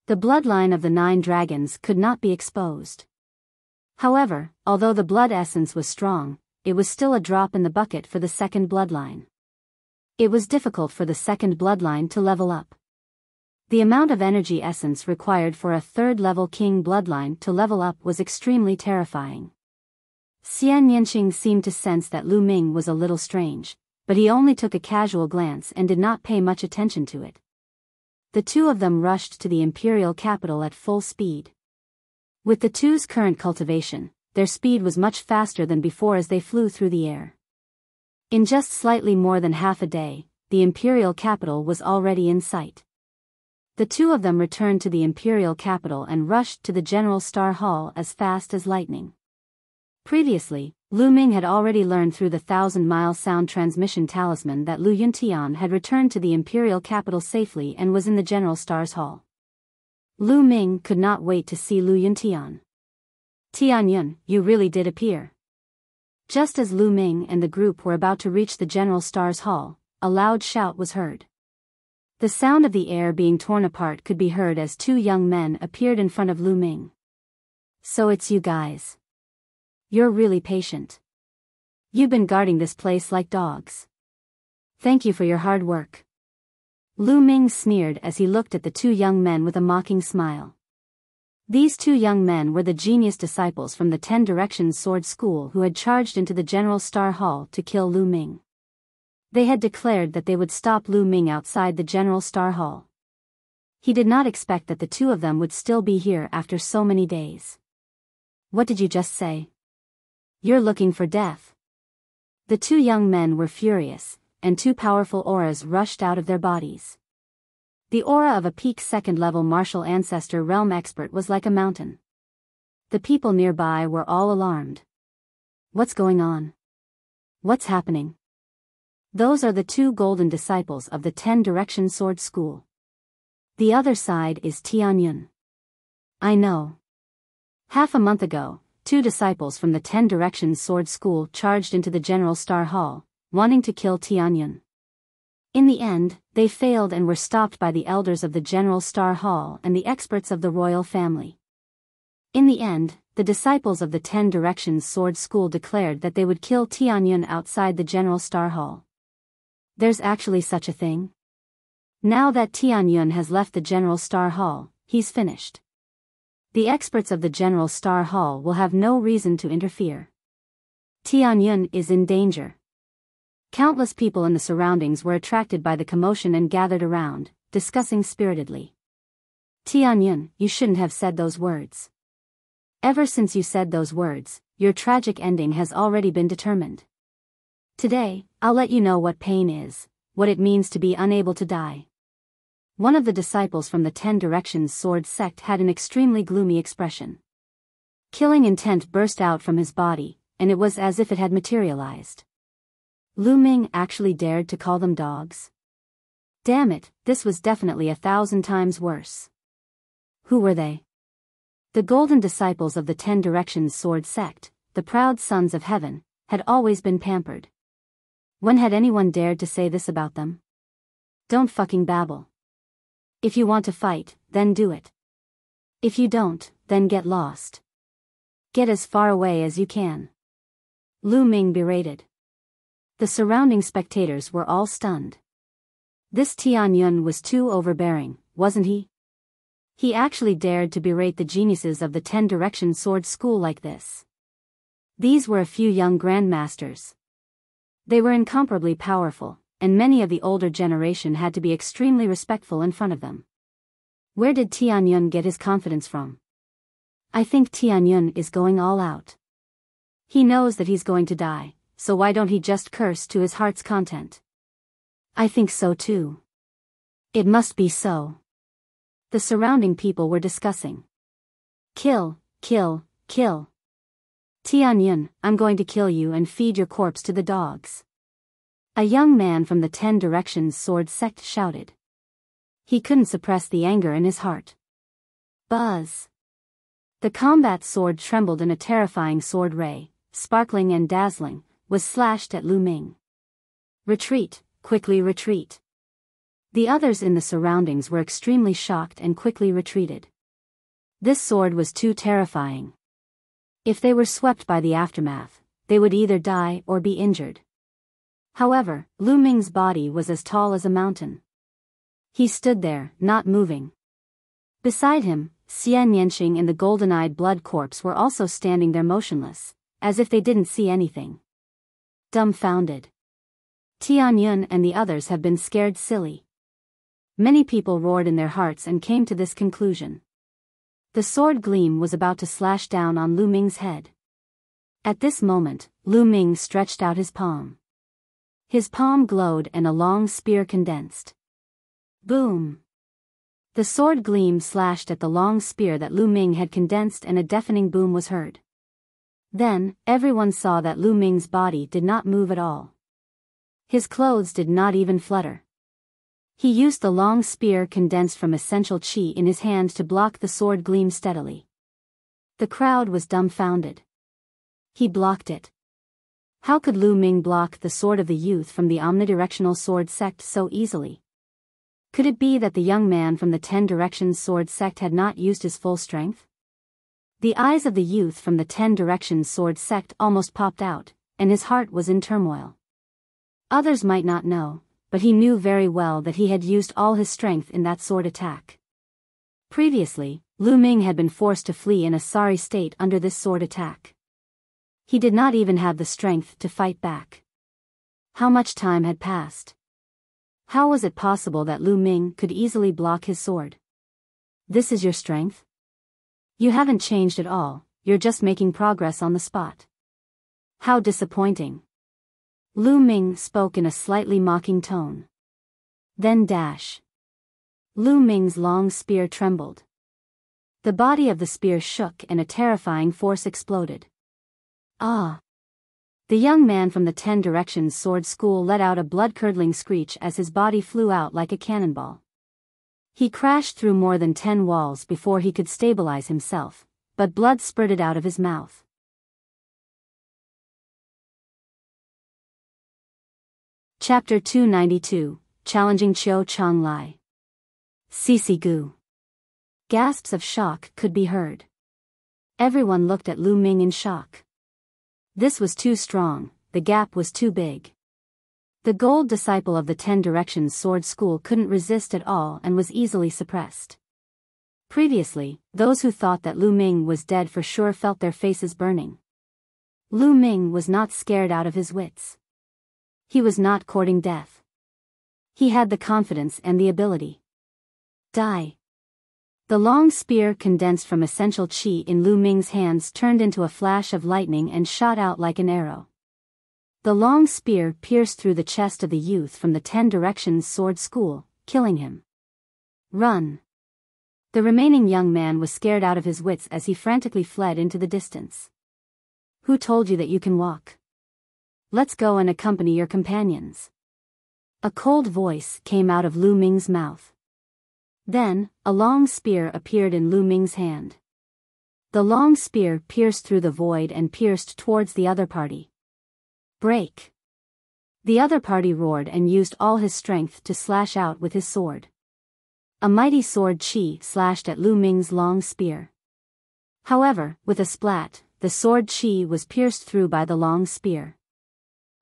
Speaker 1: The bloodline of the 9 dragons could not be exposed. However, although the blood essence was strong, it was still a drop in the bucket for the second bloodline. It was difficult for the second bloodline to level up. The amount of energy essence required for a third-level king bloodline to level up was extremely terrifying. Xian Yanqing seemed to sense that Lu Ming was a little strange, but he only took a casual glance and did not pay much attention to it. The two of them rushed to the imperial capital at full speed. With the two's current cultivation, their speed was much faster than before as they flew through the air. In just slightly more than half a day, the imperial capital was already in sight. The two of them returned to the imperial capital and rushed to the General Star Hall as fast as lightning. Previously, Lu Ming had already learned through the 1,000-mile sound transmission talisman that Lu Yuntian had returned to the imperial capital safely and was in the General Star's hall. Lu Ming could not wait to see Lu Yuntian. "Tianyun, you really did appear." Just as Lu Ming and the group were about to reach the General Star's hall, a loud shout was heard. The sound of the air being torn apart could be heard as 2 young men appeared in front of Lu Ming. "So it's you guys. You're really patient. You've been guarding this place like dogs. Thank you for your hard work." Lu Ming sneered as he looked at the 2 young men with a mocking smile. These 2 young men were the genius disciples from the 10 Directions Sword School who had charged into the General Star Hall to kill Lu Ming. They had declared that they would stop Lu Ming outside the General Star Hall. He did not expect that the 2 of them would still be here after so many days. "What did you just say? You're looking for death." The 2 young men were furious, and 2 powerful auras rushed out of their bodies. The aura of a peak second-level martial ancestor realm expert was like a mountain. The people nearby were all alarmed. "What's going on? What's happening?" Those are the 2 golden disciples of the 10 Direction Sword School. The other side is Tianyun. I know. Half a month ago, 2 disciples from the 10 Directions Sword School charged into the General Star Hall, wanting to kill Tianyun. In the end, they failed and were stopped by the elders of the General Star Hall and the experts of the royal family. In the end, the disciples of the 10 Directions Sword School declared that they would kill Tianyun outside the General Star Hall. There's actually such a thing? Now that Tianyun has left the General Star Hall, he's finished. The experts of the General Star Hall will have no reason to interfere. Tianyun is in danger. Countless people in the surroundings were attracted by the commotion and gathered around, discussing spiritedly. "Tianyun, you shouldn't have said those words. Ever since you said those words, your tragic ending has already been determined. Today, I'll let you know what pain is, what it means to be unable to die." One of the disciples from the 10 Directions Sword sect had an extremely gloomy expression. Killing intent burst out from his body, and it was as if it had materialized. Lu Ming actually dared to call them dogs? Damn it, this was definitely 1,000 times worse. Who were they? The golden disciples of the 10 Directions Sword sect, the proud sons of heaven, had always been pampered. When had anyone dared to say this about them? Don't fucking babble. If you want to fight, then do it. If you don't, then get lost. Get as far away as you can. Lu Ming berated. The surrounding spectators were all stunned. This Tianyun was too overbearing, wasn't he? He actually dared to berate the geniuses of the 10 Directions Sword School like this. These were a few young grandmasters. They were incomparably powerful, and many of the older generation had to be extremely respectful in front of them. Where did Tianyun get his confidence from? I think Tianyun is going all out. He knows that he's going to die, so why don't he just curse to his heart's content? I think so too. It must be so. The surrounding people were discussing. Kill, kill, kill. Tianyun, I'm going to kill you and feed your corpse to the dogs. A young man from the 10 Directions Sword sect shouted. He couldn't suppress the anger in his heart. Buzz. The combat sword trembled and a terrifying sword ray, sparkling and dazzling, was slashed at Lu Ming. Retreat, quickly retreat. The others in the surroundings were extremely shocked and quickly retreated. This sword was too terrifying. If they were swept by the aftermath, they would either die or be injured. However, Lu Ming's body was as tall as a mountain. He stood there, not moving. Beside him, Xian Yanqing and the golden-eyed blood corpse were also standing there motionless, as if they didn't see anything. Dumbfounded. Tianyun and the others have been scared silly. Many people roared in their hearts and came to this conclusion. The sword gleam was about to slash down on Lu Ming's head. At this moment, Lu Ming stretched out his palm. His palm glowed and a long spear condensed. Boom! The sword gleam slashed at the long spear that Lu Ming had condensed and a deafening boom was heard. Then, everyone saw that Lu Ming's body did not move at all. His clothes did not even flutter. He used the long spear condensed from essential qi in his hand to block the sword gleam steadily. The crowd was dumbfounded. He blocked it. How could Lu Ming block the sword of the youth from the omnidirectional sword sect so easily? Could it be that the young man from the 10 Directions sword sect had not used his full strength? The eyes of the youth from the 10 Directions sword sect almost popped out, and his heart was in turmoil. Others might not know, but he knew very well that he had used all his strength in that sword attack. Previously, Lu Ming had been forced to flee in a sorry state under this sword attack. He did not even have the strength to fight back. How much time had passed? How was it possible that Lu Ming could easily block his sword? This is your strength? You haven't changed at all, you're just making progress on the spot. How disappointing. Lu Ming spoke in a slightly mocking tone. Then dash. Lu Ming's long spear trembled. The body of the spear shook and a terrifying force exploded. Ah! The young man from the 10 Directions sword school let out a blood-curdling screech as his body flew out like a cannonball. He crashed through more than 10 walls before he could stabilize himself, but blood spurted out of his mouth. Chapter 292, Challenging Qiu Changlai. Sisi Gu. Gasps of shock could be heard. Everyone looked at Lu Ming in shock. This was too strong, the gap was too big. The gold disciple of the 10 Directions sword school couldn't resist at all and was easily suppressed. Previously, those who thought that Lu Ming was dead for sure felt their faces burning. Lu Ming was not scared out of his wits. He was not courting death. He had the confidence and the ability. Die. The long spear condensed from essential qi in Lu Ming's hands turned into a flash of lightning and shot out like an arrow. The long spear pierced through the chest of the youth from the 10 Directions sword school, killing him. Run. The remaining young man was scared out of his wits as he frantically fled into the distance. Who told you that you can walk? Let's go and accompany your companions. A cold voice came out of Lu Ming's mouth. Then, a long spear appeared in Lu Ming's hand. The long spear pierced through the void and pierced towards the other party. Break! The other party roared and used all his strength to slash out with his sword. A mighty sword qi slashed at Lu Ming's long spear. However, with a splat, the sword qi was pierced through by the long spear.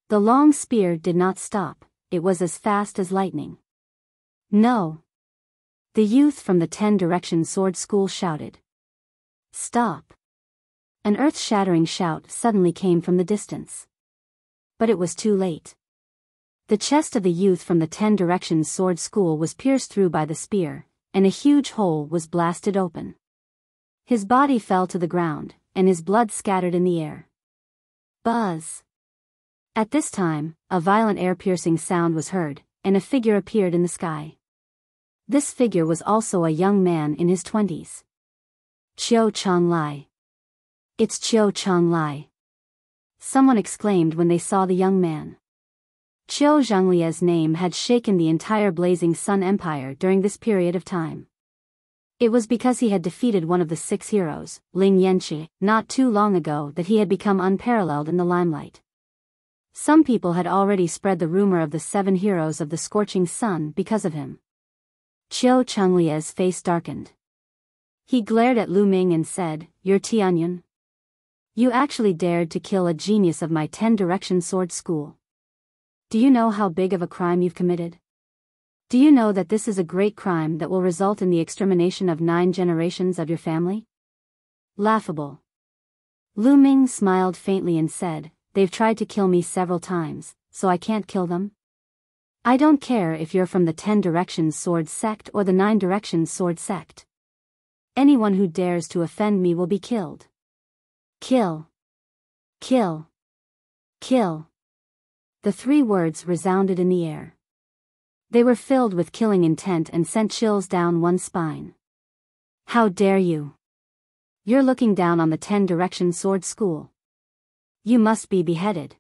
Speaker 1: The long spear did not stop, it was as fast as lightning. No! The youth from the 10 Directions sword school shouted. Stop! An earth-shattering shout suddenly came from the distance. But it was too late. The chest of the youth from the 10 Directions sword school was pierced through by the spear, and a huge hole was blasted open. His body fell to the ground, and his blood scattered in the air. Buzz! At this time, a violent air-piercing sound was heard, and a figure appeared in the sky. This figure was also a young man in his 20s. Qiu Changlai. It's Qiu Changlai. Someone exclaimed when they saw the young man. Qiu Zhanglia's name had shaken the entire Blazing Sun Empire during this period of time. It was because he had defeated one of the 6 heroes, Ling Yanqi, not too long ago that he had become unparalleled in the limelight. Some people had already spread the rumor of the 7 heroes of the Scorching Sun because of him. Qiu Chenglie's face darkened. He glared at Lu Ming and said, "You're Tianyun? You actually dared to kill a genius of my 10 Direction Sword School. Do you know how big of a crime you've committed? Do you know that this is a great crime that will result in the extermination of 9 generations of your family?" Laughable. Lu Ming smiled faintly and said, "They've tried to kill me several times, so I can't kill them? I don't care if you're from the 10 Directions Sword Sect or the 9 Directions Sword Sect. Anyone who dares to offend me will be killed. Kill. Kill. Kill." The 3 words resounded in the air. They were filled with killing intent and sent chills down one's spine. How dare you? You're looking down on the 10 Direction Sword School. You must be beheaded.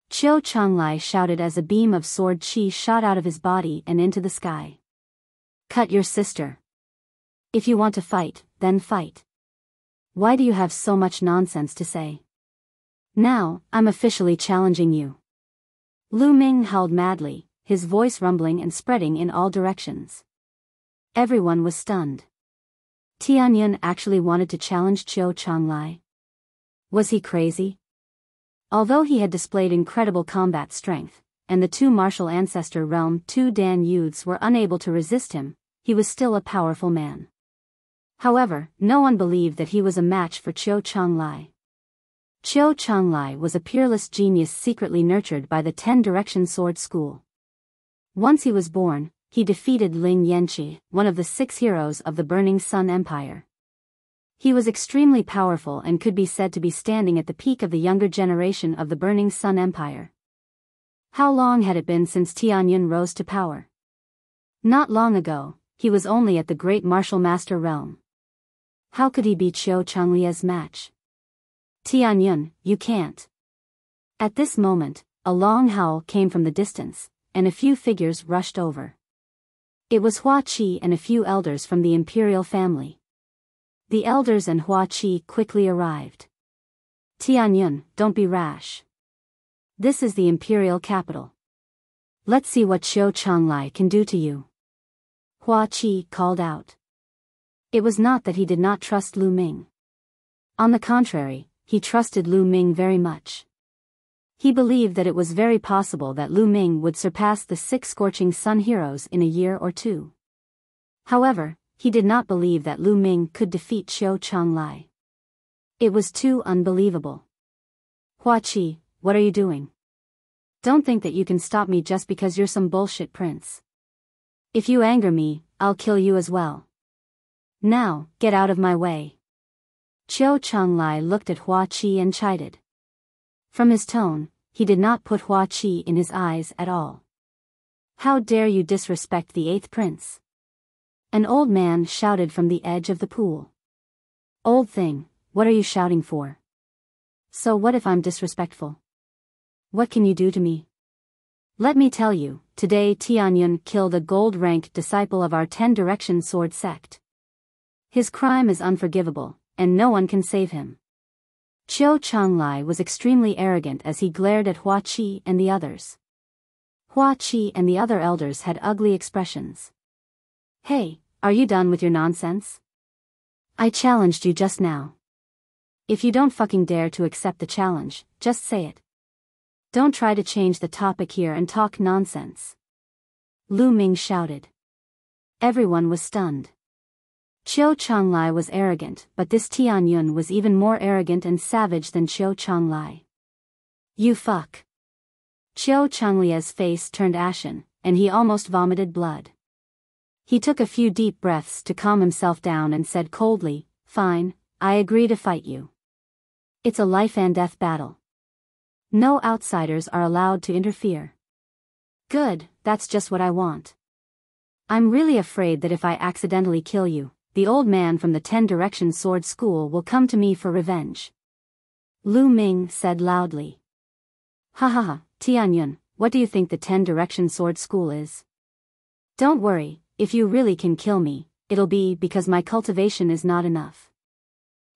Speaker 1: Qiu Chenglai shouted as a beam of sword chi shot out of his body and into the sky. Cut your sister. If you want to fight, then fight. Why do you have so much nonsense to say? Now, I'm officially challenging you. Lu Ming howled madly, his voice rumbling and spreading in all directions. Everyone was stunned. Tianyun actually wanted to challenge Qiu Chenglai. Was he crazy? Although he had displayed incredible combat strength, and the 2 martial ancestor realm 2 Dan youths were unable to resist him, he was still a powerful man. However, no one believed that he was a match for Qiu Chenglai. Qiu Chenglai was a peerless genius secretly nurtured by the 10 Direction Sword School. Once he was born, he defeated Ling Yanqi, one of the 6 heroes of the Burning Sun Empire. He was extremely powerful and could be said to be standing at the peak of the younger generation of the Burning Sun Empire. How long had it been since Tianyun rose to power? Not long ago, he was only at the Great Martial Master realm. How could he be Qiu Chenglie's match? Tianyun, you can't. At this moment, a long howl came from the distance, and a few figures rushed over. It was Hua Qi and a few elders from the imperial family. The elders and Hua Qi quickly arrived. Tianyun, don't be rash. This is the imperial capital. Let's see what Qiu Chenglai can do to you. Hua Qi called out. It was not that he did not trust Lu Ming. On the contrary, he trusted Lu Ming very much. He believed that it was very possible that Lu Ming would surpass the 6 Scorching Sun heroes in a year or 2. However, he did not believe that Lu Ming could defeat Qiu Chenglai. It was too unbelievable. Hua Qi, what are you doing? Don't think that you can stop me just because you're some bullshit prince. If you anger me, I'll kill you as well. Now, get out of my way. Qiu Chenglai looked at Hua Qi and chided. From his tone, he did not put Hua Qi in his eyes at all. How dare you disrespect the 8th prince? An old man shouted from the edge of the pool. Old thing, what are you shouting for? So what if I'm disrespectful? What can you do to me? Let me tell you, today Tianyun killed a gold-ranked disciple of our 10 Direction Sword Sect. His crime is unforgivable, and no one can save him. Qiu Chenglai was extremely arrogant as he glared at Hua Qi and the others. Hua Qi and the other elders had ugly expressions. Hey, are you done with your nonsense? I challenged you just now. If you don't fucking dare to accept the challenge, just say it. Don't try to change the topic here and talk nonsense. Lu Ming shouted. Everyone was stunned. Qiu Chenglai was arrogant, but this Tianyun was even more arrogant and savage than Qiu Chenglai. You fuck. Qiu Chenglie's face turned ashen, and he almost vomited blood. He took a few deep breaths to calm himself down and said coldly, "Fine, I agree to fight you. It's a life and death battle. No outsiders are allowed to interfere." Good, that's just what I want. I'm really afraid that if I accidentally kill you, the old man from the 10 Direction Sword School will come to me for revenge. Lu Ming said loudly. Ha ha ha, Tianyun, what do you think the 10 Direction Sword School is? Don't worry, if you really can kill me, it'll be because my cultivation is not enough.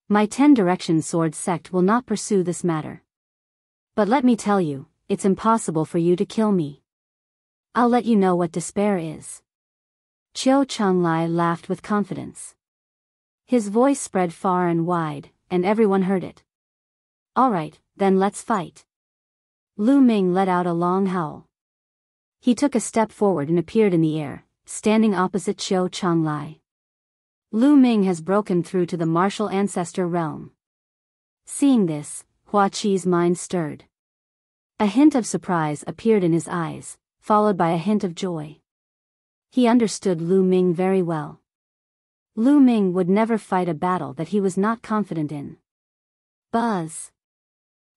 Speaker 1: My 10 Direction Sword Sect will not pursue this matter. But let me tell you, it's impossible for you to kill me. I'll let you know what despair is. Qiu Changlai laughed with confidence. His voice spread far and wide, and everyone heard it. All right, then let's fight. Lu Ming let out a long howl. He took a step forward and appeared in the air, standing opposite Qiu Changlai. Lu Ming has broken through to the martial ancestor realm. Seeing this, Hua Qi's mind stirred. A hint of surprise appeared in his eyes, followed by a hint of joy. He understood Lu Ming very well. Lu Ming would never fight a battle that he was not confident in. Buzz!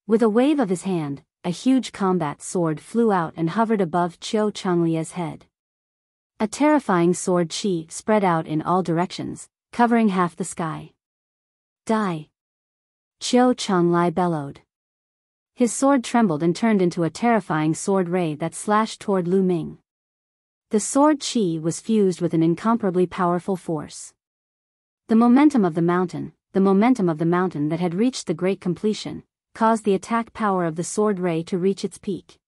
Speaker 1: With a wave of his hand, a huge combat sword flew out and hovered above Qiu Changlia's head. A terrifying sword chi spread out in all directions, covering half the sky. Die! Qiu Changlai bellowed. His sword trembled and turned into a terrifying sword ray that slashed toward Lu Ming. The sword chi was fused with an incomparably powerful force. The momentum of the mountain that had reached the great completion, caused the attack power of the sword ray to reach its peak.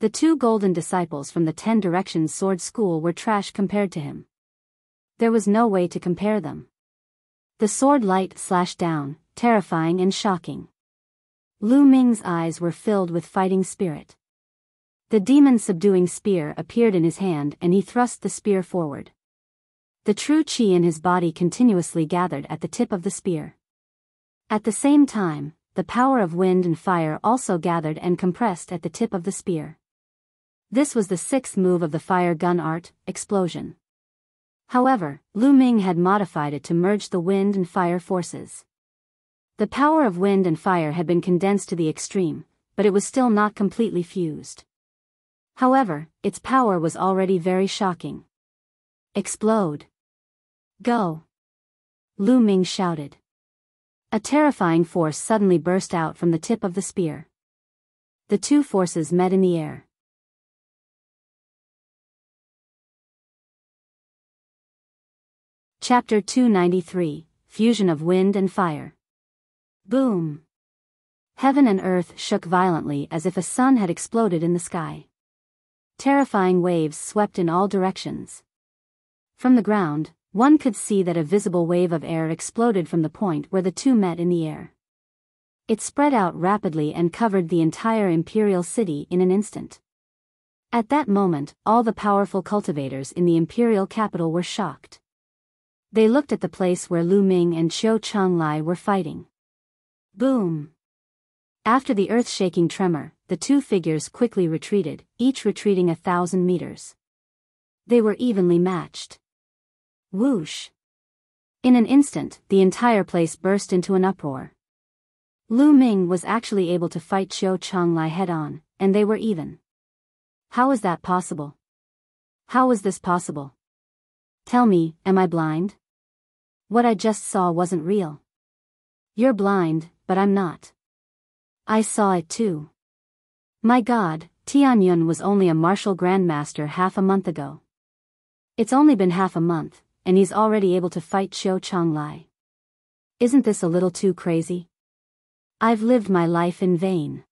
Speaker 1: The two golden disciples from the 10 Directions Sword School were trash compared to him. There was no way to compare them. The sword light slashed down, terrifying and shocking. Lu Ming's eyes were filled with fighting spirit. The demon-subduing spear appeared in his hand and he thrust the spear forward. The true qi in his body continuously gathered at the tip of the spear. At the same time, the power of wind and fire also gathered and compressed at the tip of the spear. This was the 6th move of the fire gun art, explosion. However, Lu Ming had modified it to merge the wind and fire forces. The power of wind and fire had been condensed to the extreme, but it was still not completely fused. However, its power was already very shocking. Explode! Go! Lu Ming shouted. A terrifying force suddenly burst out from the tip of the spear. The two forces met in the air. Chapter 293, Fusion of Wind and Fire. Boom! Heaven and earth shook violently as if a sun had exploded in the sky. Terrifying waves swept in all directions. From the ground, one could see that a visible wave of air exploded from the point where the two met in the air. It spread out rapidly and covered the entire imperial city in an instant. At that moment, all the powerful cultivators in the imperial capital were shocked. They looked at the place where Lu Ming and Qiu Changlai were fighting. Boom! After the earth-shaking tremor, the two figures quickly retreated, each retreating 1,000 meters. They were evenly matched. Whoosh! In an instant, the entire place burst into an uproar. Lu Ming was actually able to fight Qiu Changlai head-on, and they were even. How is that possible? How was this possible? Tell me, am I blind? What I just saw wasn't real. You're blind, but I'm not. I saw it too. My God, Tianyun was only a martial grandmaster half a month ago. It's only been half a month, and he's already able to fight Qiu Changlai. Isn't this a little too crazy? I've lived my life in vain.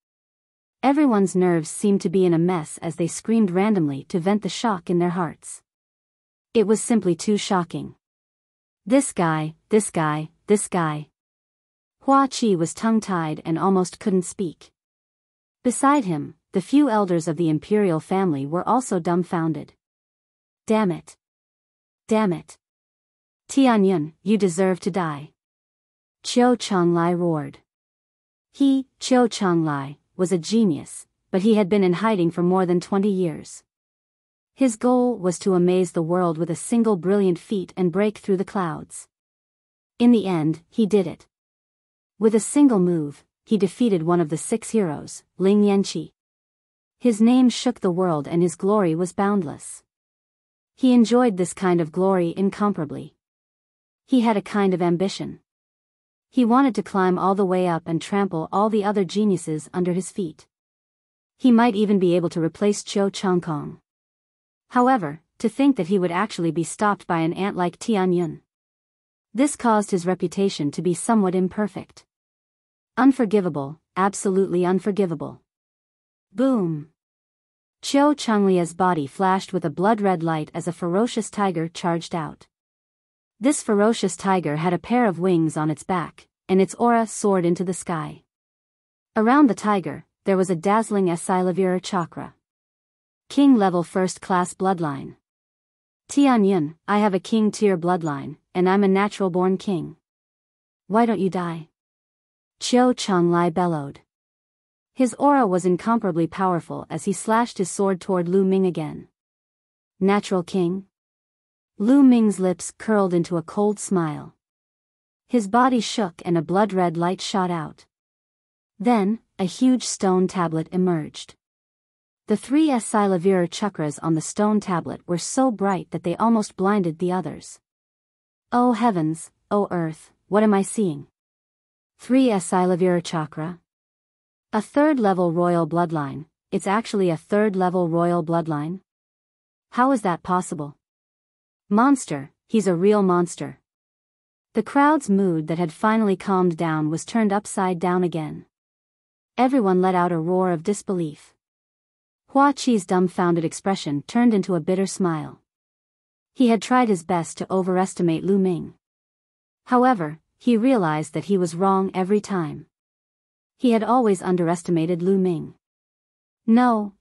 Speaker 1: Everyone's nerves seemed to be in a mess as they screamed randomly to vent the shock in their hearts. It was simply too shocking. This guy. Hua Qi was tongue-tied and almost couldn't speak. Beside him, the few elders of the imperial family were also dumbfounded. Damn it. Damn it. Tianyun, you deserve to die. Qiu Changlai roared. He, Qiu Changlai, was a genius, but he had been in hiding for more than 20 years. His goal was to amaze the world with a single brilliant feat and break through the clouds. In the end, he did it. With a single move, he defeated one of the 6 heroes, Ling Yanqi. His name shook the world and his glory was boundless. He enjoyed this kind of glory incomparably. He had a kind of ambition. He wanted to climb all the way up and trample all the other geniuses under his feet. He might even be able to replace Qiu Changkong. However, to think that he would actually be stopped by an ant like Tianyun. This caused his reputation to be somewhat imperfect. Unforgivable, absolutely unforgivable. Boom! Qiu Changlia's body flashed with a blood-red light as a ferocious tiger charged out. This ferocious tiger had a pair of wings on its back, and its aura soared into the sky. Around the tiger, there was a dazzling Esilavira chakra. King level first-class bloodline. Tianyun, I have a king tier bloodline, and I'm a natural-born king. Why don't you die? Qiu Changlai bellowed. His aura was incomparably powerful as he slashed his sword toward Lu Ming again. Natural king? Lu Ming's lips curled into a cold smile. His body shook and a blood-red light shot out. Then, a huge stone tablet emerged. The 3 Esilavira chakras on the stone tablet were so bright that they almost blinded the others. Oh heavens, oh earth, what am I seeing? 3 Esilavira chakra? A 3rd level royal bloodline, it's actually a 3rd level royal bloodline? How is that possible? Monster, he's a real monster. The crowd's mood that had finally calmed down was turned upside down again. Everyone let out a roar of disbelief. Hua Qi's dumbfounded expression turned into a bitter smile. He had tried his best to overestimate Lu Ming. However, he realized that he was wrong every time. He had always underestimated Lu Ming. No,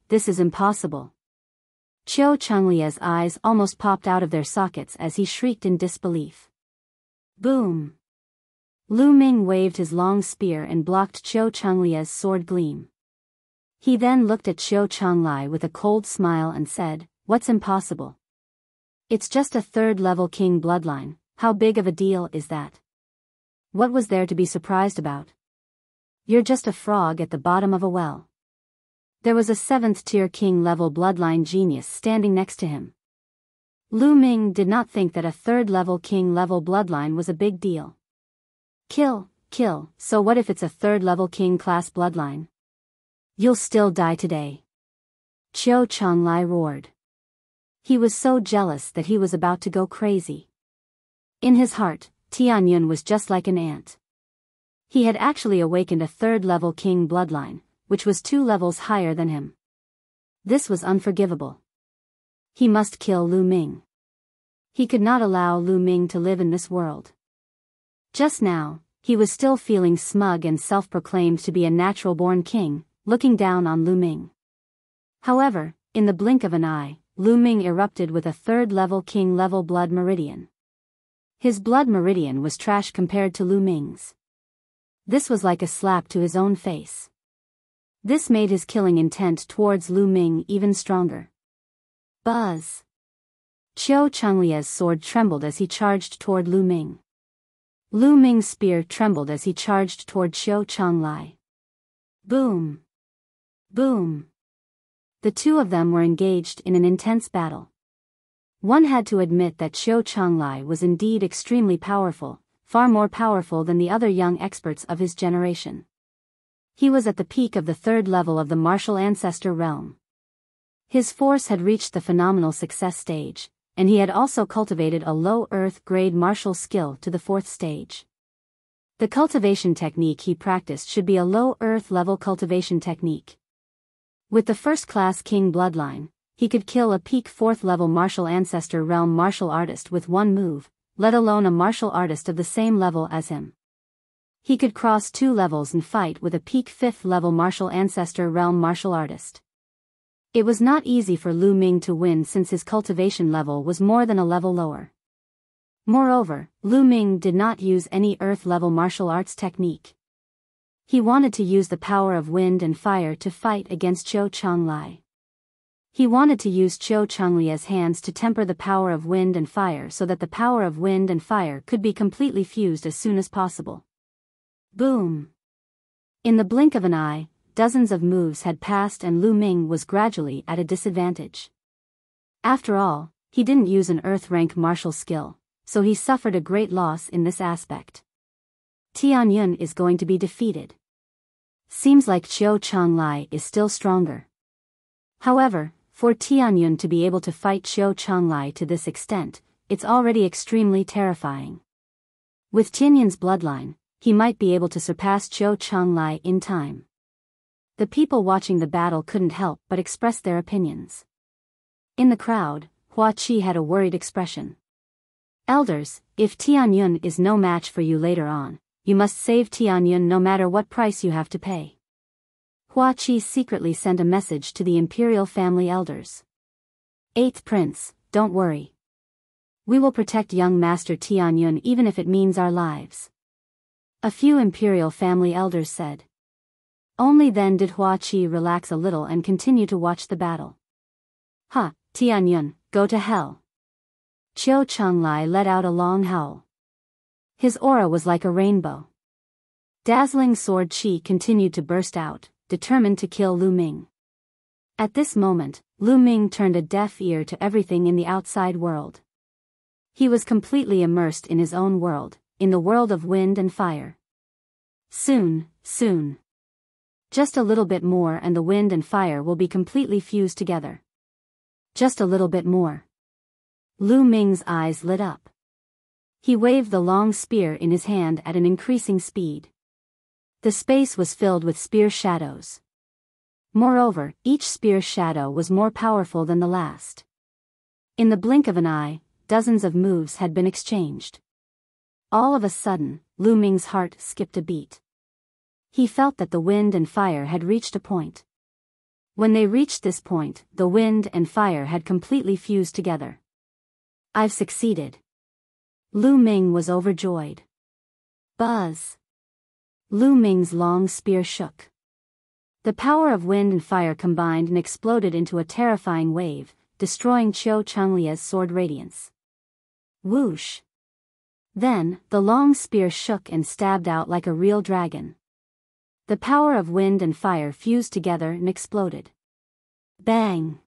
Speaker 1: this is impossible. Qiu Changlia's eyes almost popped out of their sockets as he shrieked in disbelief. Boom! Lu Ming waved his long spear and blocked Qiu Changlia's sword gleam. He then looked at Qiu Changlai with a cold smile and said, "What's impossible? It's just a 3rd level king bloodline, how big of a deal is that? What was there to be surprised about? You're just a frog at the bottom of a well." There was a 7th tier king level bloodline genius standing next to him. Lu Ming did not think that a 3rd level king level bloodline was a big deal. Kill, so what if it's a 3rd level king class bloodline? You'll still die today. Qiu Changlai roared. He was so jealous that he was about to go crazy. In his heart, Tianyun was just like an ant. He had actually awakened a 3rd level king bloodline, which was 2 levels higher than him. This was unforgivable. He must kill Lu Ming. He could not allow Lu Ming to live in this world. Just now, he was still feeling smug and self-proclaimed to be a natural-born king, looking down on Lu Ming. However, in the blink of an eye, Lu Ming erupted with a 3rd level king level blood meridian. His blood meridian was trash compared to Lu Ming's. This was like a slap to his own face. This made his killing intent towards Lu Ming even stronger. Buzz! Qiu Changlia's sword trembled as he charged toward Lu Ming. Lu Ming's spear trembled as he charged toward Qiu Changlai. Boom! Boom! The two of them were engaged in an intense battle. One had to admit that Qiu Changlai was indeed extremely powerful, far more powerful than the other young experts of his generation. He was at the peak of the 3rd level of the martial ancestor realm. His force had reached the phenomenal success stage, and he had also cultivated a low earth grade martial skill to the 4th stage. The cultivation technique he practiced should be a low earth level cultivation technique. With the 1st class king bloodline, he could kill a peak 4th level martial ancestor realm martial artist with one move, let alone a martial artist of the same level as him. He could cross 2 levels and fight with a peak 5th level martial ancestor realm martial artist. It was not easy for Lu Ming to win since his cultivation level was more than a level lower. Moreover, Lu Ming did not use any earth level martial arts technique. He wanted to use the power of wind and fire to fight against Qiu Changlai. He wanted to use Qiu Changlia's hands to temper the power of wind and fire so that the power of wind and fire could be completely fused as soon as possible. Boom! In the blink of an eye, dozens of moves had passed and Lu Ming was gradually at a disadvantage. After all, he didn't use an earth rank martial skill, so he suffered a great loss in this aspect. Tianyun is going to be defeated. Seems like Qiu Changlai is still stronger. However, for Tianyun to be able to fight Qiu Changlai to this extent, it's already extremely terrifying. With Tianyun's bloodline, he might be able to surpass Qiu Changlai in time. The people watching the battle couldn't help but express their opinions. In the crowd, Hua Qi had a worried expression. Elders, if Tianyun is no match for you later on, you must save Tianyun no matter what price you have to pay. Hua Qi secretly sent a message to the imperial family elders. 8th Prince, don't worry. We will protect young Master Tianyun even if it means our lives. A few imperial family elders said. Only then did Hua Qi relax a little and continue to watch the battle. Ha, Tianyun, go to hell. Qiu Changlai let out a long howl. His aura was like a rainbow. Dazzling sword qi continued to burst out, determined to kill Lu Ming. At this moment, Lu Ming turned a deaf ear to everything in the outside world. He was completely immersed in his own world, in the world of wind and fire. Soon. Just a little bit more and the wind and fire will be completely fused together. Just a little bit more. Lu Ming's eyes lit up. He waved the long spear in his hand at an increasing speed. The space was filled with spear shadows. Moreover, each spear shadow was more powerful than the last. In the blink of an eye, dozens of moves had been exchanged. All of a sudden, Lu Ming's heart skipped a beat. He felt that the wind and fire had reached a point. When they reached this point, the wind and fire had completely fused together. I've succeeded. Lu Ming was overjoyed. Buzz. Lu Ming's long spear shook. The power of wind and fire combined and exploded into a terrifying wave, destroying Qiu Changlia's sword radiance. Whoosh. Then, the long spear shook and stabbed out like a real dragon. The power of wind and fire fused together and exploded. Bang!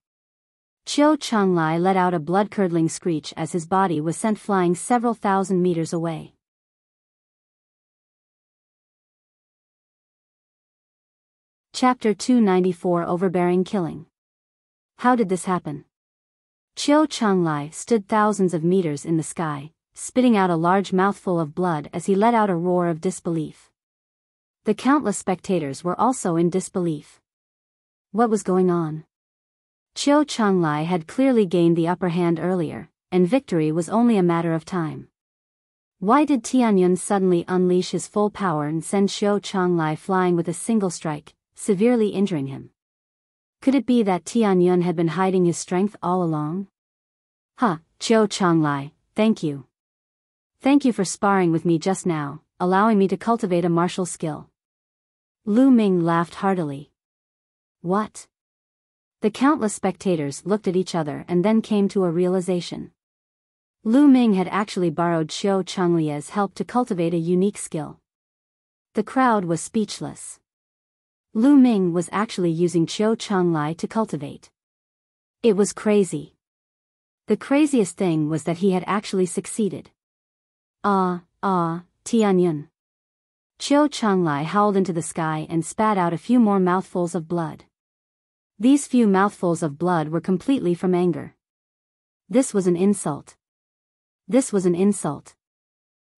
Speaker 1: Qiu Changlai let out a blood-curdling screech as his body was sent flying several thousand meters away. Chapter 294 Overbearing Killing. How did this happen? Qiu Changlai stood thousands of meters in the sky, spitting out a large mouthful of blood as he let out a roar of disbelief. The countless spectators were also in disbelief. What was going on? Qiu Changlai had clearly gained the upper hand earlier, and victory was only a matter of time. Why did Tianyun suddenly unleash his full power and send Qiu Changlai flying with a single strike, severely injuring him? Could it be that Tianyun had been hiding his strength all along? Qiu Changlai, thank you. Thank you for sparring with me just now, allowing me to cultivate a martial skill. Lu Ming laughed heartily. What? The countless spectators looked at each other and then came to a realization. Lu Ming had actually borrowed Qiu Changlia's help to cultivate a unique skill. The crowd was speechless. Lu Ming was actually using Qiu Changlai to cultivate. It was crazy. The craziest thing was that he had actually succeeded. Tianyun. Qiu Changlai howled into the sky and spat out a few more mouthfuls of blood. These few mouthfuls of blood were completely from anger. This was an insult. This was an insult.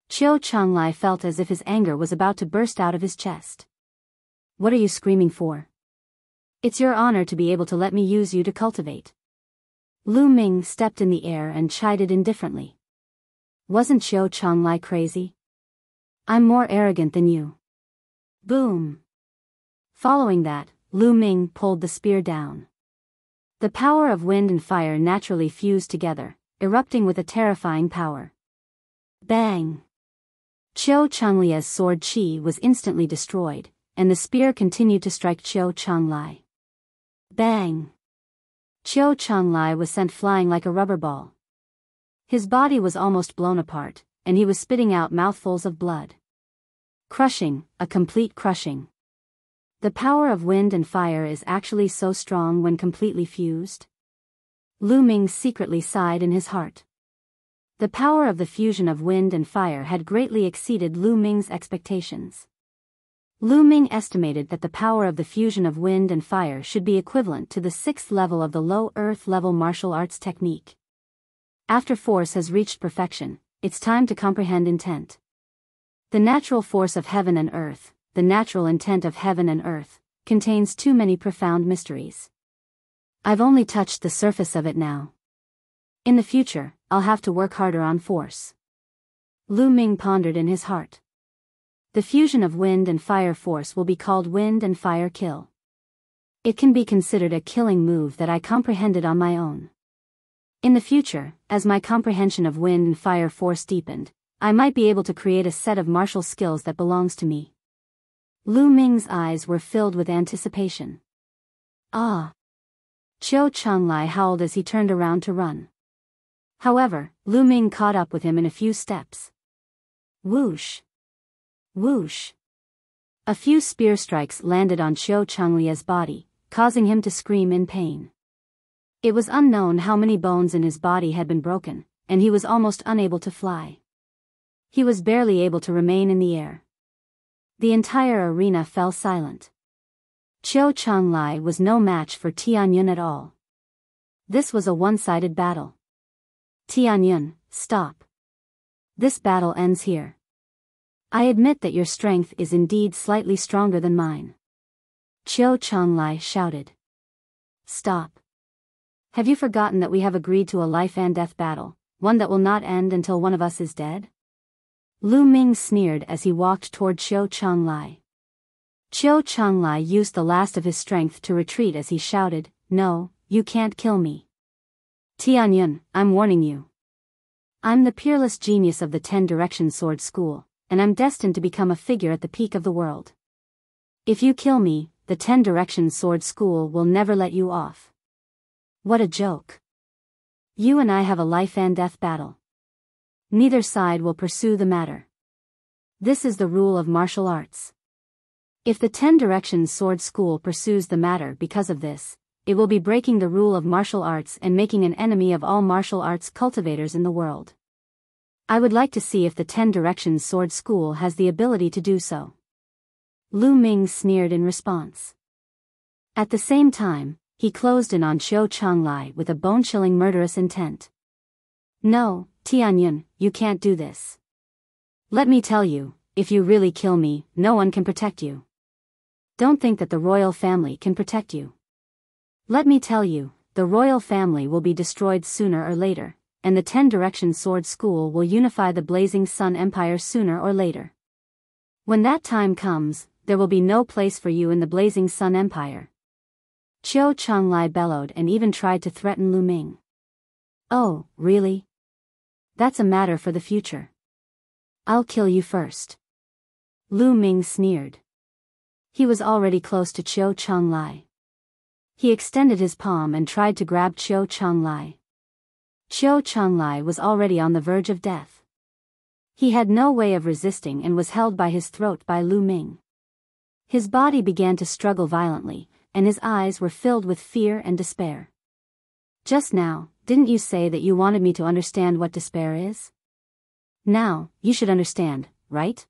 Speaker 1: Qiu Changlai felt as if his anger was about to burst out of his chest. What are you screaming for? It's your honor to be able to let me use you to cultivate. Lu Ming stepped in the air and chided indifferently. Wasn't Qiu Changlai crazy? I'm more arrogant than you. Boom. Following that, Lu Ming pulled the spear down. The power of wind and fire naturally fused together, erupting with a terrifying power. Bang! Qiu Changlia's sword qi was instantly destroyed, and the spear continued to strike Qiu Changlai. Bang! Qiu Changlai was sent flying like a rubber ball. His body was almost blown apart, and he was spitting out mouthfuls of blood. Crushing, a complete crushing. The power of wind and fire is actually so strong when completely fused. Lu Ming secretly sighed in his heart. The power of the fusion of wind and fire had greatly exceeded Lu Ming's expectations. Lu Ming estimated that the power of the fusion of wind and fire should be equivalent to the 6th level of the low earth level martial arts technique. After force has reached perfection, it's time to comprehend intent. The natural force of heaven and earth, the natural intent of heaven and earth, contains too many profound mysteries. I've only touched the surface of it now. In the future, I'll have to work harder on force. Lu Ming pondered in his heart. The fusion of wind and fire force will be called wind and fire kill. It can be considered a killing move that I comprehended on my own. In the future, as my comprehension of wind and fire force deepened, I might be able to create a set of martial skills that belongs to me. Lu Ming's eyes were filled with anticipation. Ah! Qiu Changlai howled as he turned around to run. However, Lu Ming caught up with him in a few steps. Whoosh! Whoosh! A few spear strikes landed on Qiu Changlia's body, causing him to scream in pain. It was unknown how many bones in his body had been broken, and he was almost unable to fly. He was barely able to remain in the air. The entire arena fell silent. Qiu Changlai was no match for Tianyun at all. This was a one-sided battle. Tianyun, stop. This battle ends here. I admit that your strength is indeed slightly stronger than mine. Qiu Changlai shouted. Stop. Have you forgotten that we have agreed to a life and death battle, one that will not end until one of us is dead? Lu Ming sneered as he walked toward Qiu Changlai. Qiu Changlai used the last of his strength to retreat as he shouted, No, you can't kill me. Tianyun, I'm warning you. I'm the peerless genius of the 10 Direction Sword School, and I'm destined to become a figure at the peak of the world. If you kill me, the 10 Direction Sword School will never let you off. What a joke. You and I have a life and death battle. Neither side will pursue the matter. This is the rule of martial arts. If the 10 Directions Sword School pursues the matter because of this, it will be breaking the rule of martial arts and making an enemy of all martial arts cultivators in the world. I would like to see if the 10 Directions Sword School has the ability to do so. Lu Ming sneered in response. At the same time, he closed in on Qiu Changlai with a bone-chilling murderous intent. No, Tianyun, you can't do this. Let me tell you, if you really kill me, no one can protect you. Don't think that the royal family can protect you. Let me tell you, the royal family will be destroyed sooner or later, and the 10 Direction Sword School will unify the Blazing Sun Empire sooner or later. When that time comes, there will be no place for you in the Blazing Sun Empire. Qiu Changlai bellowed and even tried to threaten Lu Ming. Oh, really? That's a matter for the future. I'll kill you first. Lu Ming sneered. He was already close to Qiu Changlai. He extended his palm and tried to grab Qiu Changlai. Qiu Changlai was already on the verge of death. He had no way of resisting and was held by his throat by Lu Ming. His body began to struggle violently, and his eyes were filled with fear and despair. Just now, didn't you say that you wanted me to understand what despair is? Now, you should understand, right?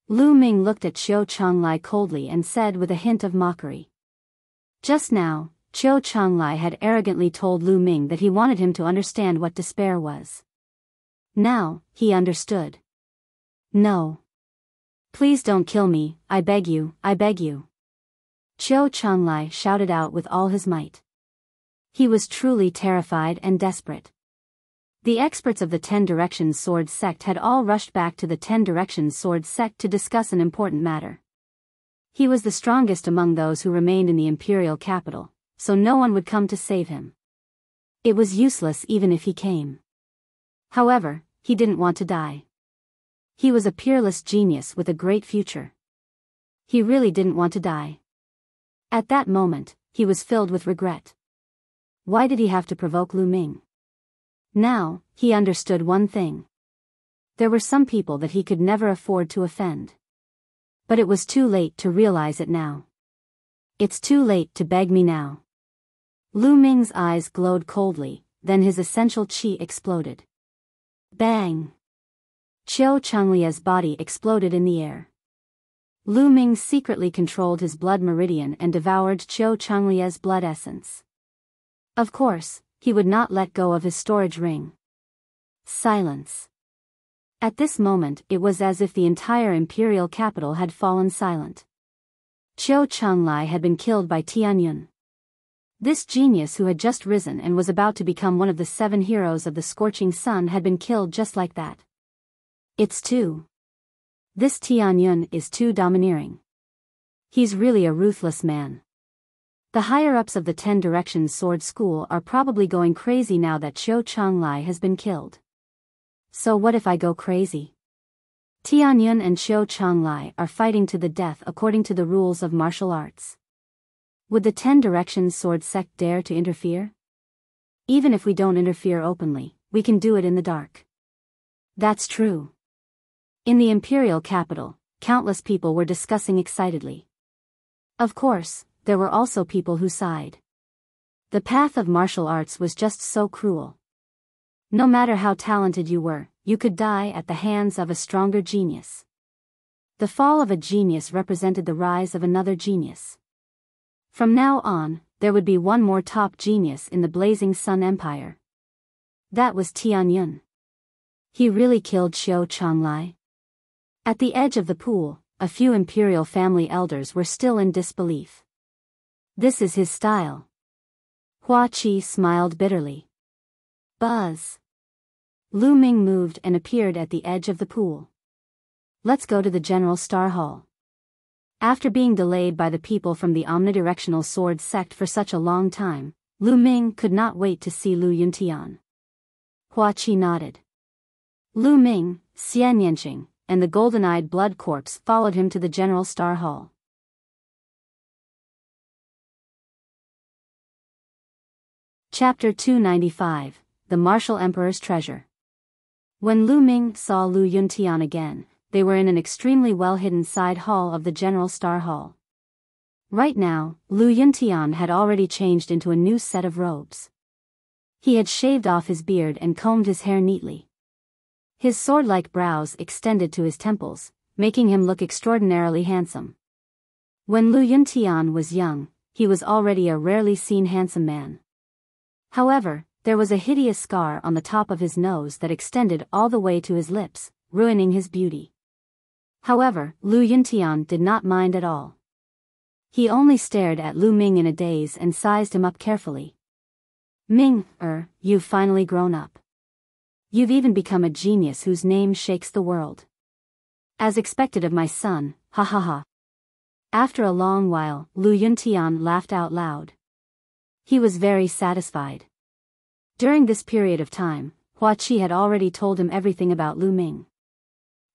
Speaker 1: Lu Ming looked at Qiu Changlai coldly and said with a hint of mockery. Just now, Qiu Changlai had arrogantly told Lu Ming that he wanted him to understand what despair was. Now, he understood. No. Please don't kill me, I beg you, I beg you. Qiu Changlai shouted out with all his might. He was truly terrified and desperate. The experts of the 10 Directions Sword Sect had all rushed back to the 10 Directions Sword Sect to discuss an important matter. He was the strongest among those who remained in the imperial capital, so no one would come to save him. It was useless even if he came. However, he didn't want to die. He was a peerless genius with a great future. He really didn't want to die. At that moment, he was filled with regret. Why did he have to provoke Lu Ming? Now, he understood one thing. There were some people that he could never afford to offend. But it was too late to realize it now. It's too late to beg me now. Lu Ming's eyes glowed coldly, then his essential qi exploded. Bang! Qiu Changlia's body exploded in the air. Lu Ming secretly controlled his blood meridian and devoured Qiu Changlia's blood essence. Of course, he would not let go of his storage ring. Silence. At this moment it was as if the entire imperial capital had fallen silent. Qiu Chenglai had been killed by Tianyun. This genius who had just risen and was about to become one of the 7 heroes of the scorching sun had been killed just like that. It's too. This Tianyun is too domineering. He's really a ruthless man. The higher-ups of the 10 Directions Sword School are probably going crazy now that Qiu Chenglai has been killed. So what if I go crazy? Tianyun and Qiu Chenglai are fighting to the death according to the rules of martial arts. Would the 10 Directions Sword Sect dare to interfere? Even if we don't interfere openly, we can do it in the dark. That's true. In the imperial capital, countless people were discussing excitedly. Of course, there were also people who sighed. The path of martial arts was just so cruel. No matter how talented you were, you could die at the hands of a stronger genius. The fall of a genius represented the rise of another genius. From now on, there would be one more top genius in the Blazing Sun Empire. That was Tianyun. He really killed Qiu Chenglai. At the edge of the pool, a few imperial family elders were still in disbelief. This is his style. Hua Qi smiled bitterly. Buzz. Lu Ming moved and appeared at the edge of the pool. Let's go to the General Star Hall. After being delayed by the people from the omnidirectional sword sect for such a long time, Lu Ming could not wait to see Lu Yuntian. Hua Qi nodded. Lu Ming, Xian Yanqing, and the golden-eyed blood corpse followed him to the General Star Hall. Chapter 295, The Martial Emperor's Treasure. When Lu Ming saw Lu Yuntian again, they were in an extremely well-hidden side hall of the General Star Hall. Right now, Lu Yuntian had already changed into a new set of robes. He had shaved off his beard and combed his hair neatly. His sword-like brows extended to his temples, making him look extraordinarily handsome. When Lu Yuntian was young, he was already a rarely seen handsome man. However, there was a hideous scar on the top of his nose that extended all the way to his lips, ruining his beauty. However, Lu Yuntian did not mind at all. He only stared at Lu Ming in a daze and sized him up carefully. Ming, you've finally grown up. You've even become a genius whose name shakes the world. As expected of my son, ha ha ha. After a long while, Lu Yuntian laughed out loud. He was very satisfied. During this period of time, Hua Qi had already told him everything about Lu Ming.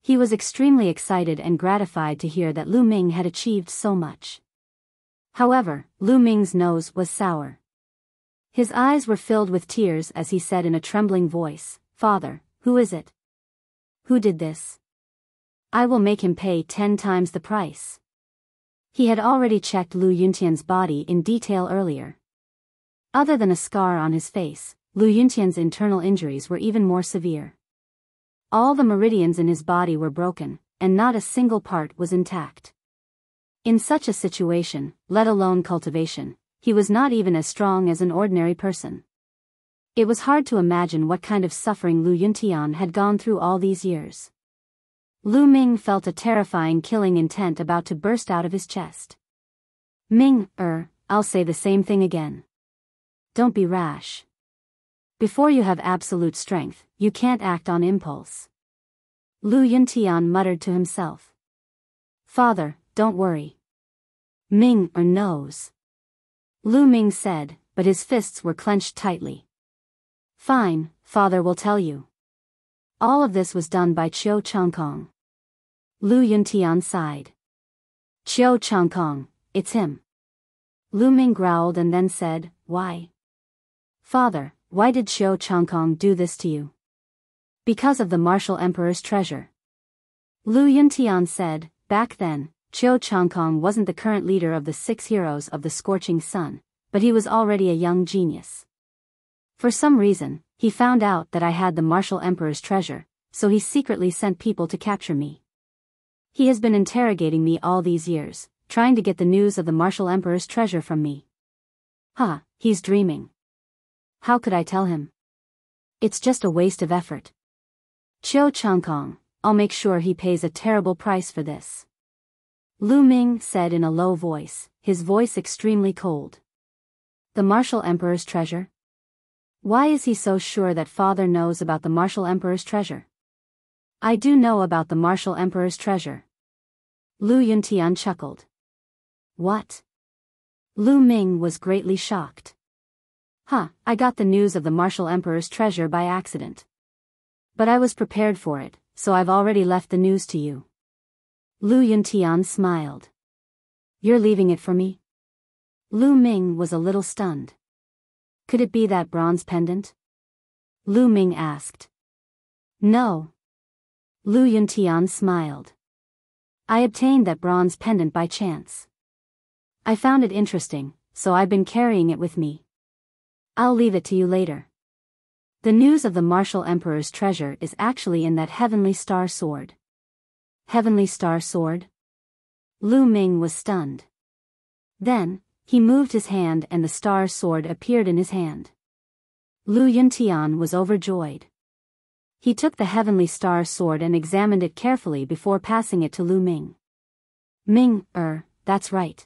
Speaker 1: He was extremely excited and gratified to hear that Lu Ming had achieved so much. However, Lu Ming's nose was sour. His eyes were filled with tears as he said in a trembling voice, "Father, who is it? Who did this? I will make him pay 10 times the price." He had already checked Lu Yuntian's body in detail earlier. Other than a scar on his face, Lu Yuntian's internal injuries were even more severe. All the meridians in his body were broken, and not a single part was intact. In such a situation, let alone cultivation, he was not even as strong as an ordinary person. It was hard to imagine what kind of suffering Lu Yuntian had gone through all these years. Lu Ming felt a terrifying killing intent about to burst out of his chest. Ming, I'll say the same thing again. Don't be rash. Before you have absolute strength, you can't act on impulse. Lu Yuntian muttered to himself. Father, don't worry. Ming knows. Lu Ming said, but his fists were clenched tightly. Fine, father will tell you. All of this was done by Qiu Chenglai. Lu Yuntian sighed. Qiu Chenglai, it's him. Lu Ming growled and then said, Why? Father, why did Qiu Chenglai do this to you? Because of the martial emperor's treasure. Lu Yuntian said, back then, Qiu Chenglai wasn't the current leader of the 6 heroes of the scorching sun, but he was already a young genius. For some reason, he found out that I had the martial emperor's treasure, so he secretly sent people to capture me. He has been interrogating me all these years, trying to get the news of the martial emperor's treasure from me. He's dreaming. How could I tell him? It's just a waste of effort. Qiu Chenglai, I'll make sure he pays a terrible price for this. Lu Ming said in a low voice, his voice extremely cold. The Martial Emperor's treasure? Why is he so sure that father knows about the Martial Emperor's treasure? I do know about the Martial Emperor's treasure. Lu Yuntian chuckled. What? Lu Ming was greatly shocked. I got the news of the Martial Emperor's treasure by accident. But I was prepared for it, so I've already left the news to you. Lu Yuntian smiled. You're leaving it for me? Lu Ming was a little stunned. Could it be that bronze pendant? Lu Ming asked. No. Lu Yuntian smiled. I obtained that bronze pendant by chance. I found it interesting, so I've been carrying it with me. I'll leave it to you later. The news of the Martial Emperor's treasure is actually in that heavenly star sword. Heavenly star sword? Lu Ming was stunned. Then, he moved his hand and the star sword appeared in his hand. Lu Yuntian was overjoyed. He took the heavenly star sword and examined it carefully before passing it to Lu Ming. That's right.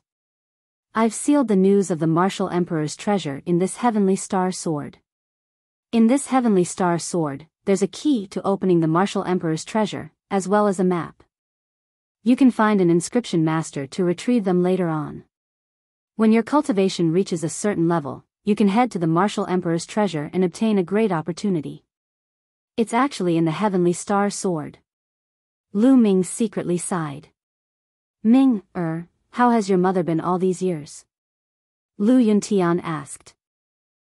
Speaker 1: I've sealed the news of the Martial Emperor's treasure in this heavenly star sword. In this heavenly star sword, there's a key to opening the Martial Emperor's treasure, as well as a map. You can find an inscription master to retrieve them later on. When your cultivation reaches a certain level, you can head to the Martial Emperor's treasure and obtain a great opportunity. It's actually in the heavenly star sword. Lu Ming secretly sighed. How has your mother been all these years? Lu Yuntian asked.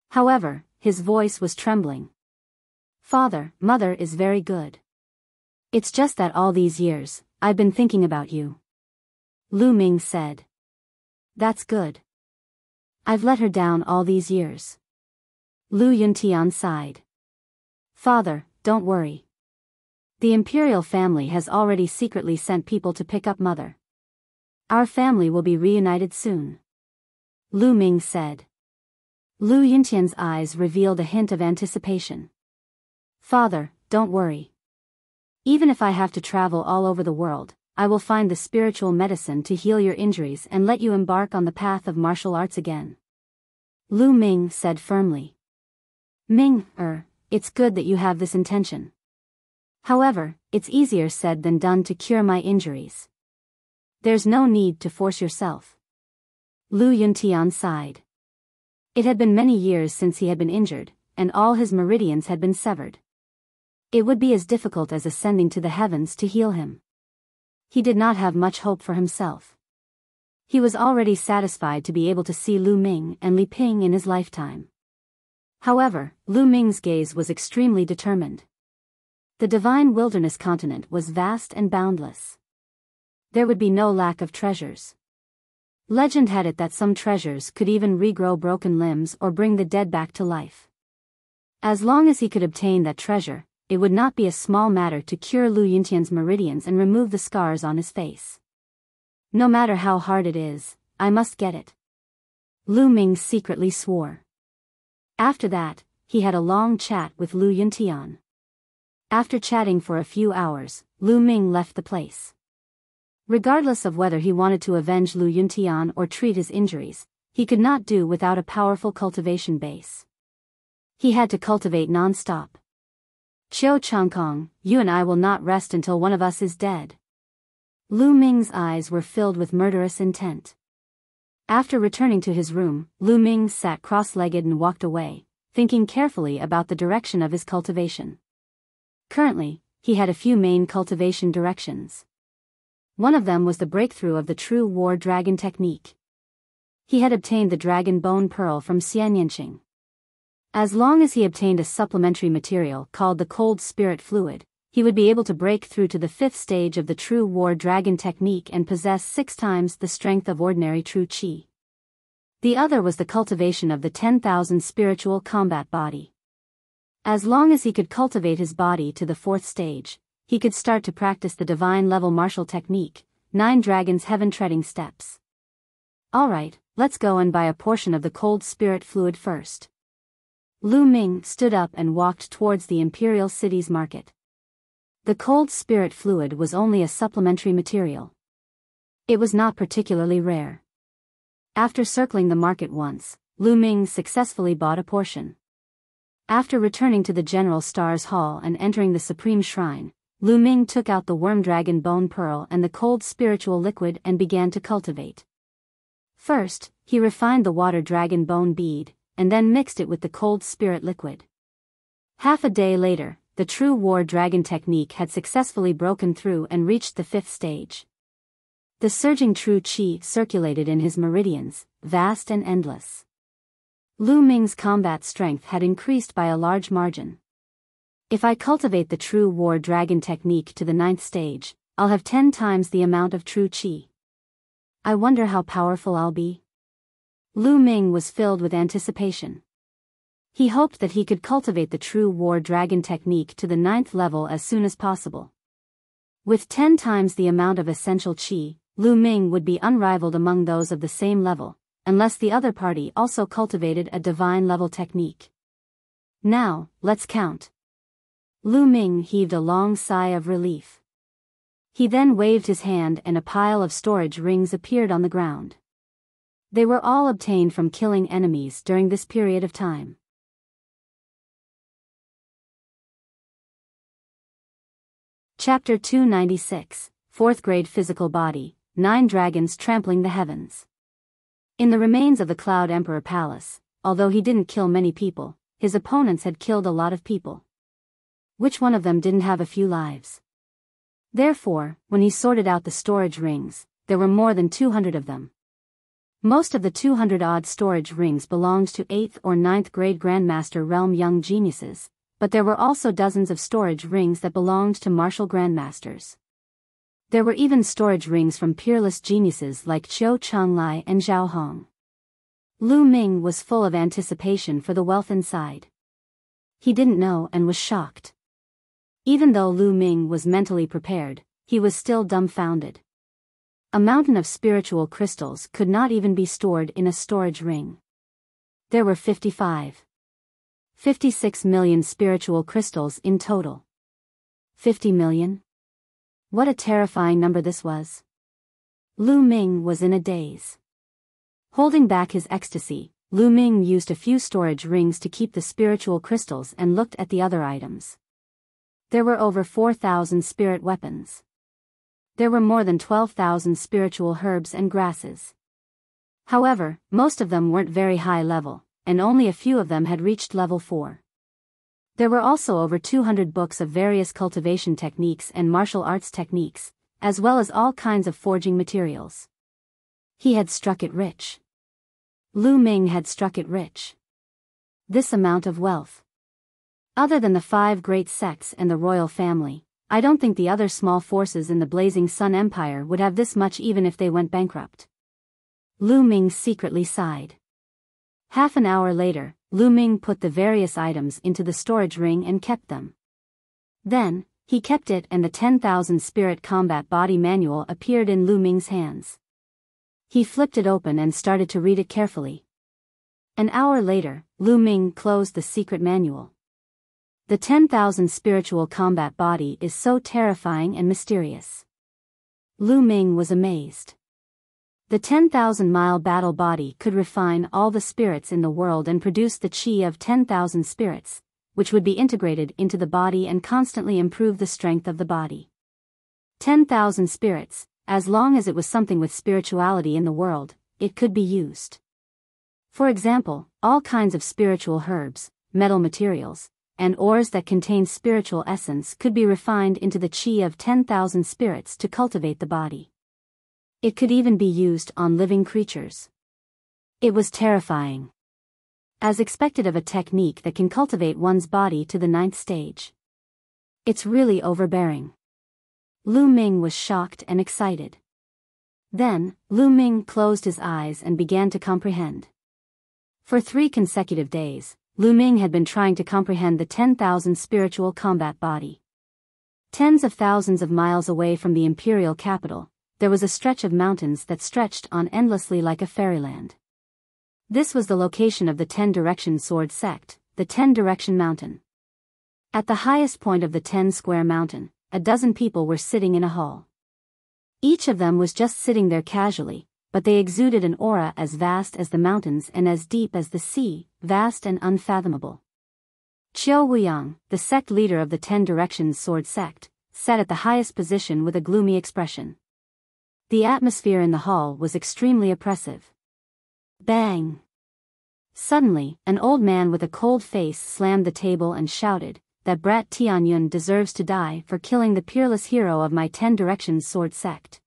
Speaker 1: However, his voice was trembling. Mother is very good. It's just that all these years, I've been thinking about you. Lu Ming said. That's good. I've let her down all these years. Lu Yuntian sighed. Father, don't worry. The imperial family has already secretly sent people to pick up mother. Our family will be reunited soon. Lu Ming said. Lu Yuntian's eyes revealed a hint of anticipation. Father, don't worry. Even if I have to travel all over the world, I will find the spiritual medicine to heal your injuries and let you embark on the path of martial arts again. Lu Ming said firmly. It's good that you have this intention. However, it's easier said than done to cure my injuries. There's no need to force yourself. Lu Yuntian sighed. It had been many years since he had been injured, and all his meridians had been severed. It would be as difficult as ascending to the heavens to heal him. He did not have much hope for himself. He was already satisfied to be able to see Lu Ming and Li Ping in his lifetime. However, Lu Ming's gaze was extremely determined. The divine wilderness continent was vast and boundless. There would be no lack of treasures. Legend had it that some treasures could even regrow broken limbs or bring the dead back to life. As long as he could obtain that treasure, it would not be a small matter to cure Lu Yuntian's meridians and remove the scars on his face. No matter how hard it is, I must get it. Lu Ming secretly swore. After that, he had a long chat with Lu Yuntian. After chatting for a few hours, Lu Ming left the place. Regardless of whether he wanted to avenge Lu Yuntian or treat his injuries, he could not do without a powerful cultivation base. He had to cultivate non-stop. Qiu Changkong, you and I will not rest until one of us is dead. Lu Ming's eyes were filled with murderous intent. After returning to his room, Lu Ming sat cross-legged and walked away, thinking carefully about the direction of his cultivation. Currently, he had a few main cultivation directions. One of them was the breakthrough of the true war dragon technique. He had obtained the dragon bone pearl from Xianyanqing. As long as he obtained a supplementary material called the cold spirit fluid, he would be able to break through to the 5th stage of the true war dragon technique and possess 6 times the strength of ordinary true qi. The other was the cultivation of the 10,000 spiritual combat body. As long as he could cultivate his body to the 4th stage, he could start to practice the divine level martial technique, 9 dragons heaven treading steps. Alright, let's go and buy a portion of the cold spirit fluid first. Lu Ming stood up and walked towards the imperial city's market. The cold spirit fluid was only a supplementary material. It was not particularly rare. After circling the market once, Lu Ming successfully bought a portion. After returning to the General Star's hall and entering the Supreme Shrine, Lu Ming took out the Worm Dragon Bone Pearl and the cold spiritual liquid and began to cultivate. First, he refined the Water Dragon Bone Bead, and then mixed it with the cold spirit liquid. Half a day later, the true War Dragon technique had successfully broken through and reached the 5th stage. The surging true qi circulated in his meridians, vast and endless. Lu Ming's combat strength had increased by a large margin. If I cultivate the true War Dragon technique to the 9th stage, I'll have 10 times the amount of true qi. I wonder how powerful I'll be. Lu Ming was filled with anticipation. He hoped that he could cultivate the true War Dragon technique to the 9th level as soon as possible. With 10 times the amount of essential qi, Lu Ming would be unrivaled among those of the same level, unless the other party also cultivated a divine level technique. Now, let's count. Lu Ming heaved a long sigh of relief. He then waved his hand and a pile of storage rings appeared on the ground. They were all obtained from killing enemies during this period of time. Chapter 296, 4th Grade Physical Body, 9 Dragons Trampling the Heavens. In the remains of the Cloud Emperor Palace, although he didn't kill many people, his opponents had killed a lot of people. Which one of them didn't have a few lives? Therefore, when he sorted out the storage rings, there were more than 200 of them. Most of the 200-odd storage rings belonged to 8th or 9th grade Grandmaster realm young geniuses, but there were also dozens of storage rings that belonged to martial grandmasters. There were even storage rings from peerless geniuses like Qiu Changlai and Zhao Hong. Lu Ming was full of anticipation for the wealth inside. He didn't know and was shocked. Even though Lu Ming was mentally prepared, he was still dumbfounded. A mountain of spiritual crystals could not even be stored in a storage ring. There were 56 million spiritual crystals in total. 50 million? What a terrifying number this was. Lu Ming was in a daze. Holding back his ecstasy, Lu Ming used a few storage rings to keep the spiritual crystals and looked at the other items. There were over 4,000 spirit weapons. There were more than 12,000 spiritual herbs and grasses. However, most of them weren't very high level, and only a few of them had reached level 4. There were also over 200 books of various cultivation techniques and martial arts techniques, as well as all kinds of forging materials. He had struck it rich. Lu Ming had struck it rich. This amount of wealth. Other than the 5 great sects and the royal family, I don't think the other small forces in the Blazing Sun Empire would have this much even if they went bankrupt. Lu Ming secretly sighed. Half an hour later, Lu Ming put the various items into the storage ring and kept them. Then, he kept it and the 10,000 Spirit Combat Body Manual appeared in Lu Ming's hands. He flipped it open and started to read it carefully. An hour later, Lu Ming closed the secret manual. The 10,000 Spiritual Combat Body is so terrifying and mysterious. Lu Ming was amazed. The 10,000-mile battle body could refine all the spirits in the world and produce the qi of 10,000 spirits, which would be integrated into the body and constantly improve the strength of the body. 10,000 spirits, as long as it was something with spirituality in the world, it could be used. For example, all kinds of spiritual herbs, metal materials, and ores that contain spiritual essence could be refined into the qi of 10,000 spirits to cultivate the body. It could even be used on living creatures. It was terrifying. As expected of a technique that can cultivate one's body to the 9th stage. It's really overbearing. Lu Ming was shocked and excited. Then, Lu Ming closed his eyes and began to comprehend. For 3 consecutive days, Lu Ming had been trying to comprehend the 10,000 spiritual combat body. Tens of thousands of miles away from the imperial capital, there was a stretch of mountains that stretched on endlessly like a fairyland. This was the location of the 10-direction sword sect, the 10-direction mountain. At the highest point of the 10-square mountain, a dozen people were sitting in a hall. Each of them was just sitting there casually, but they exuded an aura as vast as the mountains and as deep as the sea, vast and unfathomable. Qiu Wuyang, the sect leader of the 10 Directions Sword Sect, sat at the highest position with a gloomy expression. The atmosphere in the hall was extremely oppressive. Bang! Suddenly, an old man with a cold face slammed the table and shouted, "That brat Tianyun deserves to die for killing the peerless hero of my 10 Directions Sword Sect.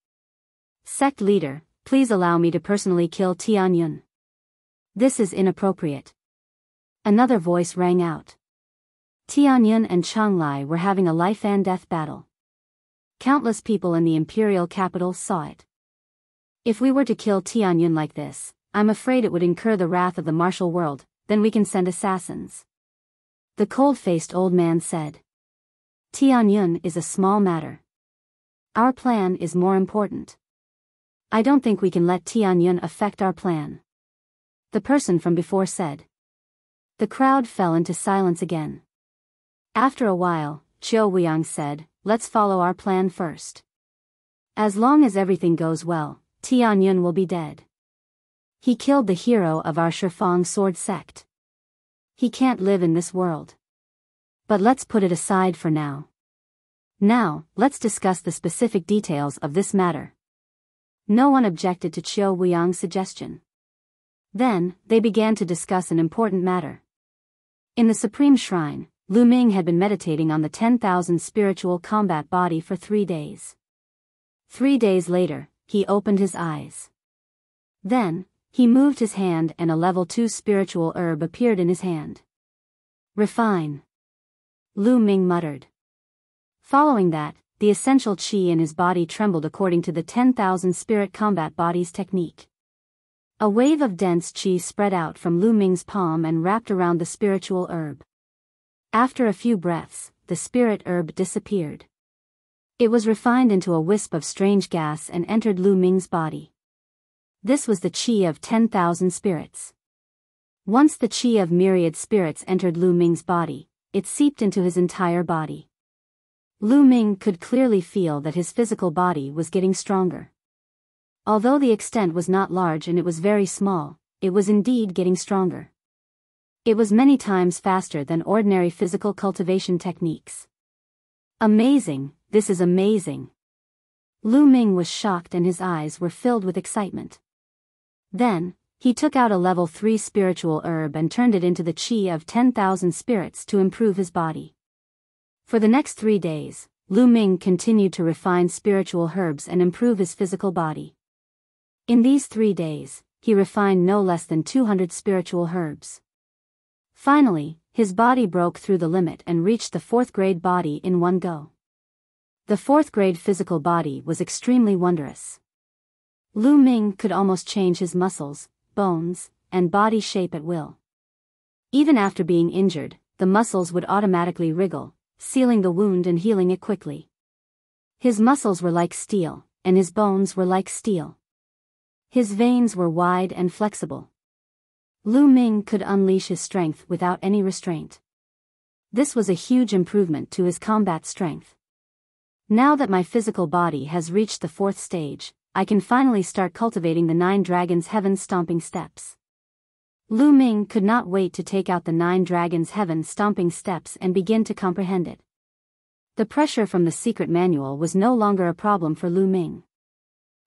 Speaker 1: Sect leader, please allow me to personally kill Tianyun. This is inappropriate." Another voice rang out. Tianyun and Changlai were having a life-and-death battle. Countless people in the imperial capital saw it. If we were to kill Tianyun like this, I'm afraid it would incur the wrath of the martial world, then we can send assassins. The cold-faced old man said. Tianyun is a small matter. Our plan is more important. I don't think we can let Tianyun affect our plan. The person from before said. The crowd fell into silence again. After a while, Qiu Wuyang said, "Let's follow our plan first. As long as everything goes well, Tianyun will be dead. He killed the hero of our Shifang sword sect. He can't live in this world. But let's put it aside for now. Now, let's discuss the specific details of this matter." No one objected to Qiu Wuyang's suggestion. Then, they began to discuss an important matter. In the Supreme Shrine, Lu Ming had been meditating on the 10,000 spiritual combat body for 3 days. 3 days later, he opened his eyes. Then, he moved his hand and a level 2 spiritual herb appeared in his hand. "Refine," Lu Ming muttered. Following that, the essential qi in his body trembled according to the 10,000 spirit combat body's technique. A wave of dense qi spread out from Lu Ming's palm and wrapped around the spiritual herb. After a few breaths, the spirit herb disappeared. It was refined into a wisp of strange gas and entered Lu Ming's body. This was the qi of 10,000 spirits. Once the qi of myriad spirits entered Lu Ming's body, it seeped into his entire body. Lu Ming could clearly feel that his physical body was getting stronger. Although the extent was not large and it was very small, it was indeed getting stronger. It was many times faster than ordinary physical cultivation techniques. Amazing, this is amazing. Lu Ming was shocked and his eyes were filled with excitement. Then, he took out a level 3 spiritual herb and turned it into the qi of 10,000 spirits to improve his body. For the next 3 days, Lu Ming continued to refine spiritual herbs and improve his physical body. In these 3 days, he refined no less than 200 spiritual herbs. Finally, his body broke through the limit and reached the 4th grade body in one go. The 4th grade physical body was extremely wondrous. Lu Ming could almost change his muscles, bones, and body shape at will. Even after being injured, the muscles would automatically wriggle, sealing the wound and healing it quickly. His muscles were like steel, and his bones were like steel. His veins were wide and flexible. Lu Ming could unleash his strength without any restraint. This was a huge improvement to his combat strength. Now that my physical body has reached the 4th stage, I can finally start cultivating the 9 Dragons Heaven Stomping Steps. Lu Ming could not wait to take out the 9 Dragons Heaven Stomping Steps and begin to comprehend it. The pressure from the secret manual was no longer a problem for Lu Ming.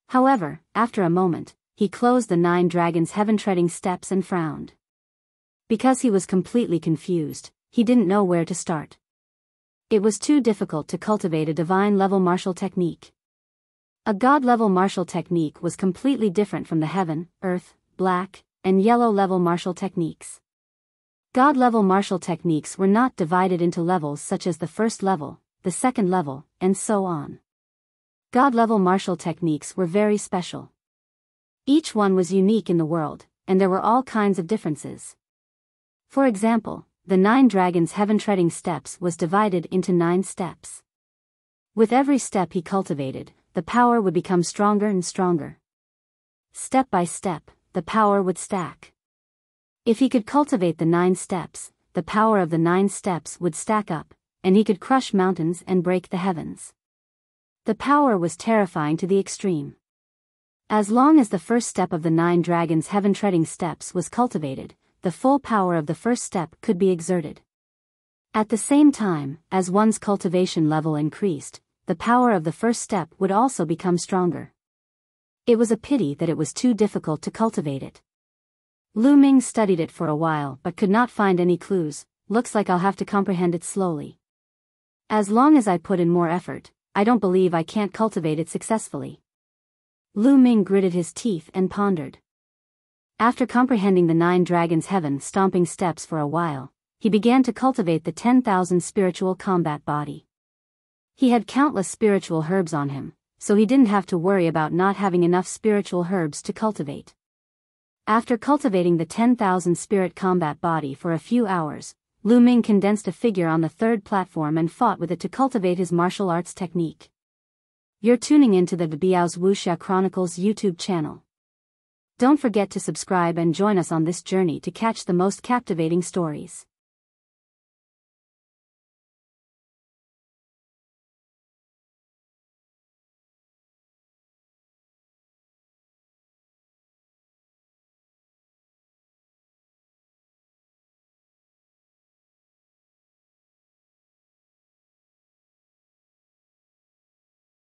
Speaker 1: However, after a moment, he closed the 9 Dragons Heaven Treading Steps and frowned. Because he was completely confused, he didn't know where to start. It was too difficult to cultivate a divine-level martial technique. A god-level martial technique was completely different from the heaven, earth, black, and yellow-level martial techniques. God-level martial techniques were not divided into levels such as the 1st level, the 2nd level, and so on. God-level martial techniques were very special. Each one was unique in the world, and there were all kinds of differences. For example, the 9 Dragons Heaven Treading Steps was divided into 9 steps. With every step he cultivated, the power would become stronger and stronger. Step by step, the power would stack. If he could cultivate the 9 steps, the power of the 9 steps would stack up, and he could crush mountains and break the heavens. The power was terrifying to the extreme. As long as the first step of the 9 dragons' heaven-treading steps was cultivated, the full power of the first step could be exerted. At the same time, as one's cultivation level increased, the power of the first step would also become stronger. It was a pity that it was too difficult to cultivate it. Lu Ming studied it for a while but could not find any clues. Looks like I'll have to comprehend it slowly. As long as I put in more effort, I don't believe I can't cultivate it successfully. Lu Ming gritted his teeth and pondered. After comprehending the 9 dragons' heaven-stomping steps for a while, he began to cultivate the 10,000 spiritual combat body. He had countless spiritual herbs on him, so he didn't have to worry about not having enough spiritual herbs to cultivate. After cultivating the 10,000 spirit combat body for a few hours, Lu Ming condensed a figure on the 3rd platform and fought with it to cultivate his martial arts technique. You're tuning into the Biyao's Wuxia Chronicles YouTube channel. Don't forget to subscribe and join us on this journey to catch the most captivating stories.